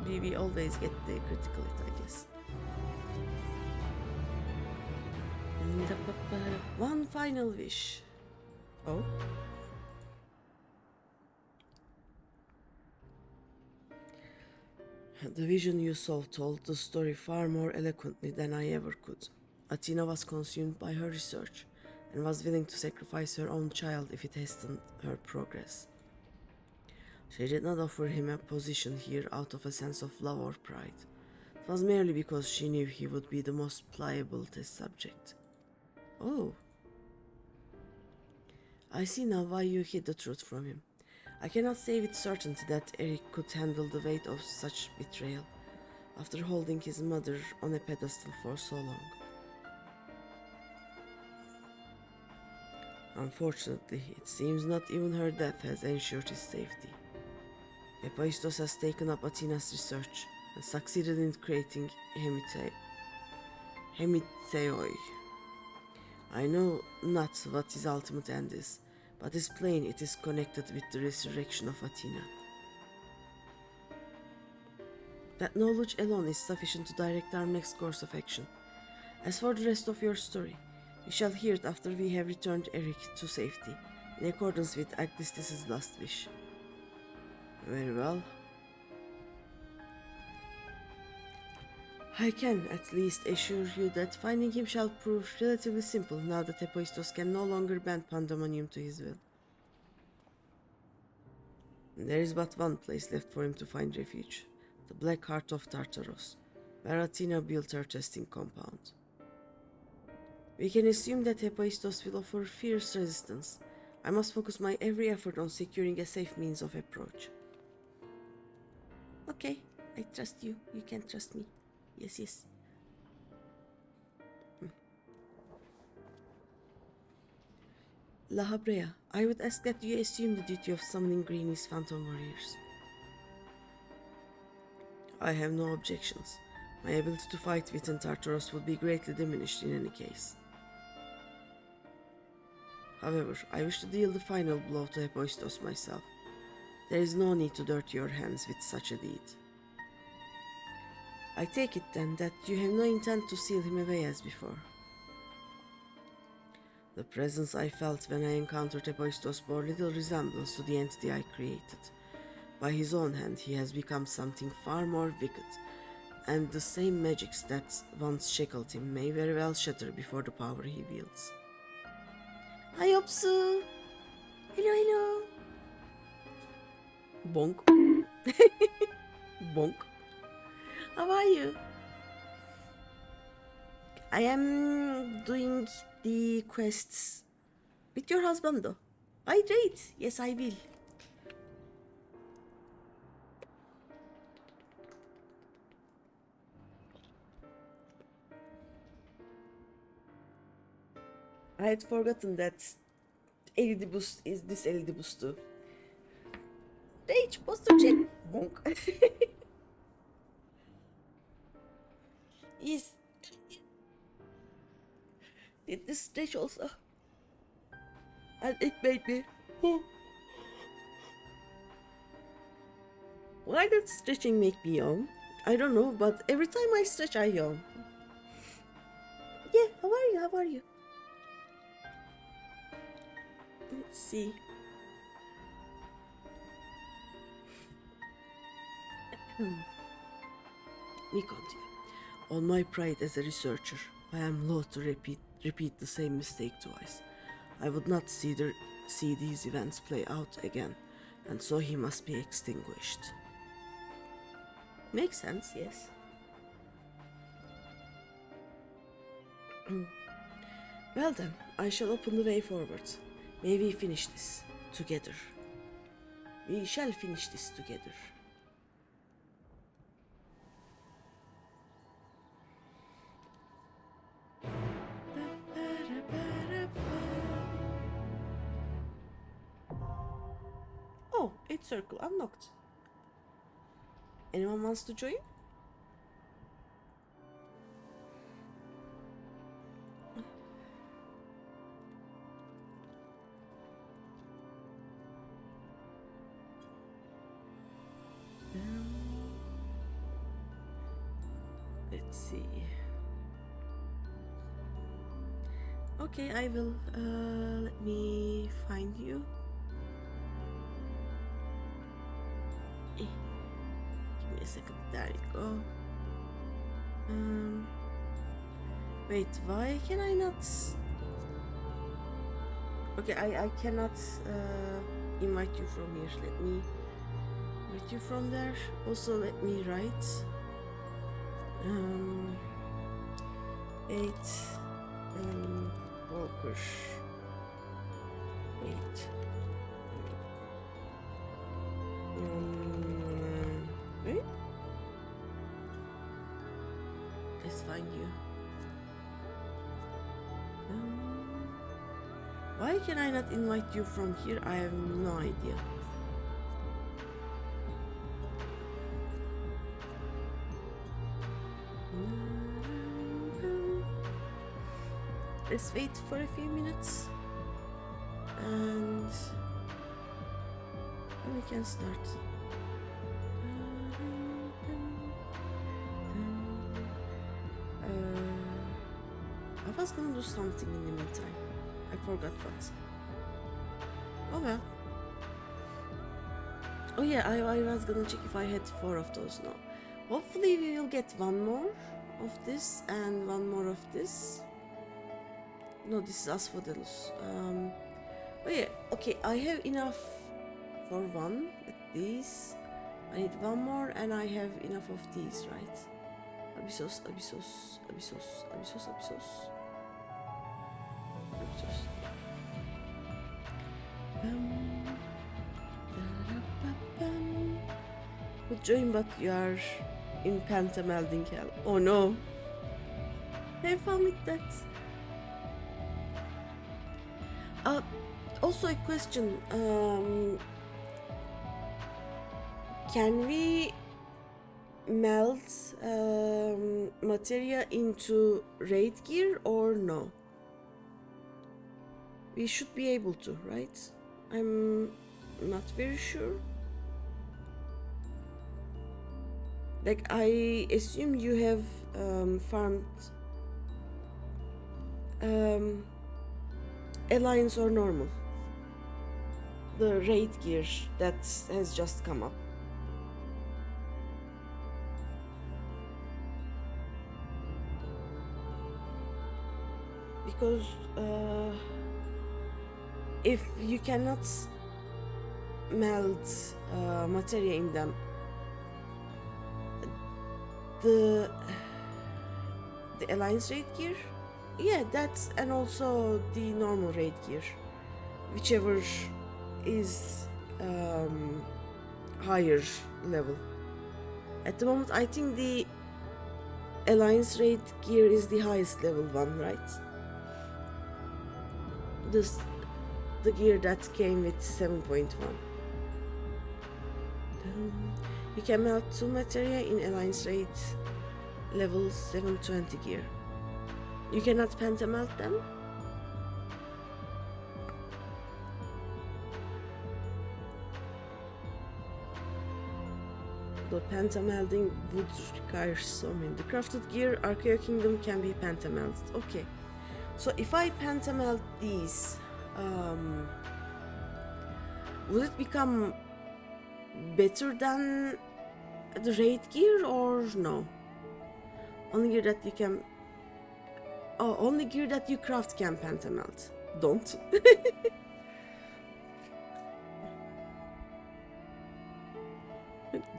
We always get the critical hit, I guess. One final wish. Oh? The vision you saw told the story far more eloquently than I ever could. Athena was consumed by her research and was willing to sacrifice her own child if it hastened her progress. She did not offer him a position here out of a sense of love or pride. It was merely because she knew he would be the most pliable test subject. Oh. I see now why you hid the truth from him. I cannot say with certainty that Eric could handle the weight of such betrayal after holding his mother on a pedestal for so long. Unfortunately, it seems not even her death has ensured his safety. Hephaestus has taken up Athena's research and succeeded in creating Hemitheoi. I know not what his ultimate end is, but it's plain it is connected with the resurrection of Athena. That knowledge alone is sufficient to direct our next course of action. As for the rest of your story, we shall hear it after we have returned Eric to safety, in accordance with Agdistis' last wish. Very well. I can at least assure you that finding him shall prove relatively simple now that Hephaestus can no longer bend pandaemonium to his will. There is but one place left for him to find refuge, the Black Heart of Tartaros, where Athena built her testing compound. We can assume that Hephaestus will offer fierce resistance. I must focus my every effort on securing a safe means of approach. Okay, I trust you. You can trust me. Yes, yes. La Habrea, I would ask that you assume the duty of summoning Greeny's phantom warriors. I have no objections. My ability to fight within Tartaros would be greatly diminished in any case. However, I wish to deal the final blow to Hephaestus myself. There is no need to dirty your hands with such a deed. I take it then that you have no intent to seal him away as before. The presence I felt when I encountered Hephaestus bore little resemblance to the entity I created. By his own hand he has become something far more wicked, and the same magics that once shackled him may very well shatter before the power he wields. Hi Opsu! Hello, hello! Bonk. Bonk. How are you? I am doing the quests with your husband though. Hydrate! Yes, I will. I had forgotten that LED boost is this LED boost too. Rage, posture check. Bonk. Yes. Did this stretch also? And it made me. Why did stretching make me yawn? I don't know, but every time I stretch, I yawn. Yeah, how are you? How are you? Let's see. We continue. On my pride as a researcher, I am loath to repeat the same mistake twice. I would not see these events play out again, and so he must be extinguished. Makes sense, yes. Well then, I shall open the way forward. May we finish this together. We shall finish this together. Oh, 8 circle unlocked. Anyone wants to join? Let's see. Okay, I will. Let me find you. Give me a second. There you go. Wait, why can I not? Okay, I cannot invite you from here. Let me invite you from there. Also, let me write 8 Walker 8 wait, let's find you. Why can I not invite you from here? I have no idea. Let's wait for a few minutes and we can start. I was gonna do something in the meantime. I forgot what. Oh well. Oh yeah, I was gonna check if I had 4 of those now. Hopefully we will get one more of this and one more of this. No, this is asphodelus. Oh yeah, okay, I have enough for one with these. I need one more and I have enough of these, right? Abyssos, abyssos, abyssos, abyssos, abyssos. Abyssos. Good join, but you are in Panda melding hell. Oh no. Have fun with that. Also a question. Can we melt materia into raid gear or no? We should be able to, right? I'm not very sure. Like, I assume you have farmed Alliance or normal. The raid gear that has just come up. Because if you cannot melt materia in them, the Alliance raid gear, yeah, that's, and also the normal raid gear, whichever is higher level. At the moment, I think the Alliance raid gear is the highest level one, right? The gear that came with 7.1. You can melt 2 materia in Alliance raid level 720 gear. You cannot penta melt them? The penta melting would require so many. The crafted gear Archaea Kingdom can be penta melted. Okay. So if I penta melt these, would it become better than the raid gear or no? Only gear that you can... Oh, only gear that you craft can penta melt. Don't.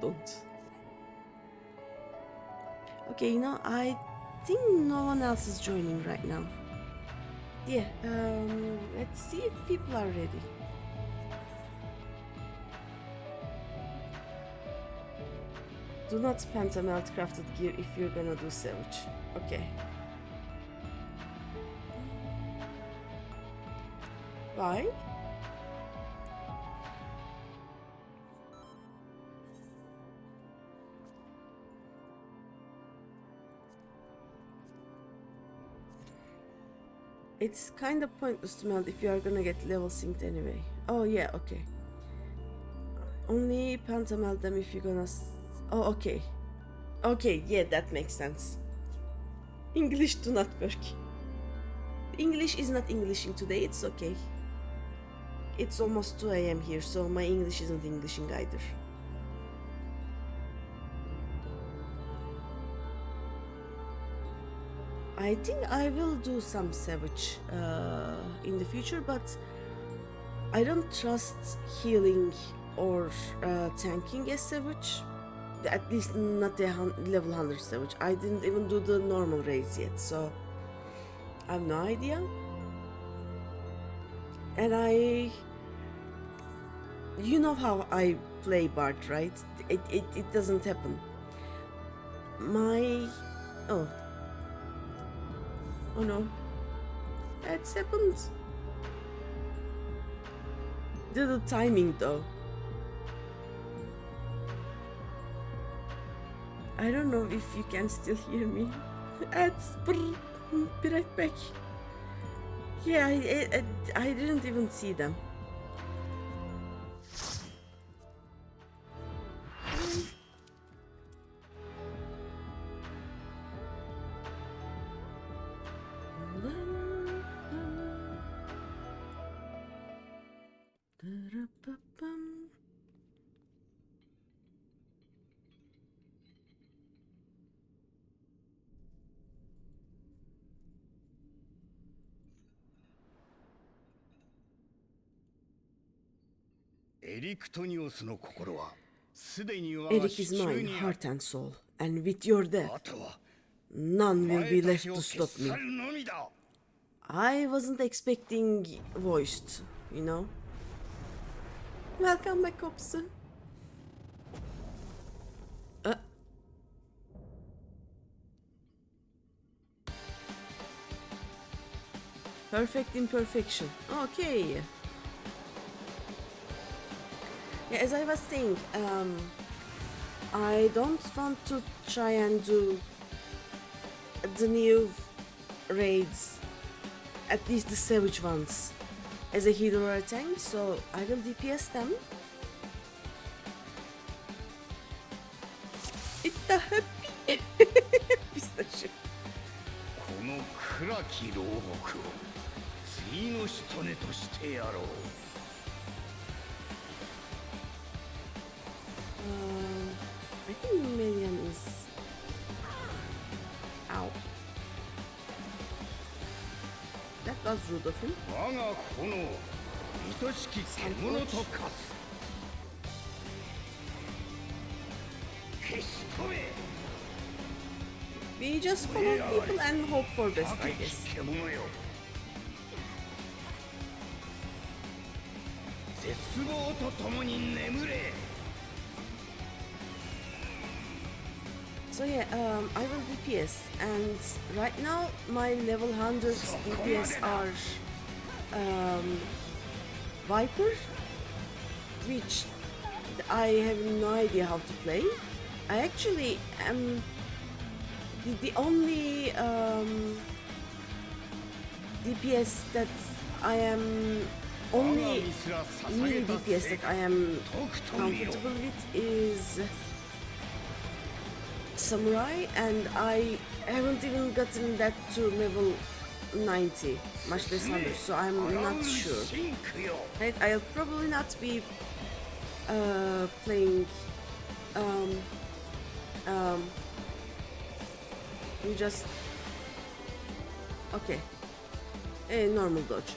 Don't. Okay, you know, I think no one else is joining right now. Yeah, let's see if people are ready. Do not penta melt crafted gear if you're gonna do savage. Okay. Why? It's kind of pointless to melt if you are gonna get level synced anyway. Oh yeah, okay. Only penta melt them if you're gonna... Oh, okay. Okay, yeah, that makes sense. English do not work. English is not Englishing today, it's okay. It's almost 2 AM here, so my English isn't Englishing either. I think I will do some savage in the future, but I don't trust healing or tanking as savage. At least not a level 100 savage. I didn't even do the normal raids yet, so I have no idea. And you know how I play Bard, right? It doesn't happen. Oh no, it's happened. The timing though. I don't know if you can still hear me. Be right back. Yeah, I didn't even see them. Eric is mine, heart and soul, and with your death, none will be left to stop me. I wasn't expecting voiced, you know. Welcome back, Cops. Perfect imperfection. Okay. Yeah, as I was saying, I don't want to try and do the new raids, at least the savage ones, as a healer or a tank, so I will DPS them. It's the happy pistachio. この暗き牢獄を次の仕留めとしてやろう。I think Million is. Ow. That was rude of him. 我が炎愛しき獣と化す。消し止め。 We just follow people and hope for best, I guess. 絶望とともに眠れ。 So yeah, I will DPS, and right now my level 100 DPS are Viper, which I have no idea how to play. I actually am the only DPS that I am only melee DPS that I am comfortable with is Samurai, and I haven't even gotten that to level 90, much less 100, so I'm not sure. Right? I'll probably not be playing we just okay, a normal dodge.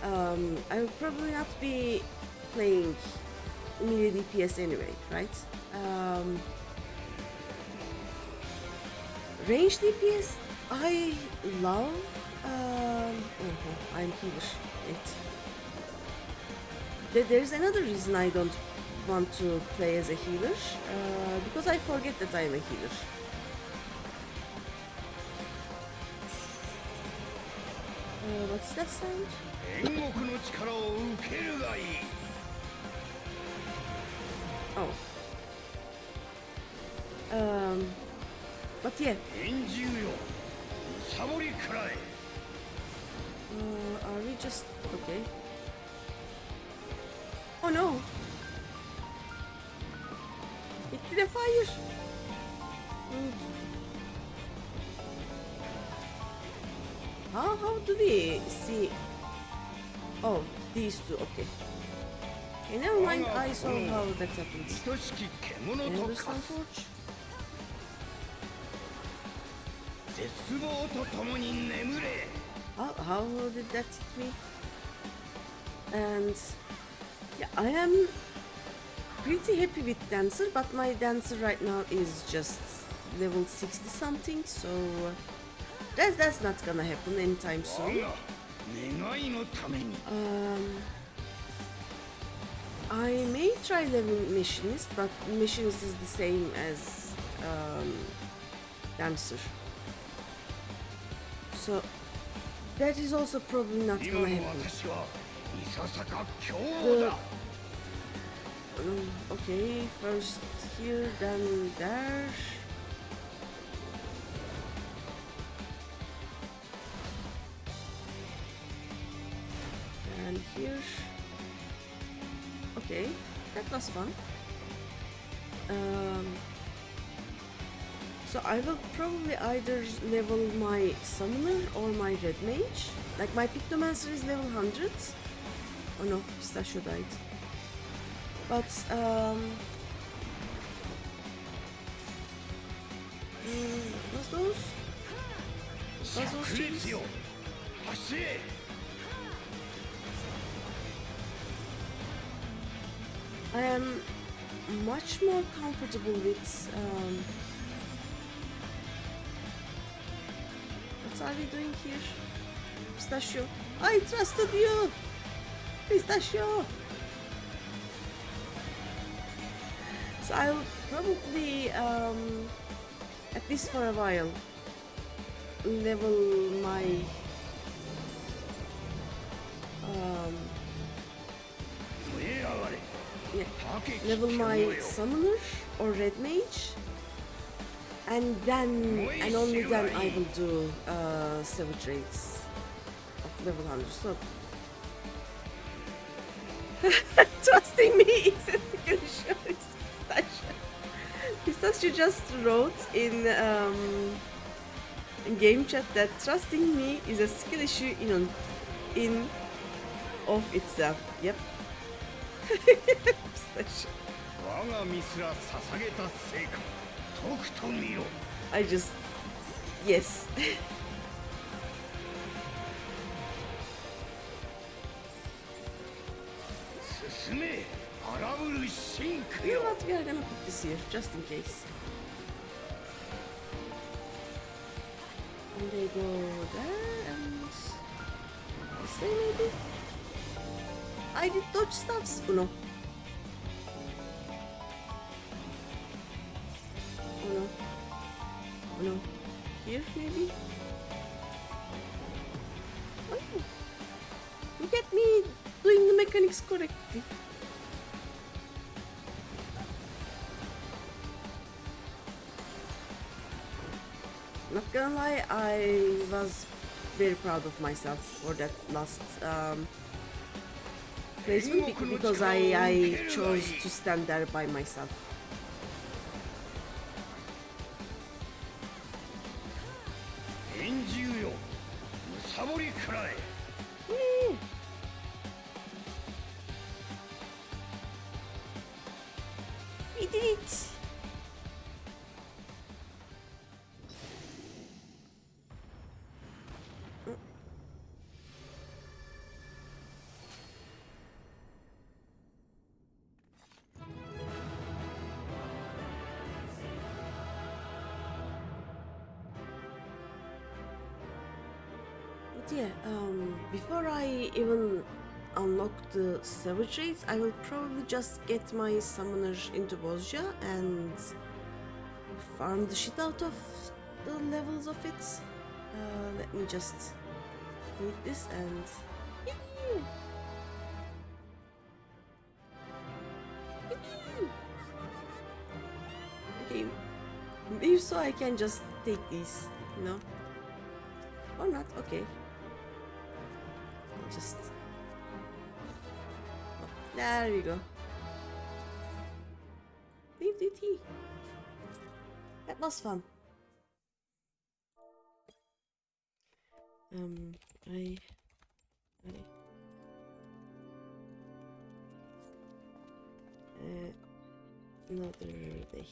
I'll probably not be playing melee DPS anyway, right? Range DPS I love. I'm healer. There's another reason I don't want to play as a healer, because I forget that I'm a healer. What's that sound? Oh. But yeah. Are we just okay? Oh no! It did a fire! How do we see? Oh, these two, okay. Okay, never mind, I saw how that happens. Understand, Forge? How did that hit me? And yeah, I am pretty happy with Dancer, but my Dancer right now is just level 60 something, so that's not gonna happen anytime soon. I may try level Machinist, but Machinist is the same as Dancer. So that is also probably not gonna happen. Okay, first here, then there. And here. Okay, that was fun. So I will probably either level my Summoner or my Red Mage. Like my Pictomancer is level 100. Oh no, Pistachio died. But what's those? What's those trees? I am much more comfortable with what are we doing here? Pistachio. I trusted you! Pistachio! So I'll probably, at least for a while, level my level my summoner or red mage, and then and only then I will do savage raids of level 100. So trusting me is a Pistachio. Pistachio just wrote in game chat that trusting me is a skill issue in of itself. Yep. Pistachio. I just yes. You know what? We are gonna put this here just in case. And they go there and this way maybe? I did dodge stuffs. Oh no. Oh no. Oh no. Here maybe? Oh. Look at me doing the mechanics correctly. Not gonna lie, I was very proud of myself for that last placement because I chose to stand there by myself. We did it! Yeah, before I even unlock the savage raids, I will probably just get my summoner into Bozja and farm the shit out of the levels of it. Let me just need this and okay, if so I can just take these, you know, or not. Okay. Just oh, there we go. Leave duty. That was fun. Another day.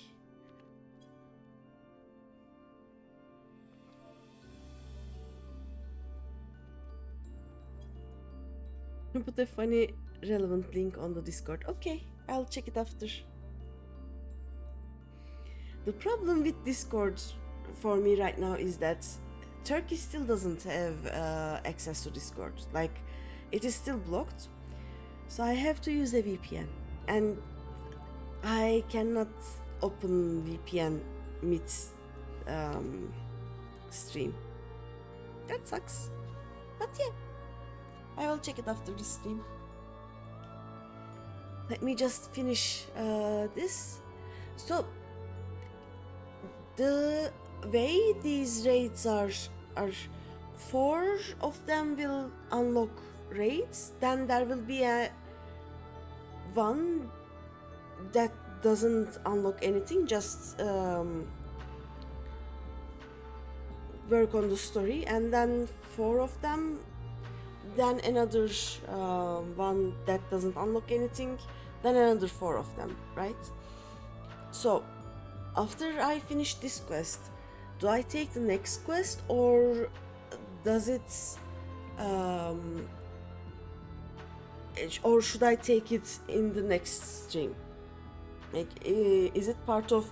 Put a funny relevant link on the Discord. Okay, I'll check it after. The problem with Discord for me right now is that Turkey still doesn't have access to Discord. Like, it is still blocked. So I have to use a VPN. And I cannot open VPN mid stream. That sucks. But yeah. I will check it after the stream. Let me just finish this. So, the way these raids are 4 of them will unlock raids. Then there will be a one that doesn't unlock anything, just work on the story, and then 4 of them. Then another one that doesn't unlock anything, then another 4 of them, right? So, after I finish this quest, do I take the next quest, or does it or should I take it in the next stream? Like, is it part of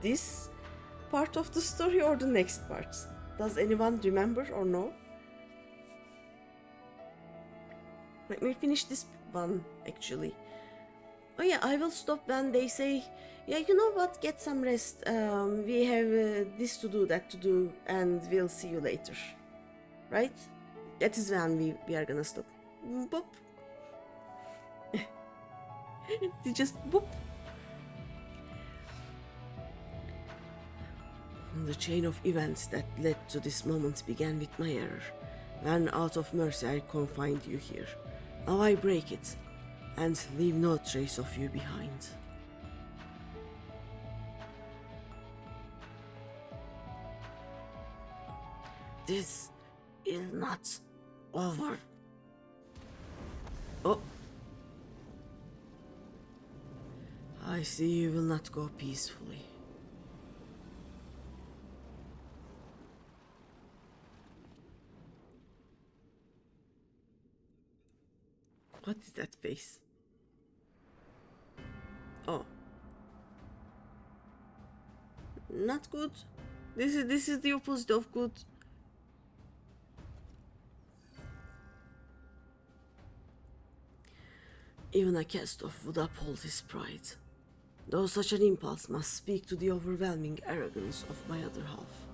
this part of the story or the next part? Does anyone remember or know? Let me finish this one actually. Oh yeah, I will stop when they say, yeah, you know what, get some rest. We have this to do, that to do, and we'll see you later. Right? That is when we are gonna stop. Boop. They just boop. The chain of events that led to this moment began with my error. When out of mercy I confined you here. Now I break it, and leave no trace of you behind. This is not over. Oh. I see you will not go peacefully. What is that face? Oh. Not good. This is the opposite of good. Even a cast-off would uphold his pride, though such an impulse must speak to the overwhelming arrogance of my other half.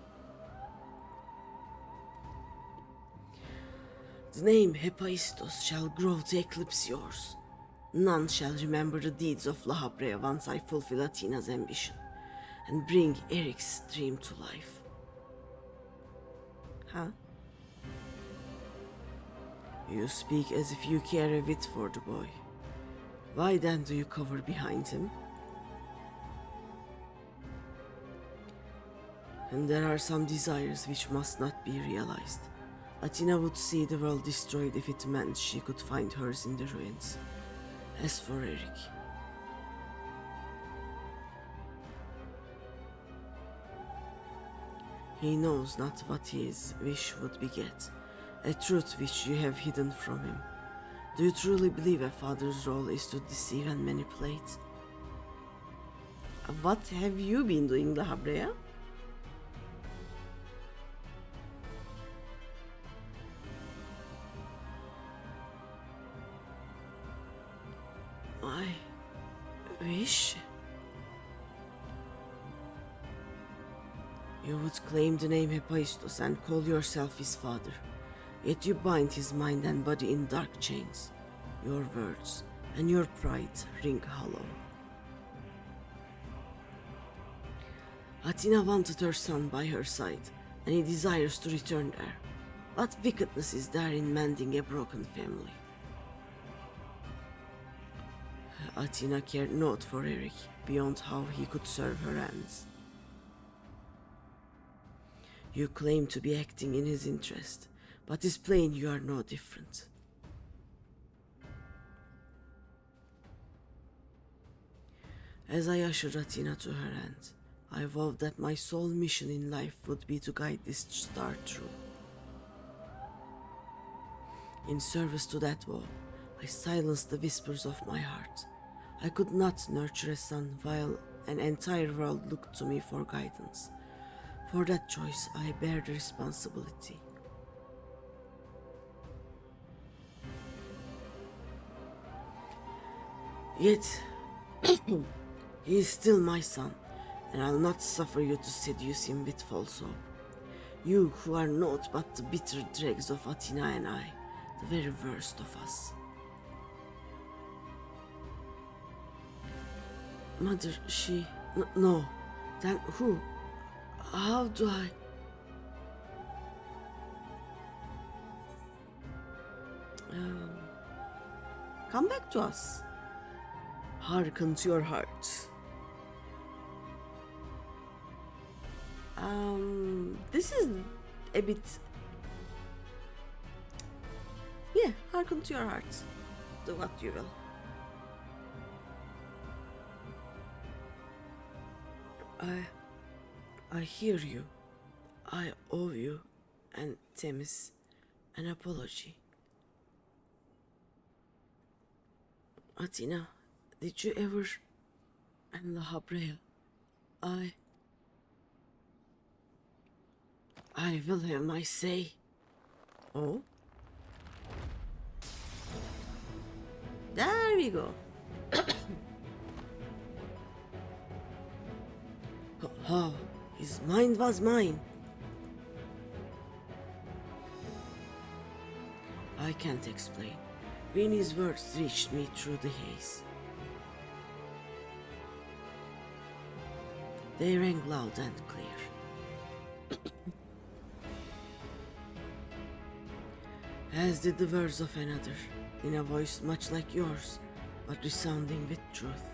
The name Hephaistos shall grow to eclipse yours. None shall remember the deeds of La Habrea once I fulfill Athena's ambition and bring Eric's dream to life. Huh? You speak as if you care a whit for the boy. Why then do you cover behind him? And there are some desires which must not be realized. Athena would see the world destroyed if it meant she could find hers in the ruins. As for Eric, he knows not what his wish would beget, a truth which you have hidden from him. Do you truly believe a father's role is to deceive and manipulate? What have you been doing, La Habrea? I wish you would claim the name Hephaistos and call yourself his father. Yet you bind his mind and body in dark chains. Your words and your pride ring hollow. Athena wanted her son by her side, and he desires to return there. What wickedness is there in mending a broken family? Athena cared naught for Eric, beyond how he could serve her ends. You claim to be acting in his interest, but it's plain you are no different. As I ushered Athena to her end, I vowed that my sole mission in life would be to guide this star through. In service to that vow, I silenced the whispers of my heart. I could not nurture a son while an entire world looked to me for guidance. For that choice, I bear the responsibility. Yet, he is still my son, and I'll not suffer you to seduce him with false hope. You who are naught but the bitter dregs of Athena and I, the very worst of us. Mother, she... No. Then who? How do I... Come back to us. Hearken to your heart. This is a bit... Yeah, hearken to your heart. Do what you will. I hear you. I owe you and Themis an apology. Atina, did you ever... And La Habrea, I will have my say. Oh? There we go. Oh, his mind was mine. I can't explain. Greeny's words reached me through the haze. They rang loud and clear. As did the words of another, in a voice much like yours, but resounding with truth.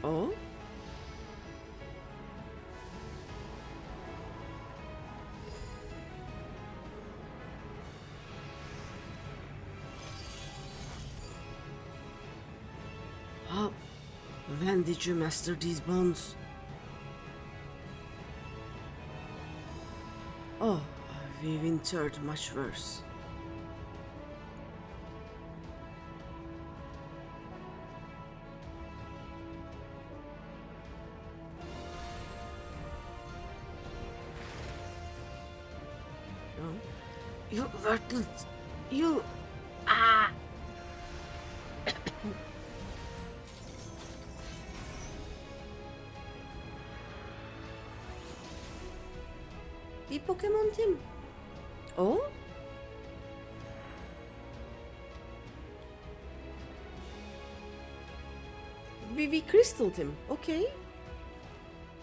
Oh? How? When did you master these bonds? Oh, we've entered much worse. No? You worthless! You... Ah! Bir Pokemon Tim. Oh? We crystaled him. Okay.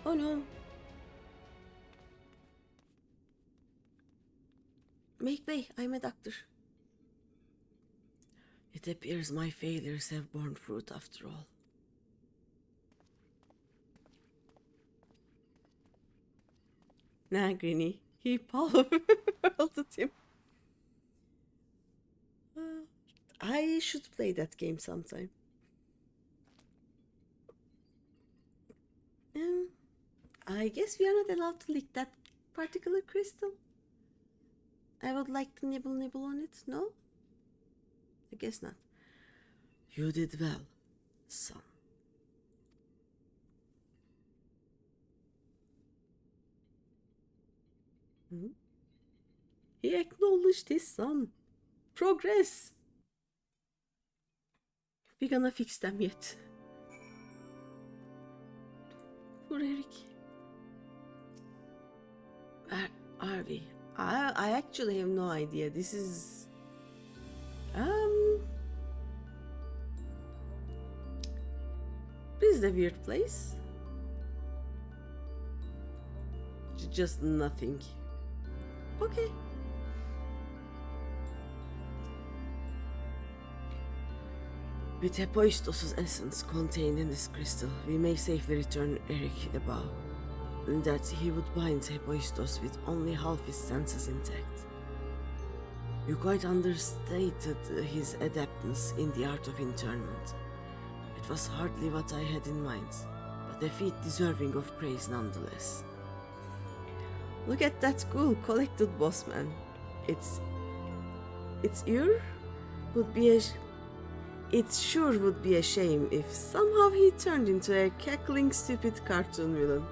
Oh no. Make way. I'm a doctor. It appears my failures have borne fruit after all. Nah, Greeny. He powerled him. I should play that game sometime. I guess we are not allowed to lick that particular crystal. I would like to nibble on it, no? I guess not. You did well, son. He acknowledged his son. Progress. We're gonna fix them yet. Poor Eric. Where are we? I actually have no idea. This is... This is a weird place. Just nothing. Okay. With Hephaestus' essence contained in this crystal, we may safely return Eric above, and that he would bind Hephaestus with only half his senses intact. You quite understated his adeptness in the art of internment. It was hardly what I had in mind, but a feat deserving of praise nonetheless. Look at that cool, collected boss man. It's your would be a... It sure would be a shame if somehow he turned into a cackling, stupid cartoon villain.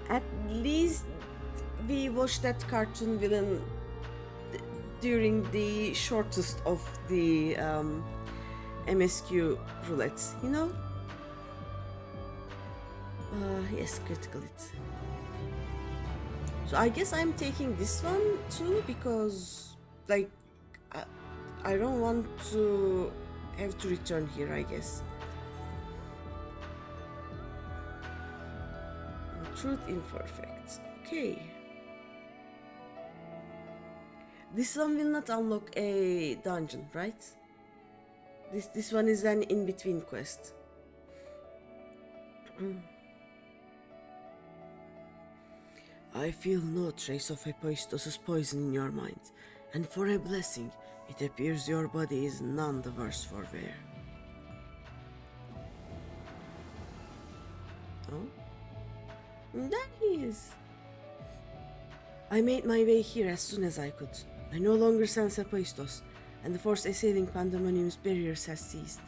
At least we watched that cartoon villain during the shortest of the MSQ roulettes, you know? Yes, critical hit. So I guess I'm taking this one too because, like, I don't want to have to return here, I guess. Truth imperfect. Okay. This one will not unlock a dungeon, right? This one is an in-between quest. I feel no trace of Hephaestus' poison in your mind, and for a blessing, it appears your body is none the worse for wear. Oh, there he is. I made my way here as soon as I could. I no longer sense Hephaestus, and the force assailing Pandaemonium's barriers has ceased.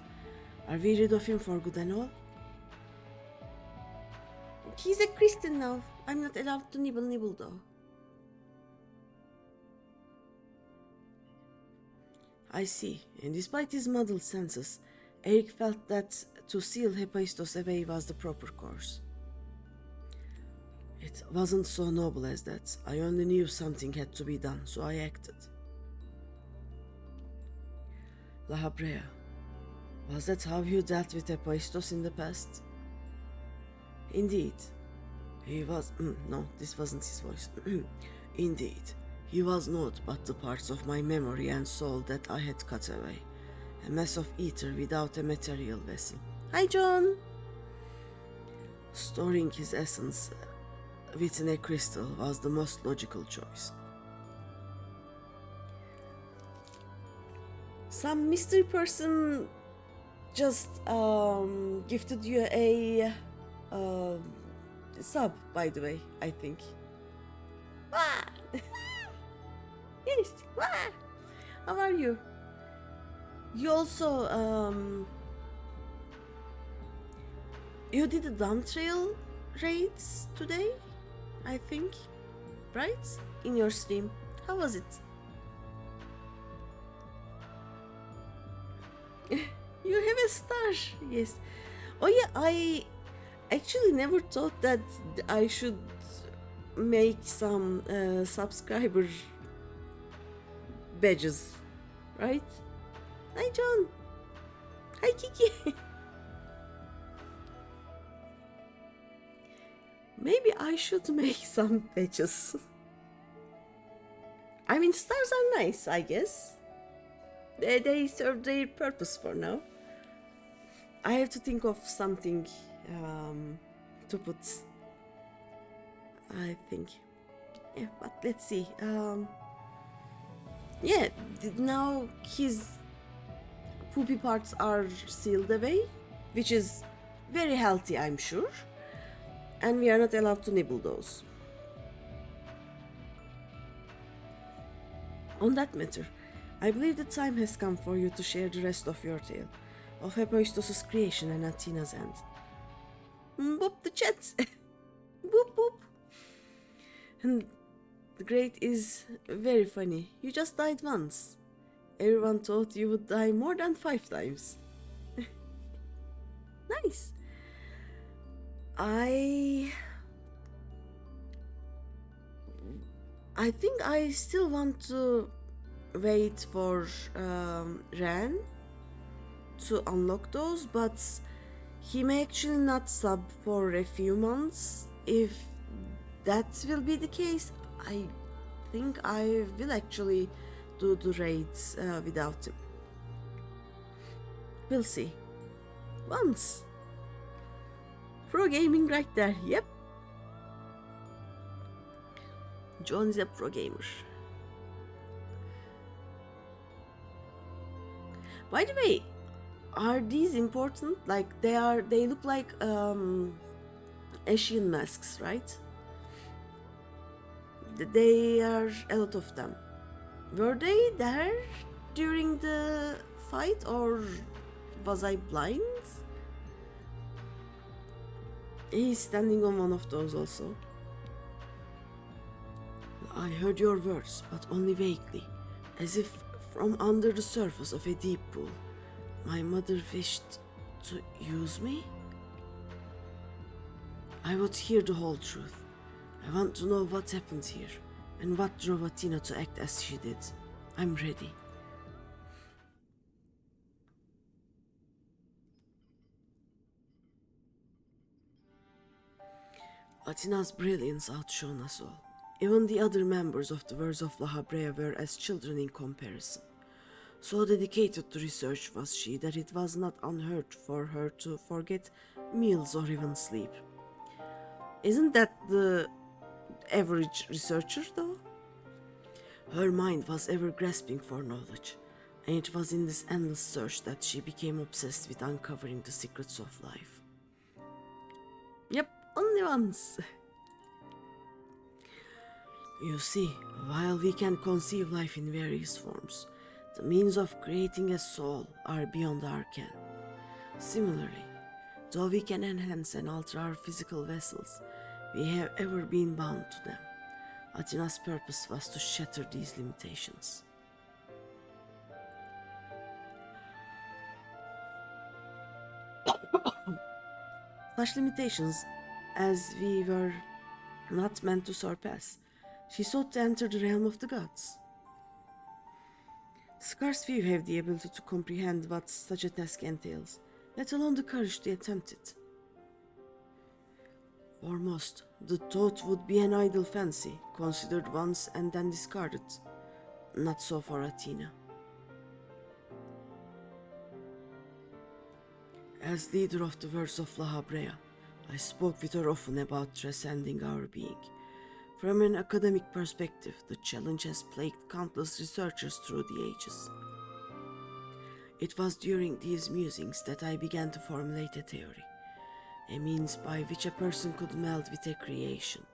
Are we rid of him for good and all? He's a Christian now. I'm not allowed to nibble though. I see, and despite his muddled senses, Eric felt that to seal Hephaestus away was the proper course. It wasn't so noble as that. I only knew something had to be done, so I acted. La Habrea, was that how you dealt with Hephaestus in the past? Indeed. He was... no, this wasn't his voice. Indeed. He was naught but the parts of my memory and soul that I had cut away. A mass of ether without a material vessel. Hi, John! Storing his essence within a crystal was the most logical choice. Some mystery person just gifted you a sub, by the way, I think. Ah! Yes! Ah! How are you? You also, you did the Dumb Trail raids today, I think, right? In your stream. How was it? You have a star, yes. Oh yeah, I actually never thought that I should make some subscriber badges, right? Hi John. Hi Kiki. Maybe I should make some badges. I mean, stars are nice, I guess. They serve their purpose for now. I have to think of something to put, I think. Yeah, but let's see. Yeah, now his poopy parts are sealed away, which is very healthy, I'm sure. And we are not allowed to nibble those. On that matter, I believe the time has come for you to share the rest of your tale, of Hephaestus' creation and Athena's end. Boop the chats! Boop boop! And the great is very funny. You just died once. Everyone thought you would die more than 5 times. Nice! I think I still want to wait for Ren to unlock those, but he may actually not sub for a few months. If that will be the case, I think I will actually do the raids without him. We'll see. Once. Pro gaming right there, yep. John is a pro gamer. By the way, are these important? Like they look like Asian masks, right? They are a lot of them. Were they there during the fight, or was I blind? He's standing on one of those also. I heard your words, but only vaguely, as if from under the surface of a deep pool. My mother wished to use me? I would hear the whole truth. I want to know what happened here, and what drove Athena to act as she did. I'm ready. Athena's brilliance outshone us all. Even the other members of the Words of La Habrea were as children in comparison. So dedicated to research was she that it was not unheard for her to forget meals or even sleep. Isn't that the average researcher, though? Her mind was ever grasping for knowledge, and it was in this endless search that she became obsessed with uncovering the secrets of life. Yep, only once. You see, while we can conceive life in various forms, the means of creating a soul are beyond our ken. Similarly, though we can enhance and alter our physical vessels, we have ever been bound to them. Athena's purpose was to shatter these limitations. Such limitations as we were not meant to surpass, she sought to enter the realm of the gods. Scarce few have the ability to comprehend what such a task entails, let alone the courage to attempt it. For most, the thought would be an idle fancy, considered once and then discarded. Not so for Athena. As leader of the words of La Habrea, I spoke with her often about transcending our being. From an academic perspective, the challenge has plagued countless researchers through the ages. It was during these musings that I began to formulate a theory, a means by which a person could meld with a creation.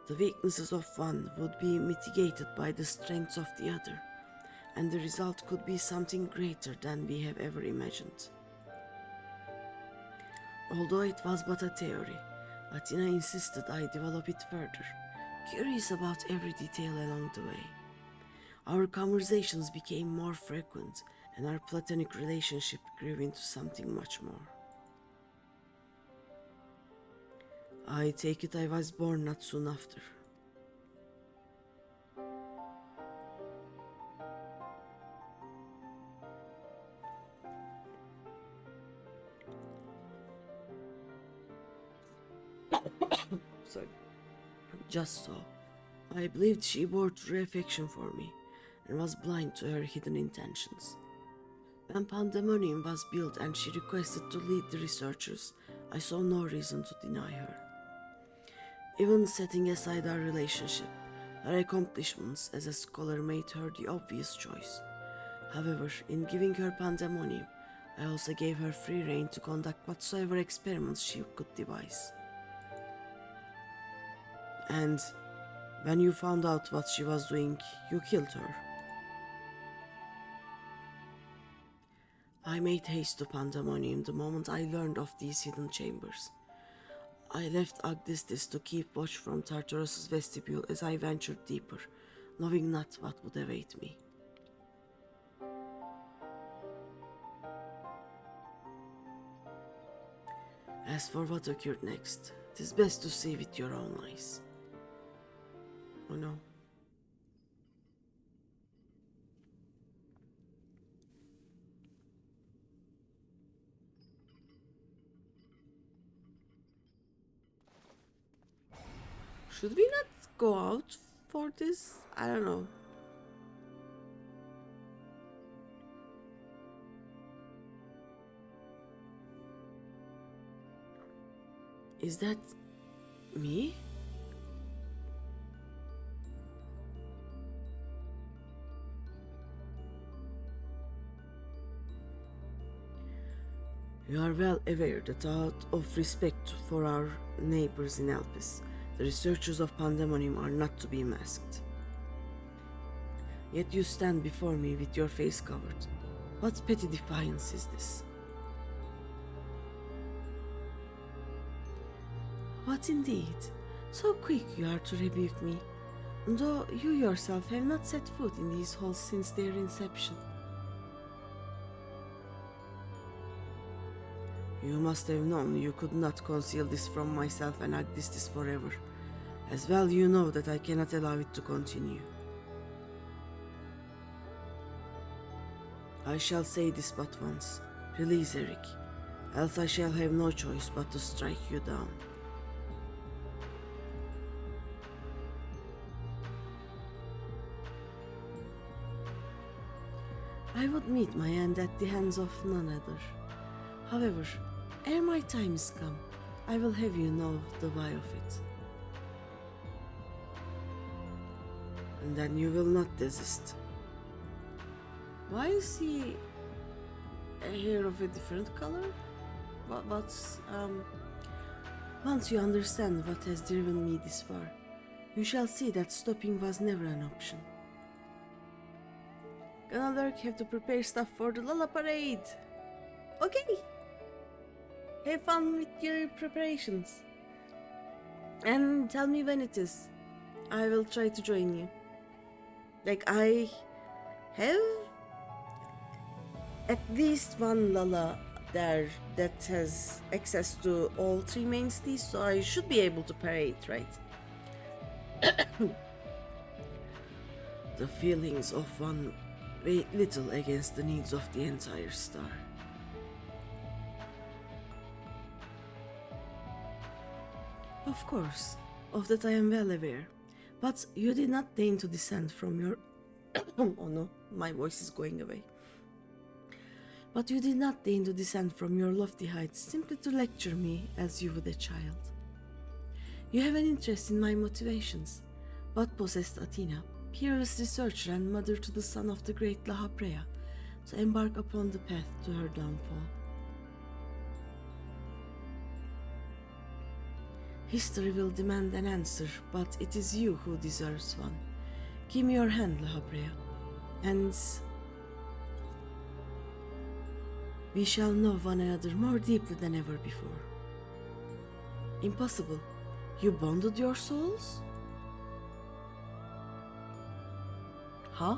The weaknesses of one would be mitigated by the strengths of the other, and the result could be something greater than we have ever imagined. Although it was but a theory, Athena insisted I develop it further, curious about every detail along the way. Our conversations became more frequent, and our platonic relationship grew into something much more. I take it I was born not soon after. Sorry. Just so. I believed she bore true affection for me and was blind to her hidden intentions. When Pandaemonium was built and she requested to lead the researchers, I saw no reason to deny her. Even setting aside our relationship, her accomplishments as a scholar made her the obvious choice. However, in giving her Pandaemonium, I also gave her free rein to conduct whatsoever experiments she could devise. And when you found out what she was doing, you killed her. I made haste to Pandaemonium the moment I learned of these hidden chambers. I left Agdistis to keep watch from Tartarus's vestibule as I ventured deeper, knowing not what would await me. As for what occurred next, it is best to see with your own eyes. Oh no. Should we not go out for this? I don't know. Is that me? You are well aware that out of respect for our neighbors in Elpis, the researchers of Pandaemonium are not to be masked. Yet you stand before me with your face covered. What petty defiance is this? What indeed? So quick you are to rebuke me, though you yourself have not set foot in these halls since their inception. You must have known you could not conceal this from myself and Agdistis forever. As well you know that I cannot allow it to continue. I shall say this but once. Release Eric, else I shall have no choice but to strike you down. I would meet my end at the hands of none other. However, ere my time is come, I will have you know the why of it. And then you will not desist. Why is he a hair of a different color? What's Once you understand what has driven me this far, you shall see that stopping was never an option. Gonna lurk, have to prepare stuff for the Lala Parade. Okay. Have fun with your preparations. And tell me when it is. I will try to join you. Like, I have at least one Lala there that has access to all three mainstays, so I should be able to parade, right? The feelings of one weigh little against the needs of the entire star. Of course, of that I am well aware, but you did not deign to descend from your... oh no, my voice is going away. But you did not deign to descend from your lofty heights simply to lecture me as you would a child. You have an interest in my motivations. What possessed Athena, peerless researcher and mother to the son of the great Lahaprea, to embark upon the path to her downfall? History will demand an answer, but it is you who deserves one. Give me your hand, Lahaprea, and we shall know one another more deeply than ever before. Impossible. You bonded your souls? Huh?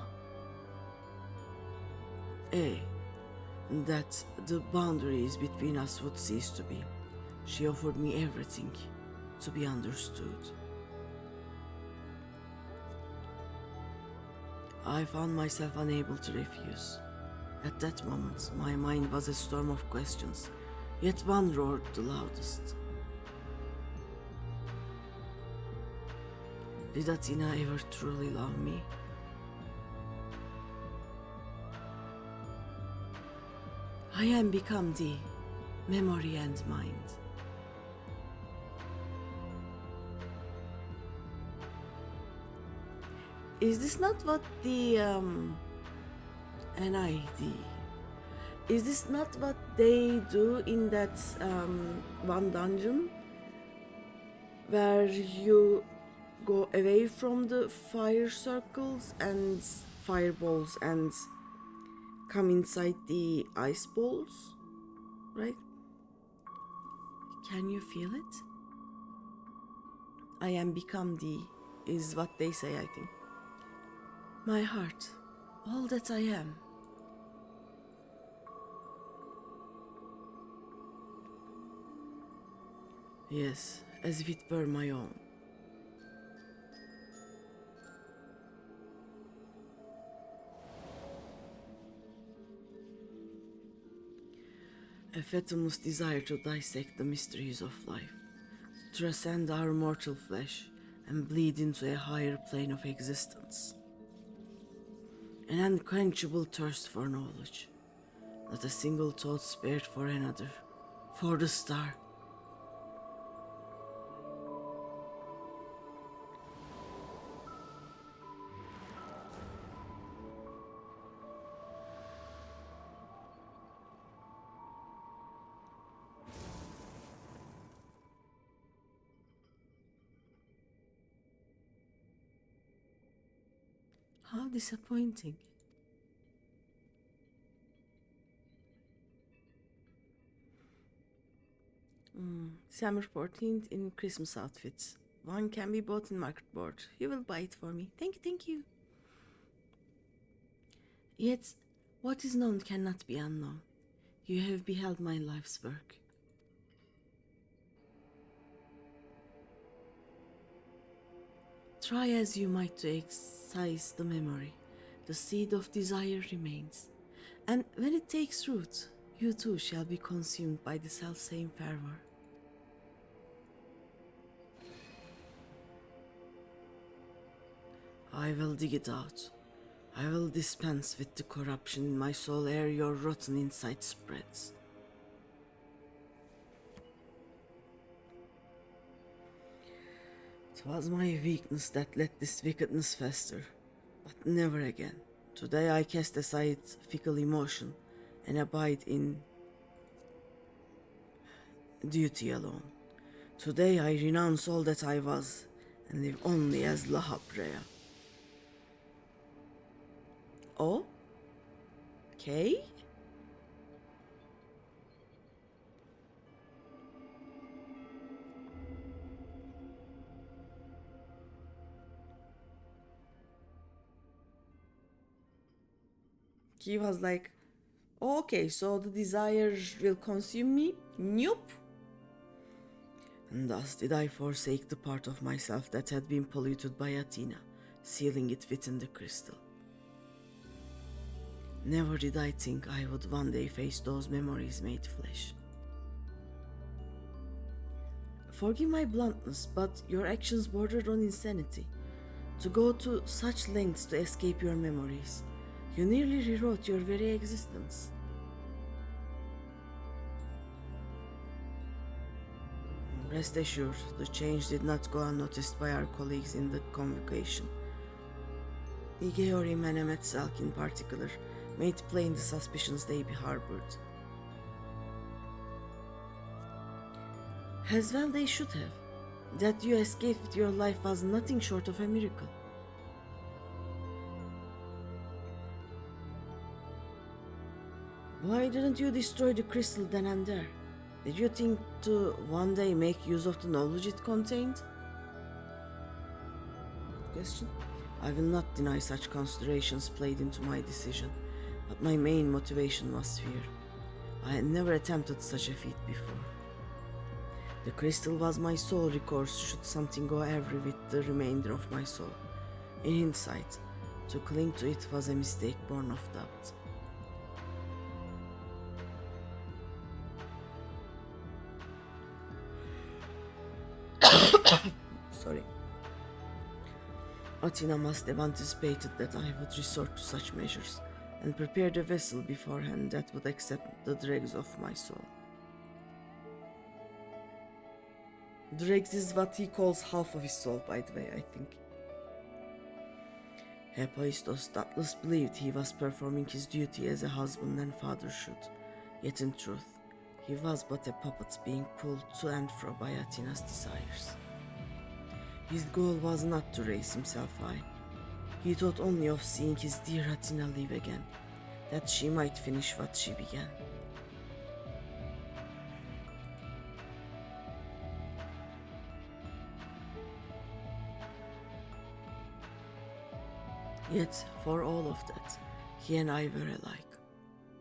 That the boundaries between us would cease to be. She offered me everything to be understood. I found myself unable to refuse. At that moment, my mind was a storm of questions, yet one roared the loudest. Did Athena ever truly love me? I am become the memory and mind. Is this not what the NID? Is this not what they do in that one dungeon where you go away from the fire circles and fireballs and come inside the ice balls, right? Can you feel it? I am become the is what they say, I think. My heart, all that I am. Yes, as if it were my own. A fathomless desire to dissect the mysteries of life, to transcend our mortal flesh and bleed into a higher plane of existence. An unquenchable thirst for knowledge, not a single thought spared for another, for the star. How disappointing. December 14th in Christmas outfits. One can be bought in market board. You will buy it for me. Thank you, thank you. Yet, what is known cannot be unknown. You have beheld my life's work. Try as you might to excise the memory, the seed of desire remains, and when it takes root, you too shall be consumed by the selfsame fervor. I will dig it out. I will dispense with the corruption in my soul ere your rotten inside spreads. It was my weakness that let this wickedness fester, but never again. Today I cast aside fickle emotion and abide in duty alone. Today I renounce all that I was and live only as La Habrea. Oh? Okay? He was like, oh, okay, so the desire will consume me? Nope. And thus did I forsake the part of myself that had been polluted by Athena, sealing it within the crystal. Never did I think I would one day face those memories made flesh. Forgive my bluntness, but your actions bordered on insanity. To go to such lengths to escape your memories, you nearly rewrote your very existence. Rest assured, the change did not go unnoticed by our colleagues in the convocation. Igeori and Emetsalk in particular made plain the suspicions they harbored. As well they should have. That you escaped with your life was nothing short of a miracle. Why didn't you destroy the crystal then and there? Did you think to one day make use of the knowledge it contained? Question. I will not deny such considerations played into my decision, but my main motivation was fear. I had never attempted such a feat before. The crystal was my sole recourse should something go awry with the remainder of my soul. In hindsight, to cling to it was a mistake born of doubt. Sorry. Athena must have anticipated that I would resort to such measures, and prepared a vessel beforehand that would accept the dregs of my soul. Dregs is what he calls half of his soul, by the way, I think. Hephaestus doubtless believed he was performing his duty as a husband and father should, yet in truth, he was but a puppet being pulled to and fro by Athena's desires. His goal was not to raise himself high. He thought only of seeing his dear Athena live again, that she might finish what she began. Yet, for all of that, he and I were alike.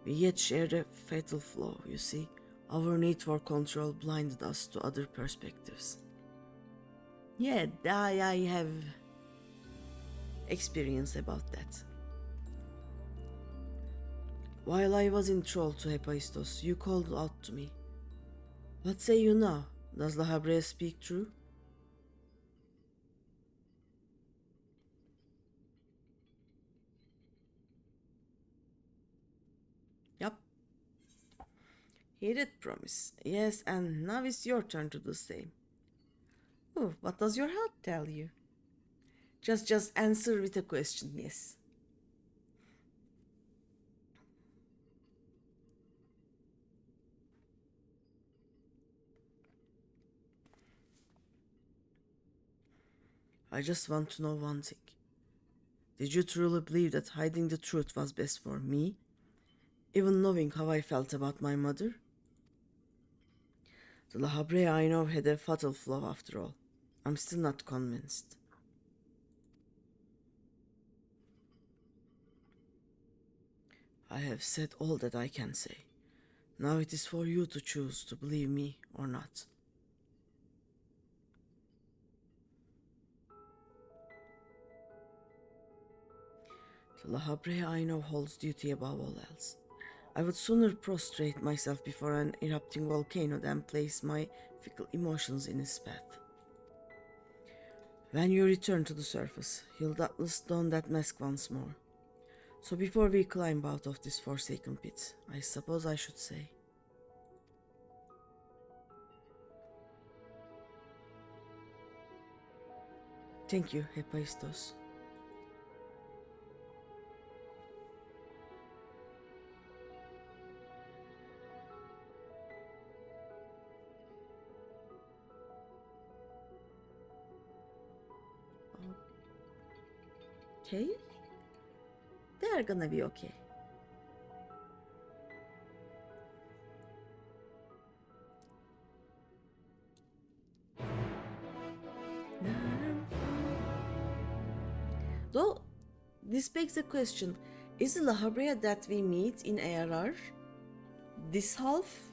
We yet shared a fatal flaw, you see. Our need for control blinded us to other perspectives. Yeah, I have experience about that. While I was enthralled to Hephaestus, you called out to me. What say you now? Does La Habrea speak true? Yup. He did promise. Yes, and now it's your turn to do the same. Oh, what does your heart tell you? Just answer with a question, yes. I just want to know one thing. Did you truly believe that hiding the truth was best for me? Even knowing how I felt about my mother? The La Habrea I know had a fatal flaw after all. I'm still not convinced. I have said all that I can say. Now it is for you to choose to believe me or not. The La Habrea I know holds duty above all else. I would sooner prostrate myself before an erupting volcano than place my fickle emotions in his path. When you return to the surface, he'll doubtless don that mask once more. So before we climb out of this forsaken pit, I suppose I should say, thank you, Hephaestus. Okay? They are gonna be okay. Though, this begs the question, is the La Habrea that we meet in ARR this half,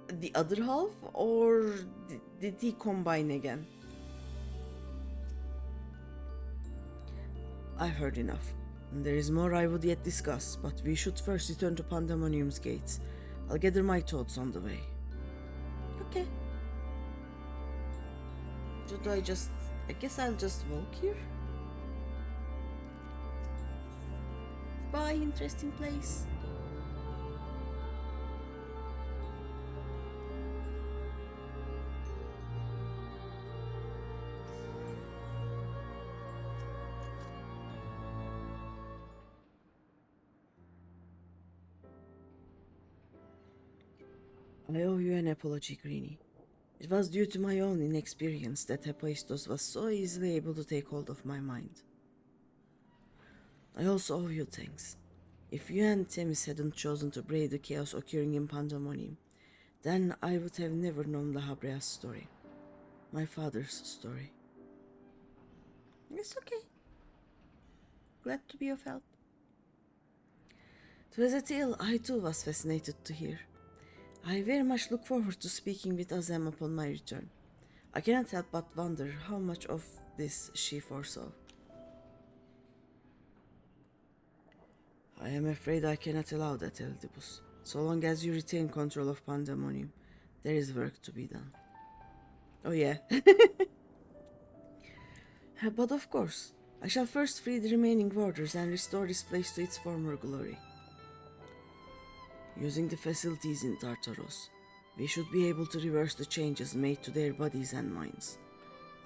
the other half, or did he combine again? I've heard enough. There is more I would yet discuss, but we should first return to Pandaemonium's gates. I'll gather my thoughts on the way. Okay. Should I guess I'll just walk here? Bye, interesting place. I owe you an apology, Greeny. It was due to my own inexperience that Hephaestus was so easily able to take hold of my mind. I also owe you thanks. If you and Themis hadn't chosen to brave the chaos occurring in Pandaemonium, then I would have never known La Habrea's story. My father's story. It's okay. Glad to be of help. It was a tale I too was fascinated to hear. I very much look forward to speaking with Azem upon my return. I cannot help but wonder how much of this she foresaw. I am afraid I cannot allow that, Eldibus. So long as you retain control of Pandaemonium, there is work to be done. Oh yeah. But of course, I shall first free the remaining warders and restore this place to its former glory. Using the facilities in Tartaros, we should be able to reverse the changes made to their bodies and minds.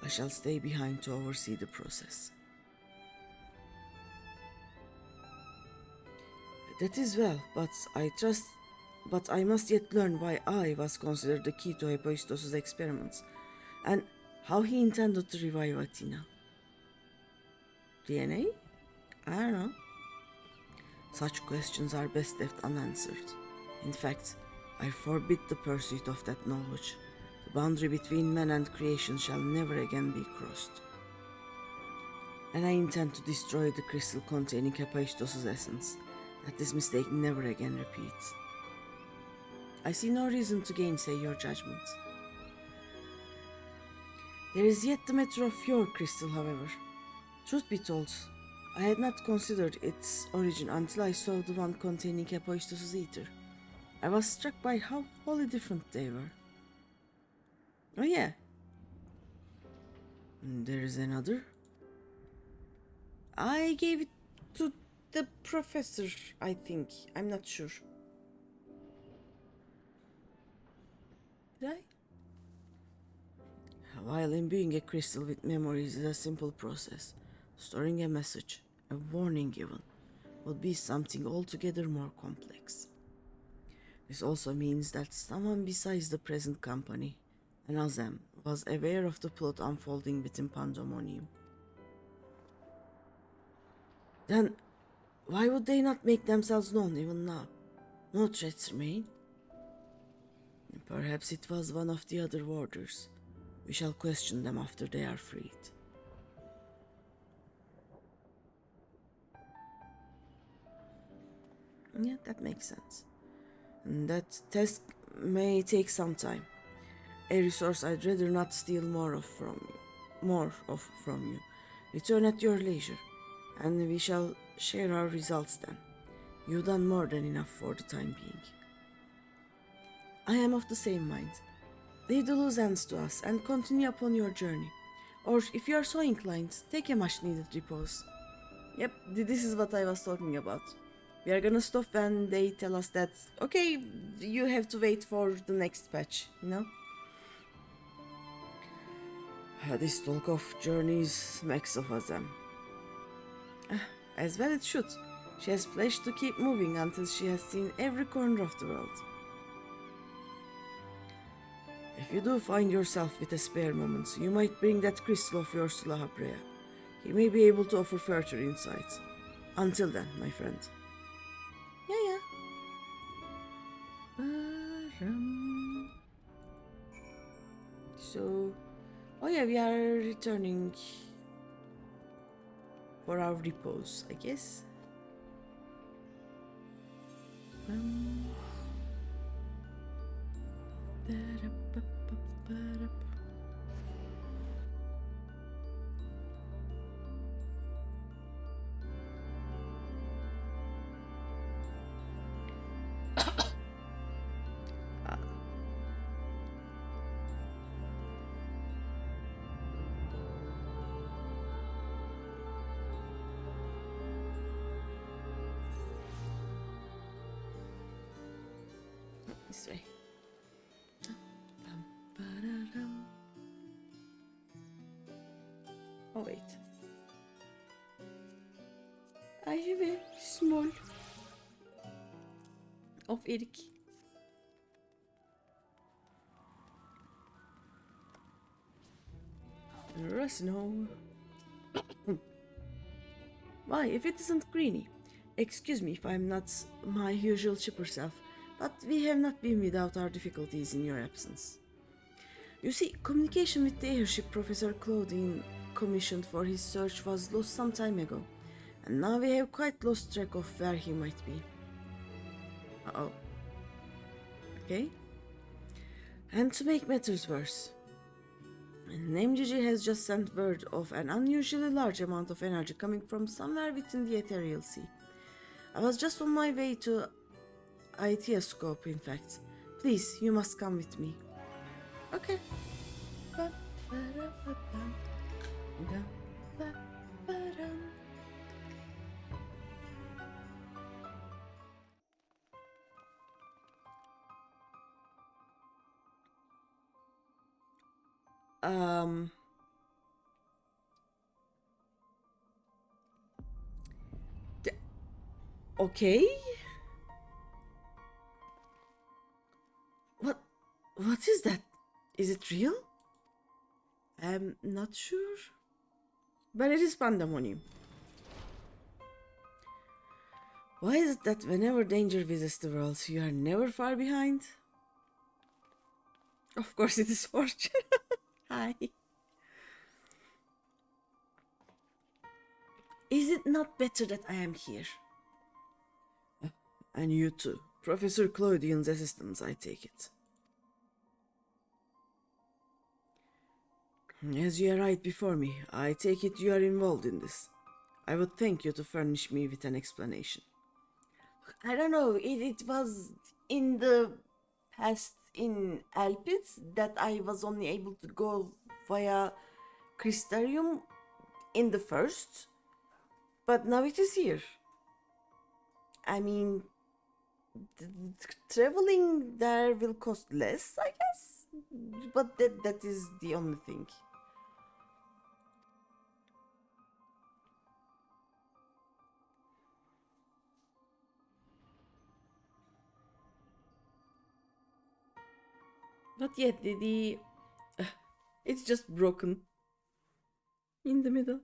I shall stay behind to oversee the process. That is well, but I must yet learn why I was considered the key to Hephaestus' experiments, and how he intended to revive Athena. DNA? I don't know. Such questions are best left unanswered. In fact, I forbid the pursuit of that knowledge. The boundary between man and creation shall never again be crossed. And I intend to destroy the crystal containing Hephaestus' essence, that this mistake never again repeats. I see no reason to gainsay your judgment. There is yet the matter of your crystal, however. Truth be told, I had not considered its origin until I saw the one containing Hephaestus' ether. I was struck by how wholly different they were. Oh yeah. There is another. I gave it to the professor, I think. I'm not sure. Did I? While imbuing a crystal with memories is a simple process, storing a message, a warning given, would be something altogether more complex. This also means that someone besides the present company, and Azem, was aware of the plot unfolding within Pandaemonium. Then, why would they not make themselves known even now? No threats remain. Perhaps it was one of the other warders. We shall question them after they are freed. Yeah, that makes sense. And that test may take some time. A resource I'd rather not steal more of from you. Return at your leisure, and we shall share our results then. You've done more than enough for the time being. I am of the same mind. Leave the loose ends to us and continue upon your journey. Or, if you are so inclined, take a much-needed repose. Yep, this is what I was talking about. We are gonna stop when they tell us that, okay, you have to wait for the next patch, you know? This talk of journeys smacks of Azem. As well it should. She has pledged to keep moving until she has seen every corner of the world. If you do find yourself with a spare moment, you might bring that crystal of yours to La Habrea. He may be able to offer further insights. Until then, my friend. Yeah. So, oh yeah, we are returning for our repose, I guess. This way. Oh wait. I have a small of Eric. Snow. Why, if it isn't Greeny? Excuse me if I'm not my usual chipper self, but we have not been without our difficulties in your absence. You see, communication with the airship Professor Claudine commissioned for his search was lost some time ago, and now we have quite lost track of where he might be. Uh-oh. Okay. And to make matters worse, NMGG has just sent word of an unusually large amount of energy coming from somewhere within the ethereal sea. I was just on my way to Itiascope, in fact. Please, you must come with me. Okay. Okay. What is that? Is it real? I'm not sure. But it is pandaemonium. Why is it that whenever danger visits the world, you are never far behind? Of course it is fortune. Hi. Is it not better that I am here? And you too. Professor Claudian's assistants, I take it. As you are right before me, I take it you are involved in this. I would thank you to furnish me with an explanation. I don't know, it was in the past in Alpes that I was only able to go via Crystarium in the first, but now it is here. I mean, traveling there will cost less, I guess, but that is the only thing. Not yet, it's just broken in the middle.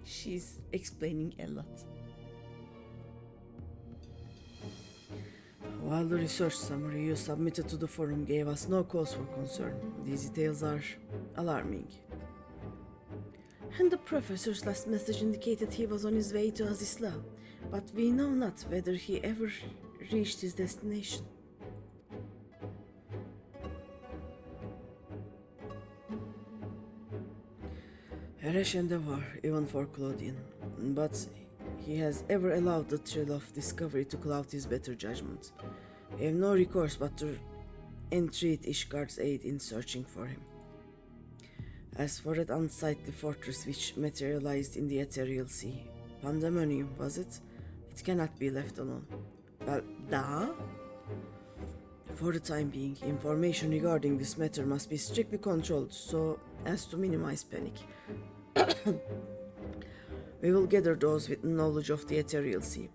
She's explaining a lot. While the research summary you submitted to the forum gave us no cause for concern, these details are alarming. And the professor's last message indicated he was on his way to Azisla, but we know not whether he ever reached his destination. A rash endeavor, even for Claudian, but he has ever allowed the thrill of discovery to cloud his better judgment. We have no recourse but to entreat Ishgard's aid in searching for him. As for that unsightly fortress which materialized in the ethereal sea, pandaemonium, was it? It cannot be left alone. Well, duh. For the time being, information regarding this matter must be strictly controlled so as to minimize panic. We will gather those with knowledge of the ethereal sea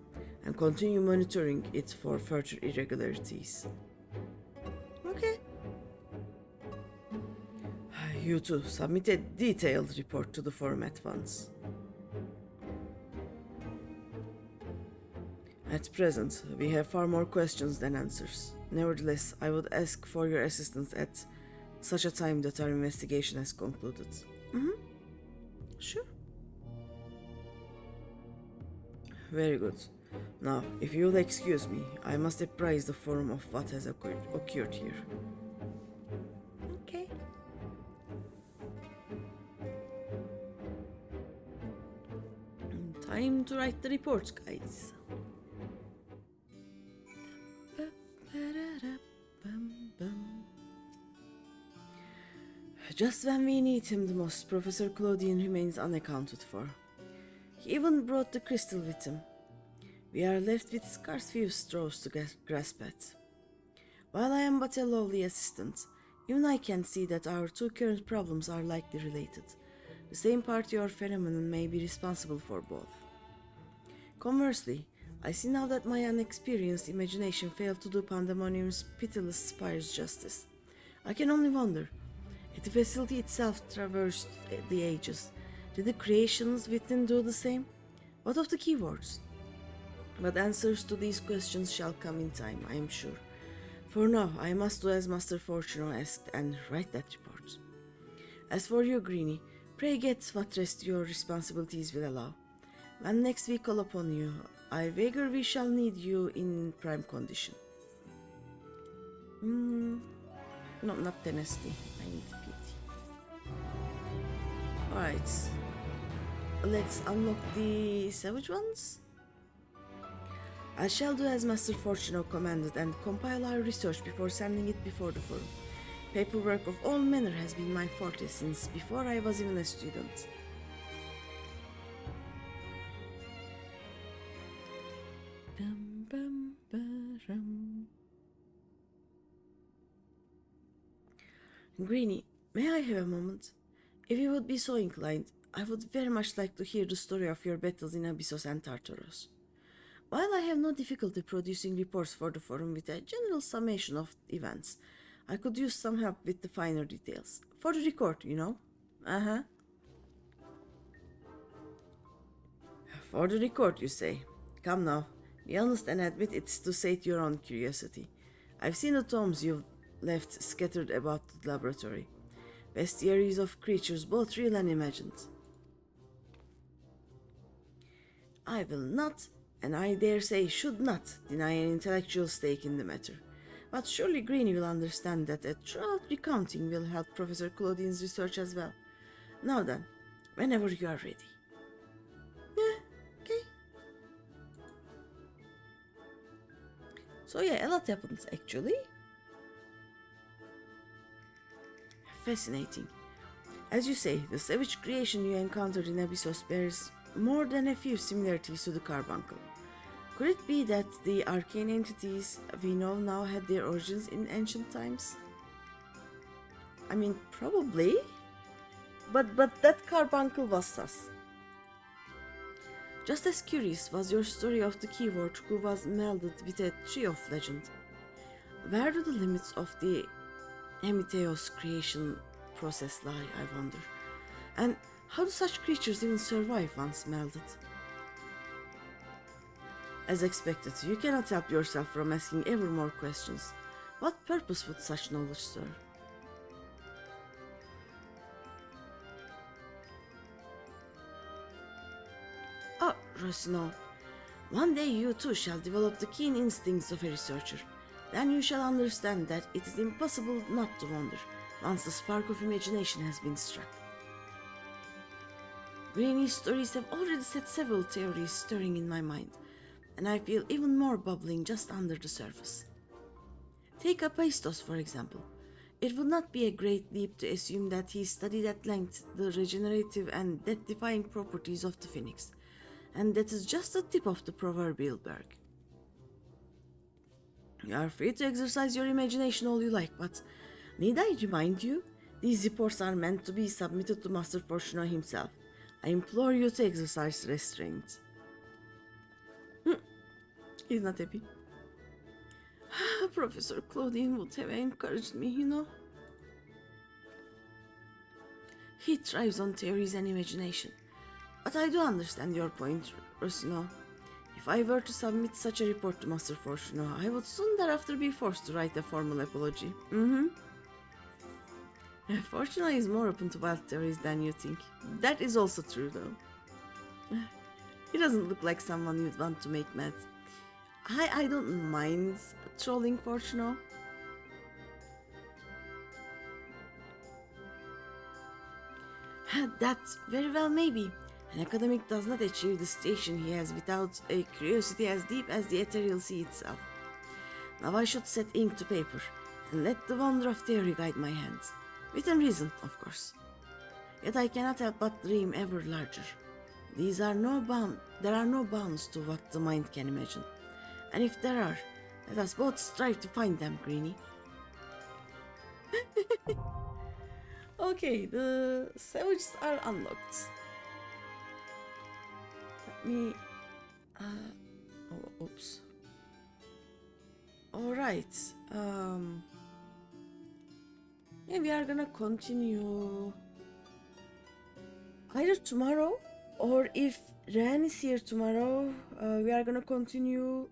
and continue monitoring it for further irregularities. Okay. You too, submit a detailed report to the forum at once. At present, we have far more questions than answers. Nevertheless, I would ask for your assistance at such a time that our investigation has concluded. Sure. Very good. Now, if you'll excuse me, I must apprise the forum of what has occurred here. Okay. Time to write the report, guys. Just when we need him the most, Professor Claudine remains unaccounted for. He even brought the crystal with him. We are left with scarce few straws to grasp at. While I am but a lowly assistant, even I can see that our two current problems are likely related. The same party or phenomenon may be responsible for both. Conversely, I see now that my unexperienced imagination failed to do Pandaemonium's pitiless spires justice. I can only wonder, if the facility itself traversed the ages, did the creations within do the same? What of the keywords? But answers to these questions shall come in time, I am sure. For now, I must do as Master Fortuno asked and write that report. As for you, Greeny, pray get what rest your responsibilities will allow. When next we call upon you, I wager we shall need you in prime condition. No, not Tennessee. I need pity. Alright. Let's unlock the savage ones. I shall do as Master Fortuno commanded and compile our research before sending it before the forum. Paperwork of all manner has been my forte since before I was even a student. Greeny, may I have a moment? If you would be so inclined, I would very much like to hear the story of your battles in Abyssos and Tartaros. While I have no difficulty producing reports for the forum with a general summation of events, I could use some help with the finer details. For the record, you know? For the record, you say. Come now, be honest and admit it's to sate your own curiosity. I've seen the tomes you've left scattered about the laboratory. Bestiaries of creatures, both real and imagined. I will not, and I dare say should not, deny an intellectual stake in the matter. But surely Greeny will understand that a thorough recounting will help Professor Claudine's research as well. Now then, whenever you are ready. Okay. So yeah, a lot happens actually. Fascinating. As you say, the savage creation you encountered in Abyssos bears more than a few similarities to the carbuncle. Could it be that the arcane entities we know now had their origins in ancient times? I mean, probably. But that carbuncle was sus. Just as curious was your story of the keyword who was melded with a tree of legend. Where do the limits of the Hemiteos creation process lie, I wonder? And how do such creatures even survive once melded? As expected, you cannot help yourself from asking ever more questions. What purpose would such knowledge serve? Oh, Rosino, one day you too shall develop the keen instincts of a researcher. Then you shall understand that it is impossible not to wonder once the spark of imagination has been struck. Greeny's stories have already set several theories stirring in my mind, and I feel even more bubbling just under the surface. Take Hephaestus, for example. It would not be a great leap to assume that he studied at length the regenerative and death-defying properties of the phoenix, and that is just the tip of the proverbial berg. You are free to exercise your imagination all you like, but need I remind you? These reports are meant to be submitted to Master Fortuno himself. I implore you to exercise restraint. He's not happy. Professor Claudine would have encouraged me, you know. He thrives on theories and imagination. But I do understand your point, Rosino. If I were to submit such a report to Master Fortuno, I would soon thereafter be forced to write a formal apology. Fortuno is more open to wild theories than you think. That is also true, though. He doesn't look like someone you'd want to make mad. I don't mind trolling Fortuno. That very well may be. An academic does not achieve the station he has without a curiosity as deep as the ethereal sea itself. Now I should set ink to paper, and let the wonder of theory guide my hands. Within reason, of course. Yet I cannot help but dream ever larger. There are no bounds to what the mind can imagine. And if there are, let us both strive to find them, Greeny. Okay, the savages are unlocked. Let me... oops. Alright. Yeah, we are gonna continue either tomorrow, or if Ren is here tomorrow, we are gonna continue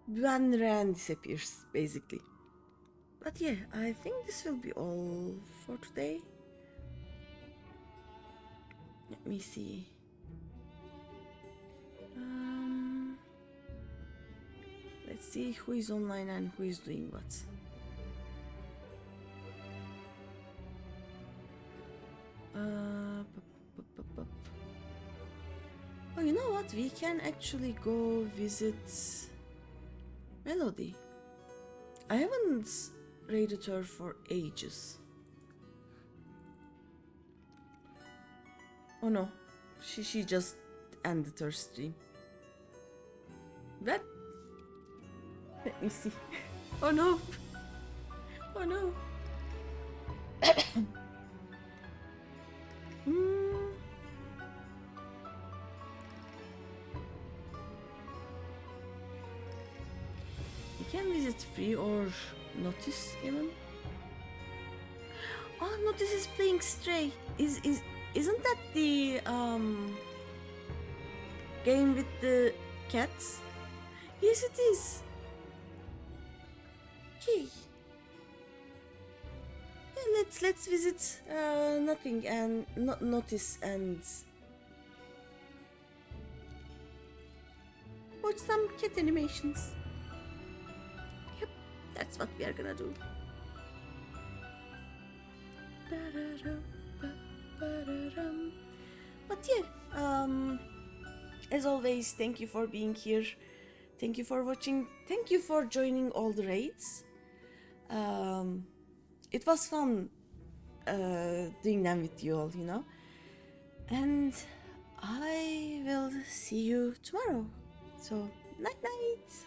when Ren disappears, basically. But yeah, I think this will be all for today. Let me see. Let's see who is online and who is doing what. Oh, you know what? We can actually go visit Melody. I haven't raided her for ages. Oh no, she just ended her stream. What? Let me see. Oh no. Oh no. You can visit free or notice even. Oh, Notice is playing Stray. Isn't that the game with the cats? Yes, it is. Okay. Yeah, let's visit Nothing and Notice and watch some cat animations. Yep, that's what we are gonna do. But yeah, as always, thank you for being here. Thank you for watching. Thank you for joining all the raids. It was fun doing them with you all, you know. And I will see you tomorrow. So, night night.